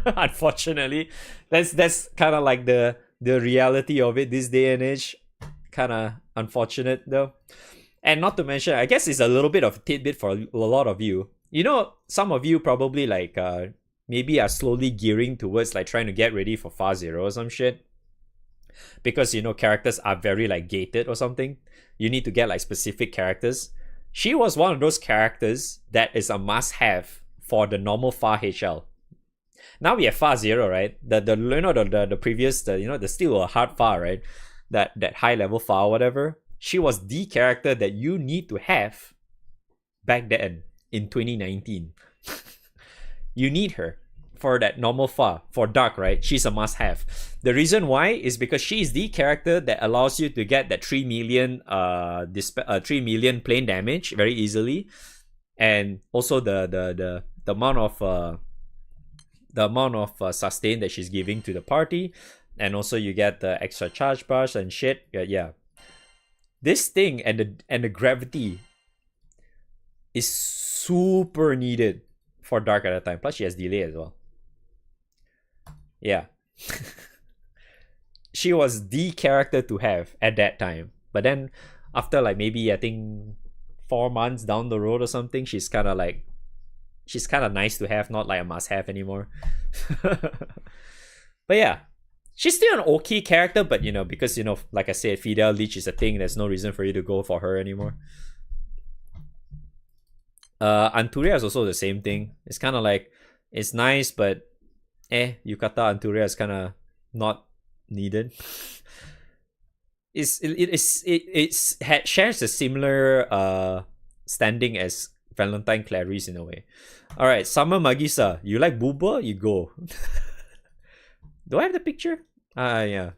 Unfortunately, that's kind of like the reality of it this day and age. Kind of unfortunate though. And not to mention, I guess it's a little bit of a tidbit for a lot of you. You know, some of you probably like maybe are slowly gearing towards like trying to get ready for Far Zero or some shit. Because, you know, characters are very like gated or something. You need to get like specific characters. She was one of those characters that is a must-have for the normal Far HL. Now we have Far Zero, right? The you know the previous the still a hard Far, right? That high level Far, whatever. She was the character that you need to have back then in 2019. You need her for that normal Far, for Dark, right? She's a must-have. The reason why is because she is the character that allows you to get that 3 million 3 million plane damage very easily, and also the amount of sustain that she's giving to the party, and also you get the extra charge bars and shit. Yeah. This thing and the gravity is super needed for Dark at a time. Plus she has delay as well. Yeah. she was the character to have at that time. But then after like maybe I think 4 months down the road or something, she's kind of nice to have, not like a must have anymore. But yeah, she's still an okay character, but because like I said, Fidel Leech is a thing, there's no reason for you to go for her anymore. Anturia is also the same thing. It's kind of like, it's nice, but Yukata Anturia is kind of not needed. It shares a similar standing as Valentine Clarice in a way. All right, Summer Magisa, you like Booba? You go. Do I have the picture? Yeah.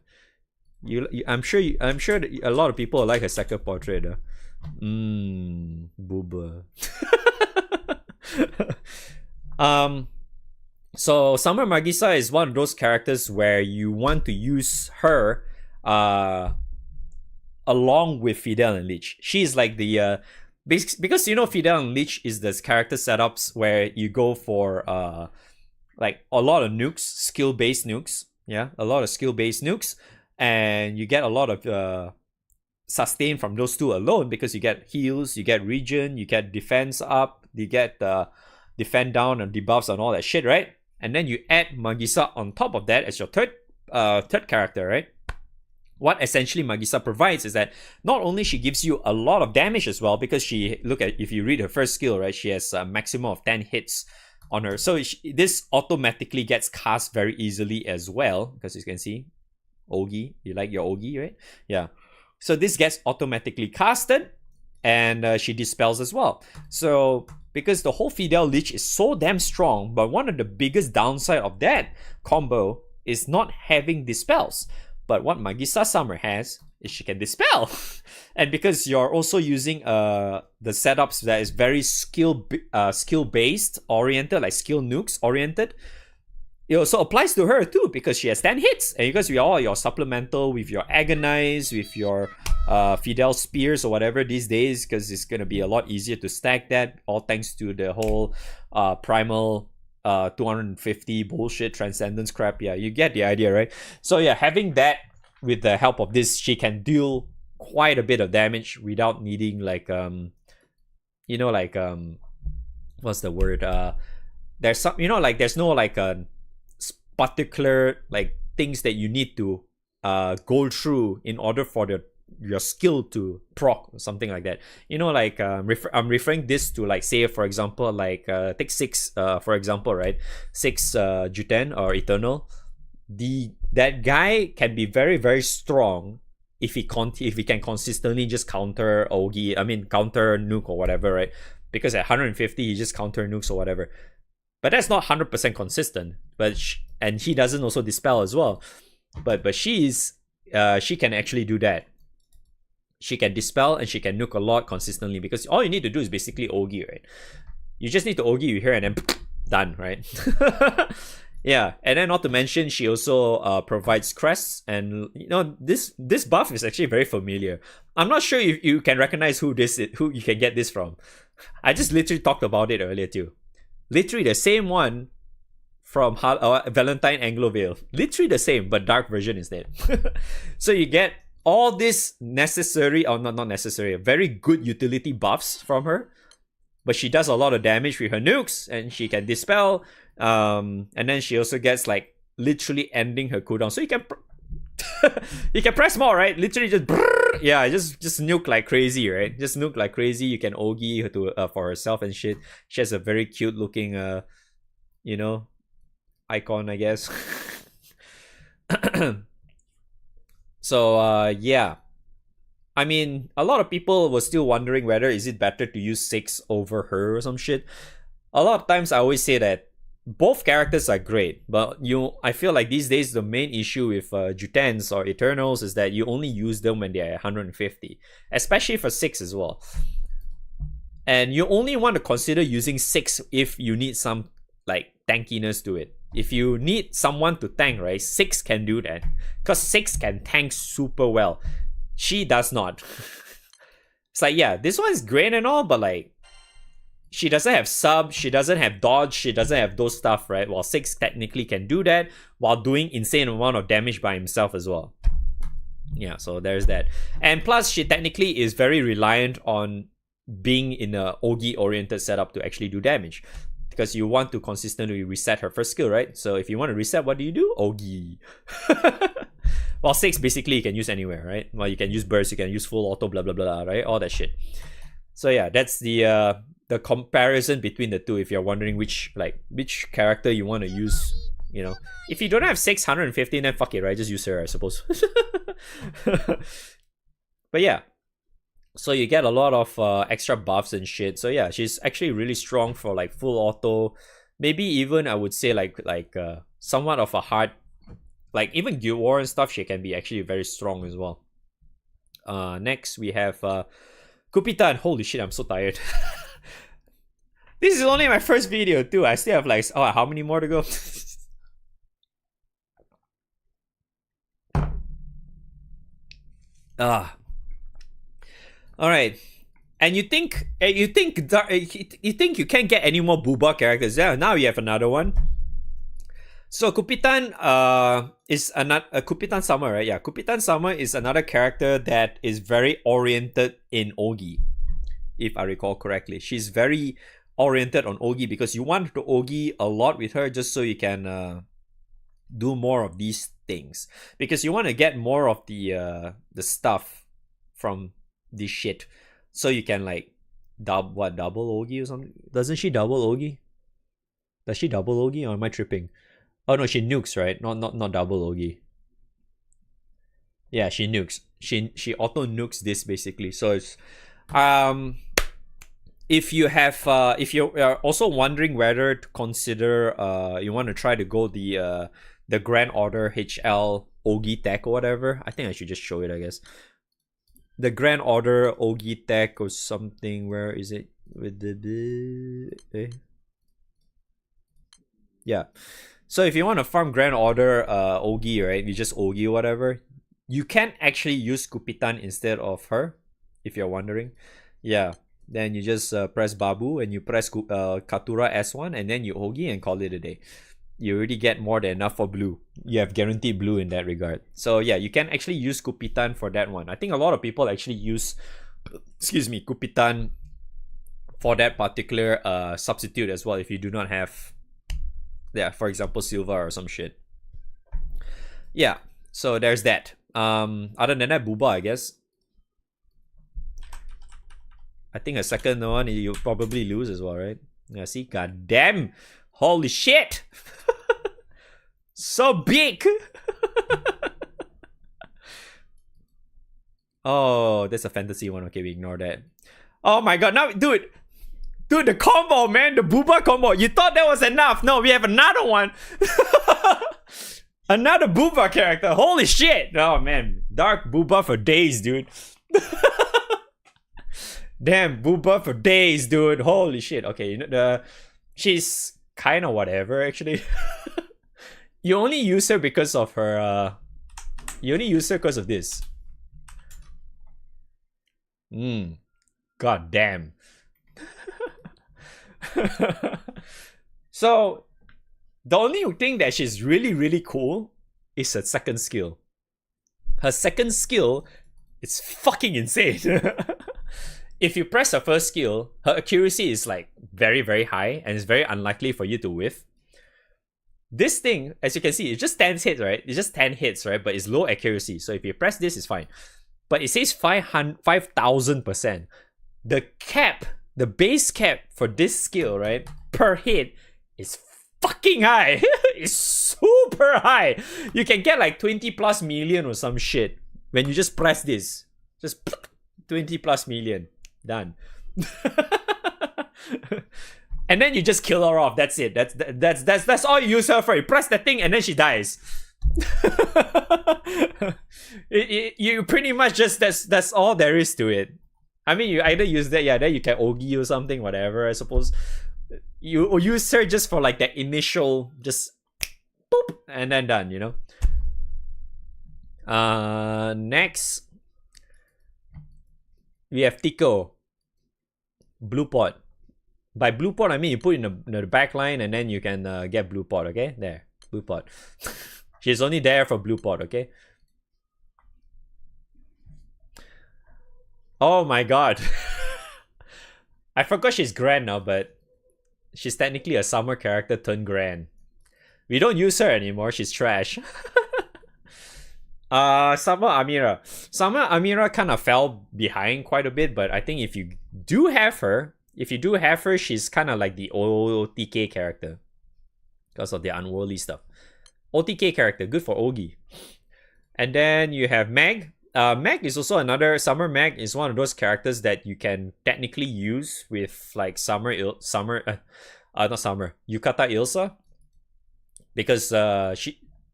I'm sure that a lot of people like her second portrait. Booba. So Summer Magisa is one of those characters where you want to use her along with Fidel and Leech. She's like the because Fidel and Leech is this character setups where you go for like a lot of nukes, skill-based nukes. Yeah, a lot of skill-based nukes, and you get a lot of sustain from those two alone because you get heals, you get regen, you get defense up, you get defend down and debuffs and all that shit, right? And then you add Magisa on top of that as your third character, right? What essentially Magisa provides is that not only she gives you a lot of damage as well, because if you read her first skill, right, she has a maximum of 10 hits on her. So this automatically gets cast very easily as well, because you can see Ogi, you like your Ogi, right? Yeah. So this gets automatically casted, and she dispels as well. So because the whole Fidel Leech is so damn strong, but one of the biggest downside of that combo is not having dispels. But what Magisa Summer has is she can dispel. And because you're also using the setups that is very skill based oriented, like skill nukes oriented, it also applies to her too, because she has 10 hits. And because we all your supplemental with your Agonize, with your Fidel Spears or whatever these days, because it's going to be a lot easier to stack that, all thanks to the whole primal 250 bullshit Transcendence crap. Yeah, you get the idea, right? So yeah, having that with the help of this, she can deal quite a bit of damage without needing like what's the word? There's some, there's no like a particular like things that you need to go through in order for your skill to proc or something like that. I'm referring this to, like, say for example, like take 6 for example, right? 6 Juten or Eternal. That guy can be very, very strong if he can consistently just counter Ogi, counter nuke or whatever, right? Because at 150 he just counter nukes or whatever. But that's not 100% consistent. And he doesn't also dispel as well. But she can actually do that. She can dispel and she can nuke a lot consistently, because all you need to do is basically Ogi, right? You just need to Ogi with her and then done, right? Yeah, and then not to mention she also provides crests, and this buff is actually very familiar. I'm not sure if you can recognize who you can get this from. I just literally talked about it earlier too. Literally the same one from Valentine Anglo Veil. Literally the same, but dark version instead. So you get all this necessary, or not necessary, very good utility buffs from her. But she does a lot of damage with her nukes, and she can dispel. And then she also gets like literally ending her cooldown. So you can you can press more, right? Literally just just nuke like crazy, right? Just nuke like crazy. You can Ogi her to for herself and shit. She has a very cute looking icon, I guess. So yeah, a lot of people were still wondering whether is it better to use 6 over her or some shit. A lot of times I always say that both characters are great, but I feel like these days the main issue with Jutens or Eternals is that you only use them when they're 150, especially for 6 as well. And you only want to consider using 6 if you need some like tankiness to it. If you need someone to tank, right, 6 can do that, because 6 can tank super well. She does not. It's like, yeah, this one's great and all, but like, she doesn't have sub, she doesn't have dodge, she doesn't have those stuff, right? While 6 technically can do that while doing insane amount of damage by himself as well. Yeah, so there's that. And plus, she technically is very reliant on being in a Ogi oriented setup to actually do damage. Because you want to consistently reset her first skill, right? So if you want to reset, what do? Ogi. Well, 6 basically you can use anywhere, right? Well, you can use burst, you can use full auto, blah blah blah, right? All that shit. So yeah, that's the comparison between the two. If you're wondering which character you want to use, you know, if you don't have 615, then fuck it, right? Just use her, I suppose. But yeah, so you get a lot of extra buffs and shit. So yeah, she's actually really strong for like full auto. Maybe even I would say like somewhat of a hard, like even Guild War and stuff. She can be actually very strong as well. Next we have Kupitan. Holy shit, I'm so tired. This is only my first video too. I still have like how many more to go? All right. And you think you can get any more Booba characters? Yeah, now you have another one. So Kupitan is another Kupitan Summer, right? Yeah, Kupitan Summer is another character that is very oriented in Ogi, if I recall correctly. She's very oriented on Ogi because you want to Ogi a lot with her just so you can do more of these things, because you want to get more of the stuff from this shit, so you can like double Ogi or something. Doesn't she double Ogi? Does she double Ogi, or am I tripping? Oh no, she nukes, right? Not double Ogi. Yeah, she nukes. She auto nukes this basically. So it's if you are also wondering whether to consider you want to try to go the Grand Order HL Ogi tech or whatever. I think I should just show it, I guess. The Grand Order Ogi tech or something. Where is it? With the yeah. So if you want to farm Grand Order Ogi, right? You just Ogi or whatever. You can actually use Kupitan instead of her, if you're wondering. Yeah. Then you just press Babu and you press Katura S1 and then you Ogi and call it a day. You already get more than enough for blue. You have guaranteed blue in that regard. So yeah, you can actually use Kupitan for that one. I think a lot of people actually use, Kupitan for that particular substitute as well if you do not have, yeah, for example, Silva or some shit. Yeah, so there's that. Other than that, Booba, I guess. I think a second one you probably lose as well, right? Yeah, see, goddamn, holy shit, so big. Oh, that's a fantasy one. Okay, we ignore that. Oh my god, now, dude, the combo, man, the Booba combo. You thought that was enough? No, we have another one. Another Booba character. Holy shit! Oh man, Dark Booba for days, dude. Damn, Booba for days, dude. Holy shit. Okay, you know, she's kind of whatever, actually. You only use her because of her, you only use her because of this. God damn. So, the only thing that she's really, really cool is her second skill. Her second skill is fucking insane. If you press her first skill, her accuracy is like very, very high and it's very unlikely for you to whiff. This thing, as you can see, it's just 10 hits, right? It's just 10 hits, right? But it's low accuracy. So if you press this, it's fine. But it says 5,000%. The cap, the base cap for this skill, right, per hit is fucking high. It's super high. You can get like 20 plus million or some shit when you just press this. Just 20 plus million. Done. And then you just kill her off. That's it. That's all you use her for. You press that thing and then she dies. You pretty much just that's all there is to it. I mean, you either use that, yeah, then you can Ogi or something, whatever, I suppose. You use her just for like that initial, just boop, and then done, you know. Next we have Tico. Blue pot. By blue pot, I mean you put in the back line and then you can get blue pot, okay? There, blue pot. She's only there for blue pot, okay? Oh my god. I forgot she's Grand now, but she's technically a summer character turned Grand. We don't use her anymore, she's trash. Summer Amira. Summer Amira kind of fell behind quite a bit, but I think if you do have her, she's kind of like the OTK character because of the unworldly stuff. OTK character, good for Ogi. And then you have Meg. Meg is also another Summer. Meg is one of those characters that you can technically use with like Yukata Ilsa, because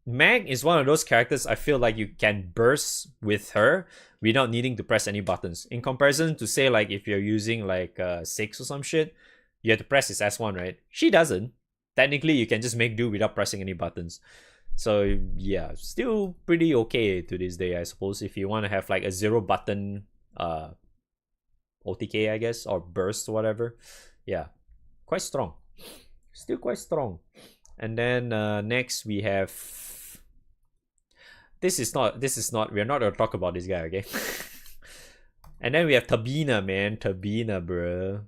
Meg is one of those characters I feel like you can burst with her without needing to press any buttons. In comparison to say like if you're using like 6 or some shit, you have to press his S1, right? She doesn't. Technically, you can just make do without pressing any buttons. So yeah, still pretty okay to this day, I suppose. If you want to have like a 0 button OTK, I guess, or burst or whatever. Yeah, quite strong. Still quite strong. And then next we have... This is not, we're not gonna talk about this guy, okay? And then we have Tabina, man. Tabina, bro.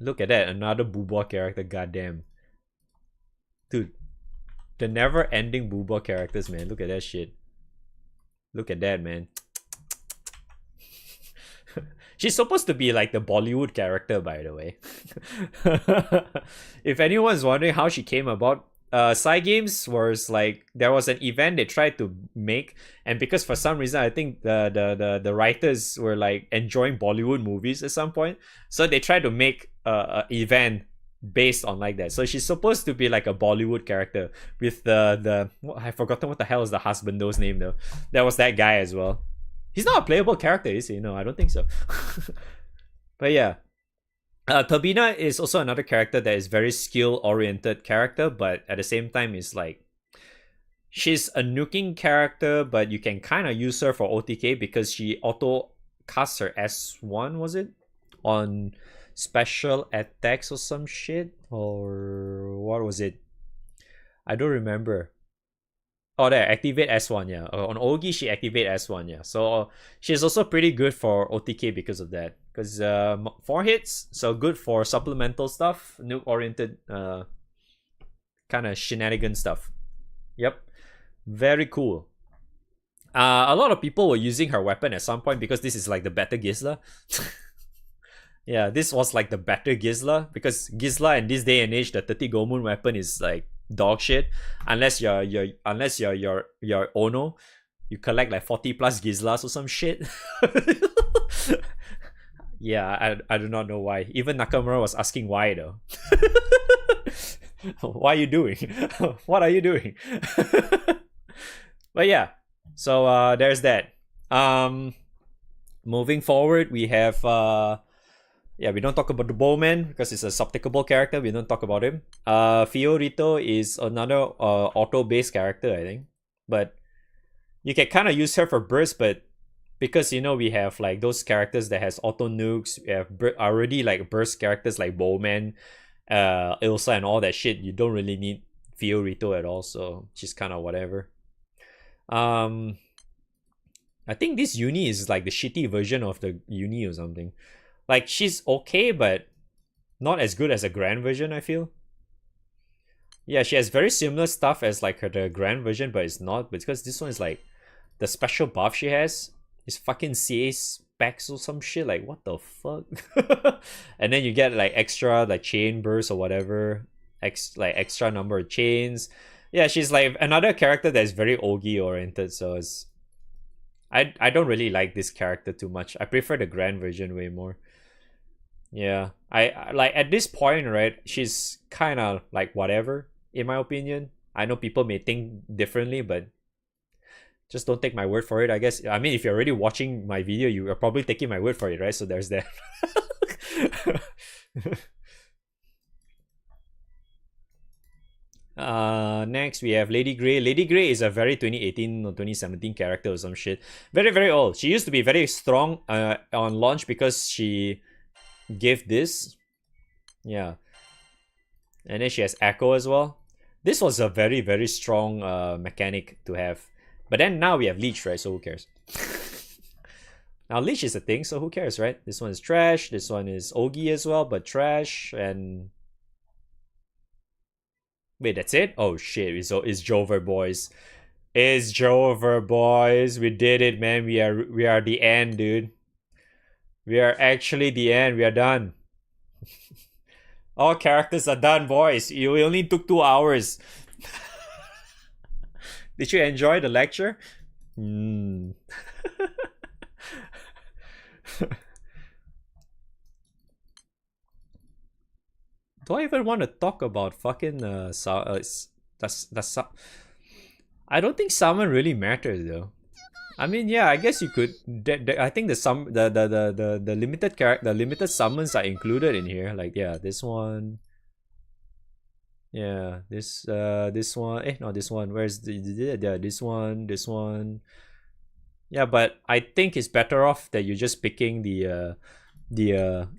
Look at that, another Booba character, goddamn. Dude, the never-ending Booba characters, man. Look at that shit. Look at that, man. She's supposed to be like the Bollywood character, by the way. If anyone's wondering how she came about, Games was like, there was an event they tried to make, and because for some reason I think the writers were like enjoying Bollywood movies at some point, so they tried to make a event based on like that. So she's supposed to be like a Bollywood character with the I've forgotten what the hell is the husbando's name though. There was that guy as well. He's not a playable character, is he? No, I don't think so. But yeah, Tabina is also another character that is very skill oriented character, but at the same time is like, she's a nuking character, but you can kind of use her for OTK because she auto casts her S1, was it, on special attacks or some shit, or what was it? I don't remember. Oh, there, activate S1, yeah. On Ogi, she activate S1, yeah. So she's also pretty good for OTK because of that. Because 4 hits, so good for supplemental stuff, nuke oriented kind of shenanigan stuff. Yep, very cool. A lot of people were using her weapon at some point because this is like the better Gisla. Yeah, this was like the better Gisla, because Gisla in this day and age, the 30 Gomun weapon is like dog shit. Unless you're Ono, you collect like 40 plus Gislas or some shit. Yeah, I do not know why. Even Nakamura was asking why though. Why are you doing? What are you doing? But yeah, so there's that. Moving forward, we have yeah, we don't talk about the Bowman because it's a subtickable character. We don't talk about him. Fiorito is another auto-based character, I think. But you can kind of use her for burst, but because, you know, we have like those characters that has auto nukes, we have already like burst characters like Bowman, Ilsa and all that shit. You don't really need Fiorito at all, so she's kind of whatever. I think this Uni is like the shitty version of the Uni or something. Like, she's okay, but not as good as a Grand version, I feel. Yeah, she has very similar stuff as like the Grand version, but it's not, because this one is like, the special buff she has is fucking CA specs or some shit. Like, what the fuck? And then you get like extra like chain burst or whatever, like extra number of chains. Yeah, she's like another character that is very Ogi oriented, so it's... I don't really like this character too much. I prefer the Grand version way more. Yeah, I like at this point, right? She's kind of like whatever, in my opinion. I know people may think differently, but just don't take my word for it, I guess. I mean, if you're already watching my video, you are probably taking my word for it, right? So there's that. Next we have Lady Grey. Lady Grey is a very 2018 or 2017 character or some shit. Very, very old. She used to be very strong on launch because she gave this. Yeah. And then she has Echo as well. This was a very, very strong mechanic to have. But then now we have Leech, right? So who cares? Now Leech is a thing, so who cares, right? This one is trash. This one is Ogi as well, but trash. And wait, that's it? Oh shit, it's Jover, boys. It's Jover, boys. We did it, man. We are the end, dude. We are actually the end. We are done. All characters are done, boys. You only took 2 hours. Did you enjoy the lecture? Do I even want to talk about fucking I don't think summon really matters though. I mean, yeah, I guess you could. I think the limited summons are included in here. Like, yeah, this one. Yeah, this one. No, this one. Where's yeah, this one. Yeah, but I think it's better off that you're just picking the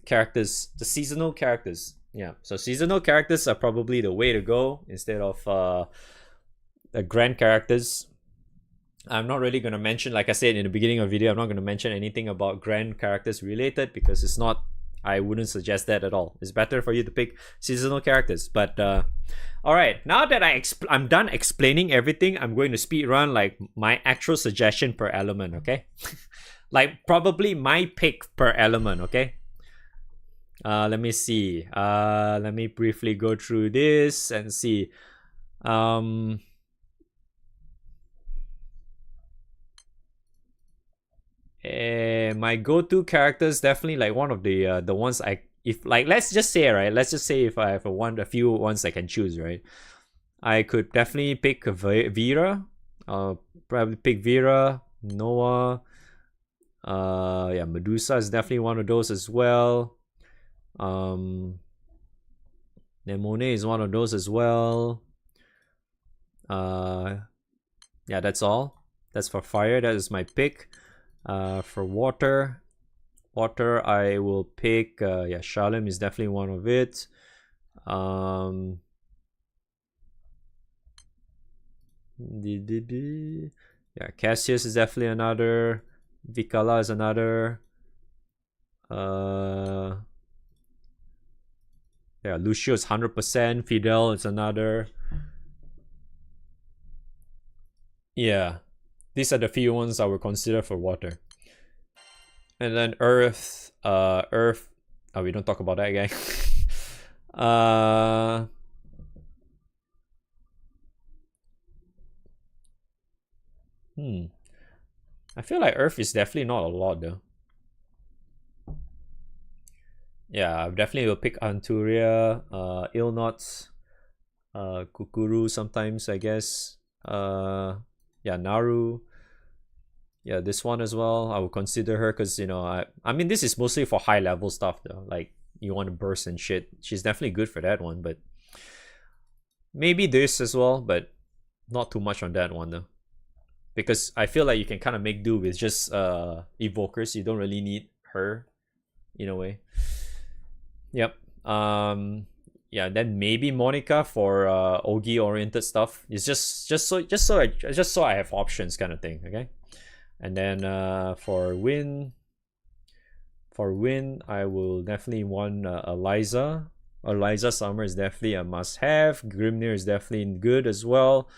characters, the seasonal characters. Yeah, so seasonal characters are probably the way to go instead of the grand characters. I'm not really going to mention, like I said in the beginning of the video, I'm not going to mention anything about grand characters related because it's not, I wouldn't suggest that at all. It's better for you to pick seasonal characters. But alright, now that I'm done explaining everything, I'm going to speed run like my actual suggestion per element, okay? Like probably my pick per element, okay? Let me see. Let me briefly go through this and see. My go-to characters definitely like one of the ones if like let's just say if I have a few ones I can choose, right? I could definitely pick Vera. Probably pick Vera, Noah. Yeah, Medusa is definitely one of those as well. Nemone is one of those as well. Yeah, that's all. That's for fire. That is my pick. For water, I will pick yeah, Shalem is definitely one of it. Yeah, Cassius is definitely another. Vikala is another. Yeah, Lucio is 100%. Fidel is another. Yeah, these are the few ones I would consider for water. And then Earth. Earth. Oh, we don't talk about that guy. I feel like Earth is definitely not a lot though. Yeah, I definitely will pick Anturia, Ilnots, Kukuru sometimes, I guess. Yeah, Naru. Yeah, this one as well. I would consider her because, you know, I mean, this is mostly for high level stuff though. Like, you want to burst and shit. She's definitely good for that one, but maybe this as well, but not too much on that one though. Because I feel like you can kind of make do with just evokers. You don't really need her in a way. Yep. Yeah, then maybe Monica for Ogi oriented stuff. It's just so I have options kind of thing, okay? And then for Win I will definitely want Eliza. Eliza Summer is definitely a must-have. Grimnir is definitely good as well.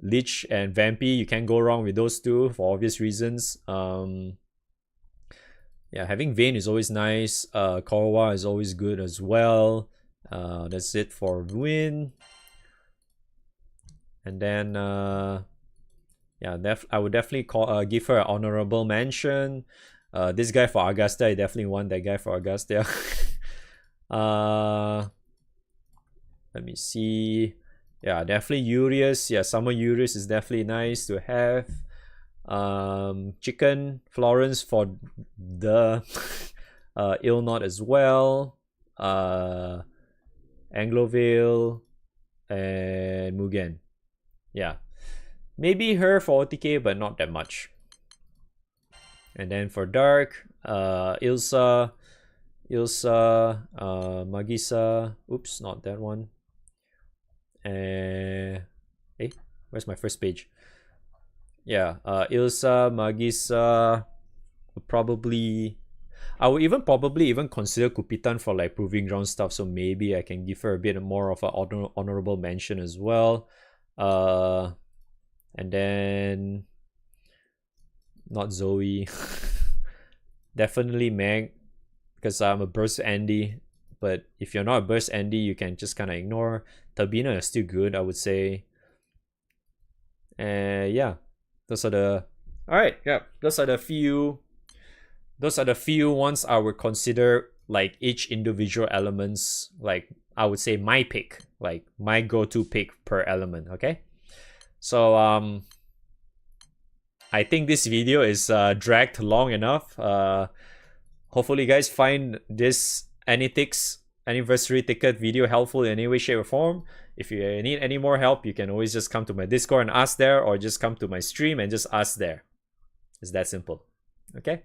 Lich and Vampy, you can't go wrong with those two for obvious reasons. Yeah, having Vayne is always nice. Korwa is always good as well. That's it for Win. And then yeah, I would definitely give her an honorable mention. This guy for Augusta, I definitely want that guy for Augusta. Let me see. Yeah, definitely Urius. Yeah, Summer Urius is definitely nice to have. Chicken Florence for the Ilnot as well. Anglovale and Mugen. Yeah, maybe her for OTK, but not that much. And then for Dark, Ilsa, Magisa. Oops, not that one. Hey, where's my first page? Yeah, Ilsa, Magisa, I would even probably even consider Kupitan for like proving ground stuff, so maybe I can give her a bit more of an honorable mention as well. And then not Zoe. Definitely Meg, because I'm a burst Andy. But if you're not a burst Andy, you can just kind of ignore. Tabina is still good, I would say. And yeah, those are the those are the few ones I would consider like each individual elements, like I would say my pick, like my go-to pick per element. Okay, so I think this video is dragged long enough. Hopefully you guys find this Anythix anniversary ticket video helpful in any way, shape, or form. If you need any more help, you can always just come to my Discord and ask there, or just come to my stream and just ask there. It's that simple. Okay,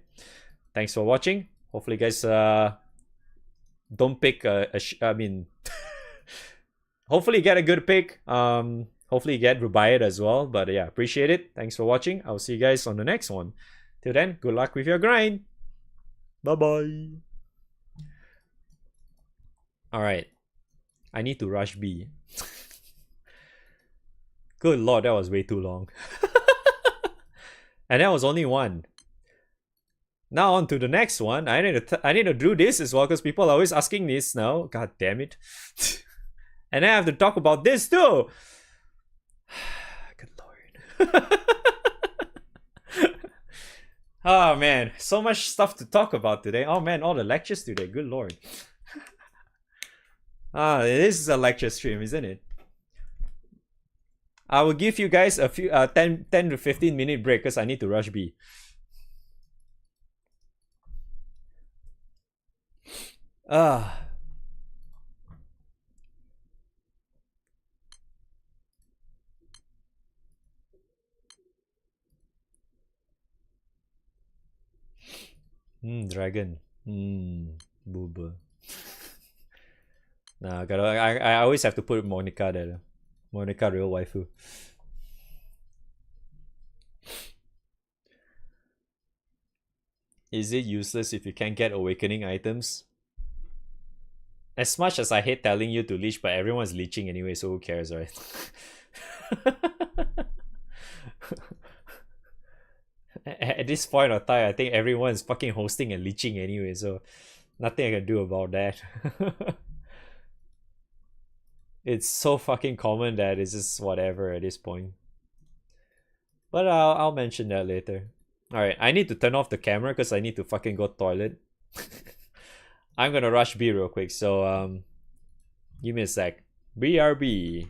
thanks for watching. Hopefully you guys don't pick hopefully you get a good pick. Hopefully you get Rubaiyat as well. But yeah, appreciate it. Thanks for watching. I'll see you guys on the next one. Till then, good luck with your grind. Bye-bye. Alright. I need to rush B. Good lord, that was way too long. And that was only one. Now on to the next one. I need to do this as well because people are always asking this now. God damn it. And I have to talk about this too. Good lord. Oh man, so much stuff to talk about today. Oh man, all the lectures today. Good lord. This is a lecture stream, isn't it? I will give you guys a few 10 to 15 minute break because I need to rush B. Dragon. Booba. Nah, I always have to put Monica there. Monica, real waifu. Is it useless if you can't get awakening items? As much as I hate telling you to leech, but everyone's leeching anyway, so who cares, right? At this point of time, I think everyone's fucking hosting and leeching anyway, so nothing I can do about that. It's so fucking common that it's just whatever at this point. But I'll mention that later. Alright, I need to turn off the camera because I need to fucking go toilet. I'm gonna rush B real quick, so give me a sec. BRB.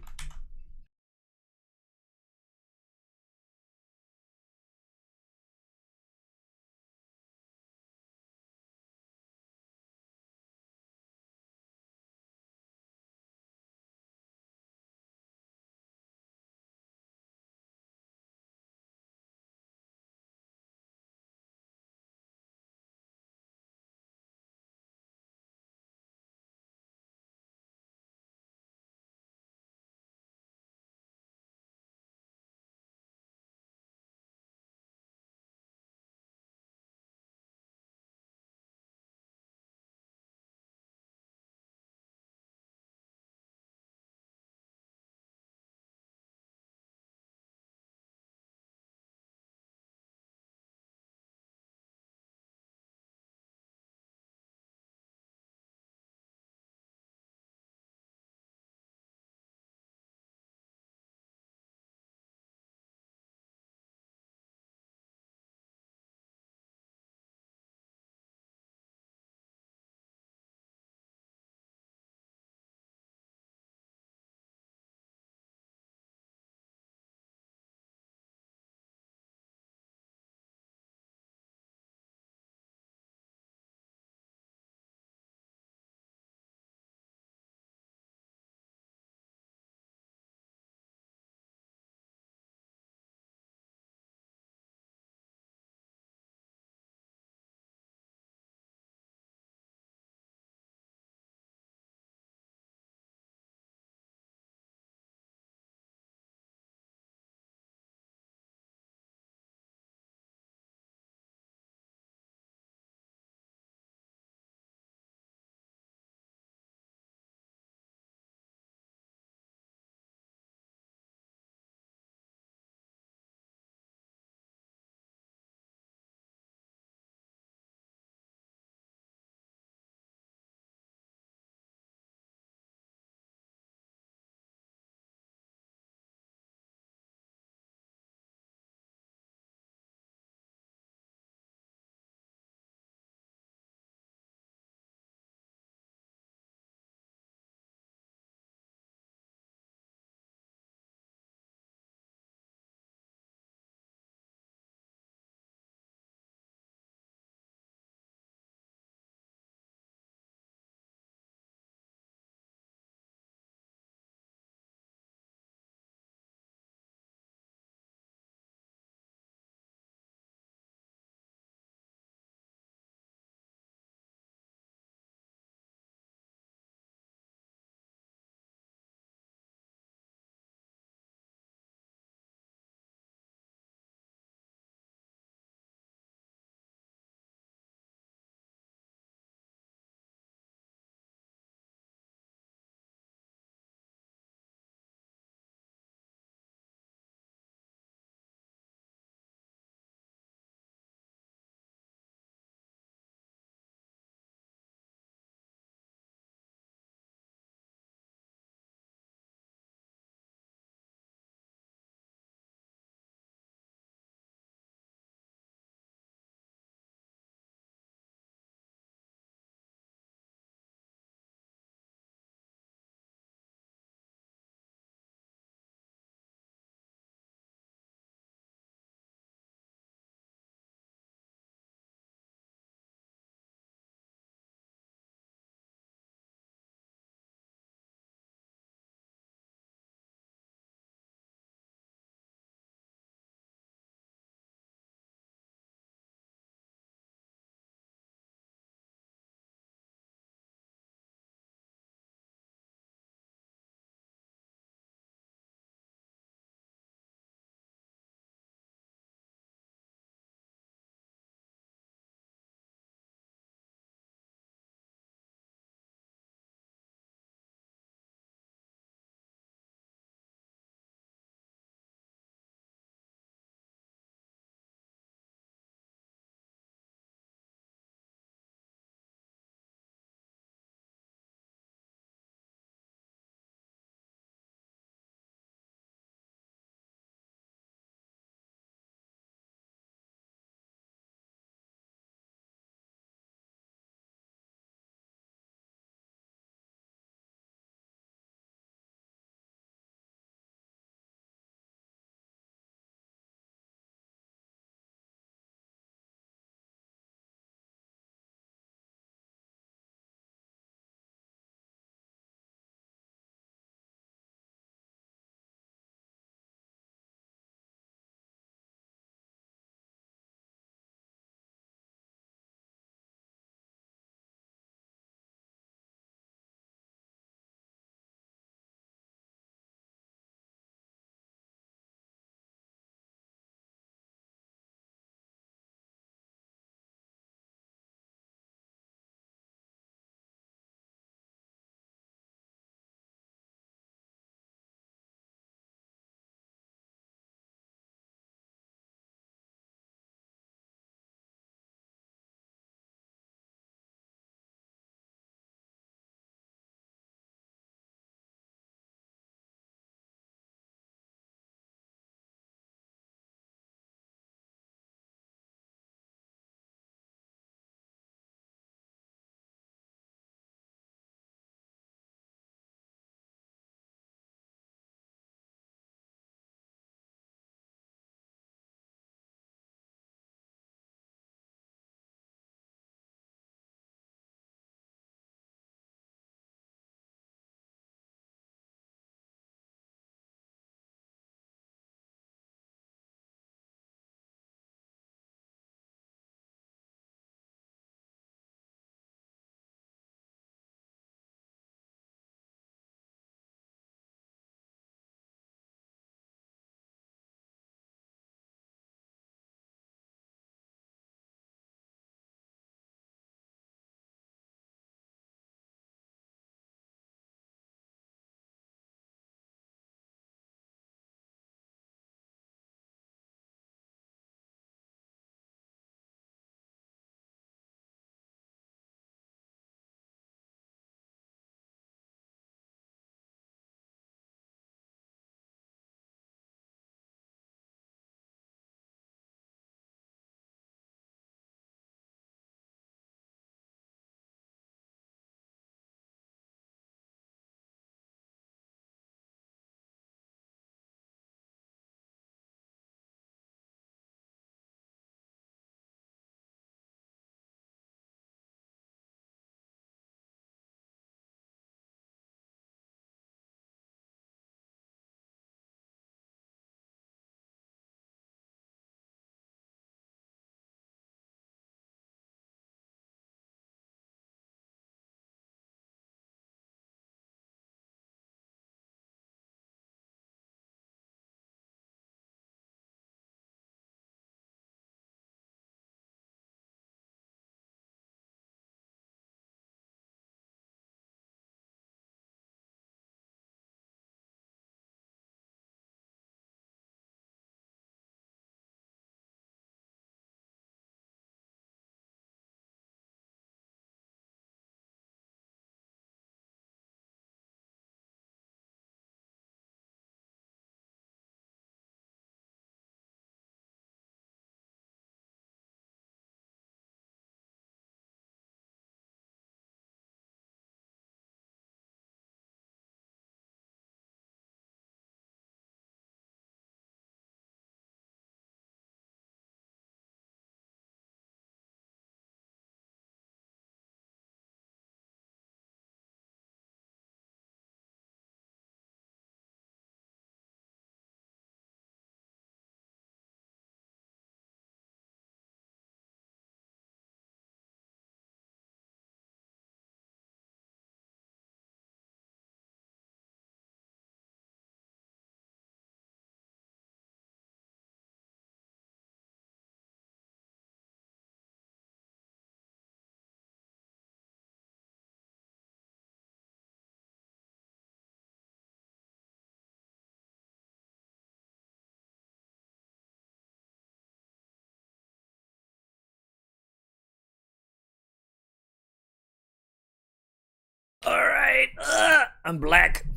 I'm black.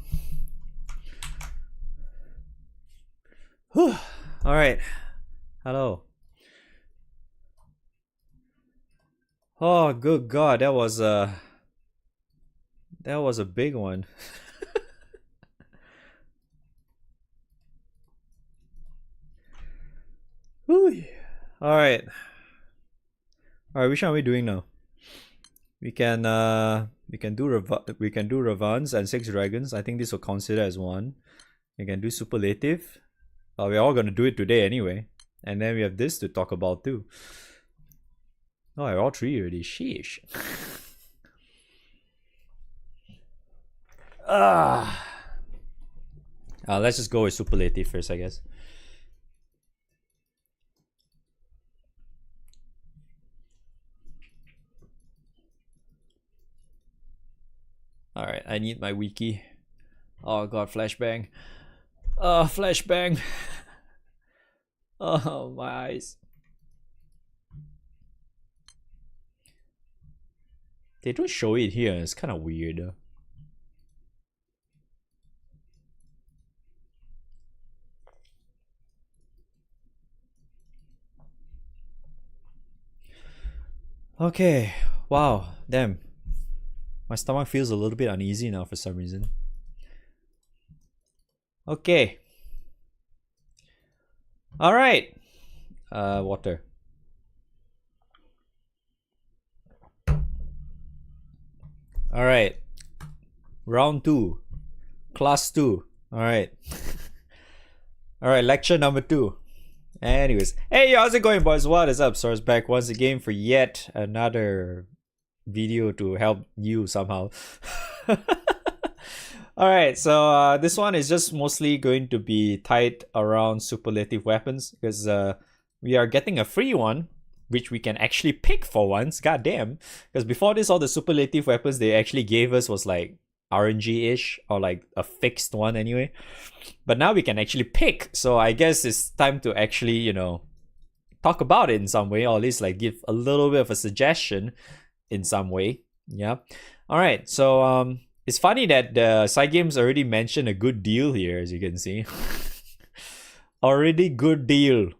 Whew. All right. Hello. Oh, good God, that was a big one. Whew. All right. All right. Which one are we doing now? We can do Revans and 6 dragons. I think this will consider as one. We can do Superlative. We're all gonna do it today anyway. And then we have this to talk about too. Oh, we're all 3 already. Sheesh. Let's just go with Superlative first, I guess. Alright, I need my wiki. Oh god, flashbang. Flashbang. Oh, my eyes. They don't show it here, it's kind of weird. Okay, wow, damn. My stomach feels a little bit uneasy now for some reason. Okay. Alright. Water. Alright. Round 2. Class 2. Alright. Alright, lecture number 2. Anyways. Hey, how's it going, boys? What is up? Source back once again for yet another video to help you somehow. Alright, so this one is just mostly going to be tied around superlative weapons because we are getting a free one which we can actually pick for once. God damn. Because before this, all the superlative weapons they actually gave us was like RNG-ish or like a fixed one anyway. But now we can actually pick. So I guess it's time to actually, you know, talk about it in some way, or at least like give a little bit of a suggestion in some way. Yeah. Alright, so it's funny that the side games already mentioned a good deal here, as you can see. Already good deal.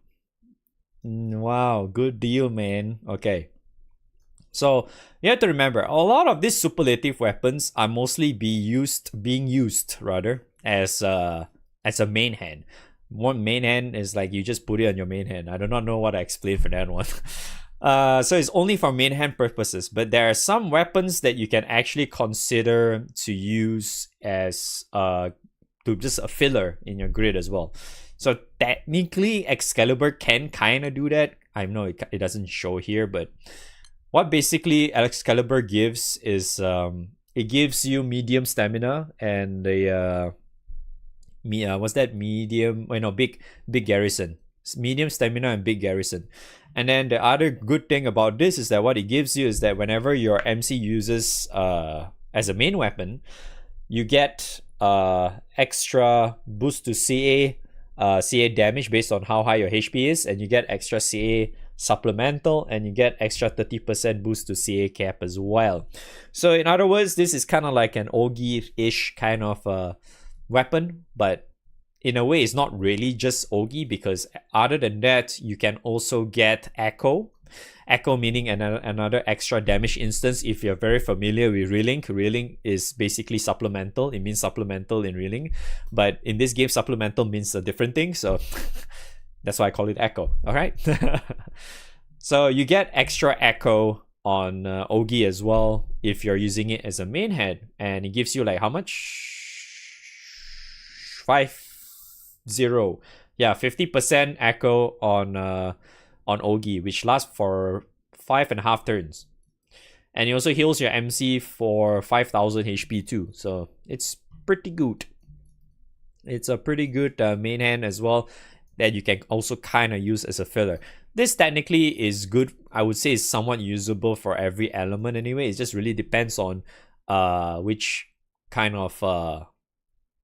Wow, good deal, man. Okay. So you have to remember, a lot of these superlative weapons are mostly being used as a main hand. One main hand is like you just put it on your main hand. I do not know what to explain for that one. So it's only for main hand purposes, but there are some weapons that you can actually consider to use as to just a filler in your grid as well. So technically Excalibur can kind of do that. I know it doesn't show here, but what basically Excalibur gives is it gives you medium stamina and the what's that, medium, big garrison. Medium stamina and big garrison. And then the other good thing about this is that what it gives you is that whenever your MC uses as a main weapon, you get extra boost to CA damage based on how high your HP is, and you get extra CA supplemental, and you get extra 30% boost to CA cap as well. So in other words, this is kind of like an Ogi-ish kind of weapon, but in a way it's not really just Ogi, because other than that you can also get Echo meaning another extra damage instance. If you're very familiar with Relink is basically supplemental. It means supplemental in Relink, but in this game supplemental means a different thing, so that's why I call it Echo. All right. So you get extra Echo on Ogi as well if you're using it as a main head, and it gives you like how much? 50. Yeah, 50% Echo on Ogi, which lasts for 5.5 turns. And it also heals your MC for 5,000 HP too. So it's pretty good. It's a pretty good main hand as well that you can also kind of use as a filler. This technically is good. I would say it's somewhat usable for every element anyway. It just really depends on which kind of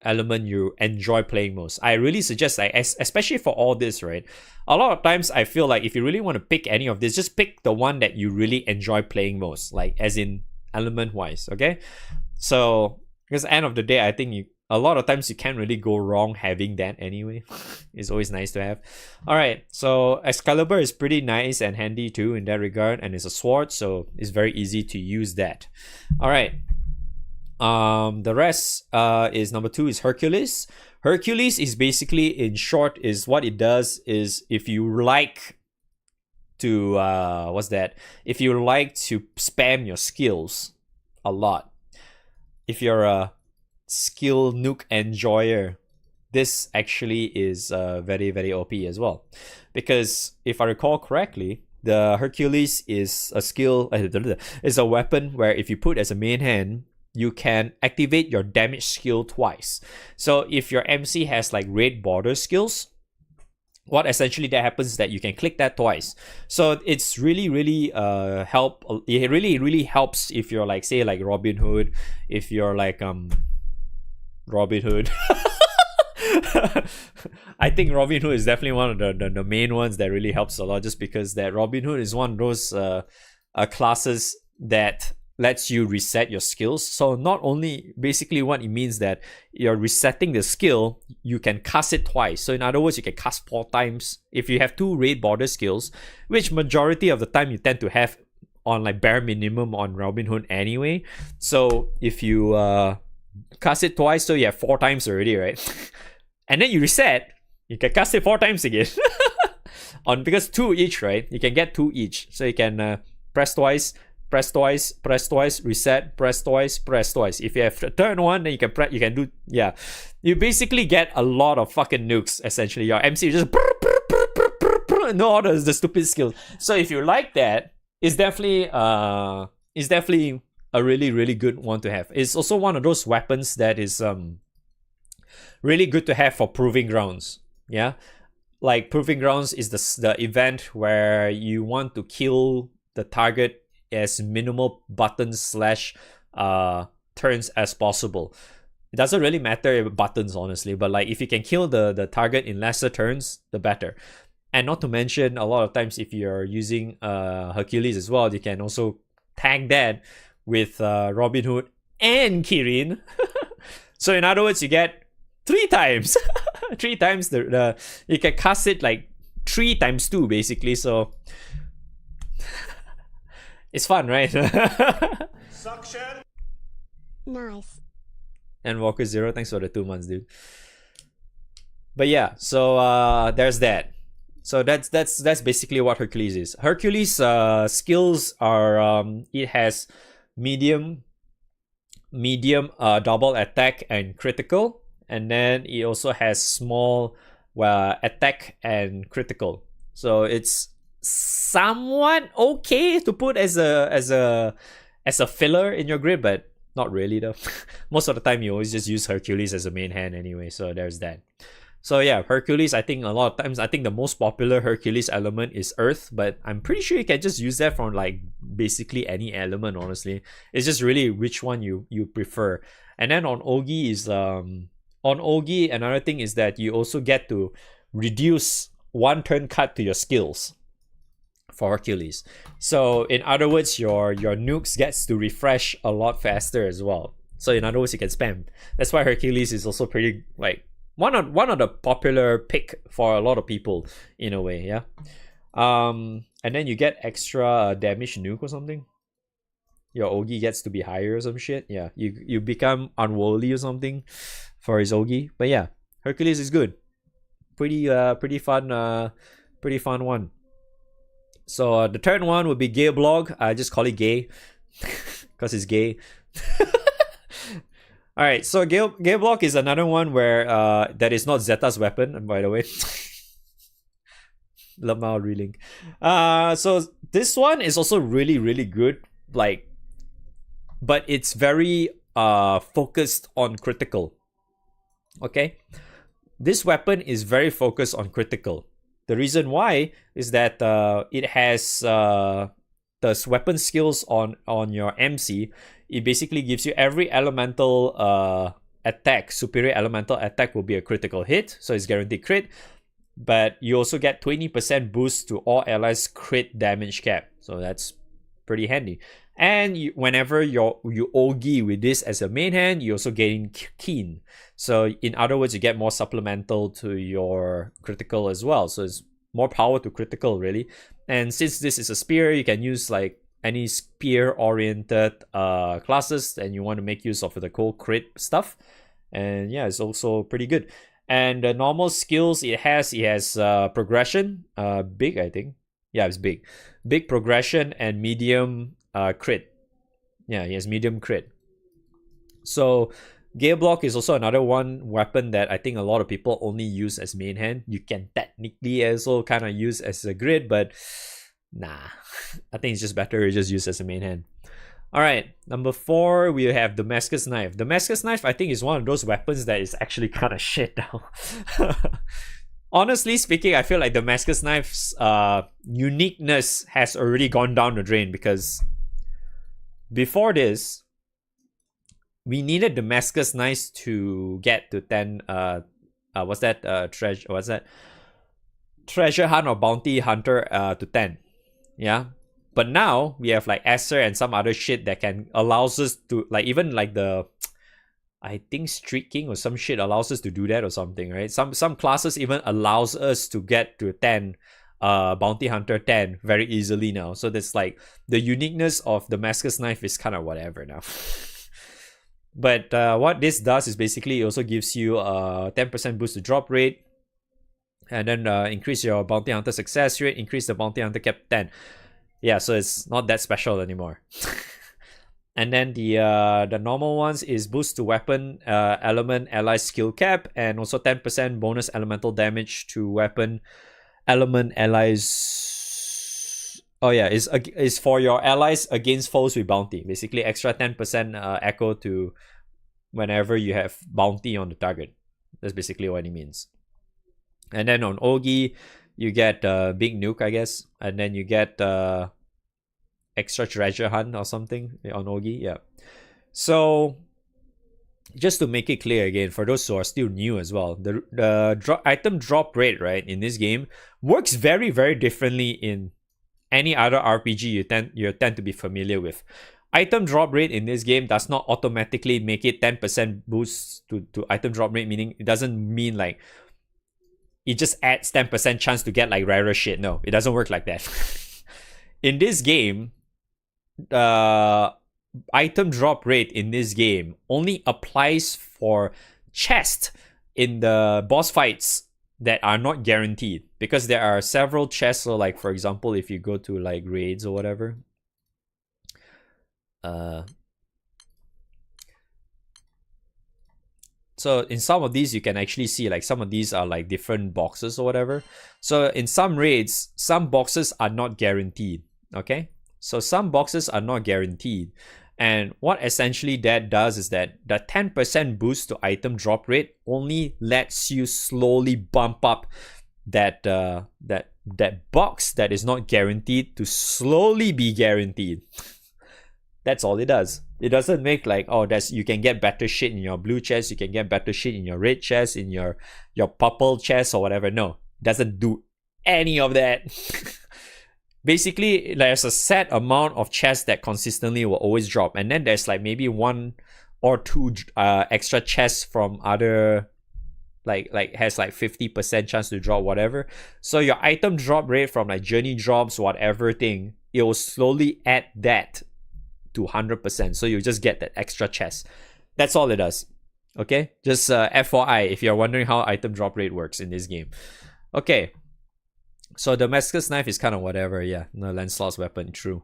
element you enjoy playing most. I really suggest, like, especially for all this, right? A lot of times I feel like if you really want to pick any of this, just pick the one that you really enjoy playing most, like as in element wise, okay? So Because end of the day, I think a lot of times you can't really go wrong having that anyway. It's always nice to have. Alright, so Excalibur is pretty nice and handy too in that regard, and it's a sword, so it's very easy to use that. Alright. The rest is number 2 is Hercules. Hercules is basically, in short, is what it does is if you like to if you like to spam your skills a lot, if you're a skill nuke enjoyer, this actually is very, very OP as well. Because if I recall correctly, the Hercules is a skill, is a weapon where if you put as a main hand, you can activate your damage skill twice. So if your MC has like raid border skills, what essentially that happens is that you can click that twice. So it's really, really it really helps if you're like, say like Robin Hood, if you're like Robin Hood. I think Robin Hood is definitely one of the main ones that really helps a lot, just because that Robin Hood is one of those classes that lets you reset your skills. So not only basically what it means that you're resetting the skill, you can cast it twice. So in other words, you can cast 4 times if you have 2 raid border skills, which majority of the time you tend to have on like bare minimum on Robin Hood anyway. So if you cast it twice, so you have 4 times already, right? And then you reset, you can cast it 4 times again. Because 2 each, right? You can get 2 each. So you can press twice, press twice, press twice, reset, press twice, press twice. If you have a turn 1, then you can do, yeah. You basically get a lot of fucking nukes, essentially. Your MC just no all the stupid skills. So if you like that, it's definitely a really, really good one to have. It's also one of those weapons that is really good to have for Proving Grounds. Yeah, like Proving Grounds is the event where you want to kill the target as minimal buttons / turns as possible. It doesn't really matter buttons, honestly, but like if you can kill the target in lesser turns, the better. And not to mention, a lot of times if you're using Hercules as well, you can also tag that with Robin Hood and Kirin. So in other words, you get 3 times. 3 times the you can cast it like 3 times 2 basically. So it's fun, right? Suction. Nice. And Walker Zero, thanks for the 2 months, dude. But yeah, so there's that. So that's basically what Hercules is. Hercules skills are it has medium double attack and critical, and then it also has small attack and critical. So it's somewhat okay to put as a filler in your grid, but not really though. Most of the time you always just use Hercules as a main hand anyway, so there's that. So yeah, Hercules, I think a lot of times, I think the most popular Hercules element is Earth, but I'm pretty sure you can just use that from like basically any element, honestly. It's just really which one you prefer. And then on Ogi is another thing is that you also get to reduce 1 turn cut to your skills for Hercules. So in other words, your nukes gets to refresh a lot faster as well. So in other words, you can spam. That's why Hercules is also pretty like one of the popular pick for a lot of people in a way, yeah. And then you get extra damage nuke or something. Your Ogi gets to be higher or some shit. Yeah, you become unworldly or something for his Ogi. But yeah, Hercules is good. Pretty fun one. So the third one would be Gay Blog. I just call it Gay because it's gay. All right, so Gay Block is another one where that is not Zeta's weapon, by the way. Lamau reeling. So this one is also really, really good. Like, but it's very focused on critical. Okay, this weapon is very focused on critical. The reason why is that it has the weapon skills on your MC. It basically gives you every elemental attack, superior elemental attack will be a critical hit, so it's guaranteed crit. But you also get 20% boost to all allies crit damage cap. So that's pretty handy. And whenever you Ogi with this as a main hand, you also gain keen. So in other words, you get more supplemental to your critical as well. So it's more power to critical, really. And since this is a spear, you can use like any spear-oriented classes, and you want to make use of the cool crit stuff. And yeah, it's also pretty good. And the normal skills it has progression, big, I think. Yeah, it's big. Big progression and medium crit. Yeah, he has medium crit. So Gale Block is also another one weapon that I think a lot of people only use as main hand. You can technically also kind of use as a grid, but nah. I think it's just better to just use as a main hand. Alright, number 4, we have Damascus Knife. Damascus Knife, I think, is one of those weapons that is actually kind of shit now. Honestly speaking, I feel like Damascus Knife's uniqueness has already gone down the drain, because before this, we needed Damascus Knives to get to 10 treasure hunt or bounty hunter to 10. Yeah. But now we have like Esser and some other shit that can allows us to, like, even like the, I think Street King or some shit allows us to do that or something, right? Some classes even allows us to get to 10 bounty hunter 10 very easily now. So that's like the uniqueness of Damascus Knife is kind of whatever now. But what this does is basically it also gives you a 10% boost to drop rate, and then increase your bounty hunter success rate, increase the bounty hunter cap 10. Yeah, so it's not that special anymore. And then the normal ones is boost to weapon element ally skill cap, and also 10% bonus elemental damage to weapon element allies. Oh yeah, is for your allies against foes with bounty. Basically extra 10% echo to whenever you have bounty on the target. That's basically what it means. And then on Ogi, you get big nuke, I guess. And then you get extra treasure hunt or something on Ogi. Yeah. So just to make it clear again, for those who are still new as well, the item drop rate, right, in this game works very, very differently in any other RPG you tend to be familiar with. Item drop rate in this game does not automatically make it 10% boost to item drop rate, meaning it doesn't mean like it just adds 10% chance to get like rarer shit. No, it doesn't work like that. In this game, item drop rate in this game only applies for chests in the boss fights that are not guaranteed, because there are several chests. So like, for example, if you go to like raids or whatever, so in some of these you can actually see like some of these are like different boxes or whatever. So in some raids, some boxes are not guaranteed. Okay, so some boxes are not guaranteed, and what essentially that does is that the 10% boost to item drop rate only lets you slowly bump up that box that is not guaranteed to slowly be guaranteed. That's all it does. It doesn't make like, oh, you can get better shit in your blue chest, you can get better shit in your red chest, in your purple chest or whatever. No, it doesn't do any of that. Basically, there's a set amount of chests that consistently will always drop, and then there's like maybe 1 or 2 extra chests from other, like has like 50% chance to drop whatever. So your item drop rate from like journey drops, whatever thing, it will slowly add that to 100%. So you just get that extra chest. That's all it does. Okay, just FYI if you're wondering how item drop rate works in this game. Okay. So Damascus Knife is kind of whatever, yeah. No, Lancelot's weapon, true.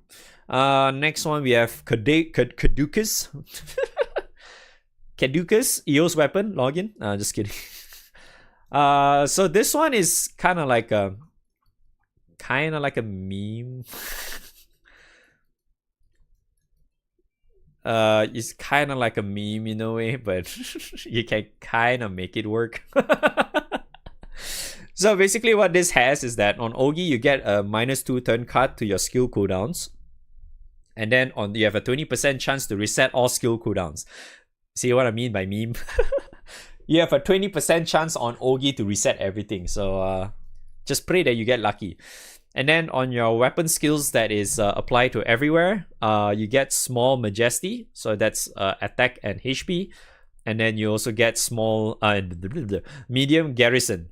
Next one we have Caduceus. Caduceus, EO's weapon, login. Just kidding. So this one is kind of like a meme. It's kind of like a meme in a way, but you can kind of make it work. So basically what this has is that on Ogi you get a -2 turn card to your skill cooldowns, and then you have a 20% chance to reset all skill cooldowns. See what I mean by meme? You have a 20% chance on Ogi to reset everything, so just pray that you get lucky. And then on your weapon skills that is applied to everywhere, you get small majesty, so that's attack and HP. And then you also get small medium garrison.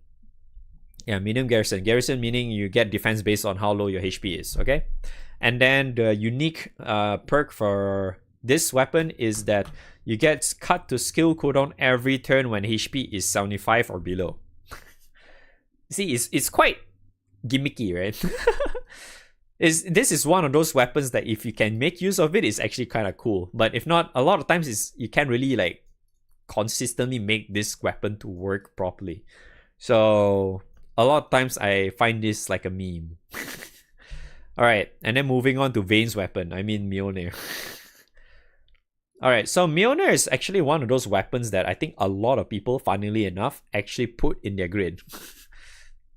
Yeah, medium garrison. Garrison meaning you get defense based on how low your HP is, okay? And then the unique perk for this weapon is that you get cut to skill cooldown every turn when HP is 75 or below. See, it's quite gimmicky, right? This is one of those weapons that if you can make use of it, it's actually kind of cool. But if not, a lot of times you can't really like consistently make this weapon to work properly. So a lot of times I find this like a meme. Alright, and then moving on to Vane's weapon, I mean Mjolnir. Alright, so Mjolnir is actually one of those weapons that I think a lot of people, funnily enough, actually put in their grid.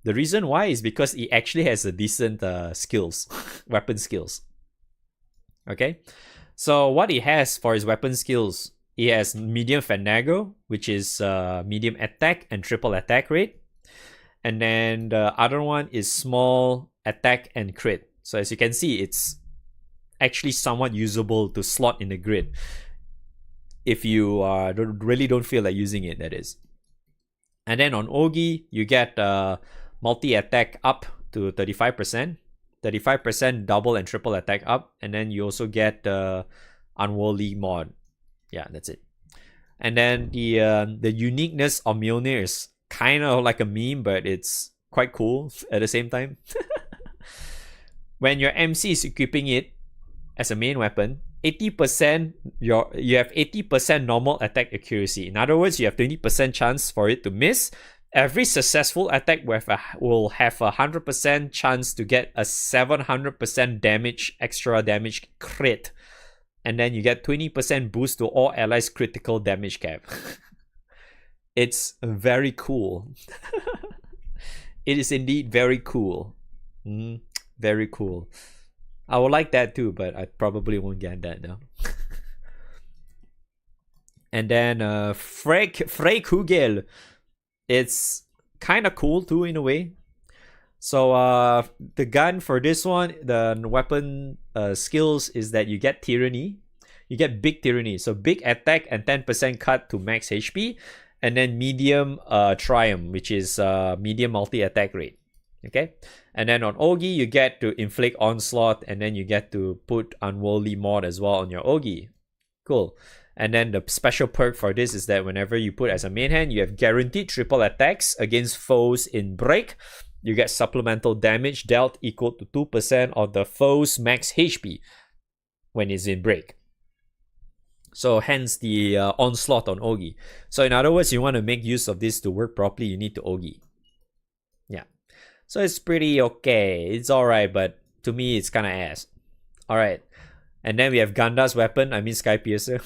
The reason why is because it actually has a decent skills, weapon skills. Okay, so what it has for his weapon skills, it has medium Fanago, which is medium attack and triple attack rate. And then the other one is small attack and crit. So as you can see, it's actually somewhat usable to slot in the grid. If you really don't feel like using it, that is. And then on Ogi, you get multi-attack up to 35%. 35% double and triple attack up. And then you also get the Unworldly mod. Yeah, that's it. And then the uniqueness of Mjolnir is kind of like a meme, but it's quite cool at the same time. When your MC is equipping it as a main weapon, 80% you have 80% normal attack accuracy. In other words, you have 20% chance for it to miss. Every successful attack will have a 100% chance to get a 700% extra damage crit. And then you get 20% boost to all allies' critical damage cap. It's very cool. It is indeed very cool. Very cool. I would like that too, but I probably won't get that now. And then Freykugel. It's kind of cool too in a way. So the gun for this one, the weapon skills is that you get Tyranny. You get big Tyranny. So big attack and 10% cut to max HP. And then medium Triumph, which is medium multi-attack rate. Okay? And then on Ogi, you get to inflict onslaught, and then you get to put Unworldly mod as well on your Ogi. Cool. And then the special perk for this is that whenever you put as a main hand, you have guaranteed triple attacks against foes in break. You get supplemental damage dealt equal to 2% of the foe's max HP when it's in break. So hence the onslaught on Ogi. So in other words, you want to make use of this to work properly, you need to Ogi. Yeah. So it's pretty okay. It's alright, but to me, it's kind of ass. Alright. And then we have Ganda's weapon, I mean Sky Piercer.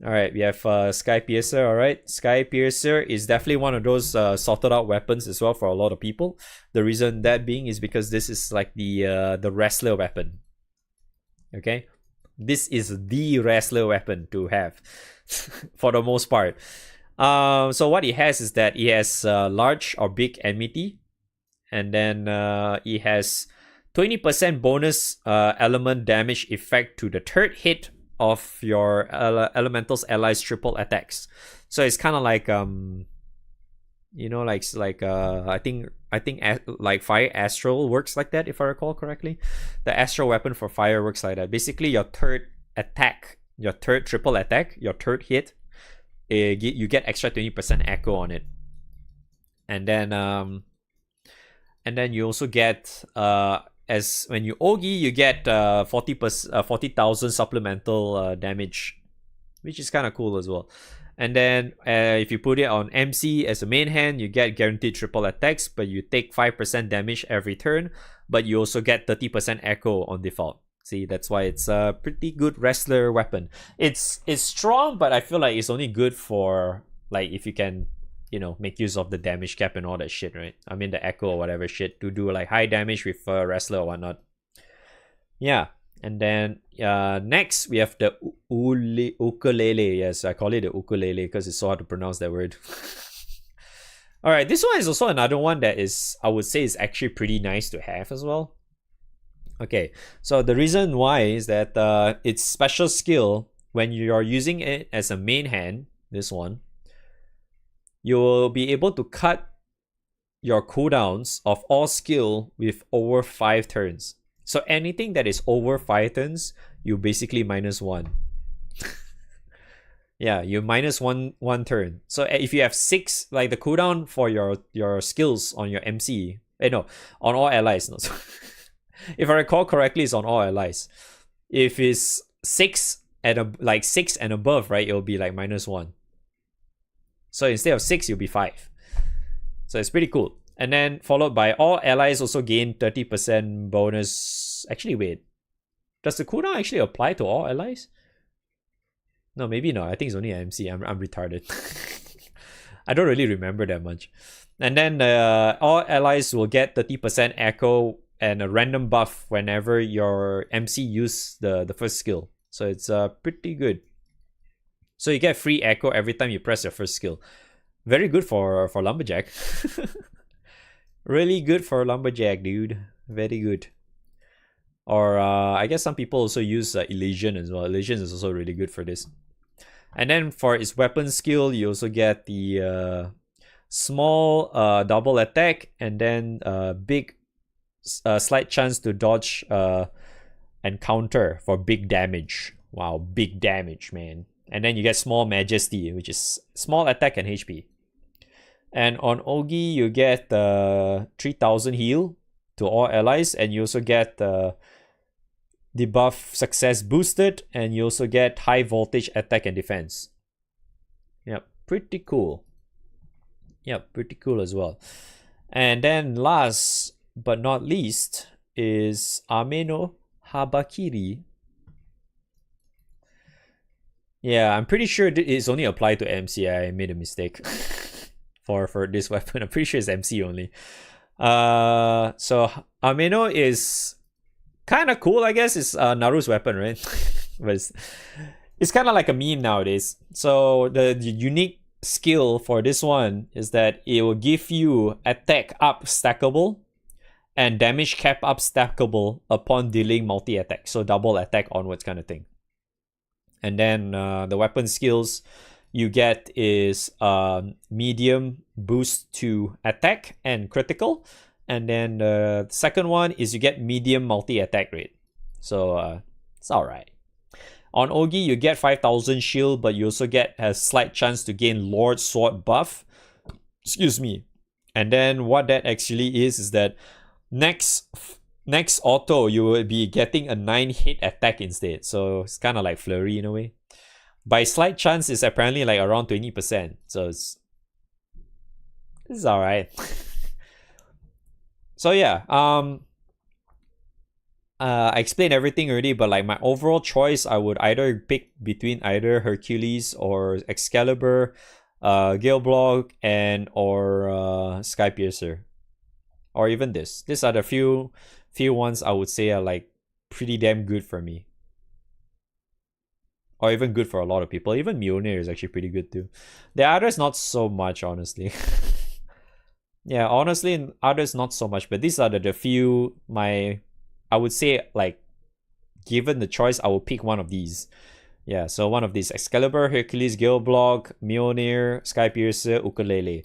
Alright, we have Sky Piercer, alright. Sky Piercer is definitely one of those sorted out weapons as well for a lot of people. The reason that being is because this is like the wrestler weapon. Okay? This is the wrestler weapon to have for the most part. So what it has is that it has large or big enmity. And then it has 20% bonus element damage effect to the third hit of your elemental's allies triple attacks. So it's kind of like you know, like I think like Fire Astral works like that, if I recall correctly. The Astral weapon for fire works like that. Basically, your third attack, your third triple attack, your third hit, you get extra 20% echo on it. And then you also get as when you Ogi, you get 40,000 supplemental damage, which is kind of cool as well. And then if you put it on MC as a main hand, you get guaranteed triple attacks, but you take 5% damage every turn, but you also get 30% echo on default. See, that's why it's a pretty good wrestler weapon. It's strong, but I feel like it's only good for like if you can, you know, make use of the damage cap and all that shit, right? I mean the echo or whatever shit to do like high damage with a wrestler or whatnot. Yeah. And then next we have the ukulele. Yes, I call it the ukulele because it's so hard to pronounce that word. Alright, this one is also another one that is, I would say, is actually pretty nice to have as well. Okay, so the reason why is that its special skill, when you're using it as a main hand, this one, you will be able to cut your cooldowns of all skill with over 5 turns. So anything that is over 5 turns, you basically -1. Yeah, you -1 turn. So if you have 6, like the cooldown for your skills on your MC, no, on all allies. No, if I recall correctly, it's on all allies. If it's 6 like 6 and above, right, it'll be like -1. So instead of 6, you'll be 5. So it's pretty cool. And then followed by all allies also gain 30% bonus. Actually, wait, does the cooldown actually apply to all allies? No, maybe not. I think it's only MC. I'm retarded. I don't really remember that much. And then all allies will get 30% echo and a random buff whenever your MC use the first skill. So it's pretty good. So you get free echo every time you press your first skill. Very good for Lumberjack. Really good for Lumberjack, dude. Very good. Or I guess some people also use Elysian as well. Elysian is also really good for this. And then for its weapon skill, you also get the small double attack and then big slight chance to dodge and counter for big damage. Wow, big damage, man. And then you get small majesty, which is small attack and HP. And on Ogi, you get 3000 heal to all allies, and you also get debuff success boosted, and you also get high voltage attack and defense. Yep, pretty cool. Yep, pretty cool as well. And then last but not least is Ameno Habakiri. Yeah, I'm pretty sure it's only applied to MC. I made a mistake for this weapon. I'm pretty sure it's MC only. So Ameno is kind of cool, I guess. It's Naru's weapon, right? But it's kind of like a meme nowadays. So the unique skill for this one is that it will give you attack up stackable and damage cap up stackable upon dealing multi-attack. So double attack onwards kind of thing. And then the weapon skills you get is medium boost to attack and critical. And then the second one is you get medium multi-attack rate. So it's alright. On Ogi, you get 5000 shield, but you also get a slight chance to gain Lord Sword buff. Excuse me. And then what that actually is that next auto, you will be getting a 9-hit attack instead. So it's kind of like Flurry in a way. By slight chance, it's apparently like around 20%. So it's alright. So yeah, I explained everything already, but like my overall choice, I would either pick between either Hercules or Excalibur, Galeblog, or Skypiercer. Or even this. These are the few ones I would say are like pretty damn good for me. Or even good for a lot of people. Even Mjolnir is actually pretty good too. The others not so much, honestly. Yeah, honestly, others not so much. But these are the few I would say, like, given the choice, I will pick one of these. Yeah, so one of these: Excalibur, Hercules, Galeblog, Mjolnir, Skypiercer, Ukulele.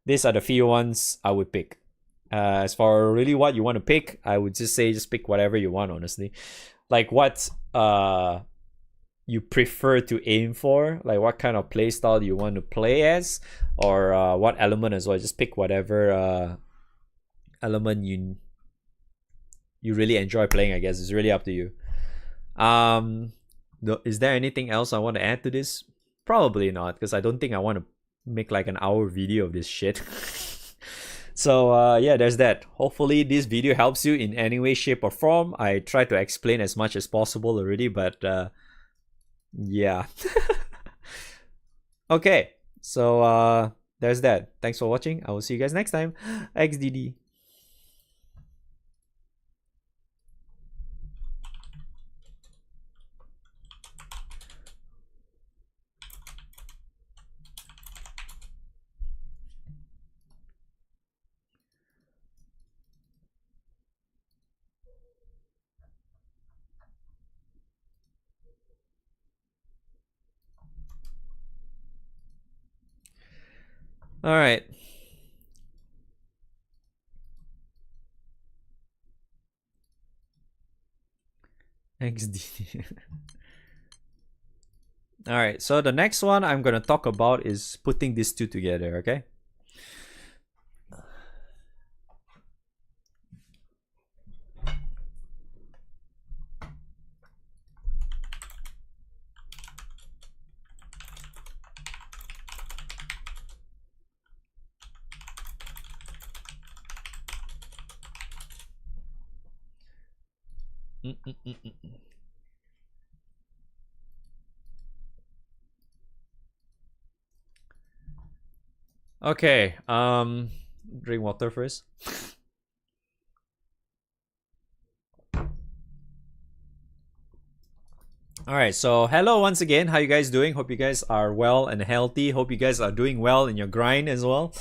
These are the few ones I would pick. As for really what you want to pick, I would just say just pick whatever you want, honestly. Like what you prefer to aim for, like what kind of playstyle you want to play as, or what element as well. Just pick whatever element you really enjoy playing, I guess. It's really up to you. Is there anything else I want to add to this? Probably not, because I don't think I want to make like an hour video of this shit. So yeah, there's that. Hopefully this video helps you in any way, shape, or form. I try to explain as much as possible already, but yeah. Okay, so there's that. Thanks for watching. I will see you guys next time. XDD. Alright. XD. Alright, so the next one I'm gonna talk about is putting these two together, okay? Okay, drink water first. Alright, so hello once again. How you guys doing? Hope you guys are well and healthy. Hope you guys are doing well in your grind as well.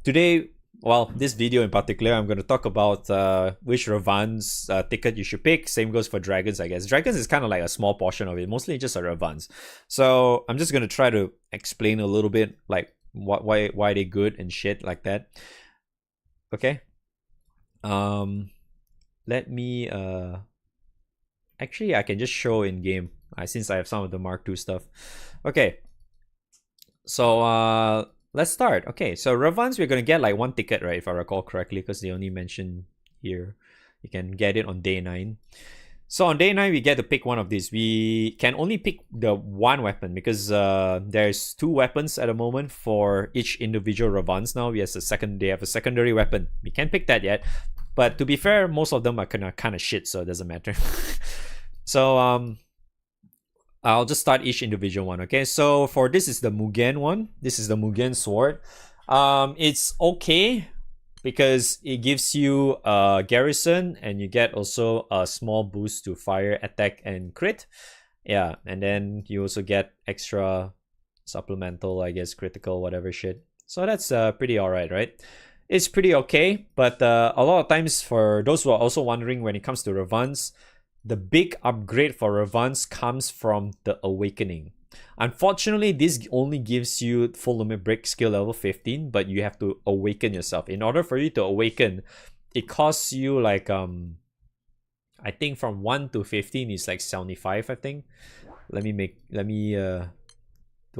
Today, well, this video in particular, I'm going to talk about which Revans ticket you should pick. Same goes for Dragons, I guess. Dragons is kind of like a small portion of it, mostly just a Revans. So I'm just going to try to explain a little bit, like why they're good and shit like that. Okay. Let me actually I can just show in game since I have some of the Mark II stuff. Okay. So let's start. Okay, so Revans, we're gonna get like one ticket, right, if I recall correctly, because they only mention here you can get it on day 9. So on day 9 we get to pick one of these. We can only pick the one weapon because there's 2 weapons at the moment for each individual Revans now. They have a secondary weapon. We can't pick that yet, but to be fair, most of them are kind of shit, so it doesn't matter. So I'll just start each individual one, okay? So for this is the Mugen one. This is the Mugen sword. It's okay because it gives you a garrison and you get also a small boost to fire, attack, and crit. Yeah, and then you also get extra supplemental, I guess, critical, whatever shit. So that's pretty alright, right? It's pretty okay, but a lot of times for those who are also wondering when it comes to Revans, the big upgrade for Revans comes from the Awakening. Unfortunately, this only gives you full limit break skill level 15, but you have to awaken yourself. In order for you to awaken, it costs you like I think from 1 to 15 is like 75, I think. Do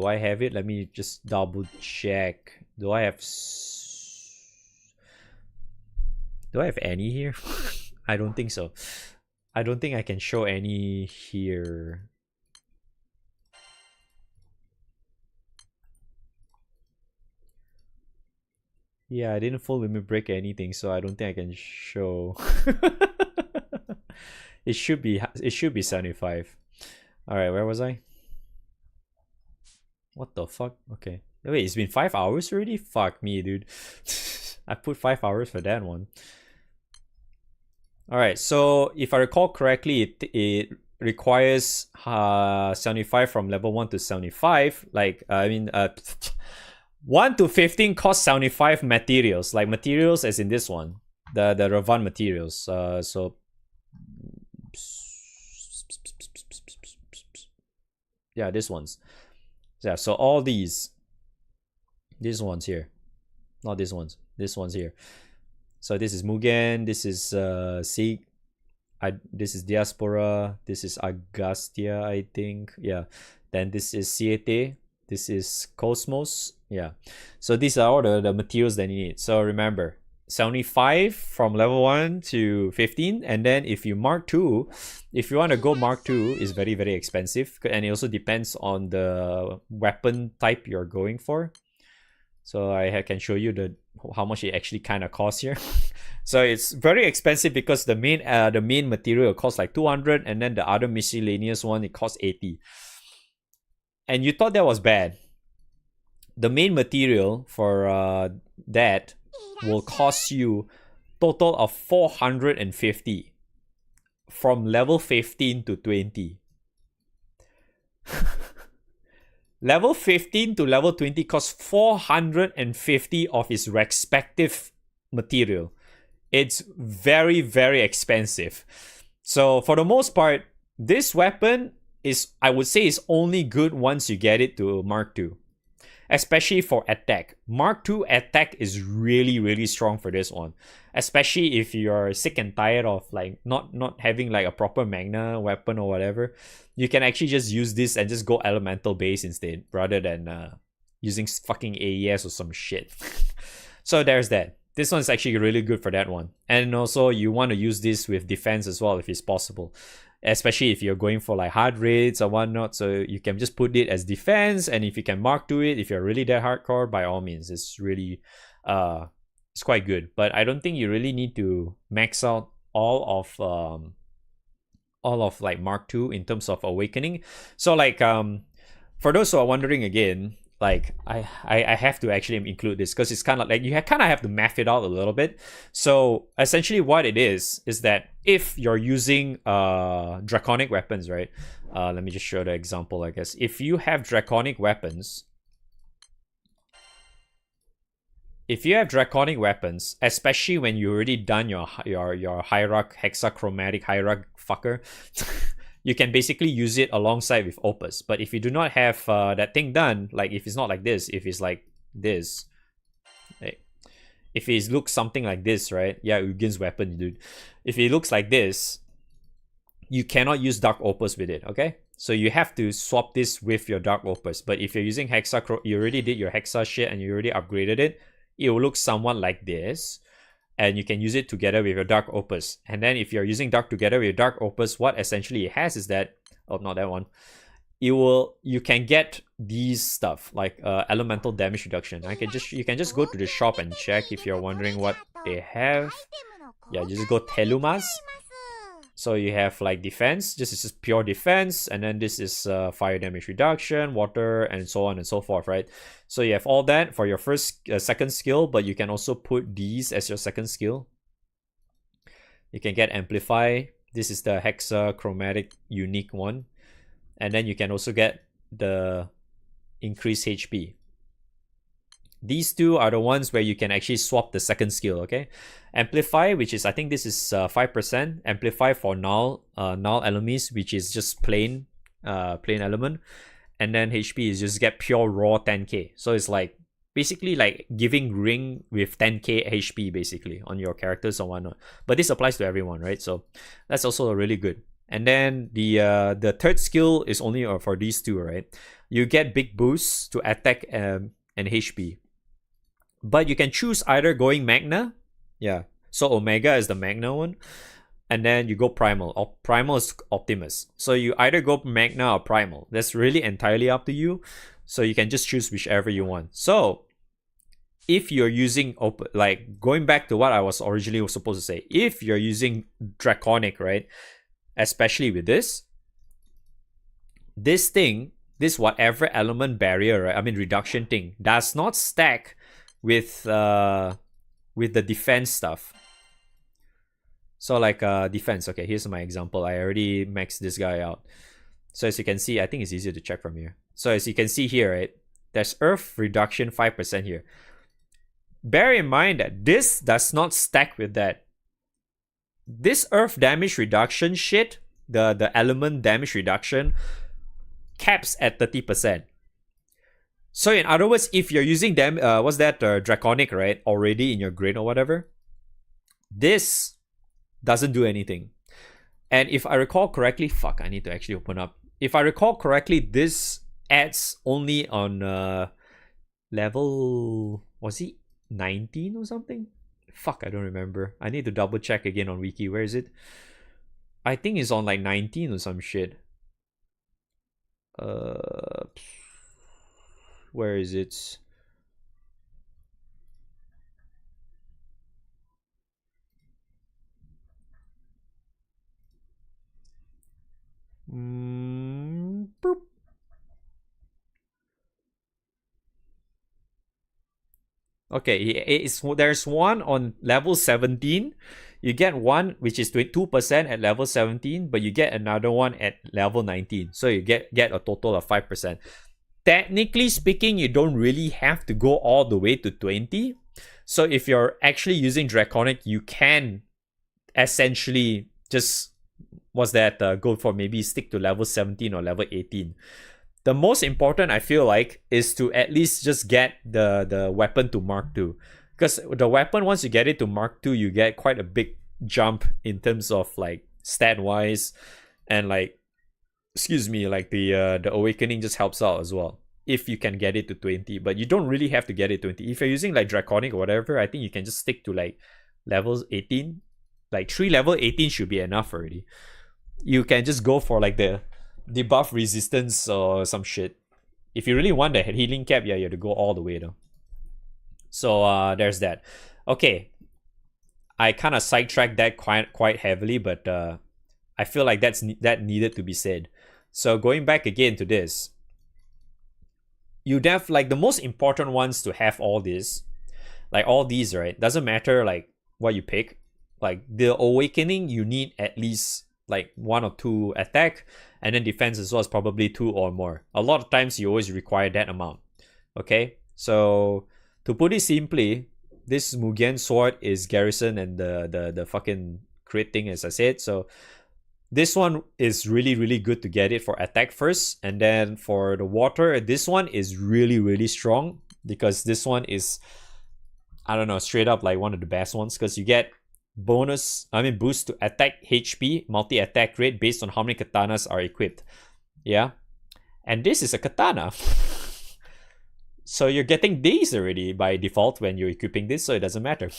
I have it? Let me just double check. Do I have any here? I don't think so. I don't think I can show any here. Yeah, I didn't full limit break anything, so I don't think I can show. It should be 75. Alright, where was I? What the fuck? Okay. Wait, it's been 5 hours already? Fuck me, dude. I put 5 hours for that one. Alright, so if I recall correctly, it requires 75 from level 1 to 75. Like, 1 to 15 costs 75 materials. Like materials as in this one. The Revan materials. So... yeah, this ones. Yeah, so all these ones here. Not these ones. This one's here. So this is Mugen, this is Sig, this is Diaspora, this is Agastya, I think. Yeah. Then this is Siete, this is Cosmos. Yeah. So these are all the materials that you need. So remember, 75 from level 1 to 15, and then if you Mark II, if you want to go Mark II, is very, very expensive, and it also depends on the weapon type you're going for. So I can show you how much it actually kind of costs here. So it's very expensive because the main material costs like 200, and then the other miscellaneous one, it costs 80. And you thought that was bad. The main material for that will cost you total of 450 from level 15 to 20. Level 15 to level 20 costs 450 of its respective material. It's very, very expensive. So for the most part, this weapon is, I would say, is only good once you get it to Mark II. especially for attack. Mark II attack is really, really strong for this one, especially if you're sick and tired of like not having like a proper Magna weapon or whatever. You can actually just use this and just go elemental base instead, rather than using fucking AES or some shit. So there's that. This one's actually really good for that one. And also you want to use this with defense as well if it's possible, especially if you're going for like hard raids or whatnot. So you can just put it as defense, and if you can mark to it, if you're really that hardcore, by all means, it's really it's quite good. But I don't think you really need to max out all of like Mark II in terms of awakening. So like for those who are wondering again, like I have to actually include this because it's kind of like you kind of have to math it out a little bit. So essentially what it is that if you're using draconic weapons, right? Let me just show the example, I guess. If you have draconic weapons, especially when you already done your hierarch, hexachromatic hierarch fucker, you can basically use it alongside with Opus. But if you do not have that thing done, like if it's not like this, if it's like this, like, if it looks something like this, right? Yeah, Ugin's weapon, dude. If it looks like this, you cannot use Dark Opus with it, okay? So you have to swap this with your Dark Opus. But if you're using Hexa, you already did your Hexa shit and you already upgraded it, it will look somewhat like this. And you can use it together with your Dark Opus. And then if you're using Dark together with your Dark Opus, what essentially it has is that, oh, not that one. You can get these stuff like elemental damage reduction. You can just go to the shop and check if you're wondering what they have. Yeah, just go Telumas. So you have like defense. This is just pure defense, and then this is fire damage reduction, water, and so on and so forth, right? So you have all that for your second skill, but you can also put these as your second skill. You can get amplify. This is the hexachromatic unique one, and then you can also get the increased HP. These two are the ones where you can actually swap the second skill, okay? Amplify, which is, I think this is 5%. Amplify for null enemies, which is just plain element. And then HP is just get pure raw 10k. So it's like, basically like giving ring with 10k HP basically on your characters or whatnot. But this applies to everyone, right? So that's also really good. And then the third skill is only for these two, right? You get big boosts to attack and HP. But you can choose either going Magna. Yeah. So Omega is the Magna one. And then you go Primal. Primal is Optimus. So you either go Magna or Primal. That's really entirely up to you. So you can just choose whichever you want. So if you're using, like going back to what I was originally supposed to say, if you're using Draconic, right? Especially with this whatever element barrier, right? I mean reduction thing does not stack with the defense stuff. So like defense, okay, here's my example. I already maxed this guy out. So as you can see, I think it's easier to check from here. So as you can see here, right, there's earth reduction 5% here. Bear in mind that this does not stack with that. This earth damage reduction shit, the element damage reduction, caps at 30%. So in other words, if you're using them, draconic, right, already in your grid or whatever, this doesn't do anything. And if I recall correctly, fuck, I need to actually open up. If I recall correctly, this adds only on level, was it 19 or something? Fuck, I don't remember. I need to double check again on wiki. Where is it? I think it's on like 19 or some shit. Where is it? Boop. Okay, there's one on level 17. You get one which is 2% at level 17, but you get another one at level 19. So you get a total of 5%. Technically speaking, you don't really have to go all the way to 20. So if you're actually using Draconic, you can essentially just go for maybe stick to level 17 or level 18 the most important, I feel like, is to at least just get the weapon to Mark 2. Because the weapon, once you get it to Mark 2, you get quite a big jump in terms of like stat wise, and like, excuse me, like the awakening just helps out as well if you can get it to 20. But you don't really have to get it 20. If you're using like draconic or whatever, I think you can just stick to like levels 18. Like 3 level 18 should be enough already. You can just go for like the debuff resistance or some shit. If you really want the healing cap, yeah, you have to go all the way though. So there's that. Okay, I kind of sidetracked that quite heavily, but I feel like that needed to be said. So going back again to this, you have like the most important ones to have all this, like all these, right? Doesn't matter like what you pick. Like the awakening, you need at least like 1 or 2 attack, and then defense as well is probably 2 or more. A lot of times you always require that amount. Okay, so to put it simply, this Mugen sword is garrison and the fucking crit thing, as I said. So this one is really good to get it for attack first, and then for the water, this one is really strong because this one is, I don't know, straight up like one of the best ones, because you get boost to attack HP, multi-attack rate based on how many katanas are equipped. Yeah, and this is a katana. So you're getting these already by default when you're equipping this, so it doesn't matter.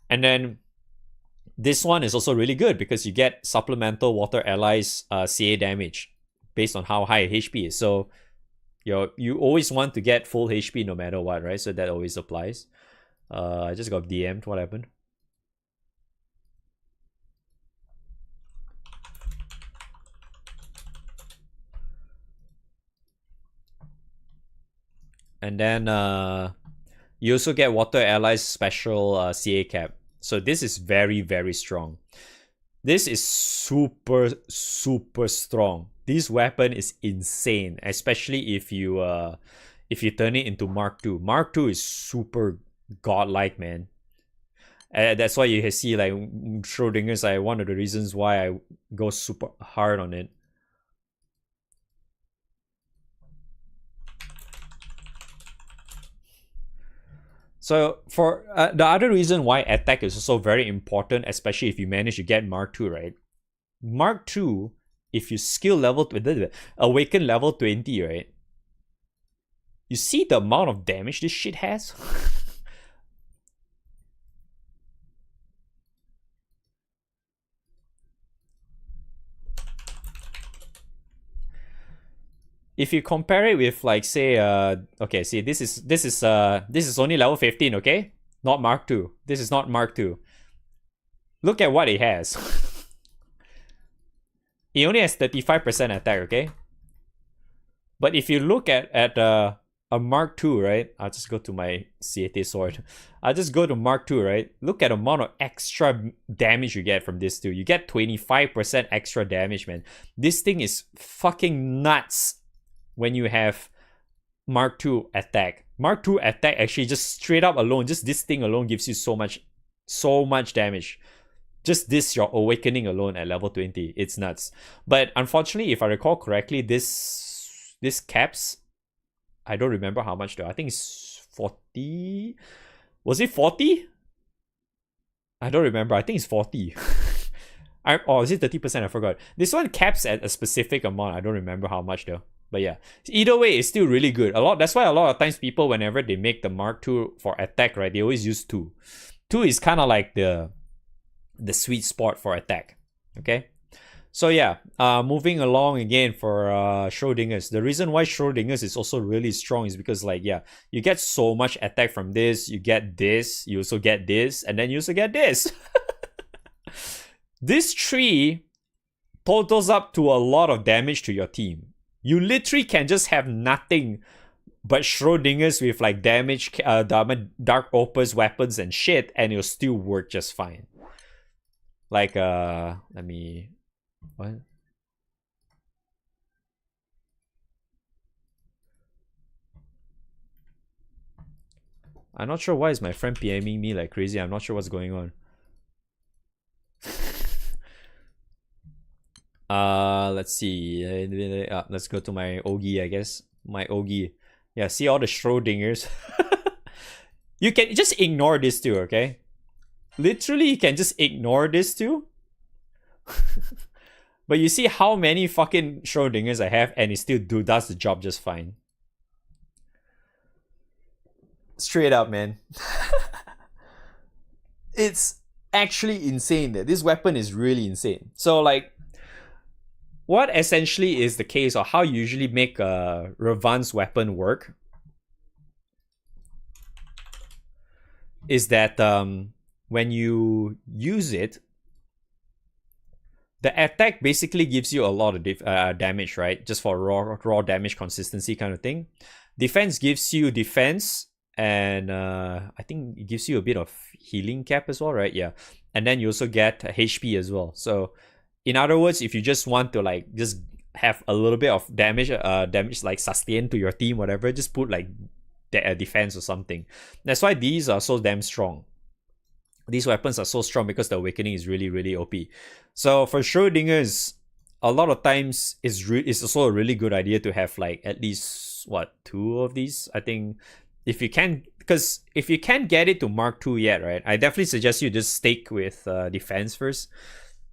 And then this one is also really good because you get supplemental water allies CA damage based on how high HP is. So you always want to get full HP no matter what, right? So that always applies. I just got DM'd. What happened? And then you also get Water Allies special CA cap. So this is very strong. This is super strong. This weapon is insane, especially if you turn it into Mark II. Mark II is super godlike, man. That's why you see like Schrodinger's like one of the reasons why I go super hard on it. So for the other reason why attack is also very important, especially if you manage to get Mark II, right? Mark II, if you skill level awaken level 20, right? You see the amount of damage this shit has? If you compare it with like say okay, see this is only level 15, okay? Not Mark II. This is not Mark II. Look at what it has. It only has 35% attack, okay? But if you look at a Mark II, right? I'll just go to my CAT sword. I'll just go to Mark II, right? Look at the amount of extra damage you get from this too. You get 25% extra damage, man. This thing is fucking nuts. When you have Mark II attack. Mark II attack actually just straight up alone, just this thing alone gives you so much damage. Just this, your awakening alone at level 20. It's nuts. But unfortunately, if I recall correctly, this caps, I don't remember how much though. I think it's 40. Was it 40? I don't remember. I think it's 40. Or is it 30%? I forgot. This one caps at a specific amount. I don't remember how much though. But yeah, either way, it's still really good. That's why a lot of times people, whenever they make the Mark II for attack, right, they always use 2. 2 is kind of like the sweet spot for attack. Okay, so yeah, moving along again for Schrodinger's. The reason why Schrodinger's is also really strong is because like, yeah, you get so much attack from this. You get this. You also get this, and then you also get this. This tree totals up to a lot of damage to your team. You literally can just have nothing but Schrodinger's with like damage, dark opus weapons and shit, and it'll still work just fine. Like let me what? I'm not sure why is my friend PMing me like crazy. I'm not sure what's going on. Let's see. Let's go to my Ogi, I guess. My Ogi. Yeah, see all the Schrodingers. You can just ignore this too, okay? Literally, you can just ignore this too. But you see how many fucking Schrodingers I have, and it still does the job just fine. Straight up, man. It's actually insane. This weapon is really insane. So, like, what essentially is the case, or how you usually make a Revans weapon work, is that when you use it, the attack basically gives you a lot of damage, right? Just for raw damage consistency kind of thing. Defense gives you defense, and I think it gives you a bit of healing cap as well, right? Yeah. And then you also get HP as well. So in other words, if you just want to like just have a little bit of damage like sustain to your team, whatever, just put like defense or something. That's why these are so damn strong. These weapons are so strong because the awakening is really, really OP. So for Schrodinger's, a lot of times it's also a really good idea to have like at least 2 of these. I think if you can, because if you can't get it to Mark II yet, right? I definitely suggest you just stick with defense first,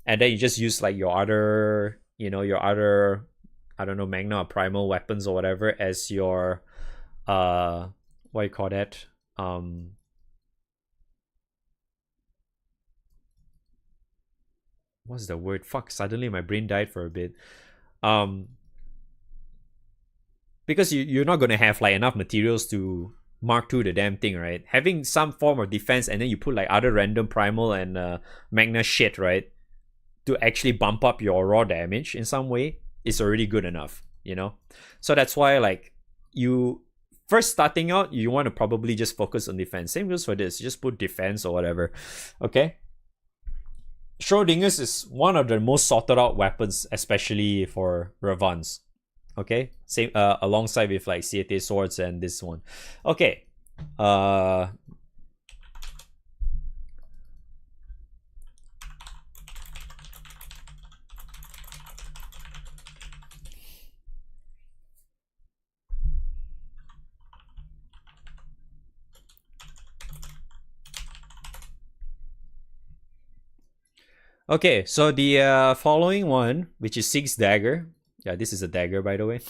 and then you just use like your other, I don't know, Magna or Primal weapons or whatever as your what do you call that? What's the word? Fuck, suddenly my brain died for a bit. Because you're not gonna have like enough materials to Mark II the damn thing, right? Having some form of defense, and then you put like other random primal and Magna shit, right, to actually bump up your raw damage in some way is already good enough, So that's why, like, you first starting out, you want to probably just focus on defense. Same goes for this. You just put defense or whatever. Okay. Schrodinger's is one of the most sorted out weapons, especially for Revans. Okay, same alongside with like Siete swords and this one. Okay, okay. So the following one, which is Six Dagger. Yeah, this is a dagger, by the way.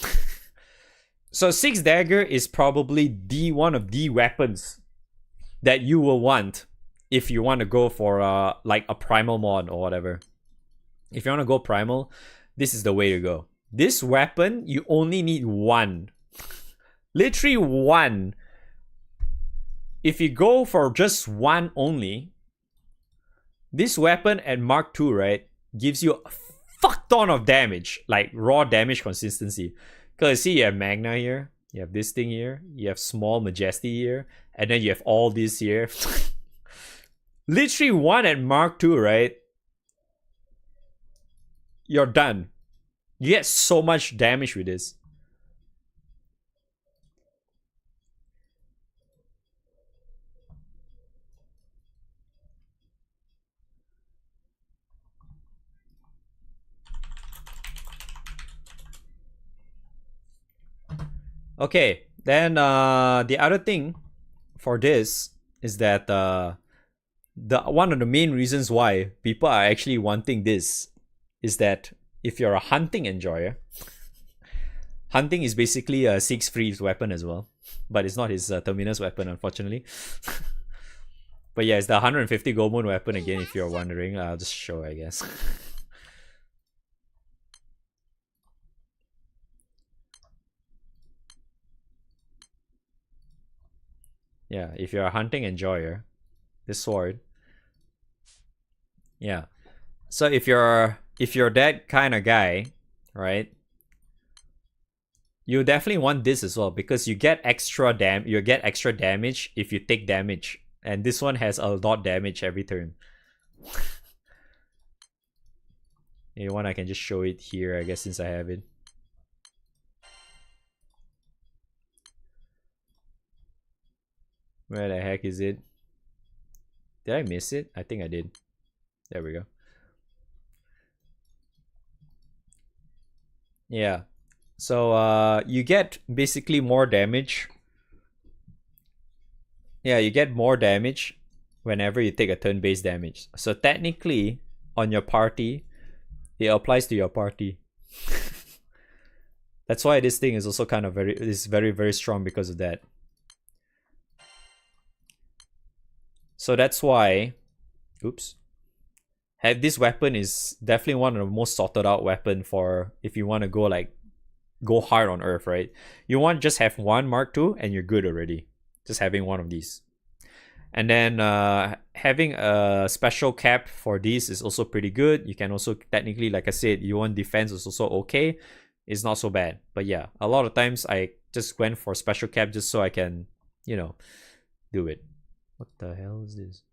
So Six Dagger is probably one of the weapons that you will want if you want to go for like a primal mod or whatever. If you want to go primal, this is the way to go. This weapon, you only need one. Literally one. If you go for just one only, this weapon at Mark II, right, gives you a fuck ton of damage, like raw damage consistency. Because see, you have Magna here, you have this thing here, you have small Majesty here, and then you have all this here. Literally one at Mark II, right? You're done. You get so much damage with this. Okay, then the other thing for this is that the one of the main reasons why people are actually wanting this is that if you're a hunting enjoyer, hunting is basically a Six Free's weapon as well, but it's not his Terminus weapon, unfortunately. But yeah, it's the 150 gold moon weapon again, if you're wondering. I'll just show, I guess. Yeah, if you're a hunting enjoyer, this sword. Yeah. So if you're that kind of guy, right? You definitely want this as well, because you get extra damage if you take damage. And this one has a lot damage every turn. You want, I can just show it here, I guess, since I have it. Where the heck is it? Did I miss it? I think I did. There we go. Yeah. So you get basically more damage. Yeah, you get more damage whenever you take a turn-based damage. So technically, on your party, it applies to your party. That's why this thing is also kind of very, very strong because of that. So that's why, oops, this weapon is definitely one of the most sorted out weapon for if you want to go hard on Earth, right? You want to just have one Mark II and you're good already. Just having one of these. And then having a special cap for these is also pretty good. You can also technically, like I said, you want defense is also okay. It's not so bad. But yeah, a lot of times I just went for special cap just so I can, do it. What the hell is this?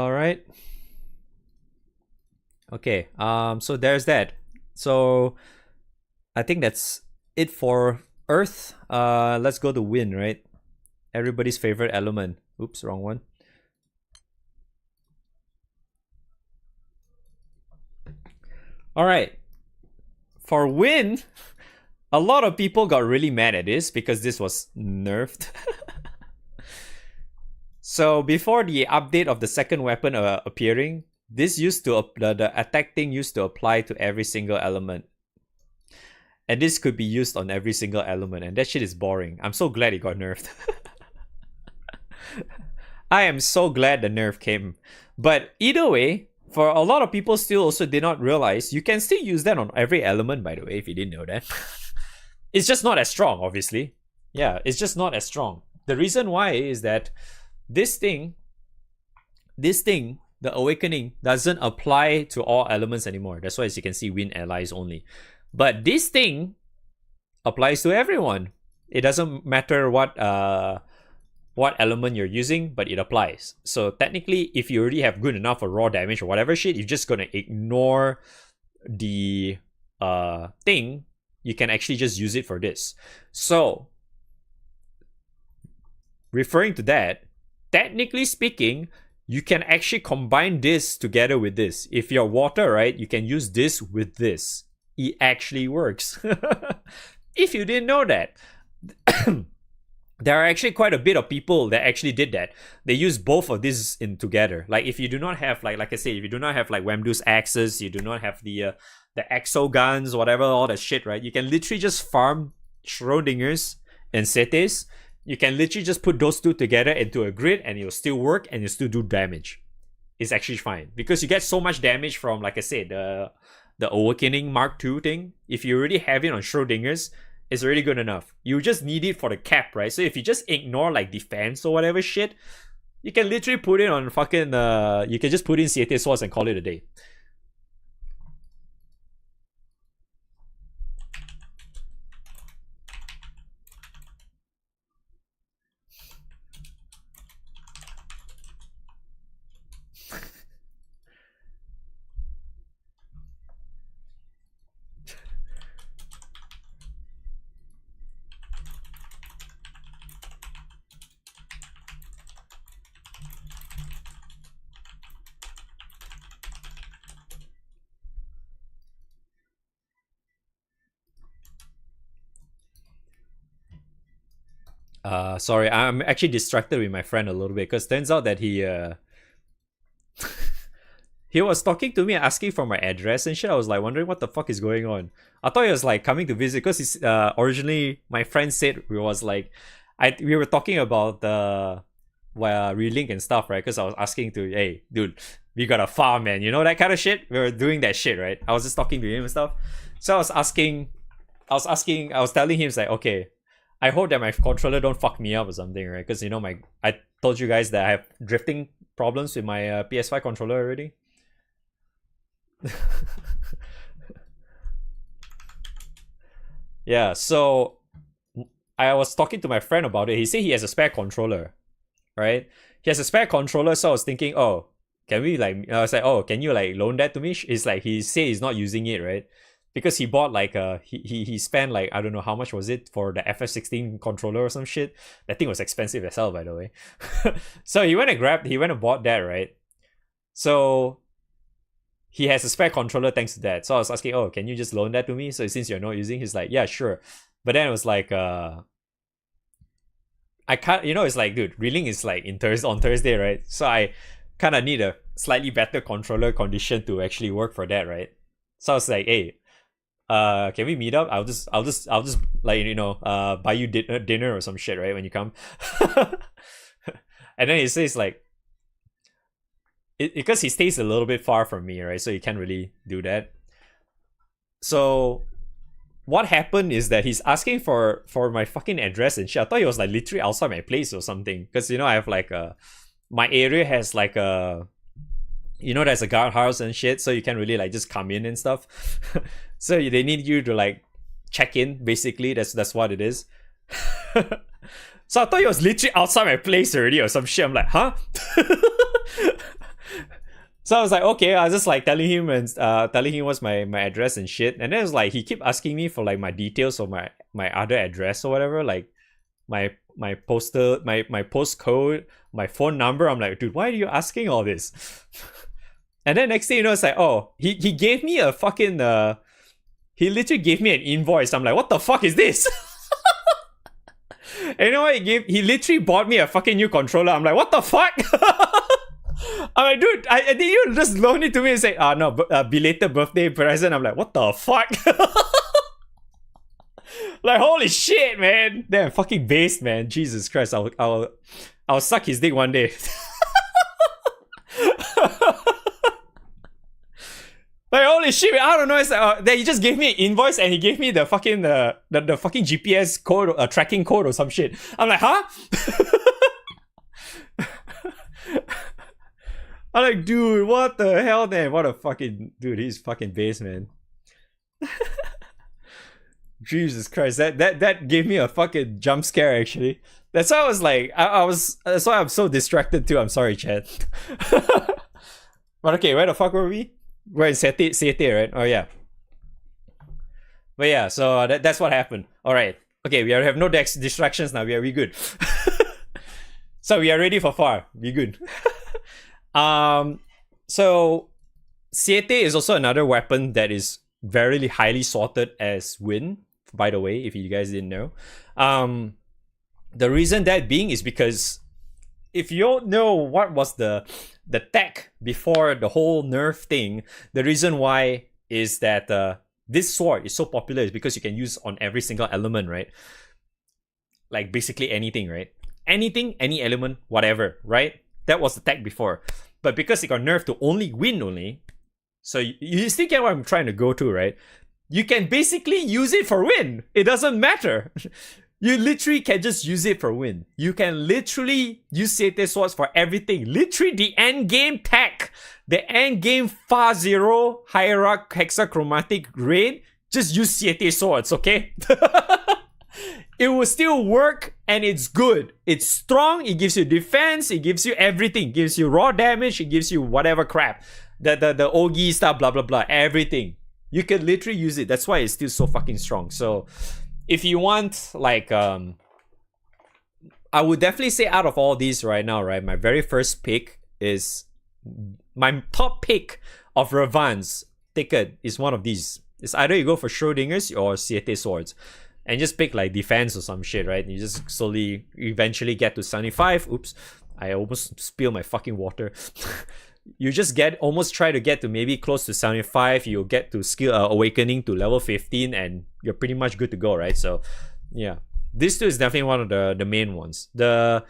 Right. Okay. So there's that. So I think that's it for Earth. Let's go to Wind, right? Everybody's favorite element. Oops, wrong one. All right. For Wind, a lot of people got really mad at this because this was nerfed. So before the update of the second weapon appearing, this used to the attack thing used to apply to every single element. And this could be used on every single element, and that shit is boring. I'm so glad it got nerfed. I am so glad the nerf came. But either way, for a lot of people still also did not realize you can still use that on every element, by the way, if you didn't know that. It's just not as strong, obviously. Yeah, it's just not as strong. The reason why is that this thing, the awakening, doesn't apply to all elements anymore. That's why, as you can see, Wind allies only. But this thing applies to everyone. It doesn't matter what element you're using, but it applies. So technically, if you already have good enough for raw damage or whatever shit, you're just gonna ignore the thing. You can actually just use it for this. So referring to that, technically speaking, you can actually combine this together with this. If you're water, right, you can use this with this. It actually works. If you didn't know that. There are actually quite a bit of people that actually did that. They use both of these in together. Like if you do not have like I say, if you do not have like Wamdu's axes, you do not have the exo guns, whatever, all that shit, right? You can literally just farm Schrodinger's and Setes. You can literally just put those two together into a grid and it'll still work and you'll still do damage. It's actually fine. Because you get so much damage from, like I said, the Awakening Mark II thing. If you already have it on Schrodinger's, it's already good enough. You just need it for the cap, right? So if you just ignore like defense or whatever shit, you can literally put it on fucking you can just put in Siete Swords and call it a day. Sorry, I'm actually distracted with my friend a little bit because turns out that he he was talking to me asking for my address and shit. I was like wondering what the fuck is going on. I thought he was like coming to visit because he's originally my friend said we were talking about the relink and stuff, right? Because I was asking to, hey dude, we got a farm, man, you know, that kind of shit. We were doing that shit, right? I was just talking to him and stuff. So I was asking I was telling him, it's like, okay, I hope that my controller don't fuck me up or something, right? Because, you know, I told you guys that I have drifting problems with my PS5 controller already. Yeah, so I was talking to my friend about it. He said he has a spare controller, right? He has a spare controller, so I was thinking, oh, can we like? I was like, oh, can you like loan that to me? It's like he said he's not using it, right? Because he bought like he spent like, I don't know how much was it for the FF16 controller or some shit. That thing was expensive as hell, by the way. So he went and bought that, right? So he has a spare controller thanks to that. So I was asking, oh, can you just loan that to me? So since you're not using, he's like, yeah, sure. But then it was like, I can't, you know, it's like, dude, reeling is like on Thursday, right? So I kind of need a slightly better controller condition to actually work for that, right? So I was like, hey, can we meet up? I'll just like, you know, buy you dinner or some shit, right, when you come. And then he says like, because he stays a little bit far from me, right? So he can't really do that. So what happened is that he's asking for my fucking address and shit. I thought he was like literally outside my place or something. Because, you know, I have like my area has like a, you know, there's a guardhouse and shit. So you can't really like just come in and stuff. So they need you to like check in, basically. That's what it is. So I thought he was literally outside my place already or some shit. I'm like, huh? So I was like, okay, I was just like telling him what's my address and shit. And then it's like he kept asking me for like my details of my other address or whatever, like my postal, my postcode, my phone number. I'm like, dude, why are you asking all this? And then next thing you know, it's like, oh, he gave me a fucking he literally gave me an invoice. I'm like, what the fuck is this? And you know what he gave? He literally bought me a fucking new controller. I'm like, what the fuck? I'm like, dude, I think you just loan it to me and say, no, belated birthday present. I'm like, what the fuck? Like, holy shit, man. Damn, fucking based, man. Jesus Christ, I'll suck his dick one day. Like, holy shit, man. I don't know. It's like, then he just gave me an invoice and he gave me the fucking the fucking GPS code, tracking code or some shit. I'm like, huh? I'm like, dude, what the hell, man? What a fucking dude. He's fucking base, man. Jesus Christ, that gave me a fucking jump scare. Actually, that's why I was like, that's why I'm so distracted too. I'm sorry, Chad. But okay, where the fuck were we? We're in Sete, right? Oh yeah. But yeah, so that's what happened. All right. Okay, we have no distractions now. We good. So we are ready for far. We good. So Siete is also another weapon that is very highly sorted as win, by the way, if you guys didn't know. The reason that being is because if you don't know what was the tech before the whole nerf thing, the reason why is that this sword is so popular is because you can use on every single element, right? Like basically anything, right? Anything, any element, whatever, right? That was the tech before. But because it got nerfed to only win only, so you still get what I'm trying to go to, right? You can basically use it for win. It doesn't matter. You literally can just use it for win. You can literally use Siete swords for everything. Literally the end game tech, the end game Far Zero Hierarch Hexachromatic raid, just use Siete swords, okay? It will still work and it's good. It's strong, it gives you defense, it gives you everything. It gives you raw damage, it gives you whatever crap. The Ogi stuff, blah blah blah, everything. You can literally use it. That's why it's still so fucking strong. So if you want like I would definitely say out of all these right now, right, my very first pick is my top pick of Revans ticket is one of these. It's either you go for Schrodinger's or Siete swords. And just pick like defense or some shit, right? And you just slowly eventually get to 75. Oops, I almost spilled my fucking water. You just almost try to get to maybe close to 75. You'll get to skill awakening to level 15 and you're pretty much good to go, right? So yeah, this two is definitely one of the main ones. The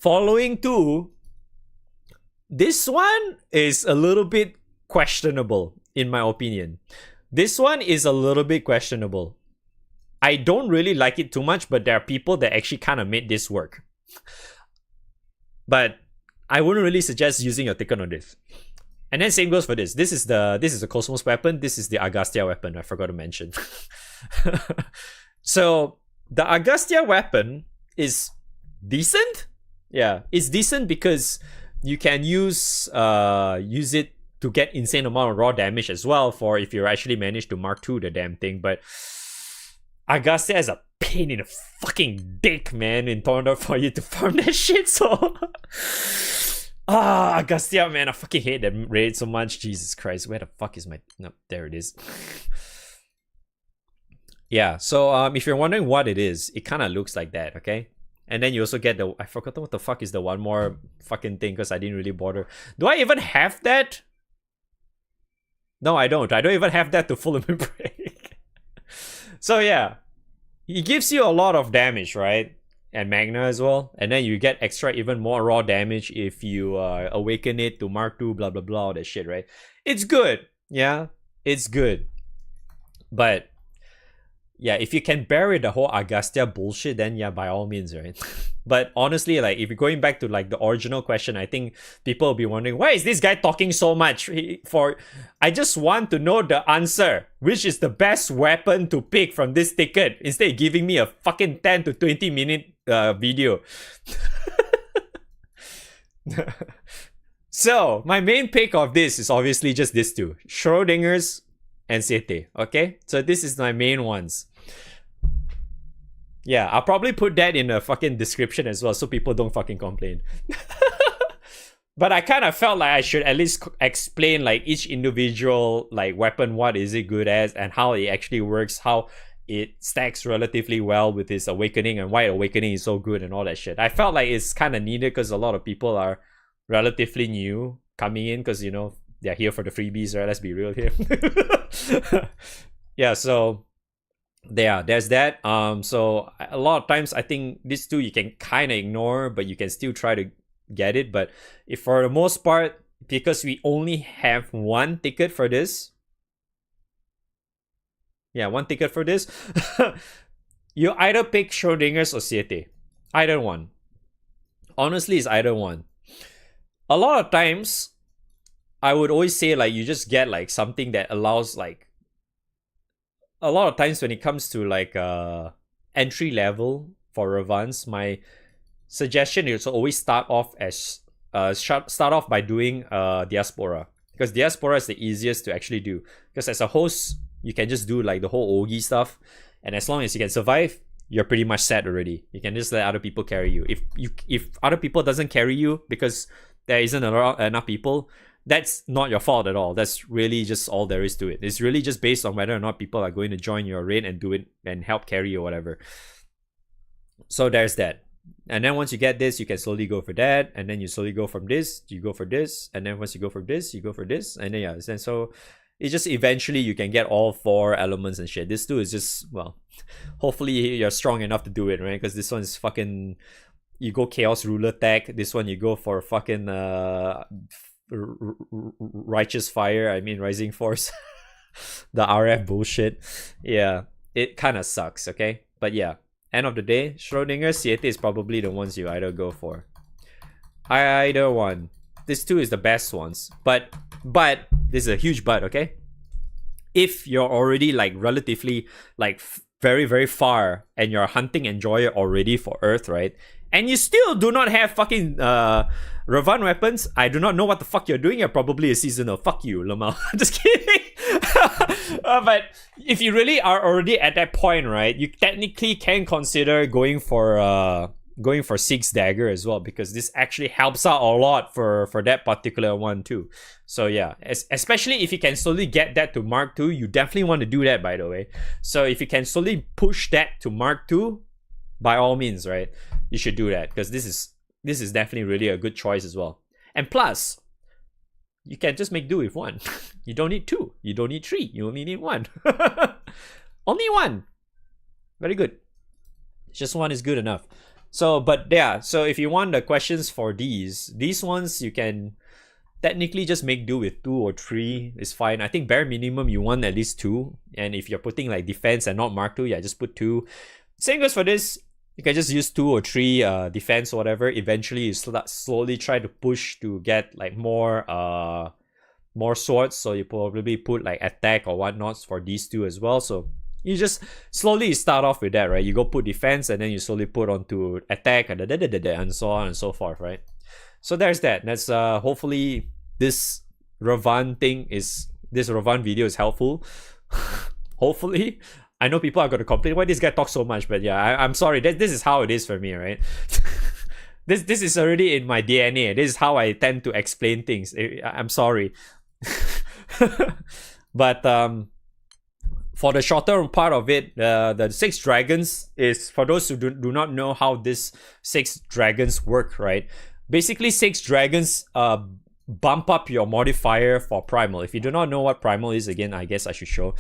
following two, this one is a little bit questionable in my opinion. This one is a little bit questionable. I don't really like it too much, but there are people that actually kind of made this work. But I wouldn't really suggest using your ticket on this. And then same goes for this. This is the Cosmos weapon. This is the Agastya weapon. I forgot to mention. So the Agastya weapon is decent. Yeah, it's decent because you can use it to get insane amount of raw damage as well for if you actually manage to Mark II the damn thing. But Agastya is a pain in the fucking dick, man, in order for you to farm that shit. So Agastya, man, I fucking hate that raid so much. Jesus Christ, where the fuck is my... No, there it is. Yeah, so if you're wondering what it is, it kind of looks like that, okay? And then you also get the... I forgot what the fuck is the one more fucking thing because I didn't really bother. Do I even have that? No, I don't. I don't even have that to full limit break. So yeah, it gives you a lot of damage, right? And Magna as well. And then you get extra even more raw damage if you awaken it to Mark II, blah, blah, blah, all that shit, right? It's good. Yeah, it's good. But yeah, if you can bury the whole Agastya bullshit, then yeah, by all means, right? But honestly, like if you're going back to like the original question, I think people will be wondering, why is this guy talking so much? I just want to know the answer. Which is the best weapon to pick from this ticket? Instead of giving me a fucking 10 to 20 minute video. So, my main pick of this is obviously just these two. Schrodinger's and Sete, okay? So this is my main ones. Yeah, I'll probably put that in the fucking description as well so people don't fucking complain. But I kind of felt like I should at least explain like each individual like weapon, what is it good as and how it actually works, how it stacks relatively well with his awakening and why awakening is so good and all that shit. I felt like it's kind of needed because a lot of people are relatively new coming in because, you know, they're here for the freebies, right? Let's be real here. Yeah, so yeah, there's that. So a lot of times I think these two you can kind of ignore, but you can still try to get it. But if for the most part, because we only have one ticket for this, yeah, one ticket for this, you either pick Schrodinger's or Siete. Either one. Honestly, it's either one. A lot of times, I would always say like you just get like something that allows like a lot of times when it comes to like entry level for Revans, my suggestion is to always start off as start off by doing Diaspora, because Diaspora is the easiest to actually do, because as a host you can just do like the whole Ogi stuff, and as long as you can survive, you're pretty much set already. You can just let other people carry you. If other people doesn't carry you because there isn't enough people, that's not your fault at all. That's really just all there is to it. It's really just based on whether or not people are going to join your raid and do it and help carry or whatever. So there's that. And then once you get this, you can slowly go for that, and then you slowly go from this, you go for this, and then once you go for this, you go for this, and then yeah, and so it's just eventually you can get all four elements and shit. This two is just, well, hopefully you're strong enough to do it, right? Because this one is fucking, you go Chaos Ruler tech. This one you go for fucking Righteous Fire, I mean Rising Force. The RF bullshit. Yeah, it kind of sucks, okay? But yeah, end of the day, Schrodinger, Siete is probably the ones you either go for. Either one. This two is the best ones. But this is a huge but, okay? If you're already like relatively like very, very far and you're a hunting enjoyer already for Earth, right? And you still do not have fucking Revan weapons, I do not know what the fuck you're doing. You're probably a seasonal. Fuck you, Lamal. Just kidding. But if you really are already at that point, right, you technically can consider going for Six Dagger as well, because this actually helps out a lot for that particular one too. So yeah, especially if you can slowly get that to Mark II, you definitely want to do that, by the way. So if you can slowly push that to Mark II, by all means, right, you should do that, because this is definitely really a good choice as well. And plus, you can just make do with one. You don't need two. You don't need three. You only need one. Only one. Very good. Just one is good enough. So, but yeah, so if you want the questions for these ones, you can technically just make do with 2 or 3 is fine. I think bare minimum you want at least 2. And if you're putting like defense and not Mark 2, yeah, just put 2. Same goes for this. You can just use 2 or 3 defense or whatever. Eventually, you slowly try to push to get like more swords. So you probably put like attack or whatnot for these 2 as well. So you just slowly start off with that, right? You go put defense and then you slowly put onto attack and so on and so forth, right? So there's that. That's hopefully this Revan video is helpful. Hopefully. I know people are going to complain why this guy talks so much, but yeah, I'm sorry. This is how it is for me, right? This is already in my DNA. This is how I tend to explain things. I'm sorry. But for the shorter part of it, the 6 dragons is, for those who do not know how this 6 dragons work, right? Basically, 6 dragons bump up your modifier for primal. If you do not know what primal is, again, I guess I should show.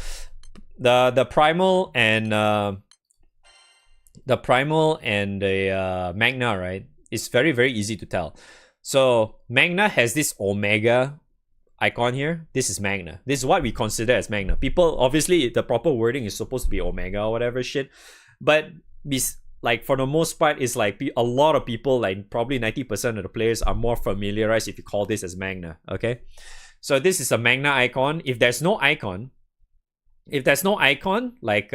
The primal and the Magna, right? It's very, very easy to tell. So Magna has this Omega icon here. This is Magna. This is what we consider as Magna. People, obviously, the proper wording is supposed to be Omega or whatever shit. But like for the most part, it's like a lot of people, like probably 90% of the players are more familiarized if you call this as Magna. Okay, so this is a Magna icon. If there's no icon, like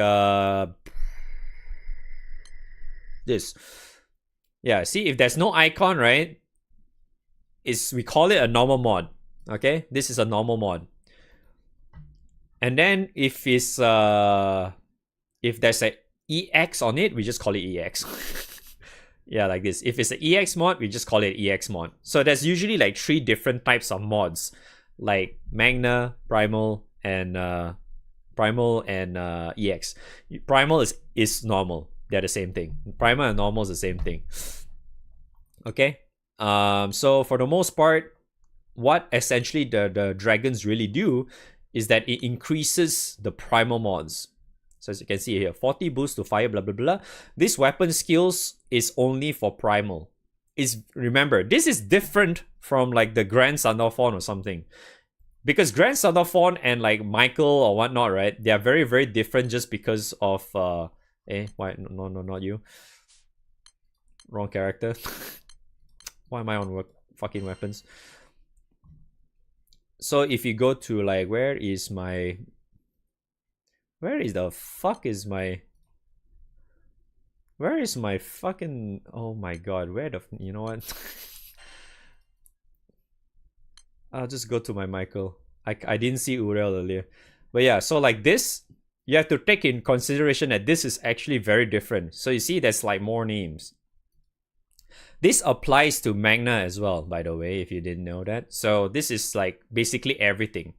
this, yeah, see, if there's no icon, right, we call it a normal mod. Okay, this is a normal mod. And then if there's a EX on it, we just call it EX. Yeah, like this. If it's an EX mod, we just call it EX mod. So there's usually like 3 different types of mods, like Magna, Primal, and EX. Primal is normal. They're the same thing. Primal and normal is the same thing. Okay. So for the most part, what essentially the dragons really do is that it increases the primal mods. So as you can see here, 40 boost to fire, blah blah blah. This weapon skills is only for primal. Remember, this is different from like the Grand Thunderfawn or something. Because Grand Thunderfawn and like Michael or whatnot, right? They are very, very different just because of why? No, not you. Wrong character. Why am I on fucking weapons? So if you go to like, where is my fucking, oh my god, you know what? I'll just go to my Michael. I didn't see Uriel earlier. But yeah, so like this, you have to take in consideration that this is actually very different. So you see there's like more names. This applies to Magna as well, by the way, if you didn't know that. So this is like basically everything.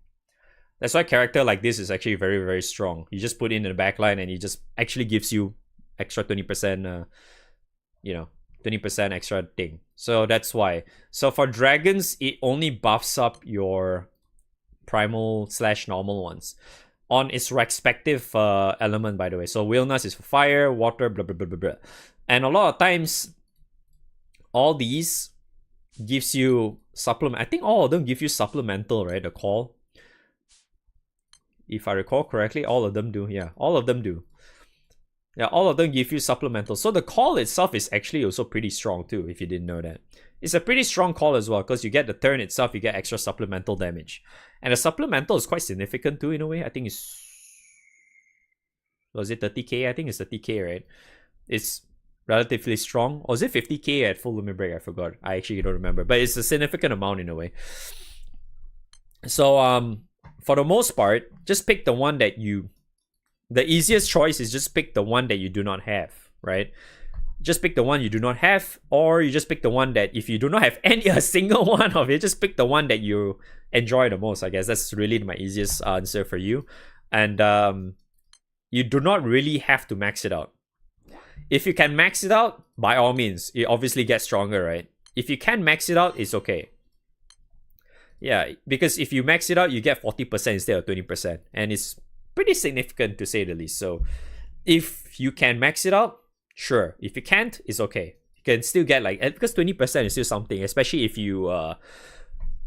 That's why character like this is actually very, very strong. You just put in the backline and it just actually gives you extra 20%, 20% extra thing. So that's why. So for dragons, it only buffs up your primal / normal ones on its respective element, by the way. So Willness is for fire, water, blah, blah, blah, blah, blah. And a lot of times, all these gives you supplement. I think all of them give you supplemental, right? The call. If I recall correctly, all of them do. Yeah, all of them do. Yeah, all of them give you supplemental. So the call itself is actually also pretty strong too, if you didn't know that. It's a pretty strong call as well, because you get the turn itself, you get extra supplemental damage. And the supplemental is quite significant too, in a way. I think it's... Was it 30k? I think it's 30k, right? It's relatively strong. Or is it 50k at full limit break? I forgot. I actually don't remember. But it's a significant amount in a way. So, for the most part, just pick the one that you... The easiest choice is just pick the one that you do not have, right? Just pick the one you do not have, or you just pick the one that if you do not have a single one of it, just pick the one that you enjoy the most, I guess. That's really my easiest answer for you. And you do not really have to max it out. If you can max it out, by all means, it obviously gets stronger, right? If you can max it out, it's okay. Yeah, because if you max it out, you get 40% instead of 20%. And it's pretty significant to say the least. So if you can max it out, sure. If you can't, it's okay. You can still get like, because 20% is still something, especially if you,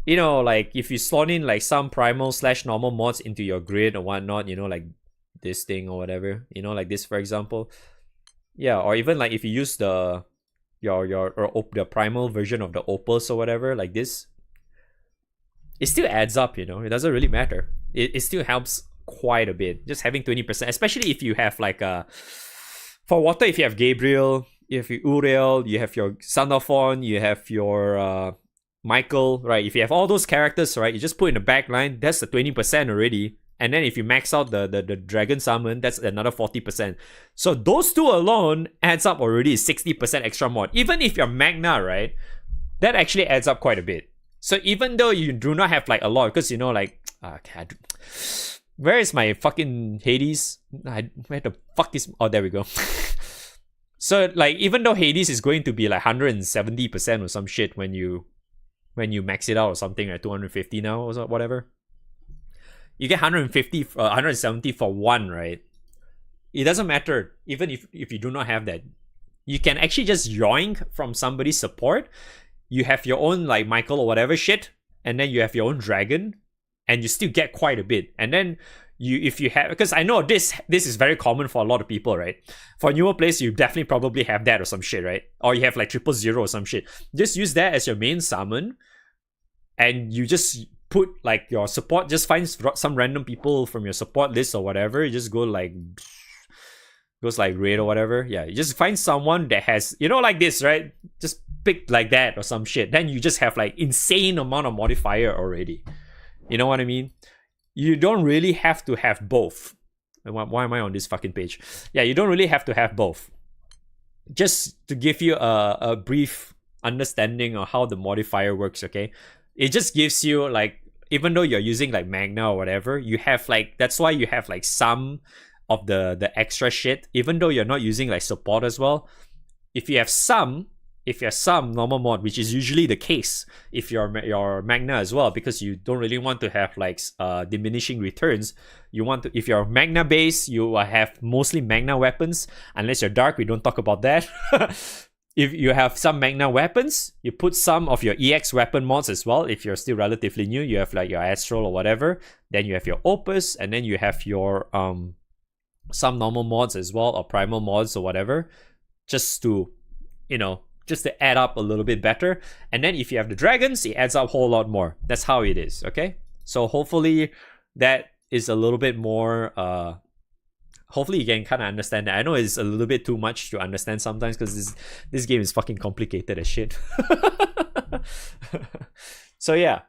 like if you slot in like some primal / normal mods into your grid or whatnot, like this thing or whatever, you know, like this for example. Yeah, or even like if you use the the primal version of the opals or whatever, like this, it still adds up, you know. It doesn't really matter. It still helps quite a bit. Just having 20%, especially if you have like for water, if you have Gabriel, you have your Uriel, you have your Sandalphon, you have your Michael, right? If you have all those characters, right, you just put in the back line, that's the 20% already. And then if you max out the dragon summon, that's another 40%. So those two alone adds up already 60% extra mod. Even if you're Magna, right, that actually adds up quite a bit. So even though you do not have like a lot, because you know, like, where is my fucking Hades? Where the fuck is? Oh, there we go. So like, even though Hades is going to be like 170% or some shit when you max it out or something, like 250 now or whatever, you get 150, 170 for one, right? It doesn't matter even if you do not have that. You can actually just yoink from somebody's support. You have your own like Michael or whatever shit, and then you have your own dragon, and you still get quite a bit. And then if you have, because I know this is very common for a lot of people, right? For newer players, you definitely probably have that or some shit, right? Or you have like 000 or some shit. Just use that as your main summon, and you just put like your support, just find some random people from your support list or whatever. You just goes like raid or whatever. Yeah, you just find someone that has, you know, like this, right? Just pick like that or some shit. Then you just have like insane amount of modifier already. You know what I mean? You don't really have to have both. Why am I on this fucking page? Yeah, you don't really have to have both. Just to give you a brief understanding of how the modifier works, okay? It just gives you like, even though you're using like Magna or whatever, you have like, that's why you have like some of the extra shit, even though you're not using like support as well. If you have some normal mod, which is usually the case if you're Magna as well, because you don't really want to have like diminishing returns. You want to, if you're Magna base, you have mostly Magna weapons, unless you're Dark, we don't talk about that. If you have some Magna weapons, you put some of your EX weapon mods as well. If you're still relatively new, you have like your Astral or whatever. Then you have your Opus, and then you have your some normal mods as well, or primal mods or whatever, just to, you know, just to add up a little bit better. And then if you have the dragons, it adds up a whole lot more. That's how it is, okay? So hopefully that is a little bit more hopefully you can kind of understand that. I know it's a little bit too much to understand sometimes, because this game is fucking complicated as shit. So yeah,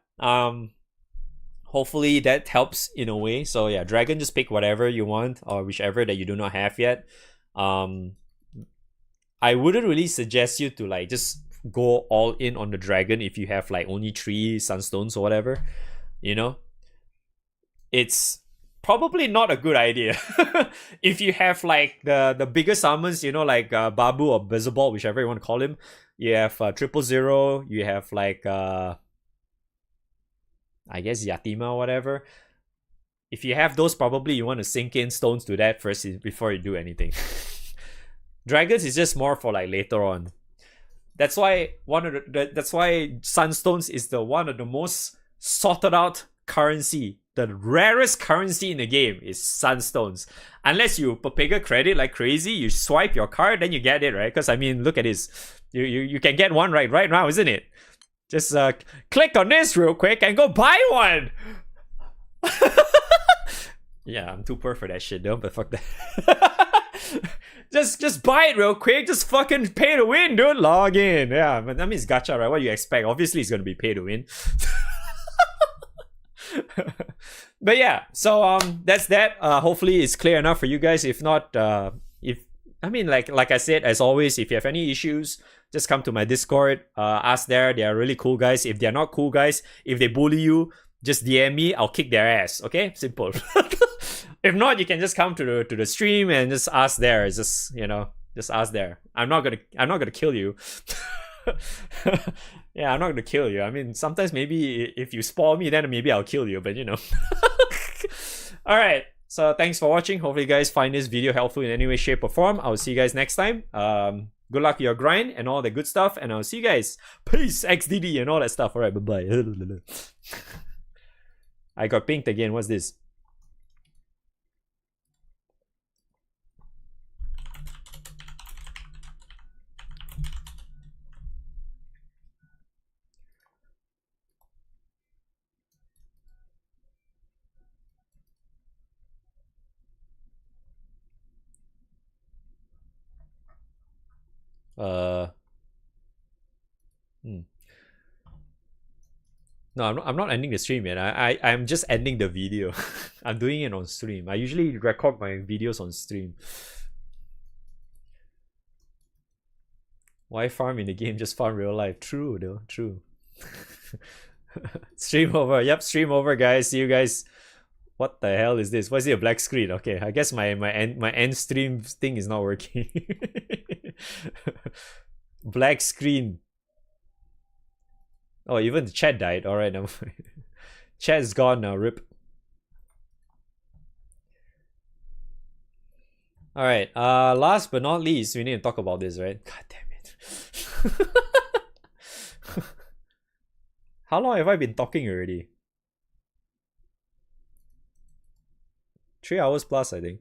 hopefully that helps in a way. So yeah, dragon, just pick whatever you want, or whichever that you do not have yet. I wouldn't really suggest you to like just go all in on the dragon if you have like only 3 sunstones or whatever, you know. It's probably not a good idea. If you have like the bigger summons, you know, like Babu or Beelzebub, whichever you want to call him. You have 000, you have like I guess Yatima or whatever. If you have those, probably you want to sink in stones to that first before you do anything. Dragons is just more for like later on. That's why that's why Sunstones is one of the most sorted out currency. The rarest currency in the game is Sunstones. Unless you Papega credit like crazy, you swipe your card, then you get it, right? Because I mean, look at this. You can get one right now, isn't it? Just click on this real quick and go buy one. Yeah, I'm too poor for that shit though, but fuck that. Just buy it real quick. Just fucking pay to win, dude. Log in. Yeah, but that means gacha, right? What do you expect? Obviously, it's gonna be pay to win. But yeah, so that's that. Hopefully it's clear enough for you guys. If not, like I said, as always, if you have any issues, just come to my Discord. Ask there. They are really cool guys. If they're not cool guys, if they bully you, just DM me. I'll kick their ass. Okay, simple. If not, you can just come to the stream and just ask there. It's just, you know, just ask there. I'm not gonna kill you. Yeah, I'm not gonna kill you. I mean, sometimes maybe if you spoil me, then maybe I'll kill you, but you know. Alright, so thanks for watching. Hopefully you guys find this video helpful in any way, shape, or form. I'll see you guys next time. Good luck with your grind and all the good stuff, and I'll see you guys. Peace, XDD, and all that stuff. Alright, bye-bye. I got pinked again. What's this? Uh. Hmm. No, I'm not ending the stream yet. I'm just ending the video. I'm doing it on stream. I usually record my videos on stream. Why farm in the game? Just farm real life. True though. True. Stream over. Yep, stream over, guys. See you guys. What the hell is this? Why is it a black screen? Okay, I guess my end stream thing is not working. Black screen. Oh, even the chat died. Alright, now chat's gone now, rip. Alright, last but not least, we need to talk about this, right? God damn it. How long have I been talking already? 3 hours plus, I think.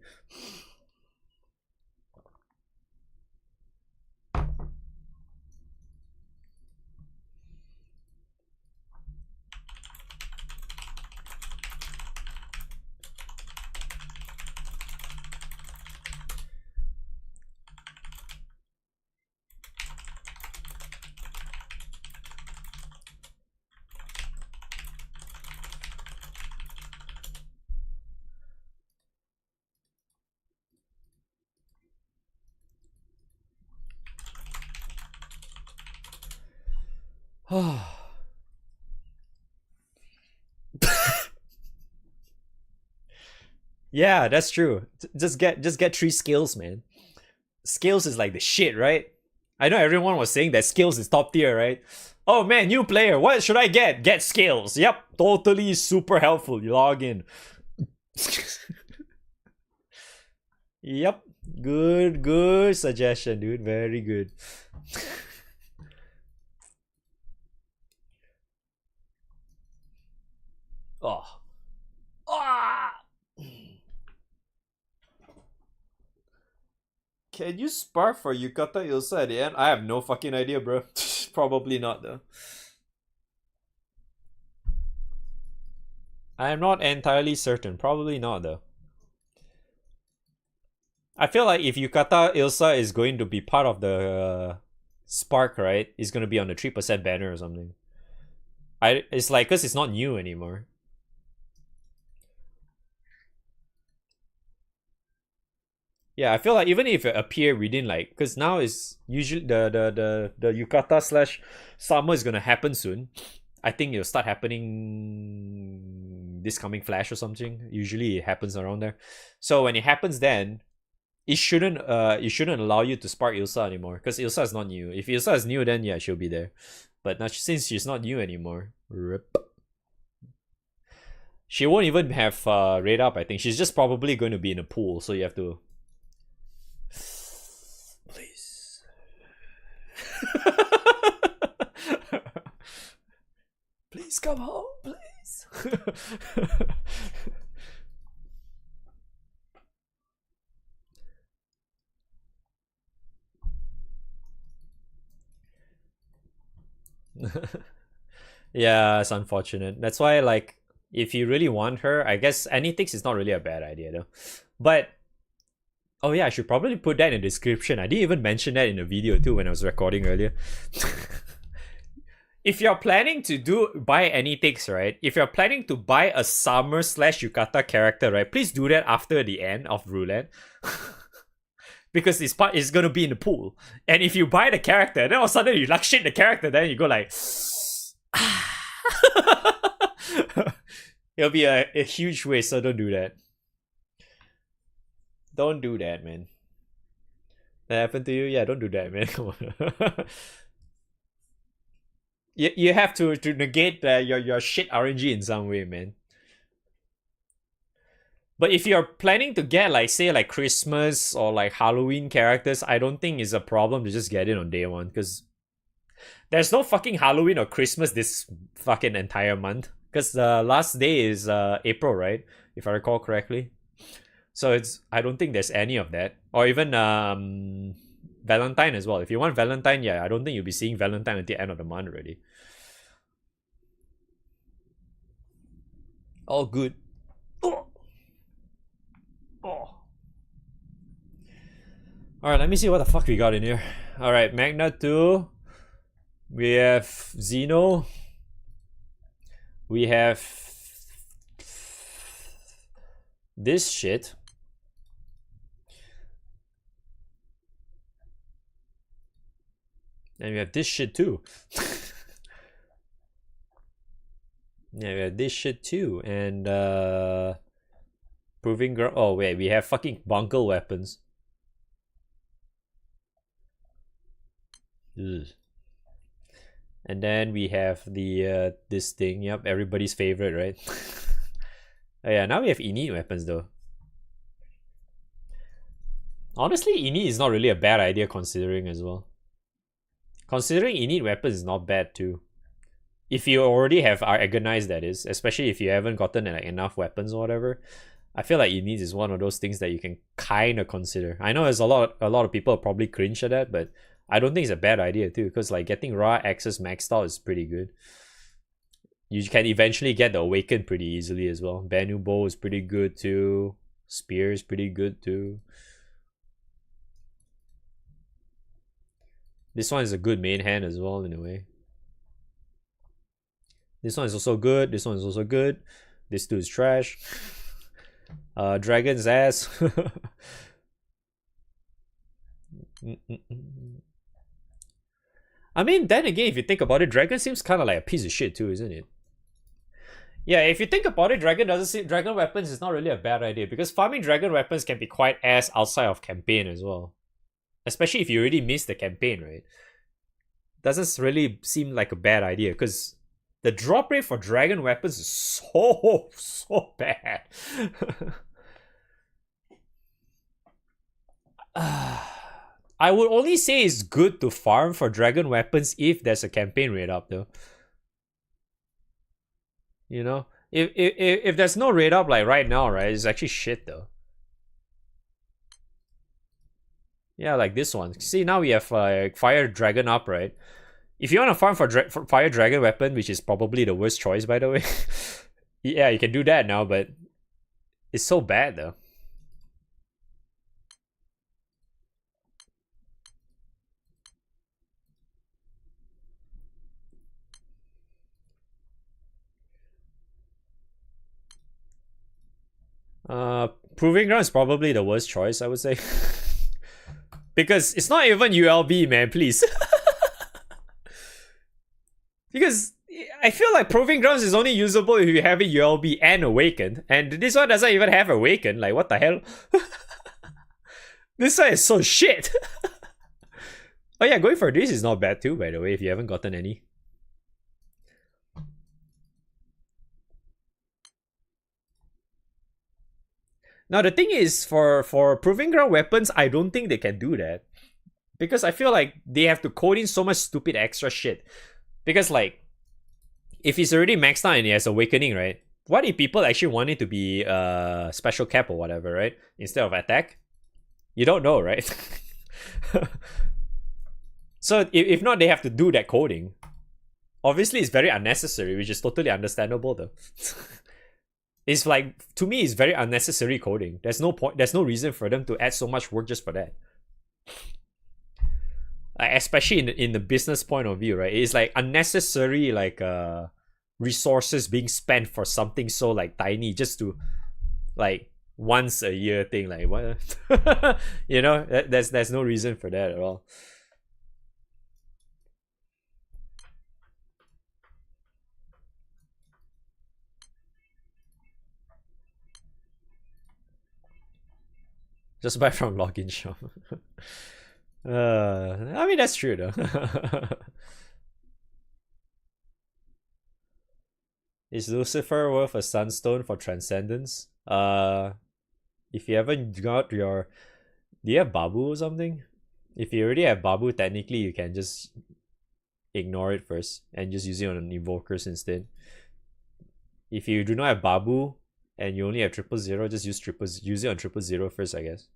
Yeah, that's true. Just get 3 skills, man. Skills is like the shit, right? I know everyone was saying that skills is top tier, right? Oh man, new player, what should I get? Get skills. Yep, totally super helpful. You log in. Yep, good suggestion, dude. Very good. Oh. Ah! Can you spar for Yukata Ilsa at the end? I have no fucking idea, bro. Probably not, though. I am not entirely certain. Probably not, though. I feel like if Yukata Ilsa is going to be part of the Spark, right? It's going to be on the 3% banner or something. It's like, because it's not new anymore. Yeah, I feel like even if it appear within like, because now is usually the Yukata slash summer is gonna happen soon. I think it'll start happening this coming Flash or something. Usually it happens around there. So when it happens, then it shouldn't allow you to spark Ilsa anymore because Ilsa is not new. If Ilsa is new, then yeah, she'll be there. But now since she's not new anymore, rip. She won't even have raid up. I think she's just probably going to be in a pool. So you have to. Please. Please come home, please. Yeah, it's unfortunate. That's why, like, if you really want her, I guess Anythix is not really a bad idea, though. But oh yeah, I should probably put that in the description. I didn't even mention that in the video too when I was recording earlier. If you're planning to buy Anythix, right? If you're planning to buy a Summer slash Yukata character, right? Please do that after the end of Roulette. Because this part is gonna be in the pool. And if you buy the character, then all of a sudden you like shit the character, then you go like it'll be a huge waste, so don't do that. Don't do that, man. That happened to you? Yeah, don't do that, man. Come on. You have to negate your shit RNG in some way, man. But if you're planning to get like say like Christmas or like Halloween characters, I don't think it's a problem to just get it on day one because there's no fucking Halloween or Christmas this fucking entire month. Because the last day is April, right? If I recall correctly. So I don't think there's any of that. Or even Valentine as well. If you want Valentine, yeah, I don't think you'll be seeing Valentine at the end of the month already. All good. Oh. Oh. Alright, let me see what the fuck we got in here. Alright, Magna 2. We have Xeno. We have this shit. And we have this shit too. Yeah, we have this shit too. And proving ground. Oh wait, we have fucking bungle weapons. Ugh. And then we have the this thing. Yep, everybody's favorite, right? Oh yeah, now we have innate weapons though. Honestly, innate is not really a bad idea considering as well. Considering innate weapons is not bad too. If you already have agonized, that is, especially if you haven't gotten like enough weapons or whatever, I feel like innate is one of those things that you can kind of consider. I know there's a lot of people probably cringe at that, but I don't think it's a bad idea too, because like getting raw access maxed out is pretty good. You can eventually get the awakened pretty easily as well. Banu bow is pretty good too. Spear is pretty good too. This one is a good main hand as well in a way. This one is also good. This one is also good. This two is trash. Dragon's ass. I mean, then again, if you think about it, Dragon seems kind of like a piece of shit too, isn't it? Yeah, if you think about it, Dragon weapons is not really a bad idea, because farming Dragon weapons can be quite ass outside of campaign as well. Especially if you already missed the campaign, right? Doesn't really seem like a bad idea, because the drop rate for Dragon weapons is so bad. I would only say it's good to farm for Dragon weapons if there's a campaign raid up though. You know? If there's no raid up like right now, right, it's actually shit though. Yeah, like this one. See, now we have Fire Dragon up, right? If you want to farm for Fire Dragon weapon, which is probably the worst choice, by the way, yeah, you can do that now, but it's so bad though. Proving Ground is probably the worst choice, I would say. Because it's not even ULB, man, please. Because I feel like Proving Grounds is only usable if you have a ULB and Awakened. And this one doesn't even have Awakened. Like, what the hell? This one is so shit. Oh yeah, going for this is not bad too, by the way, if you haven't gotten any. Now the thing is, for Proving Ground weapons, I don't think they can do that. Because I feel like they have to code in so much stupid extra shit. Because like, if he's already maxed out and he has Awakening, right? What if people actually want it to be special cap or whatever, right? Instead of attack? You don't know, right? So if not, they have to do that coding. Obviously, it's very unnecessary, which is totally understandable though. It's like, to me, it's very unnecessary coding. There's no point, there's no reason for them to add so much work just for that. Especially in the business point of view, right? It's like unnecessary like resources being spent for something so like tiny just to like once a year thing. Like what? You know, there's no reason for that at all. Just buy from login shop. I mean, that's true though. Is Lucifer worth a sunstone for Transcendence? If you haven't got your... Do you have Babu or something? If you already have Babu, technically you can just ignore it first and just use it on invokers instead. If you do not have Babu and you only have 000, just use it on 000 first, I guess.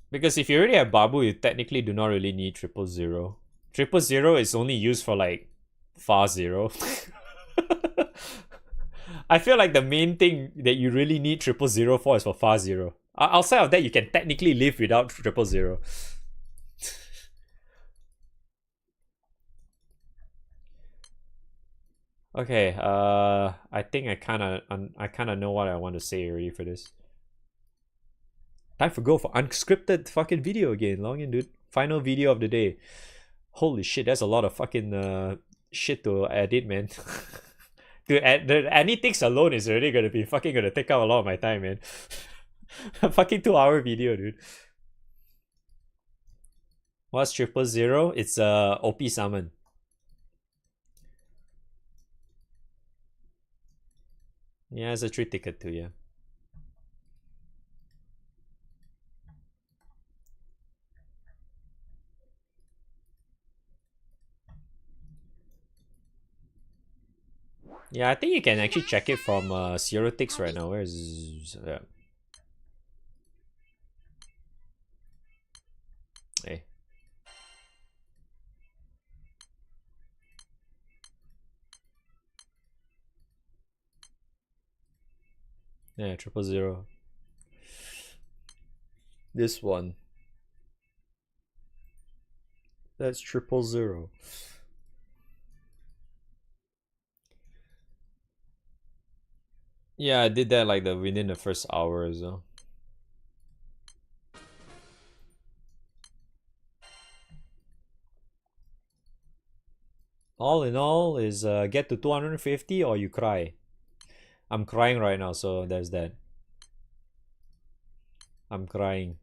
Because if you already have Babu, you technically do not really need 000. 000 is only used for like Far Zero. I feel like the main thing that you really need 000 for is for Far Zero. Outside of that, you can technically live without 000. Okay, I think I kinda know what I want to say already for this. Time for go for unscripted fucking video again. Log in, dude. Final video of the day. Holy shit, that's a lot of fucking shit to edit, man. Dude, the analytics alone is already gonna take up a lot of my time, man. A fucking 2-hour video, dude. What's 000? It's a OP summon. Yeah, it's a 3 ticket too, yeah. Yeah, I think you can actually check it from Serotics right now. Where is... Hey. Yeah, 000. This one. That's 000. Yeah, I did that like within the first hour or so. All in all is get to 250 or you cry. I'm crying right now, so there's that. I'm crying.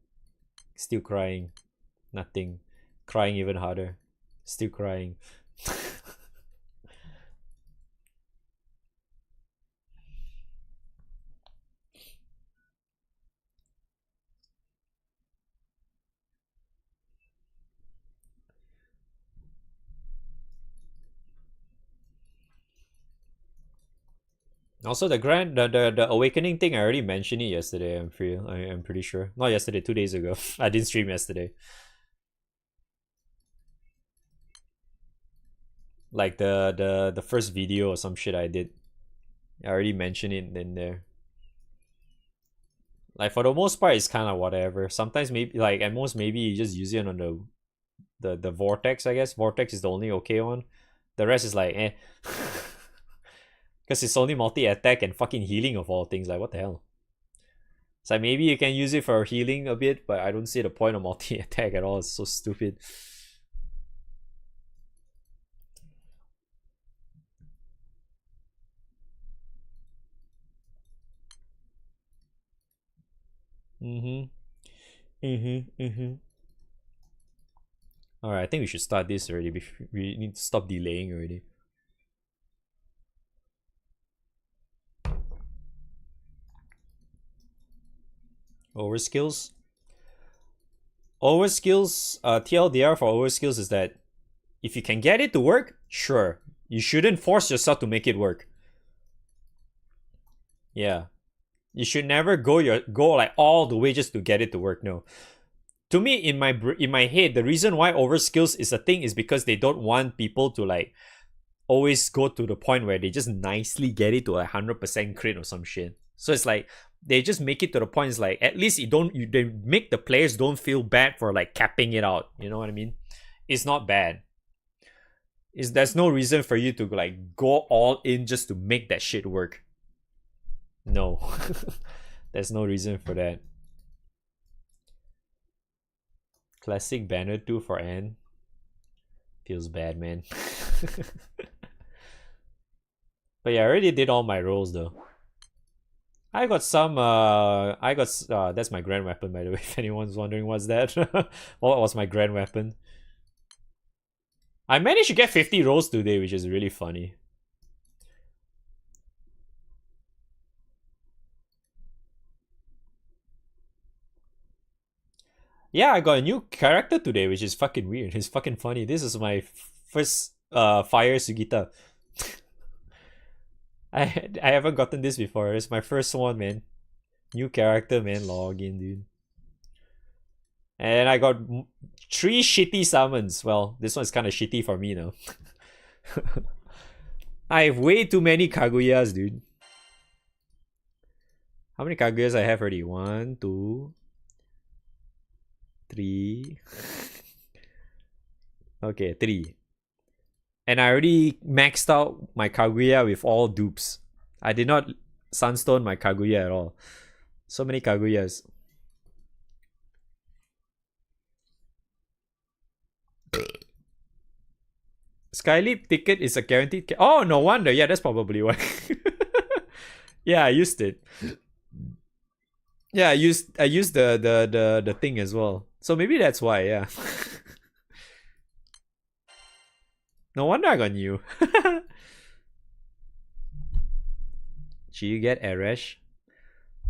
Still crying. Nothing. Crying even harder. Still crying. Also, the awakening thing, I already mentioned it yesterday. I'm pretty sure. Not yesterday, 2 days ago. I didn't stream yesterday. Like the first video or some shit I did. I already mentioned it in there. Like for the most part, it's kind of whatever. Sometimes maybe like at most maybe you just use it on the vortex. I guess vortex is the only okay one. The rest is like eh. Because it's only multi-attack and fucking healing of all things. Like, what the hell? It's like, maybe you can use it for healing a bit, but I don't see the point of multi-attack at all. It's so stupid. Alright, I think we should start this already. We need to stop delaying already. Overskills. Overskills, TLDR for overskills is that if you can get it to work, sure. You shouldn't force yourself to make it work. Yeah. You should never go like all the way just to get it to work. No. To me, in my head, the reason why overskills is a thing is because they don't want people to like always go to the point where they just nicely get it to a 100% crit or some shit. So it's like they just make it to the point. It's like at least they make the players don't feel bad for like capping it out. You know what I mean? It's not bad. There's no reason for you to like go all in just to make that shit work. No. There's no reason for that. Classic banner 2 for N. Feels bad, man. But yeah, I already did all my rolls though. I got some that's my grand weapon, by the way, if anyone's wondering what's that. What was my grand weapon? I managed to get 50 rolls today, which is really funny. Yeah, I got a new character today, which is fucking weird. It's fucking funny. This is my first Fire Sugita. I haven't gotten this before. It's my first one, man. New character, man. Log in, dude. And I got 3 shitty summons. Well, this one's kind of shitty for me now. I have way too many Kaguyas, dude. How many Kaguyas I have already? 1, 2, 3. Okay, 3. And I already maxed out my Kaguya with all dupes. I did not sunstone my Kaguya at all. So many Kaguyas. Skyleap ticket is a guaranteed. Oh, no wonder. Yeah, that's probably why. Yeah, I used it. Yeah, I used the thing as well. So maybe that's why. Yeah. No wonder I got new. Should you get Arash?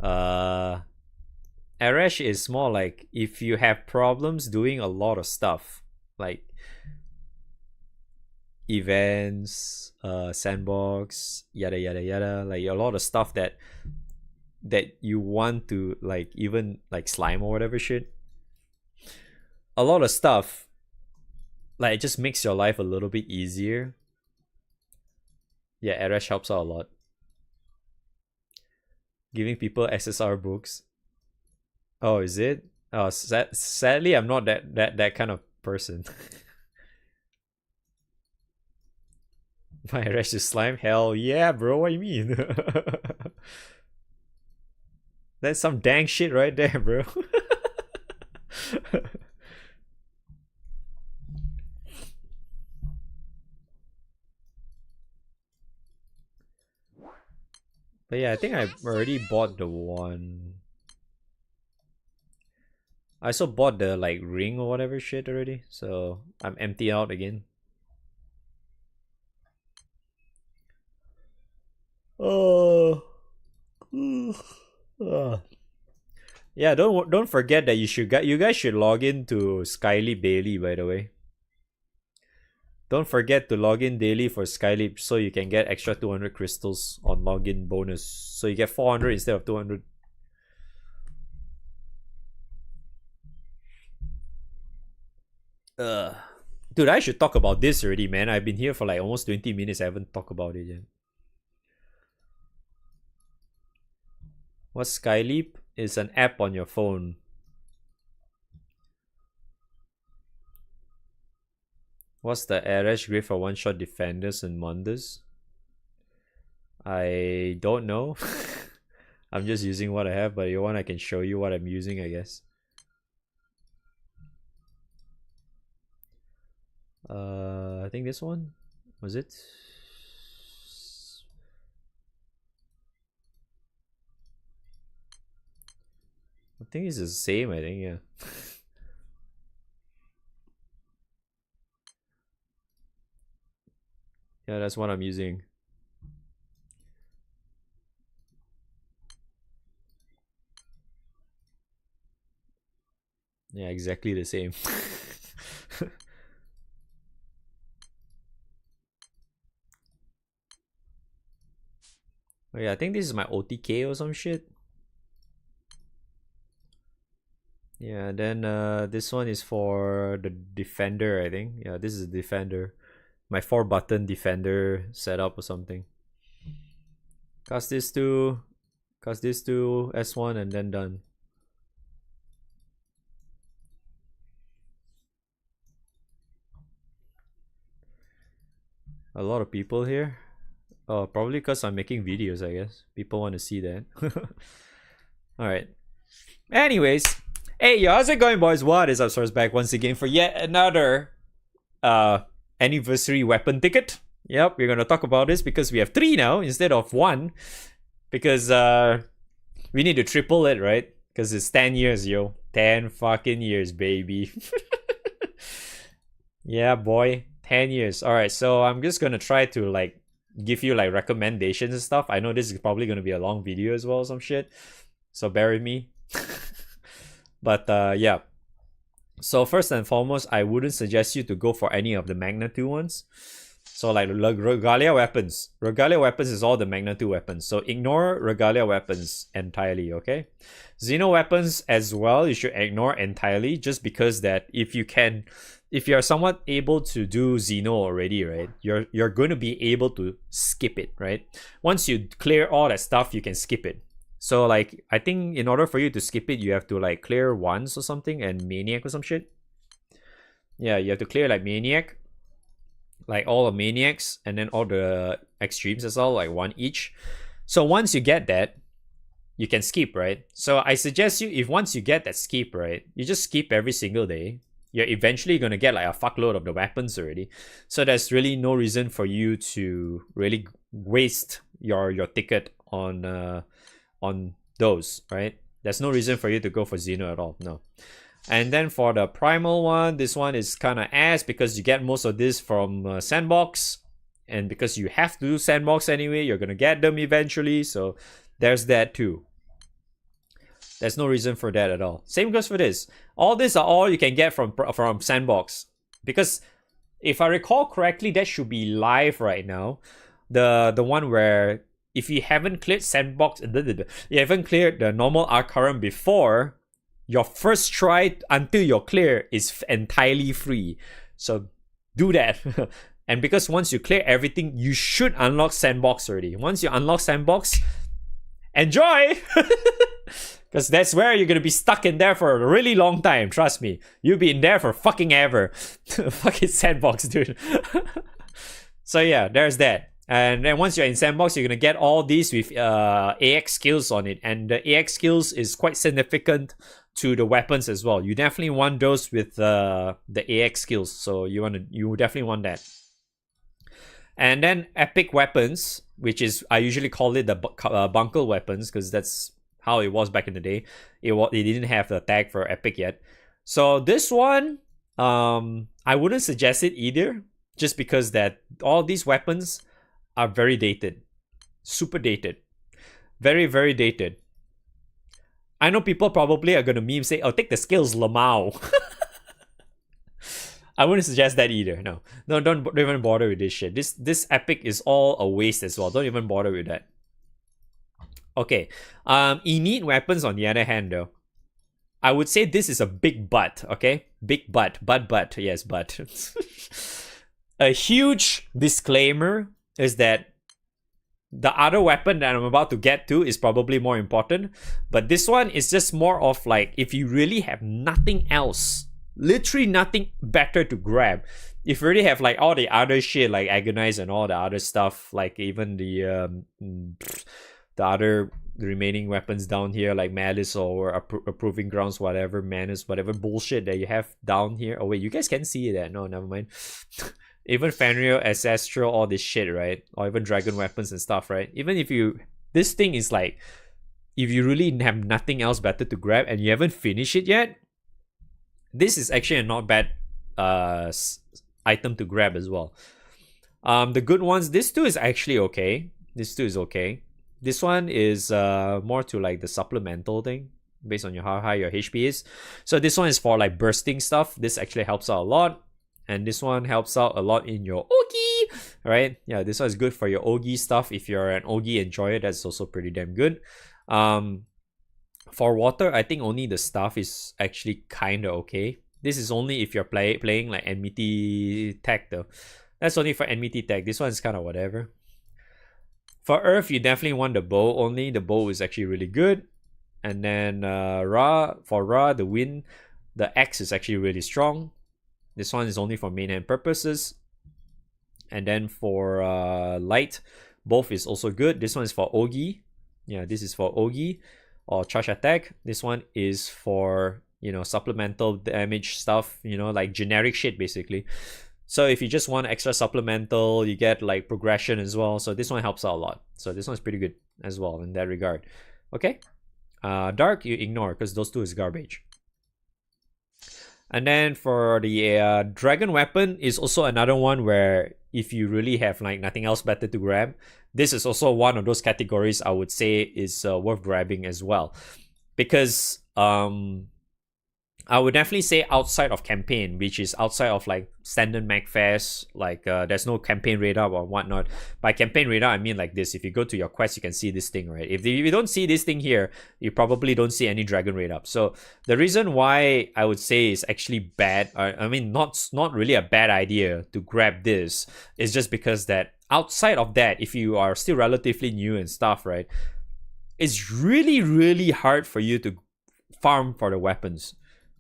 Arash is more like if you have problems doing a lot of stuff, like events, sandbox, yada yada yada, like a lot of stuff that you want to, like, even like slime or whatever shit. A lot of stuff, like, it just makes your life a little bit easier. Yeah, Arash helps out a lot. Giving people SSR books. Oh, is it? Oh, sadly, I'm not that kind of person. My Arash is slime? Hell yeah, bro. What do you mean? That's some dang shit right there, bro. But yeah, I think I already bought the one. I also bought the like ring or whatever shit already, so I'm empty out again. Oh. Yeah, don't forget that you guys should log into Skyleap daily, by the way. Don't forget to log in daily for Skyleap so you can get extra 200 crystals on login bonus. So you get 400 instead of 200. Dude, I should talk about this already, man. I've been here for like almost 20 minutes. I haven't talked about it yet. What's Skyleap? It's an app on your phone. What's the Arash grade for one-shot defenders and wonders? I don't know. I'm just using what I have, but you want I can show you what I'm using, I guess. I think this one was it. I think it's the same. I think, yeah. Yeah, that's what I'm using. Yeah, exactly the same. Oh yeah, I think this is my OTK or some shit. Yeah, then this one is for the defender, I think. Yeah, this is the defender. My 4-button defender setup or something. Cast this to S1 and then done. A lot of people here. Oh, probably because I'm making videos, I guess. People want to see that. Alright. Anyways. Hey, yo, how's it going, boys? What is up, Source, back once again for yet another anniversary weapon ticket. Yep, we're gonna talk about this because we have 3 now instead of 1. Because we need to triple it, right? Because it's 10 years, yo. 10 fucking years, baby. Yeah, boy. 10 years. Alright, so I'm just gonna try to like give you like recommendations and stuff. I know this is probably gonna be a long video as well, some shit. So bear with me. But yeah. So first and foremost, I wouldn't suggest you to go for any of the Magna 2 ones. So like Regalia weapons. Regalia weapons is all the Magna 2 weapons. So ignore Regalia weapons entirely, okay? Xeno weapons as well, you should ignore entirely, just because that if you can if you're somewhat able to do Xeno already, right? You're going to be able to skip it, right? Once you clear all that stuff, you can skip it. So like I think in order for you to skip it, you have to like clear once or something and Maniac or some shit. Yeah, you have to clear like Maniac, like all the Maniacs, and then all the extremes as well, like one each. So once you get that, you can skip, right? So I suggest you, if once you get that skip, right, you just skip every single day. You're eventually gonna get like a fuckload of the weapons already. So there's really no reason for you to really waste your ticket on those, right? There's no reason for you to go for Xeno at all. No. And then for the primal one, this one is kind of ass because you get most of this from Sandbox, and because you have to do Sandbox anyway, you're gonna get them eventually. So there's that too. There's no reason for that at all. Same goes for this. All these are all you can get from Sandbox, because if I recall correctly, that should be live right now. The one where if you haven't cleared Sandbox, you haven't cleared the normal Arcarum before, your first try until you're clear is entirely free. So do that. And because once you clear everything, you should unlock Sandbox already. Once you unlock Sandbox, enjoy! Because that's where you're going to be stuck in there for a really long time. Trust me. You'll be in there for fucking ever. Fucking Sandbox, dude. So yeah, there's that. And then once you're in Sandbox, you're going to get all these with AX skills on it. And the AX skills is quite significant to the weapons as well. You definitely want those with the AX skills. So you definitely want that. And then epic weapons, which is, I usually call it the bunkle weapons, because that's how it was back in the day. It didn't have the tag for epic yet. So this one, I wouldn't suggest it either, just because that all these weapons are very dated. Super dated. Very, very dated. I know people probably are going to meme say, oh, take the skills, Lamau. I wouldn't suggest that either. No, don't even bother with this shit. This epic is all a waste as well. Don't even bother with that. Okay. Innate weapons on the other hand though, I would say this is a big but, okay? Big but. Yes, but. A huge disclaimer is that the other weapon that I'm about to get to is probably more important. But this one is just more of like, if you really have nothing else, literally nothing better to grab. If you already have like all the other shit like Agonize and all the other stuff, like even the other remaining weapons down here like Malice or Approving Grounds, whatever, Manus, whatever bullshit that you have down here. Oh wait, you guys can see that. No, never mind. Even Fenrir, Ancestral, all this shit, right? Or even Dragon weapons and stuff, right? Even if you... This thing is like... If you really have nothing else better to grab and you haven't finished it yet, this is actually a not bad item to grab as well. The good ones, this too is actually okay. This too is okay. This one is more to like the supplemental thing based on how high your HP is. So this one is for like bursting stuff. This actually helps out a lot. And this one helps out a lot in your Ogi, right? Yeah, this one is good for your Ogi stuff. If you're an Ogi enjoyer, that's also pretty damn good. For water, I think only the staff is actually kind of okay. This is only if you're playing like enmity tech though. That's only for enmity tech. This one is kind of whatever. For earth, you definitely want the bow only. The bow is actually really good. And then for Ra, the wind, the axe is actually really strong. This one is only for main hand purposes. And then for light, both is also good. This one is for Ogi. Yeah, this is for Ogi or charge attack. This one is for, you know, supplemental damage stuff, you know, like generic shit basically. So if you just want extra supplemental, you get like progression as well. So this one helps out a lot. So this one's pretty good as well in that regard. Okay. Dark, you ignore because those two is garbage. And then for the dragon weapon is also another one where if you really have like nothing else better to grab, this is also one of those categories I would say is worth grabbing as well. Because I would definitely say outside of campaign, which is outside of like standard MacFairs, like there's no campaign radar or whatnot. By campaign radar, I mean like this. If you go to your quest, you can see this thing, right? If you don't see this thing here, you probably don't see any dragon radar. So the reason why I would say is actually bad, I mean not really a bad idea to grab this, is just because that outside of that, if you are still relatively new and stuff, right, it's really, really hard for you to farm for the weapons.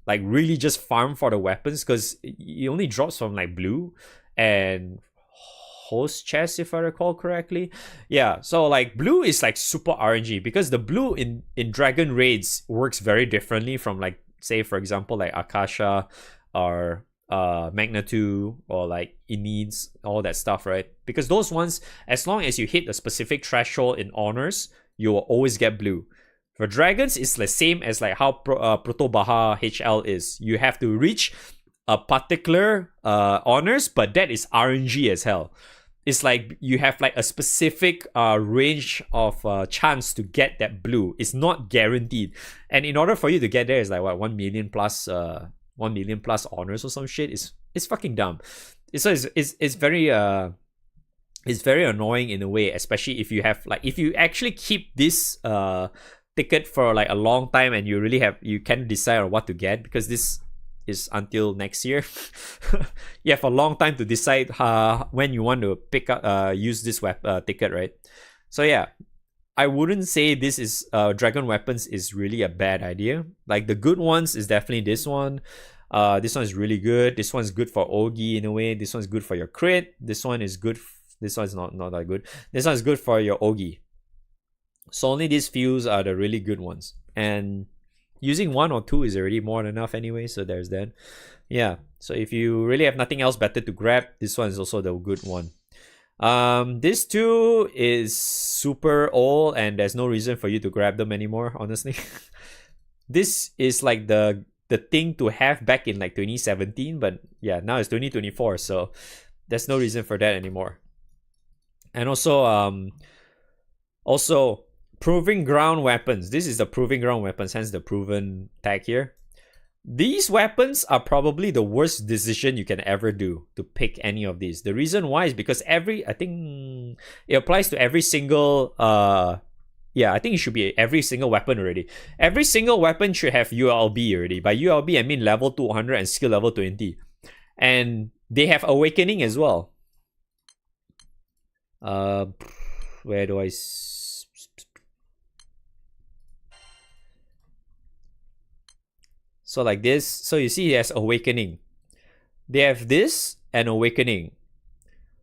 Like really just farm for the weapons, because it only drops from like blue and host chest, if I recall correctly. Yeah, so like blue is like super RNG, because the blue in dragon raids works very differently from like, say for example, like Akasha or Magnitude or like Enids, all that stuff, right? Because those ones, as long as you hit a specific threshold in honors, you will always get blue. For dragons, it's the same as like how Proto Baha HL is. You have to reach a particular honors, but that is RNG as hell. It's like you have like a specific range of chance to get that blue. It's not guaranteed. And in order for you to get there, it's like what, 1 million plus 1 million plus honors or some shit. It's fucking dumb. It's very it's very annoying in a way, especially if you have like, if you actually keep this ticket for like a long time and you can't decide on what to get, because this is until next year. You have a long time to decide when you want to pick up use this ticket, right? So yeah, I wouldn't say this is dragon weapons is really a bad idea. Like the good ones is definitely this one. This one is really good. This one's good for Ogi in a way. This one's good for your crit. This one is good. This one's not that good. This one is good for your Ogi. So only these few are the really good ones, and using 1 or 2 is already more than enough anyway. So there's that. Yeah. So if you really have nothing else better to grab, this one is also the good one. This 2 is super old, and there's no reason for you to grab them anymore, honestly. This is like the thing to have back in like 2017, but yeah, now it's 2024, so there's no reason for that anymore. And also proving ground weapons. This is the proving ground weapons, hence the proven tag here. These weapons are probably the worst decision you can ever do to pick any of these. The reason why is because I think it applies to every single yeah, I think it should be every single weapon already. Every single weapon should have ULB already. By ULB I mean level 200 and skill level 20. And they have awakening as well. Where do I so like this, so you see it has awakening. They have this and awakening,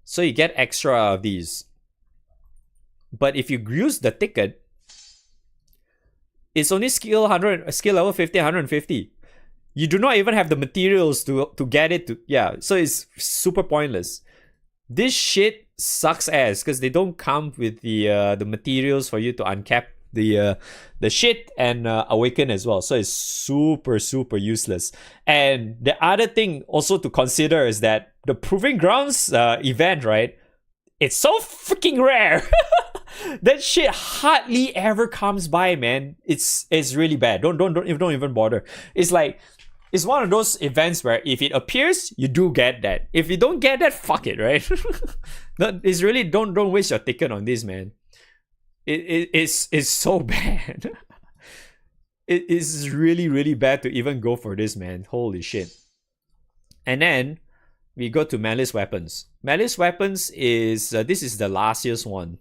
so you get extra of these. But if you use the ticket, it's only skill 100, skill level 50, 150. You do not even have the materials to get it to, yeah, so it's super pointless. This shit sucks ass because they don't come with the materials for you to uncap the shit and awaken as well. So it's super useless. And the other thing also to consider is that the Proving Grounds event, right? It's so freaking rare. That shit hardly ever comes by, man. It's really bad. Don't even bother. It's like, it's one of those events where if it appears, you do get that. If you don't get that, fuck it, right? It's really, don't waste your ticket on this, man. It's so bad. It is really bad to even go for this, man. Holy shit. And then we go to Malice Weapons. Malice Weapons is this is the last year's one.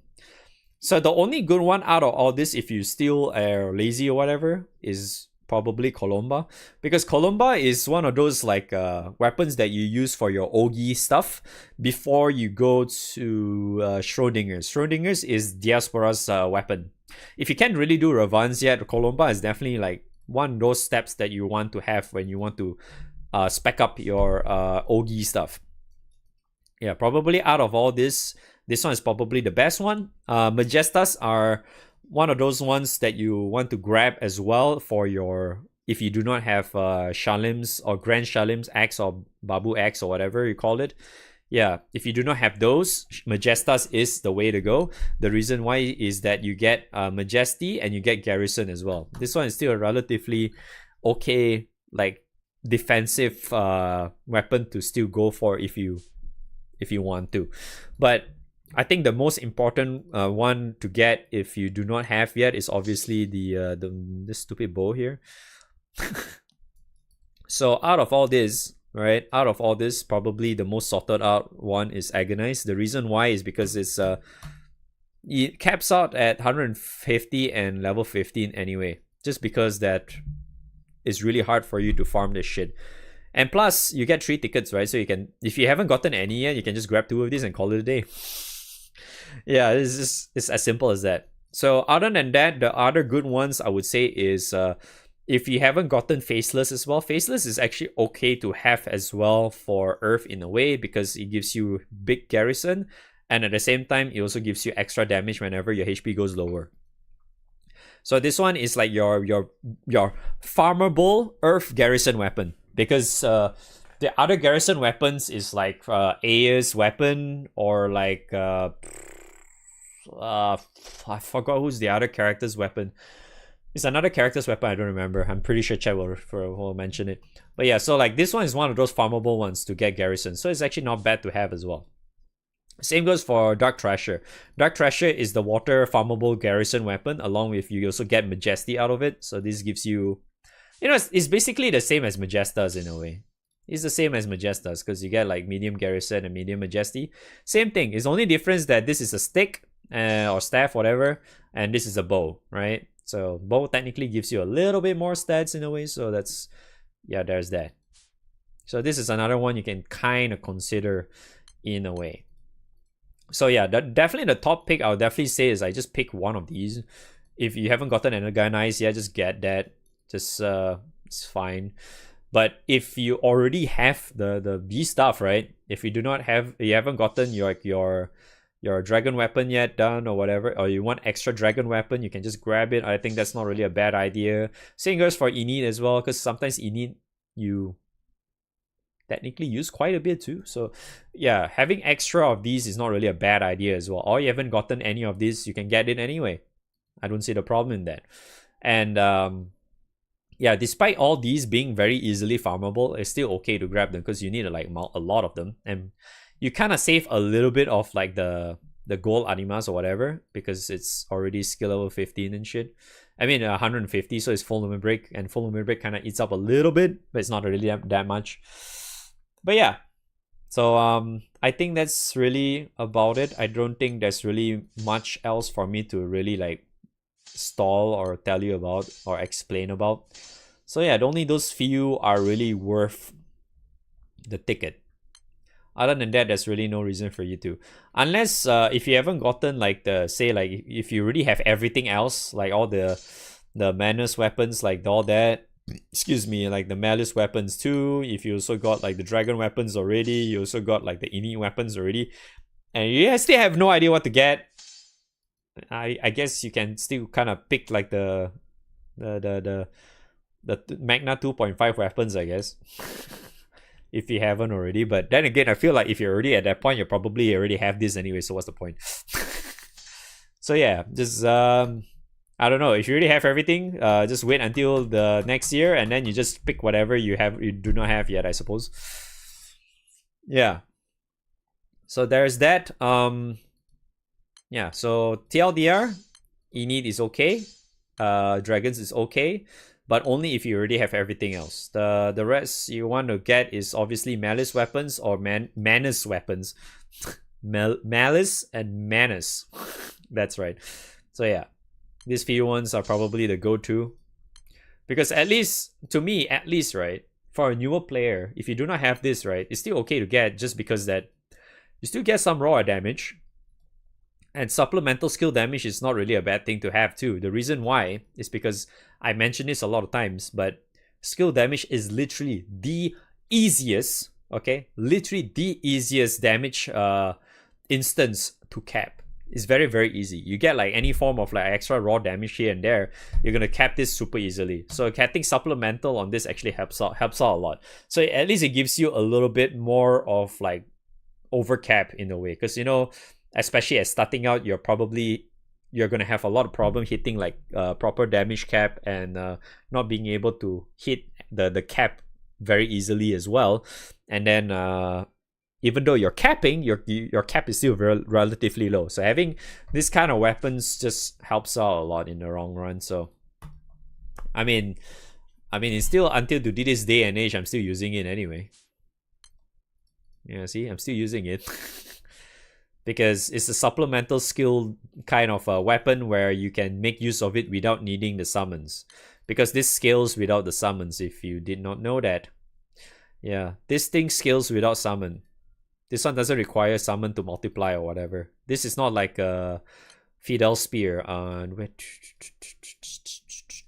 So the only good one out of all this, if you still are lazy or whatever, is probably Columba, because Columba is one of those like weapons that you use for your Ogi stuff before you go to Schrodinger's. Schrodinger's is Diaspora's weapon. If you can't really do Revans yet, Columba is definitely like one of those steps that you want to have when you want to spec up your Ogi stuff. Yeah, probably out of all this one is probably the best one. Majestas are one of those ones that you want to grab as well for your, if you do not have Shalim's or Grand Shalim's Axe or Babu Axe or whatever you call it. Yeah, if you do not have those, Majestas is the way to go. The reason why is that you get Majesty and you get Garrison as well. This one is still a relatively okay, like defensive weapon to still go for if you want to. But I think the most important one to get if you do not have yet is obviously the stupid bow here. So out of all this, right? Out of all this, probably the most sorted out one is Agonize. The reason why is because it caps out at 150 and level 15 anyway. Just because that is really hard for you to farm this shit. And plus, you get 3 tickets, right? So you can, if you haven't gotten any yet, you can just grab 2 of these and call it a day. Yeah, it's as simple as that. So other than that, the other good ones I would say is if you haven't gotten Faceless as well, Faceless is actually okay to have as well for Earth in a way because it gives you big garrison, and at the same time it also gives you extra damage whenever your HP goes lower. So this one is like your farmable Earth garrison weapon, because the other garrison weapons is like Aya's weapon, or like I forgot who's the other character's weapon. It's another character's weapon, I don't remember. I'm pretty sure Chet will mention it. But yeah, so like this one is one of those farmable ones to get garrison, so it's actually not bad to have as well. Same goes for Dark Thrasher. Dark Thrasher is the water farmable garrison weapon, along with you also get Majesty out of it. So this gives you, it's basically the same as Majesta's in a way. It's the same as Majesta's because you get like medium garrison and medium Majesty. Same thing. It's only difference that this is a stick or staff, whatever, and this is a bow, right? So bow technically gives you a little bit more stats in a way. So that's, yeah, there's that. So this is another one you can kind of consider in a way. So yeah, definitely the top pick I would definitely say is I just pick one of these. If you haven't gotten Energize, yeah, just get that. Just it's fine. But if you already have the B stuff, right? If you haven't gotten your dragon weapon yet done or whatever, or you want extra dragon weapon, you can just grab it. I think that's not really a bad idea. Same goes for Enid as well, because sometimes Enid you technically use quite a bit too. So yeah, having extra of these is not really a bad idea as well. Or you haven't gotten any of these, you can get it anyway. I don't see the problem in that. And yeah, despite all these being very easily farmable, it's still okay to grab them because you need like a lot of them, and you kind of save a little bit of like the gold animas or whatever because it's already skill level 15 and shit. I mean 150, so it's full limit break, and full limit break kind of eats up a little bit, but it's not really that much. But yeah, so I think that's really about it. I don't think there's really much else for me to really like stall or tell you about or explain about. So yeah, only those few are really worth the ticket. Other than that, there's really no reason for you to, unless if you haven't gotten like if you already have everything else, like all the Manus weapons, like all that, excuse me, like the Malice weapons too. If you also got like the dragon weapons already, you also got like the Ini weapons already, and you still have no idea what to get, I guess you can still kind of pick like the Magna 2.5 weapons, I guess. If you haven't already. But then again, I feel like if you're already at that point, you probably already have this anyway, so what's the point? So yeah, just I don't know, if you already have everything, just wait until the next year and then you just pick whatever you do not have yet, I suppose. Yeah, so there's that. Yeah, so TLDR, Enid is okay, Dragons is okay, but only if you already have everything else. The rest you want to get is obviously Malice weapons or Manus weapons. Malice and Manus. That's right. So yeah, these few ones are probably the go-to. Because at least, to me, at least, right, for a newer player, if you do not have this, right, it's still okay to get, just because that you still get some raw damage. And supplemental skill damage is not really a bad thing to have too. The reason why is because I mentioned this a lot of times, but skill damage is literally the easiest, okay? Literally the easiest damage instance to cap. It's very, very easy. You get like any form of like extra raw damage here and there, you're gonna cap this super easily. So getting supplemental on this actually helps out a lot. So at least it gives you a little bit more of like overcap in a way, because especially as starting out, you're gonna have a lot of problem hitting like proper damage cap and not being able to hit the cap very easily as well. And then even though you're capping, your cap is still relatively low. So having this kind of weapons just helps out a lot in the long run. So I mean it's still, until to this day and age, I'm still using it anyway. Yeah, see, I'm still using it. Because it's a supplemental skill kind of a weapon where you can make use of it without needing the summons. Because this scales without the summons, if you did not know that. Yeah, this thing scales without summon. This one doesn't require summon to multiply or whatever. This is not like a Fidel Spear.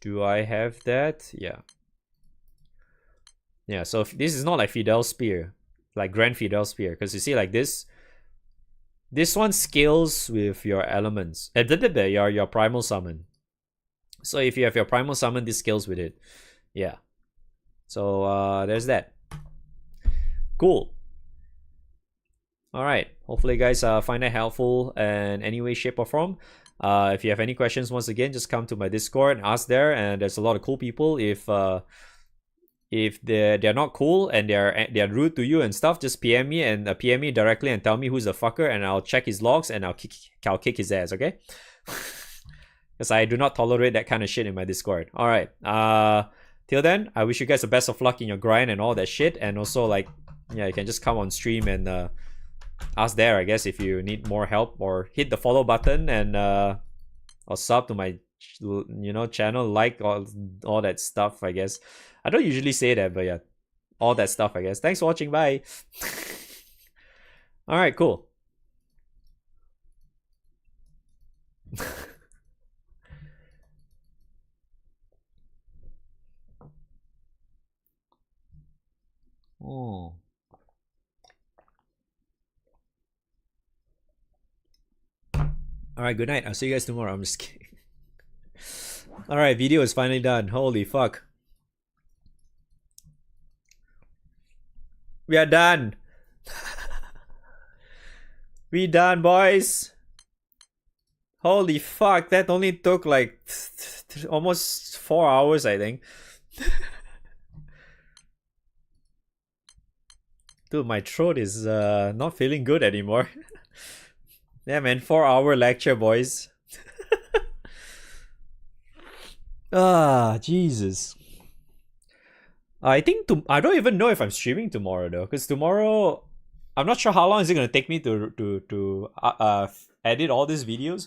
Do I have that? Yeah. Yeah, so this is not like Fidel Spear, like Grand Fidel Spear. Because you see, like this one scales with your elements. Your primal summon. So if you have your primal summon, this scales with it. Yeah. So there's that. Cool. Alright. Hopefully you guys find that helpful in any way, shape, or form. If you have any questions, once again, just come to my Discord and ask there. And there's a lot of cool people. If they're not cool and they're rude to you and stuff, just PM me and PM me directly and tell me who's the fucker, and I'll check his logs and I'll kick his ass, okay? Because I do not tolerate that kind of shit in my Discord. Alright. Till then, I wish you guys the best of luck in your grind and all that shit. And also, like, yeah, you can just come on stream and ask there, I guess, if you need more help, or hit the follow button and or sub to my channel, like all that stuff, I guess. I don't usually say that, but yeah, all that stuff, I guess. Thanks for watching. Bye. Alright, cool. Oh. Alright, good night. I'll see you guys tomorrow. I'm just kidding. Alright, video is finally done. Holy fuck. We are done. We done, boys. Holy fuck, that only took like almost 4 hours, I think. Dude, my throat is not feeling good anymore. Yeah, man, 4-hour lecture, boys. Ah, Jesus. I think I don't even know if I'm streaming tomorrow though, because tomorrow I'm not sure how long is it gonna take me to edit all these videos.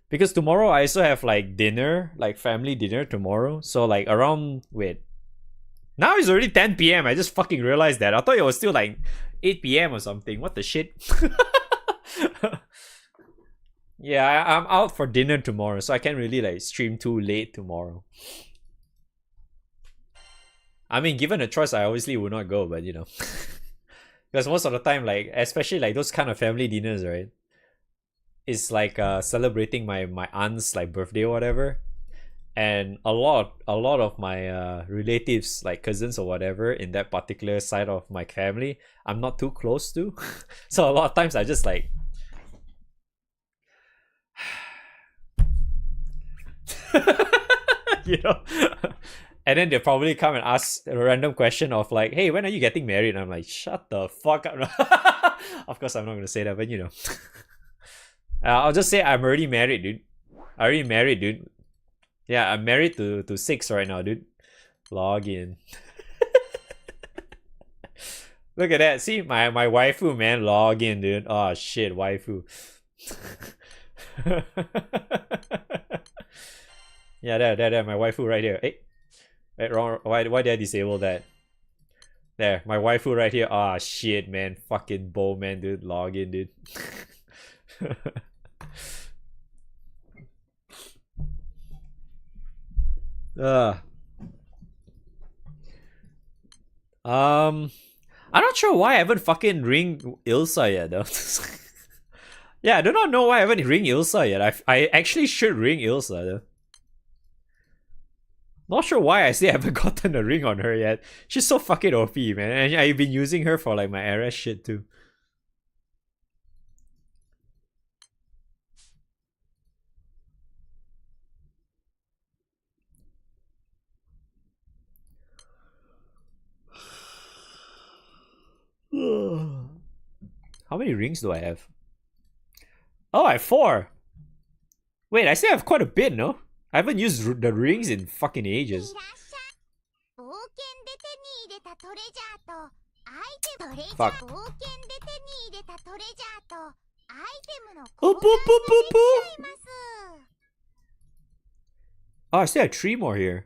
Because tomorrow I also have like dinner, like family dinner tomorrow. So like around, wait, now it's already 10 p.m. I just fucking realized that. I thought it was still like 8 p.m. or something. What the shit? Yeah, I'm out for dinner tomorrow, so I can't really like stream too late tomorrow. I mean, given a choice, I obviously would not go, but because most of the time, like, especially like those kind of family dinners, right? It's like celebrating my aunt's like birthday or whatever, and a lot of my relatives, like cousins or whatever, in that particular side of my family, I'm not too close to. So a lot of times I just like. And then they'll probably come and ask a random question of like, hey, when are you getting married? And I'm like, shut the fuck up. Of course I'm not gonna say that, but I'll just say I'm already married, dude. I already married, dude. Yeah, I'm married to 6 right now, dude. Log in. Look at that. See, my waifu, man. Log in, dude. Oh shit, waifu. Yeah, there, my waifu right here. Hey, wait, wrong. Why did I disable that? There, my waifu right here. Ah, shit, man. Fucking bow, man, dude. Log in, dude. I'm not sure why I haven't fucking ring Ilsa yet, though. Yeah, I do not know why I haven't ring Ilsa yet. I actually should ring Ilsa, though. Not sure why I still haven't gotten a ring on her yet. She's so fucking OP, man. And I've been using her for like my RS shit too. How many rings do I have? Oh, I have 4. Wait, I still have quite a bit, no? I haven't used the rings in fucking ages. 冒険で手に入れたトレジャーとアイテムトレジャ Fuck. ー冒険で手に入れたトレジャーとアイテムの Oh, 交換 boo, が boo, で boo, きち boo. ゃいます。 Oh, I still have 3 more here.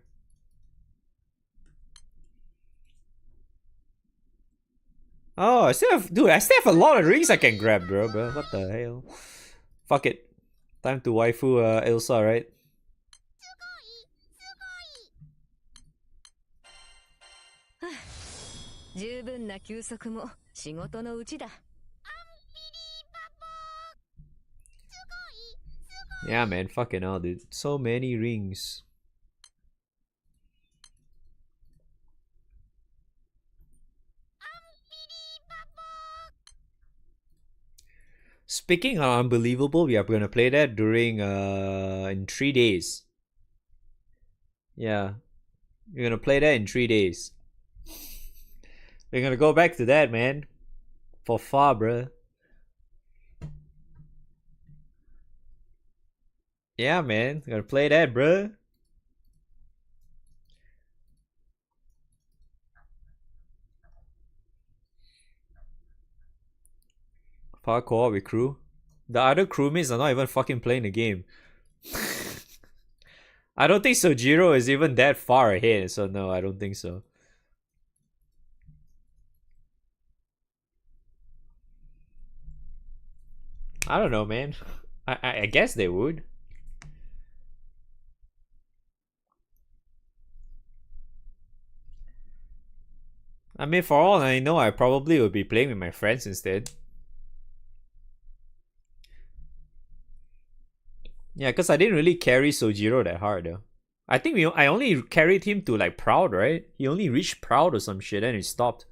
Oh, I still have... Dude, I still have a lot of rings I can grab, bro. What the hell? Fuck it. Time to waifu Elsa, right? 十分な休息も仕事のうちだ。 Yeah, man. Fucking hell, dude. So many rings. Speaking of unbelievable, we are gonna play that during in 3 days. Yeah. We're gonna play that in 3 days. We're gonna go back to that, man. For far, bruh. Yeah, man. We're gonna play that, bruh. Far co-op with crew. The other crewmates are not even fucking playing the game. I don't think Sojiro is even that far ahead, so no, I don't think so. I don't know, man. I guess they would. I mean, for all I know, I probably would be playing with my friends instead. Yeah, because I didn't really carry Sojiro that hard though. I think I only carried him to like Proud, right? He only reached Proud or some shit and he stopped.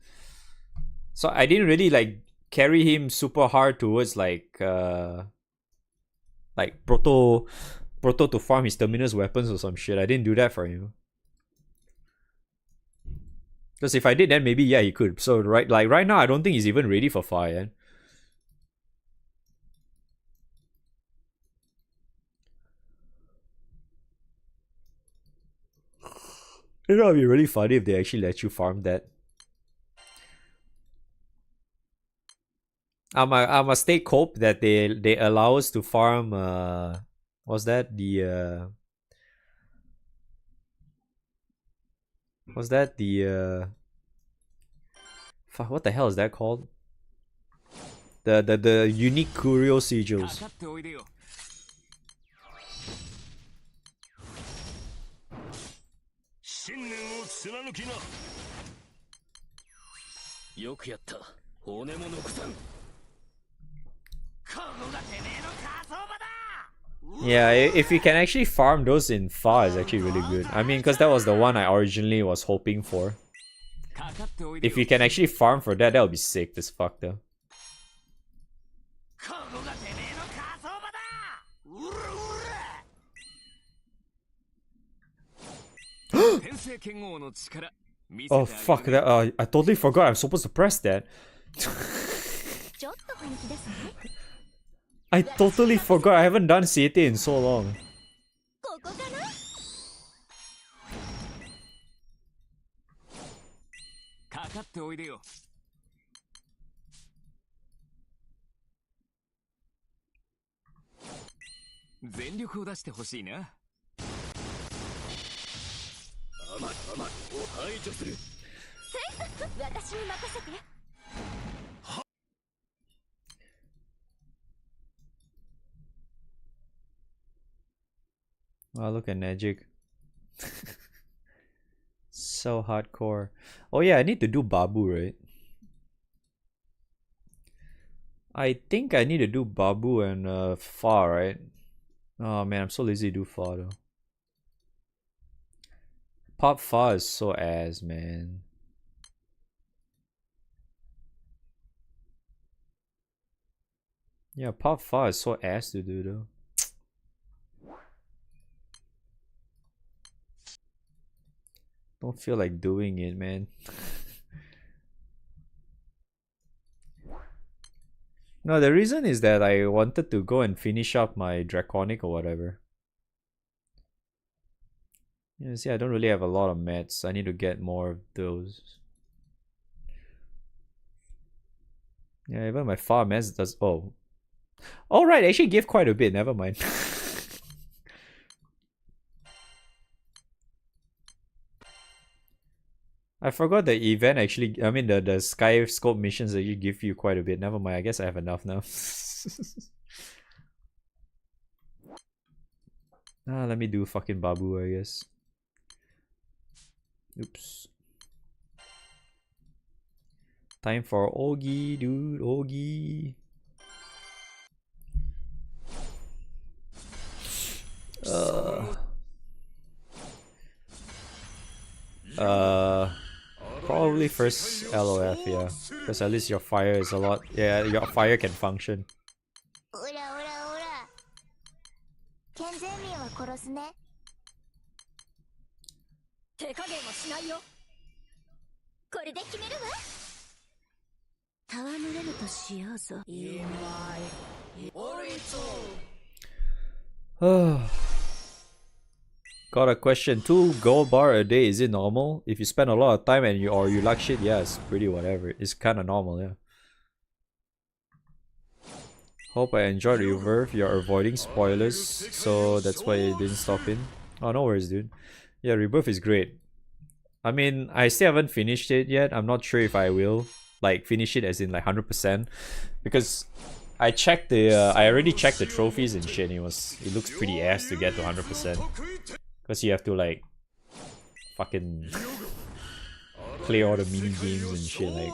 So I didn't really like carry him super hard towards like Proto to farm his terminus weapons or some shit. I didn't do that for him. Because if I did, then maybe yeah he could. So right now I don't think he's even ready for fire. You know, it'd be really funny if they actually let you farm that. I'm a stay cope that they allow us to farm what's that? Fuck, what the hell is that called? The unique curio sigils. Yeah, if you can actually farm those in far, it's actually really good. I mean, because that was the one I originally was hoping for. If you can actually farm for that, that would be sick as fuck though. Oh fuck, that I totally forgot I'm supposed to press that. I totally forgot. I haven't done Siete in so long. Oh, look at Magic. So hardcore. Oh yeah, I need to do Babu, right? I think I need to do Babu and Fa, right? Oh man, I'm so lazy to do Fa though. Pop Fa is so ass, man. Yeah, Pop Fa is so ass to do though. Don't feel like doing it, man. No, the reason is that I wanted to go and finish up my Draconic or whatever. You see, I don't really have a lot of meds. I need to get more of those. Yeah, even my farm meds does. Oh. Oh, right, I actually give quite a bit. Never mind. I forgot the event actually. I mean, the Sky Scope missions that you give you quite a bit. Never mind, I guess I have enough now. Let me do fucking Babu, I guess. Oops. Time for Ogi, dude. Ogi. Probably first LOF, yeah. Because at least your fire is a lot. Yeah, your fire can function. オラオラオラ健全民は殺すね手加減はしないよ。これで決めるわ戯れるとしようぞ。Got a question. 2 gold bar a day, is it normal? If you spend a lot of time and you like shit, yeah, it's pretty whatever. It's kind of normal, yeah. Hope I enjoyed the Reverve. You're avoiding spoilers, so that's why you didn't stop in. Oh, no worries, dude. Yeah, Rebirth is great. I mean, I still haven't finished it yet. I'm not sure if I will like finish it as in like 100%, because I checked the I already checked the trophies and shit. And it looks pretty ass to get to 100%, because you have to like fucking play all the mini games and shit. Like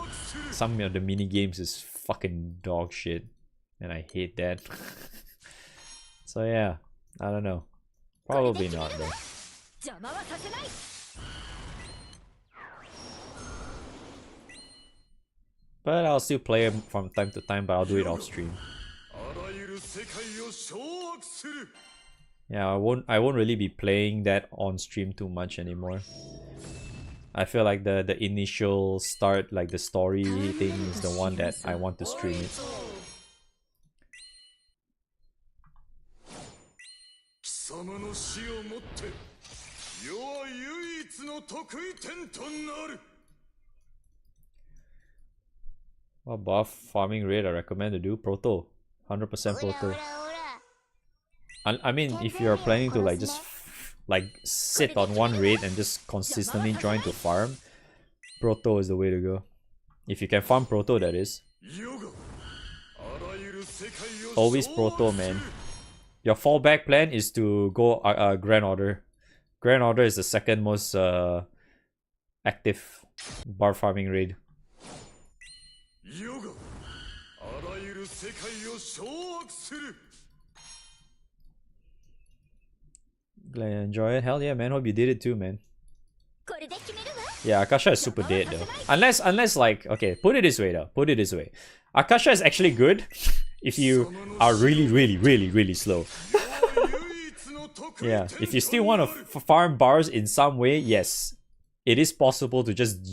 some of the mini games is fucking dog shit, and I hate that. So yeah, I don't know. Probably not though. But I'll still play them from time to time, but I'll do it off stream. Yeah, I won't really be playing that on stream too much anymore. I feel like the initial start, like the story thing, is the one that I want to stream it. What buff farming raid I recommend to do? Proto. 100% Proto. I mean, if you're planning to like just like sit on one raid and just consistently join to farm, Proto is the way to go. If you can farm Proto, that is. Always Proto, man. Your fallback plan is to go Grand Order. Grand Order is the second most active bar farming raid. Glad you enjoy it. Hell yeah, man. Hope you did it too, man. Yeah, Akasha is super dead though. Unless like, okay, put it this way though. Put it this way. Akasha is actually good if you are really slow. Yeah, if you still want to farm bars in some way, yes, it is possible to just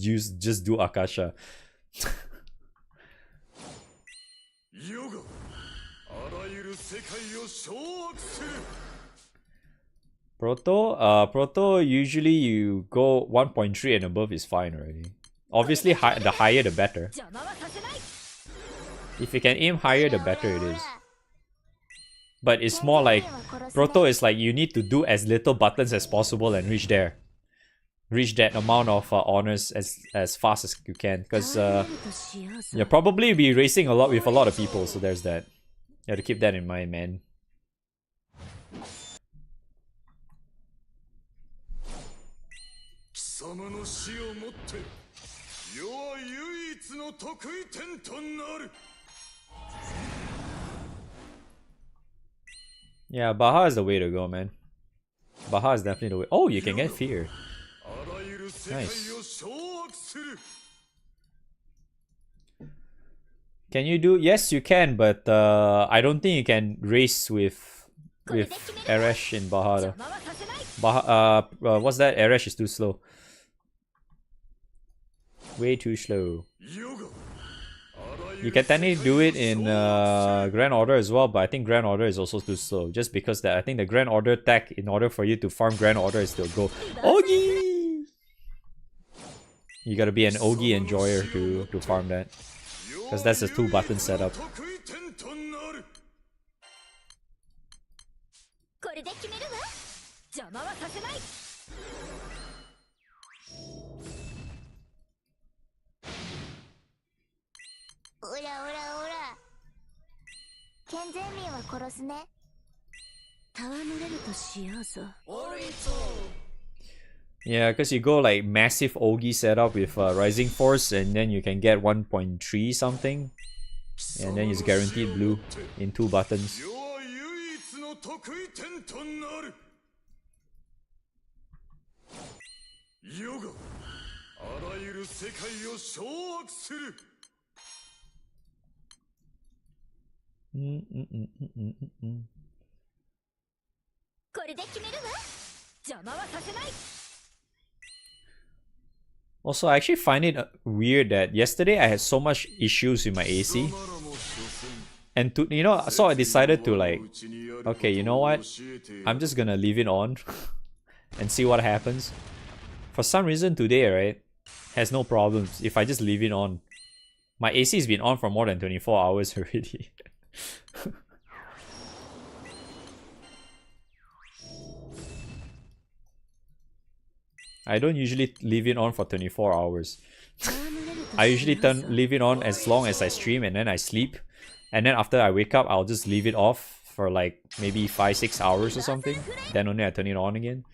do Akasha. Proto usually you go 1.3 and above is fine already. Obviously, the higher the better. If you can aim higher, the better it is. But it's more like Proto is like you need to do as little buttons as possible and reach there. Reach that amount of honors as fast as you can, because you'll probably be racing a lot with a lot of people, so there's that. You have to keep that in mind, man. Yeah, Baha is the way to go, man. Baha is definitely the way. Oh, you can get fear. Nice. Can you do? Yes, you can, but I don't think you can race with Eresh in Baha. Baha, what's that? Eresh is too slow. Way too slow. You can technically do it in Grand Order as well, but I think Grand Order is also too slow. Just because I think the Grand Order tech, in order for you to farm Grand Order, is to go Ogi! You gotta be an Ogi enjoyer to farm that. Because that's a 2-button setup. これで決めるわ。邪魔はさせない。オラオラオラ。健全民は殺すね。戯れるとしようぞ。 Yeah, because you go like massive Ogi setup with Rising Force, and then you can get 1.3 something, and then it's guaranteed blue in 2 buttons. 世があらゆる世界を掌握する。これで決めるわ。邪魔はさせない。 Also, I actually find it weird that yesterday I had so much issues with my AC. And so I decided to like, okay, you know what? I'm just gonna leave it on and see what happens. For some reason today, right, has no problems if I just leave it on. My AC has been on for more than 24 hours already. I don't usually leave it on for 24 hours. I usually leave it on as long as I stream and then I sleep. And then after I wake up, I'll just leave it off for like maybe 5-6 hours or something. Then only I turn it on again.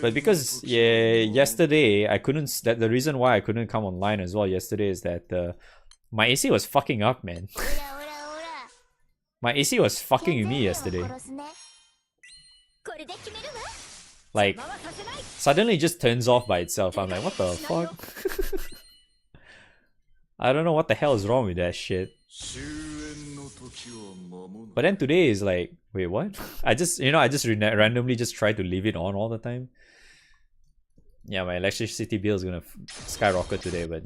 But because yesterday I couldn't, the reason why I couldn't come online as well yesterday is that my AC was fucking up, man. My AC was fucking with me yesterday. Like, suddenly it just turns off by itself. I'm like, what the fuck? I don't know what the hell is wrong with that shit. But then today is like, wait, what? I just randomly just try to leave it on all the time. Yeah, my electricity bill is gonna skyrocket today, but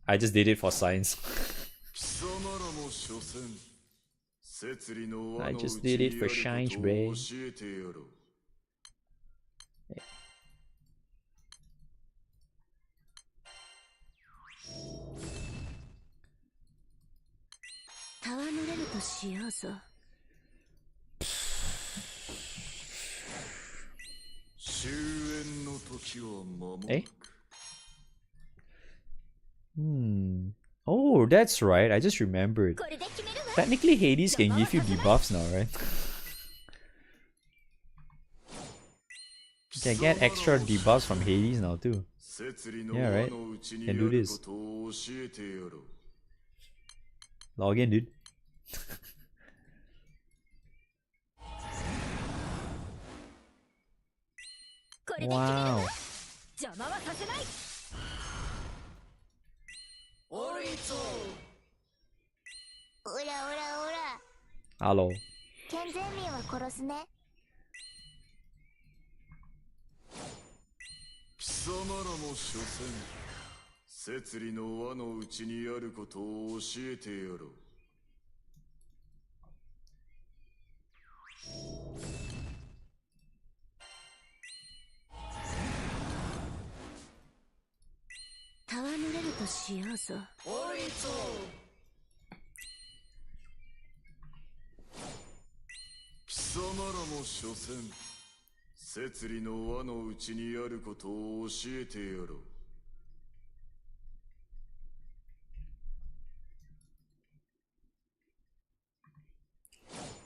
I just did it for science. I just did it for science, bro. Eh? Oh, that's right. I just remembered. Technically, Hades can give you debuffs now, right? You can get extra debuffs from Hades now too. Yeah, right? Can do this. Log in, dude. Wow. Hello. 健全民は殺すね。貴様らも所詮摂理の輪の内にあることを教えてやろう。戯れるとしようぞ。貴様らも所詮摂理の輪の内にあることを教えてやろう。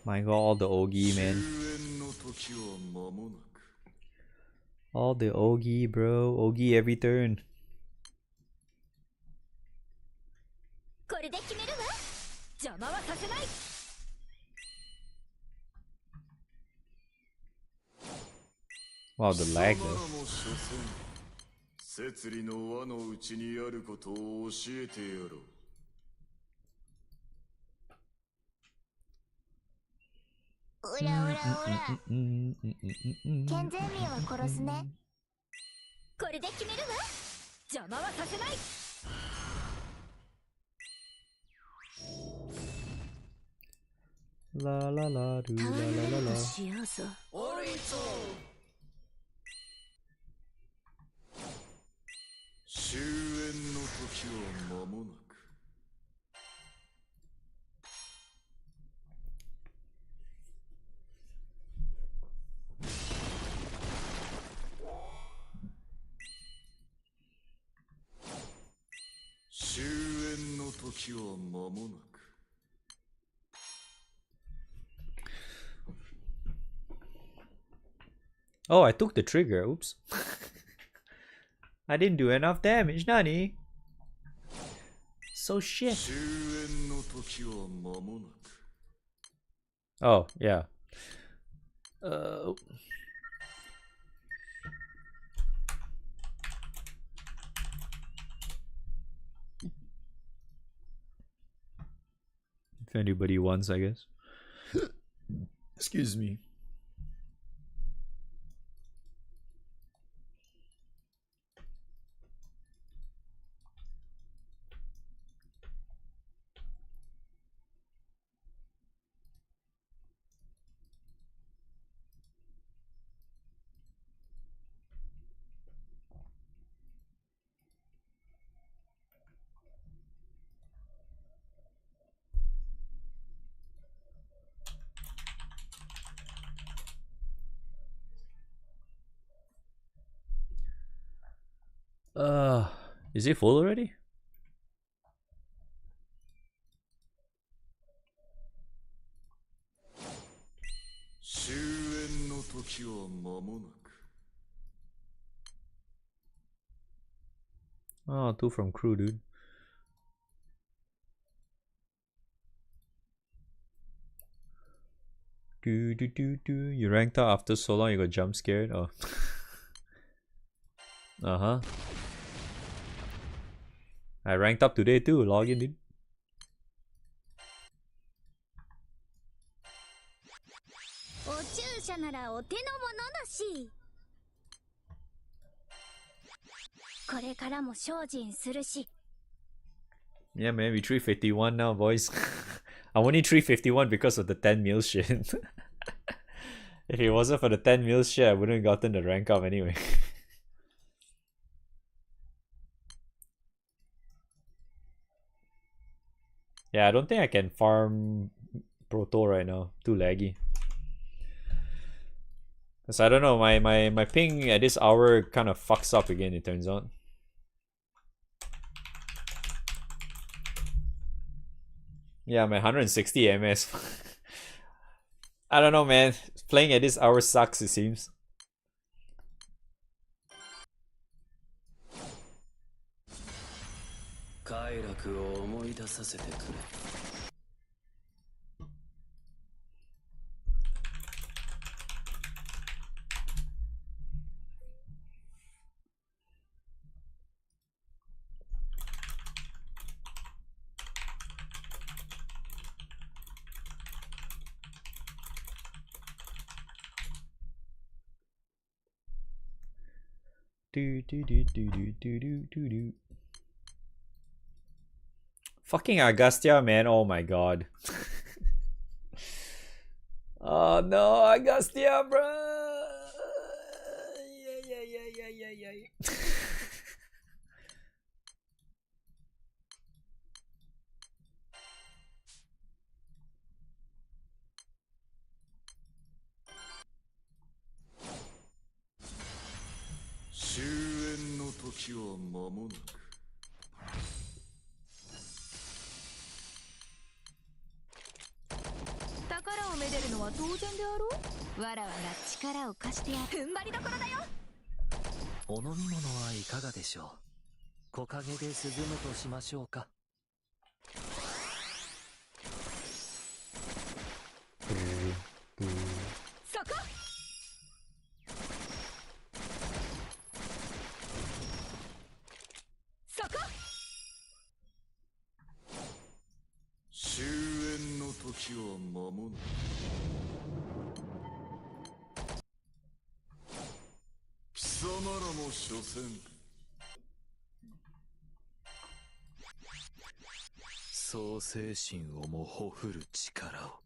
My god, all the Ogi, man. All the Ogi, bro. Ogi every turn. Wow, the lag though. La la la do た la わ la い la も la. しようぞ。終焉の時は間もなく。終焉の時は間もなく。Oh, I took the trigger. Oops. I didn't do enough damage, Nani. So shit. 終焉の時は間もなく。 Oh, yeah. If anybody wants, I guess. Excuse me. Is it full already? Oh, 2 from crew, dude. You ranked out after so long, you got jump scared? Oh. Uh-huh. I ranked up today too, log in, dude. お注射ならお手の物だし。これからも精進するし。 Yeah, man, we 351 now, boys. I'm only 351 because of the 10 mil shit. If it wasn't for the 10 mil shit, I wouldn't have gotten the rank up anyway. Yeah, I don't think I can farm Proto right now. Too laggy. Cause I don't know, my ping at this hour kind of fucks up again, it turns out. Yeah, my 160 MS. I don't know, man. Playing at this hour sucks, it seems. Fucking Agustia, man. Oh my god. Oh no, Agustia, bro. Yeah. 終焉の時は間もなく。宝をめでるのは当然であろう。わらわが力を貸してやる。踏ん張りどころだよ。お飲み物はいかがでしょう。木陰で涼むとしましょうか。そこ。そこ。終焉の時は間もなく。貴様らも所詮創世神をもほふる力を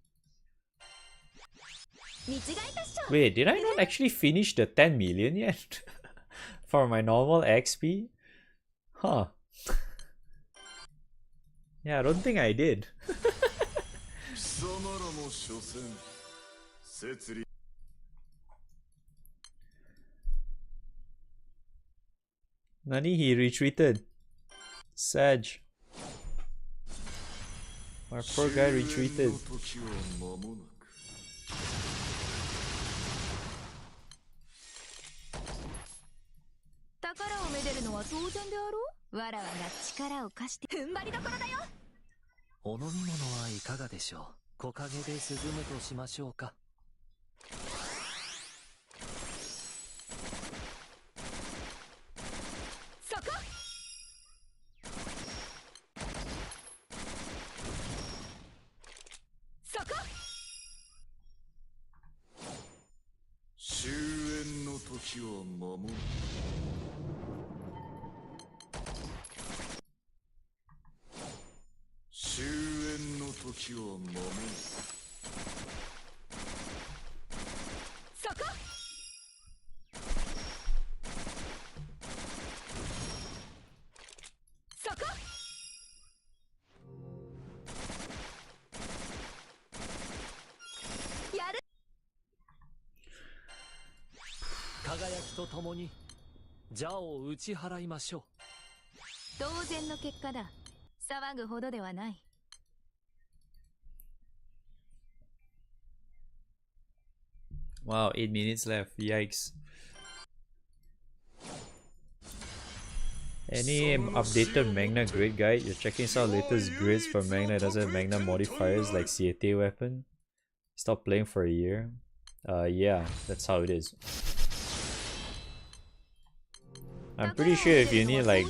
Wait, did I not actually finish the 10 million yet? For my normal XP? Huh. Yeah, I don't think I did. Nani, he retreated. Sag. My poor guy retreated. 宝をめでるのは当然であろう。わらわが力を貸して踏ん張りどころだよ。お飲み物はいかがでしょう。木陰で涼むとしましょうか。そこ。そこ。終焉の時は間もなく。終焉の時は間もなく。そこ。そこ。やる。輝きとともに邪を打ち払いましょう。当然の結果だ。騒ぐほどではない。Wow, 8 minutes left. Yikes. Any updated Magna grid guide? You're checking some latest grids for Magna. It doesn't have Magna modifiers like CAT weapon. Stop playing for a year. Yeah, that's how it is. I'm pretty sure if you need like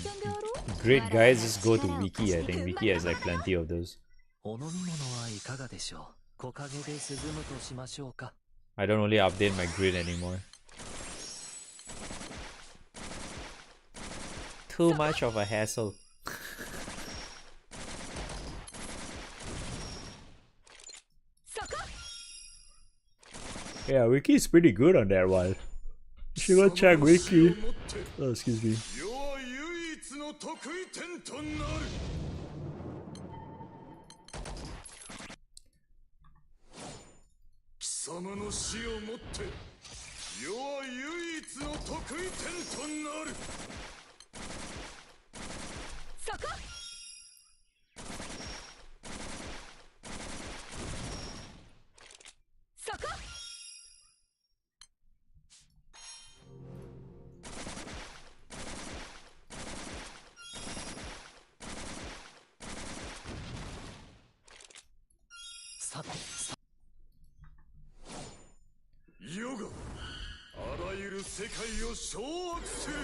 grid guides, just go to Wiki. I think Wiki has like plenty of those. お飲み物はいかがでしょう。木陰で涼むとしましょうか。I don't really update my grid anymore. Too much of a hassle. Yeah, Wiki is pretty good on that one. You should go check Wiki. Oh, excuse me. 貴様の死をもって世は唯一の得意点となる。そこ。そこ。さて世があらゆる世界を掌握する。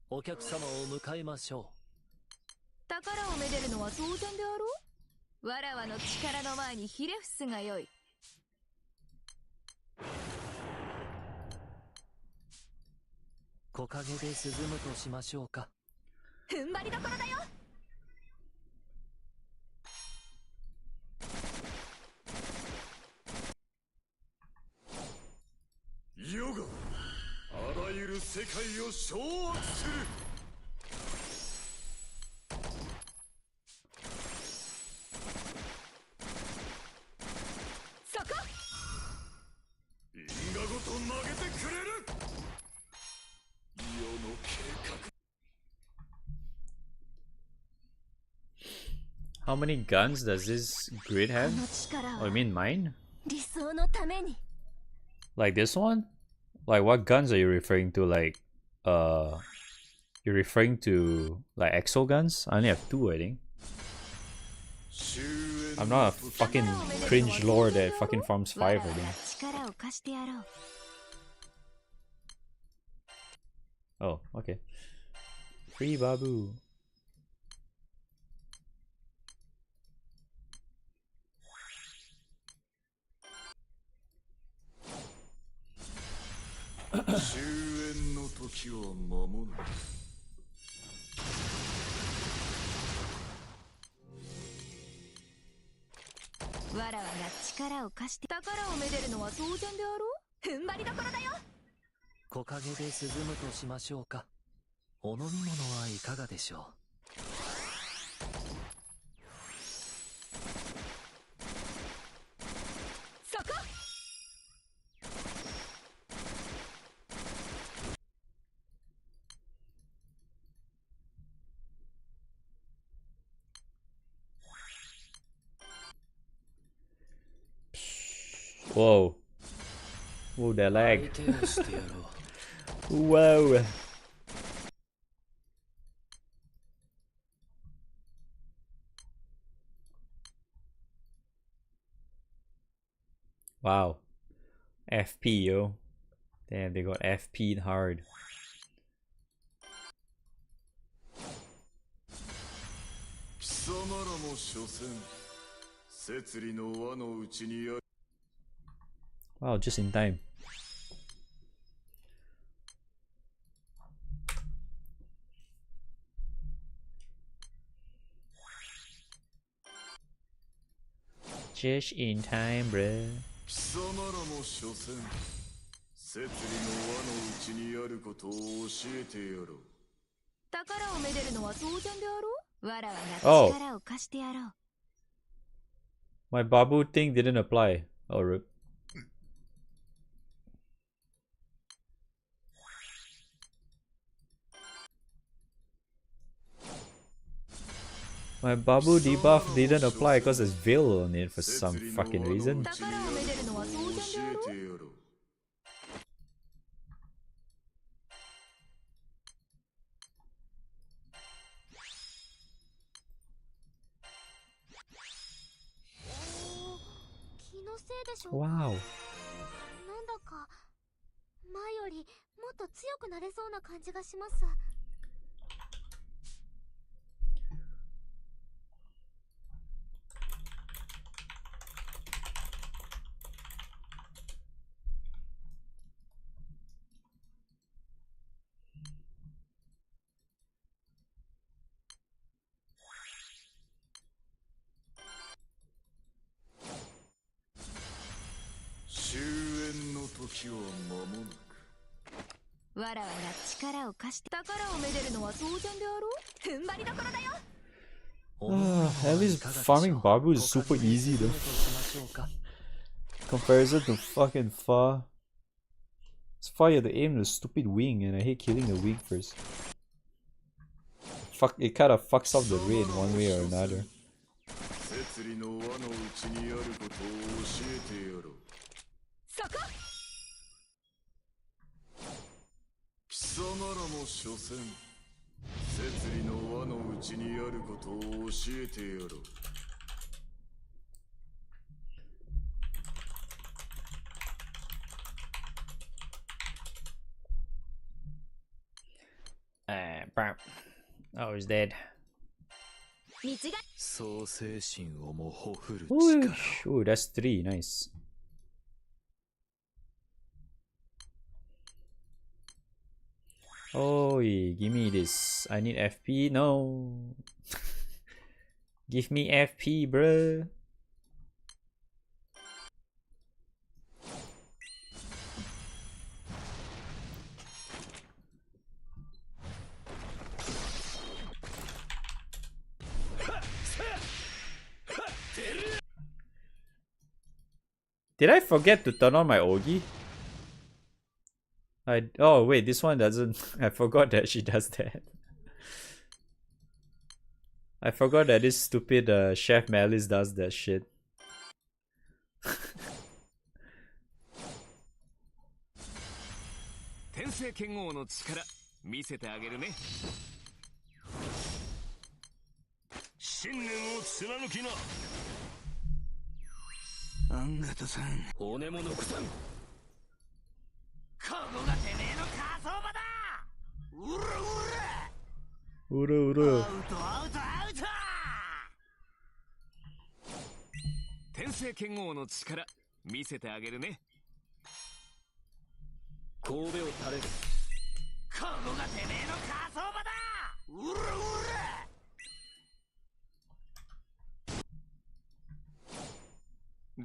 お客様を迎えましょう。宝をめでるのは当然であろう。わらわの力の前にひれ伏すがよい。木陰で涼むとしましょうか。踏ん張りどころだよ。世があらゆる世界を掌握する。そこ。因果ごと投げてくれる。世の計画。How many guns does this grid have? Oh, you mean mine? 理想のために。 Like this one? Like what guns are you referring to? Like, you're referring to like exo guns? I only have 2, I think. I'm not a fucking cringe lord that fucking farms 5, I think. Oh, okay. Free Babu. わらわが力を貸して宝をめでるのは当然であろう。踏ん張りどころだよ。木陰で涼むとしましょうか。お飲み物はいかがでしょう。そこ。Whoa. Whoa, that 相 lag. 手をしてやろう。Whoa. Wow. FP, yo. Damn, they got FP'd hard. 貴様らも所詮摂理の輪の内にある。 Wow, just in time. Just in time, bruh. 貴様らも所詮摂理の輪の内にあることを教えてやろう。宝をめでるのは当然であろう。わらわが Oh. 力を貸してやろう。 My Babu thing didn't apply. Oh, rip. My Babu debuff didn't apply because there's Veil on it for some fucking reason. 宝をめでるのは当然であろう。教えてやろう。気のせいでしょうか。 Wow. なんだか前よりもっと強くなれそうな感じがします。終焉の時は間もなく。わらわが力を貸して宝をめでるのは当然であろう。踏ん張りどころだよ。At least farming Babu is super easy though. Comparison to fucking Fa. Fa, you have to aim the stupid wing, and I hate killing the wing first. Fuck, it kinda fucks up the raid one way or another. 摂理の輪の内にあることを教えてやろう。そこ。貴様らも所詮摂理の輪の内にあることを教えてやろう。Oh, he's dead. 道が。創生心をもほふる Ooh, 力。 ooh, that's 3, nice. Oh, give me this. I need FP. No. Give me FP, bruh. Did I forget to turn on my Ogi? Oh wait, this one doesn't. I forgot that she does that. I forgot that this stupid Chef Malice does that shit. 天聖剣王の力見せてあげるね。信念を貫きな。アンガタさん、骨も残さん。ここがてめえの火葬場だ。うらうら。 Uru uru. アウトアウトアウト。天聖剣王の力見せてあげるね。神戸を垂れる。ここがてめえの火葬場だ。うらうら。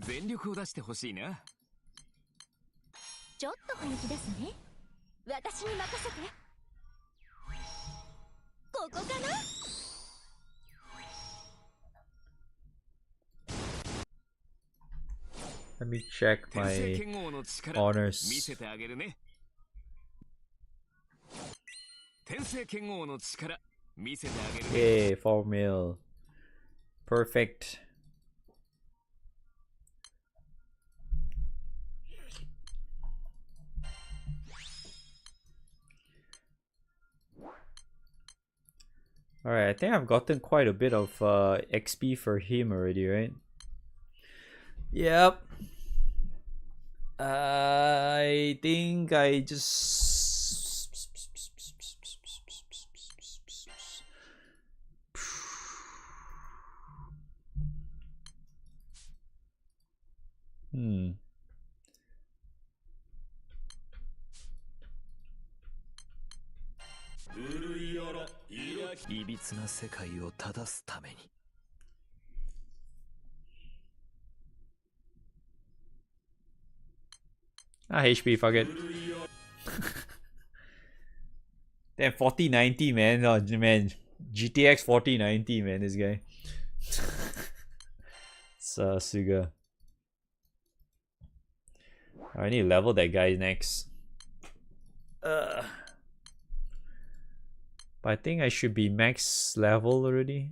全力を出してほしいな。ちょっと本気ですね。私に任せて。ここかな。Let me check 天 my 聖剣王の力 honors. 見せてあげるね。天聖剣王の力見せてあげるね。 Yay, 4 mil. Perfect. Alright, I think I've gotten quite a bit of XP for him already, right? Yep. I think I just... Hmm. いびつな世界を正すために。Ah, HP, fuck it. Damn, 4090, man. Oh, man. GTX 4090, man, this guy. Suga. I need to level that guy next. But I think I should be max level already.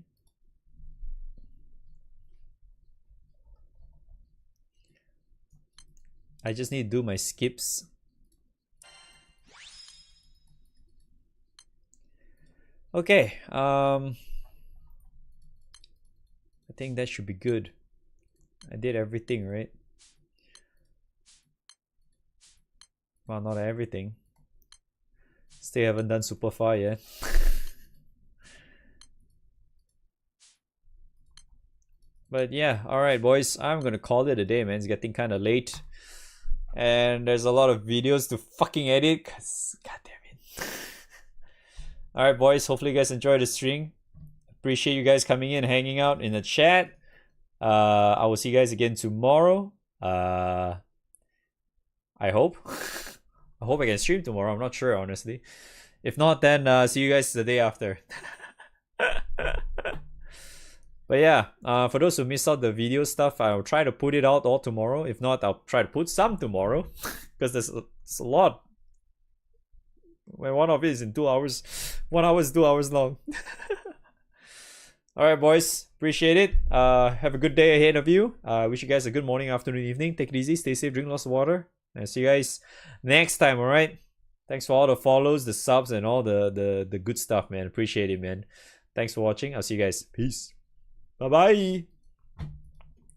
I just need to do my skips. Okay, I think that should be good. I did everything, right? Well, not everything. Still haven't done super far yet. But yeah, alright boys, I'm gonna call it a day, man. It's getting kinda late. And there's a lot of videos to fucking edit, cause god damn it. Alright boys, hopefully you guys enjoyed the stream. Appreciate you guys coming in, hanging out in the chat. I will see you guys again tomorrow. I hope. I hope I can stream tomorrow. I'm not sure, honestly. If not, then see you guys the day after. But yeah, for those who missed out the video stuff, I'll try to put it out all tomorrow. If not, I'll try to put some tomorrow. Because there's a lot. When one of it is in 2 hours. 1 hour is 2 hours long. Alright boys, appreciate it. Have a good day ahead of you. Wish you guys a good morning, afternoon, evening. Take it easy, stay safe, drink lots of water. And see you guys next time, alright? Thanks for all the follows, the subs, and all the good stuff, man. Appreciate it, man. Thanks for watching. I'll see you guys. Peace. Bye-bye.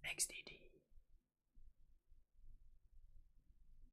XD.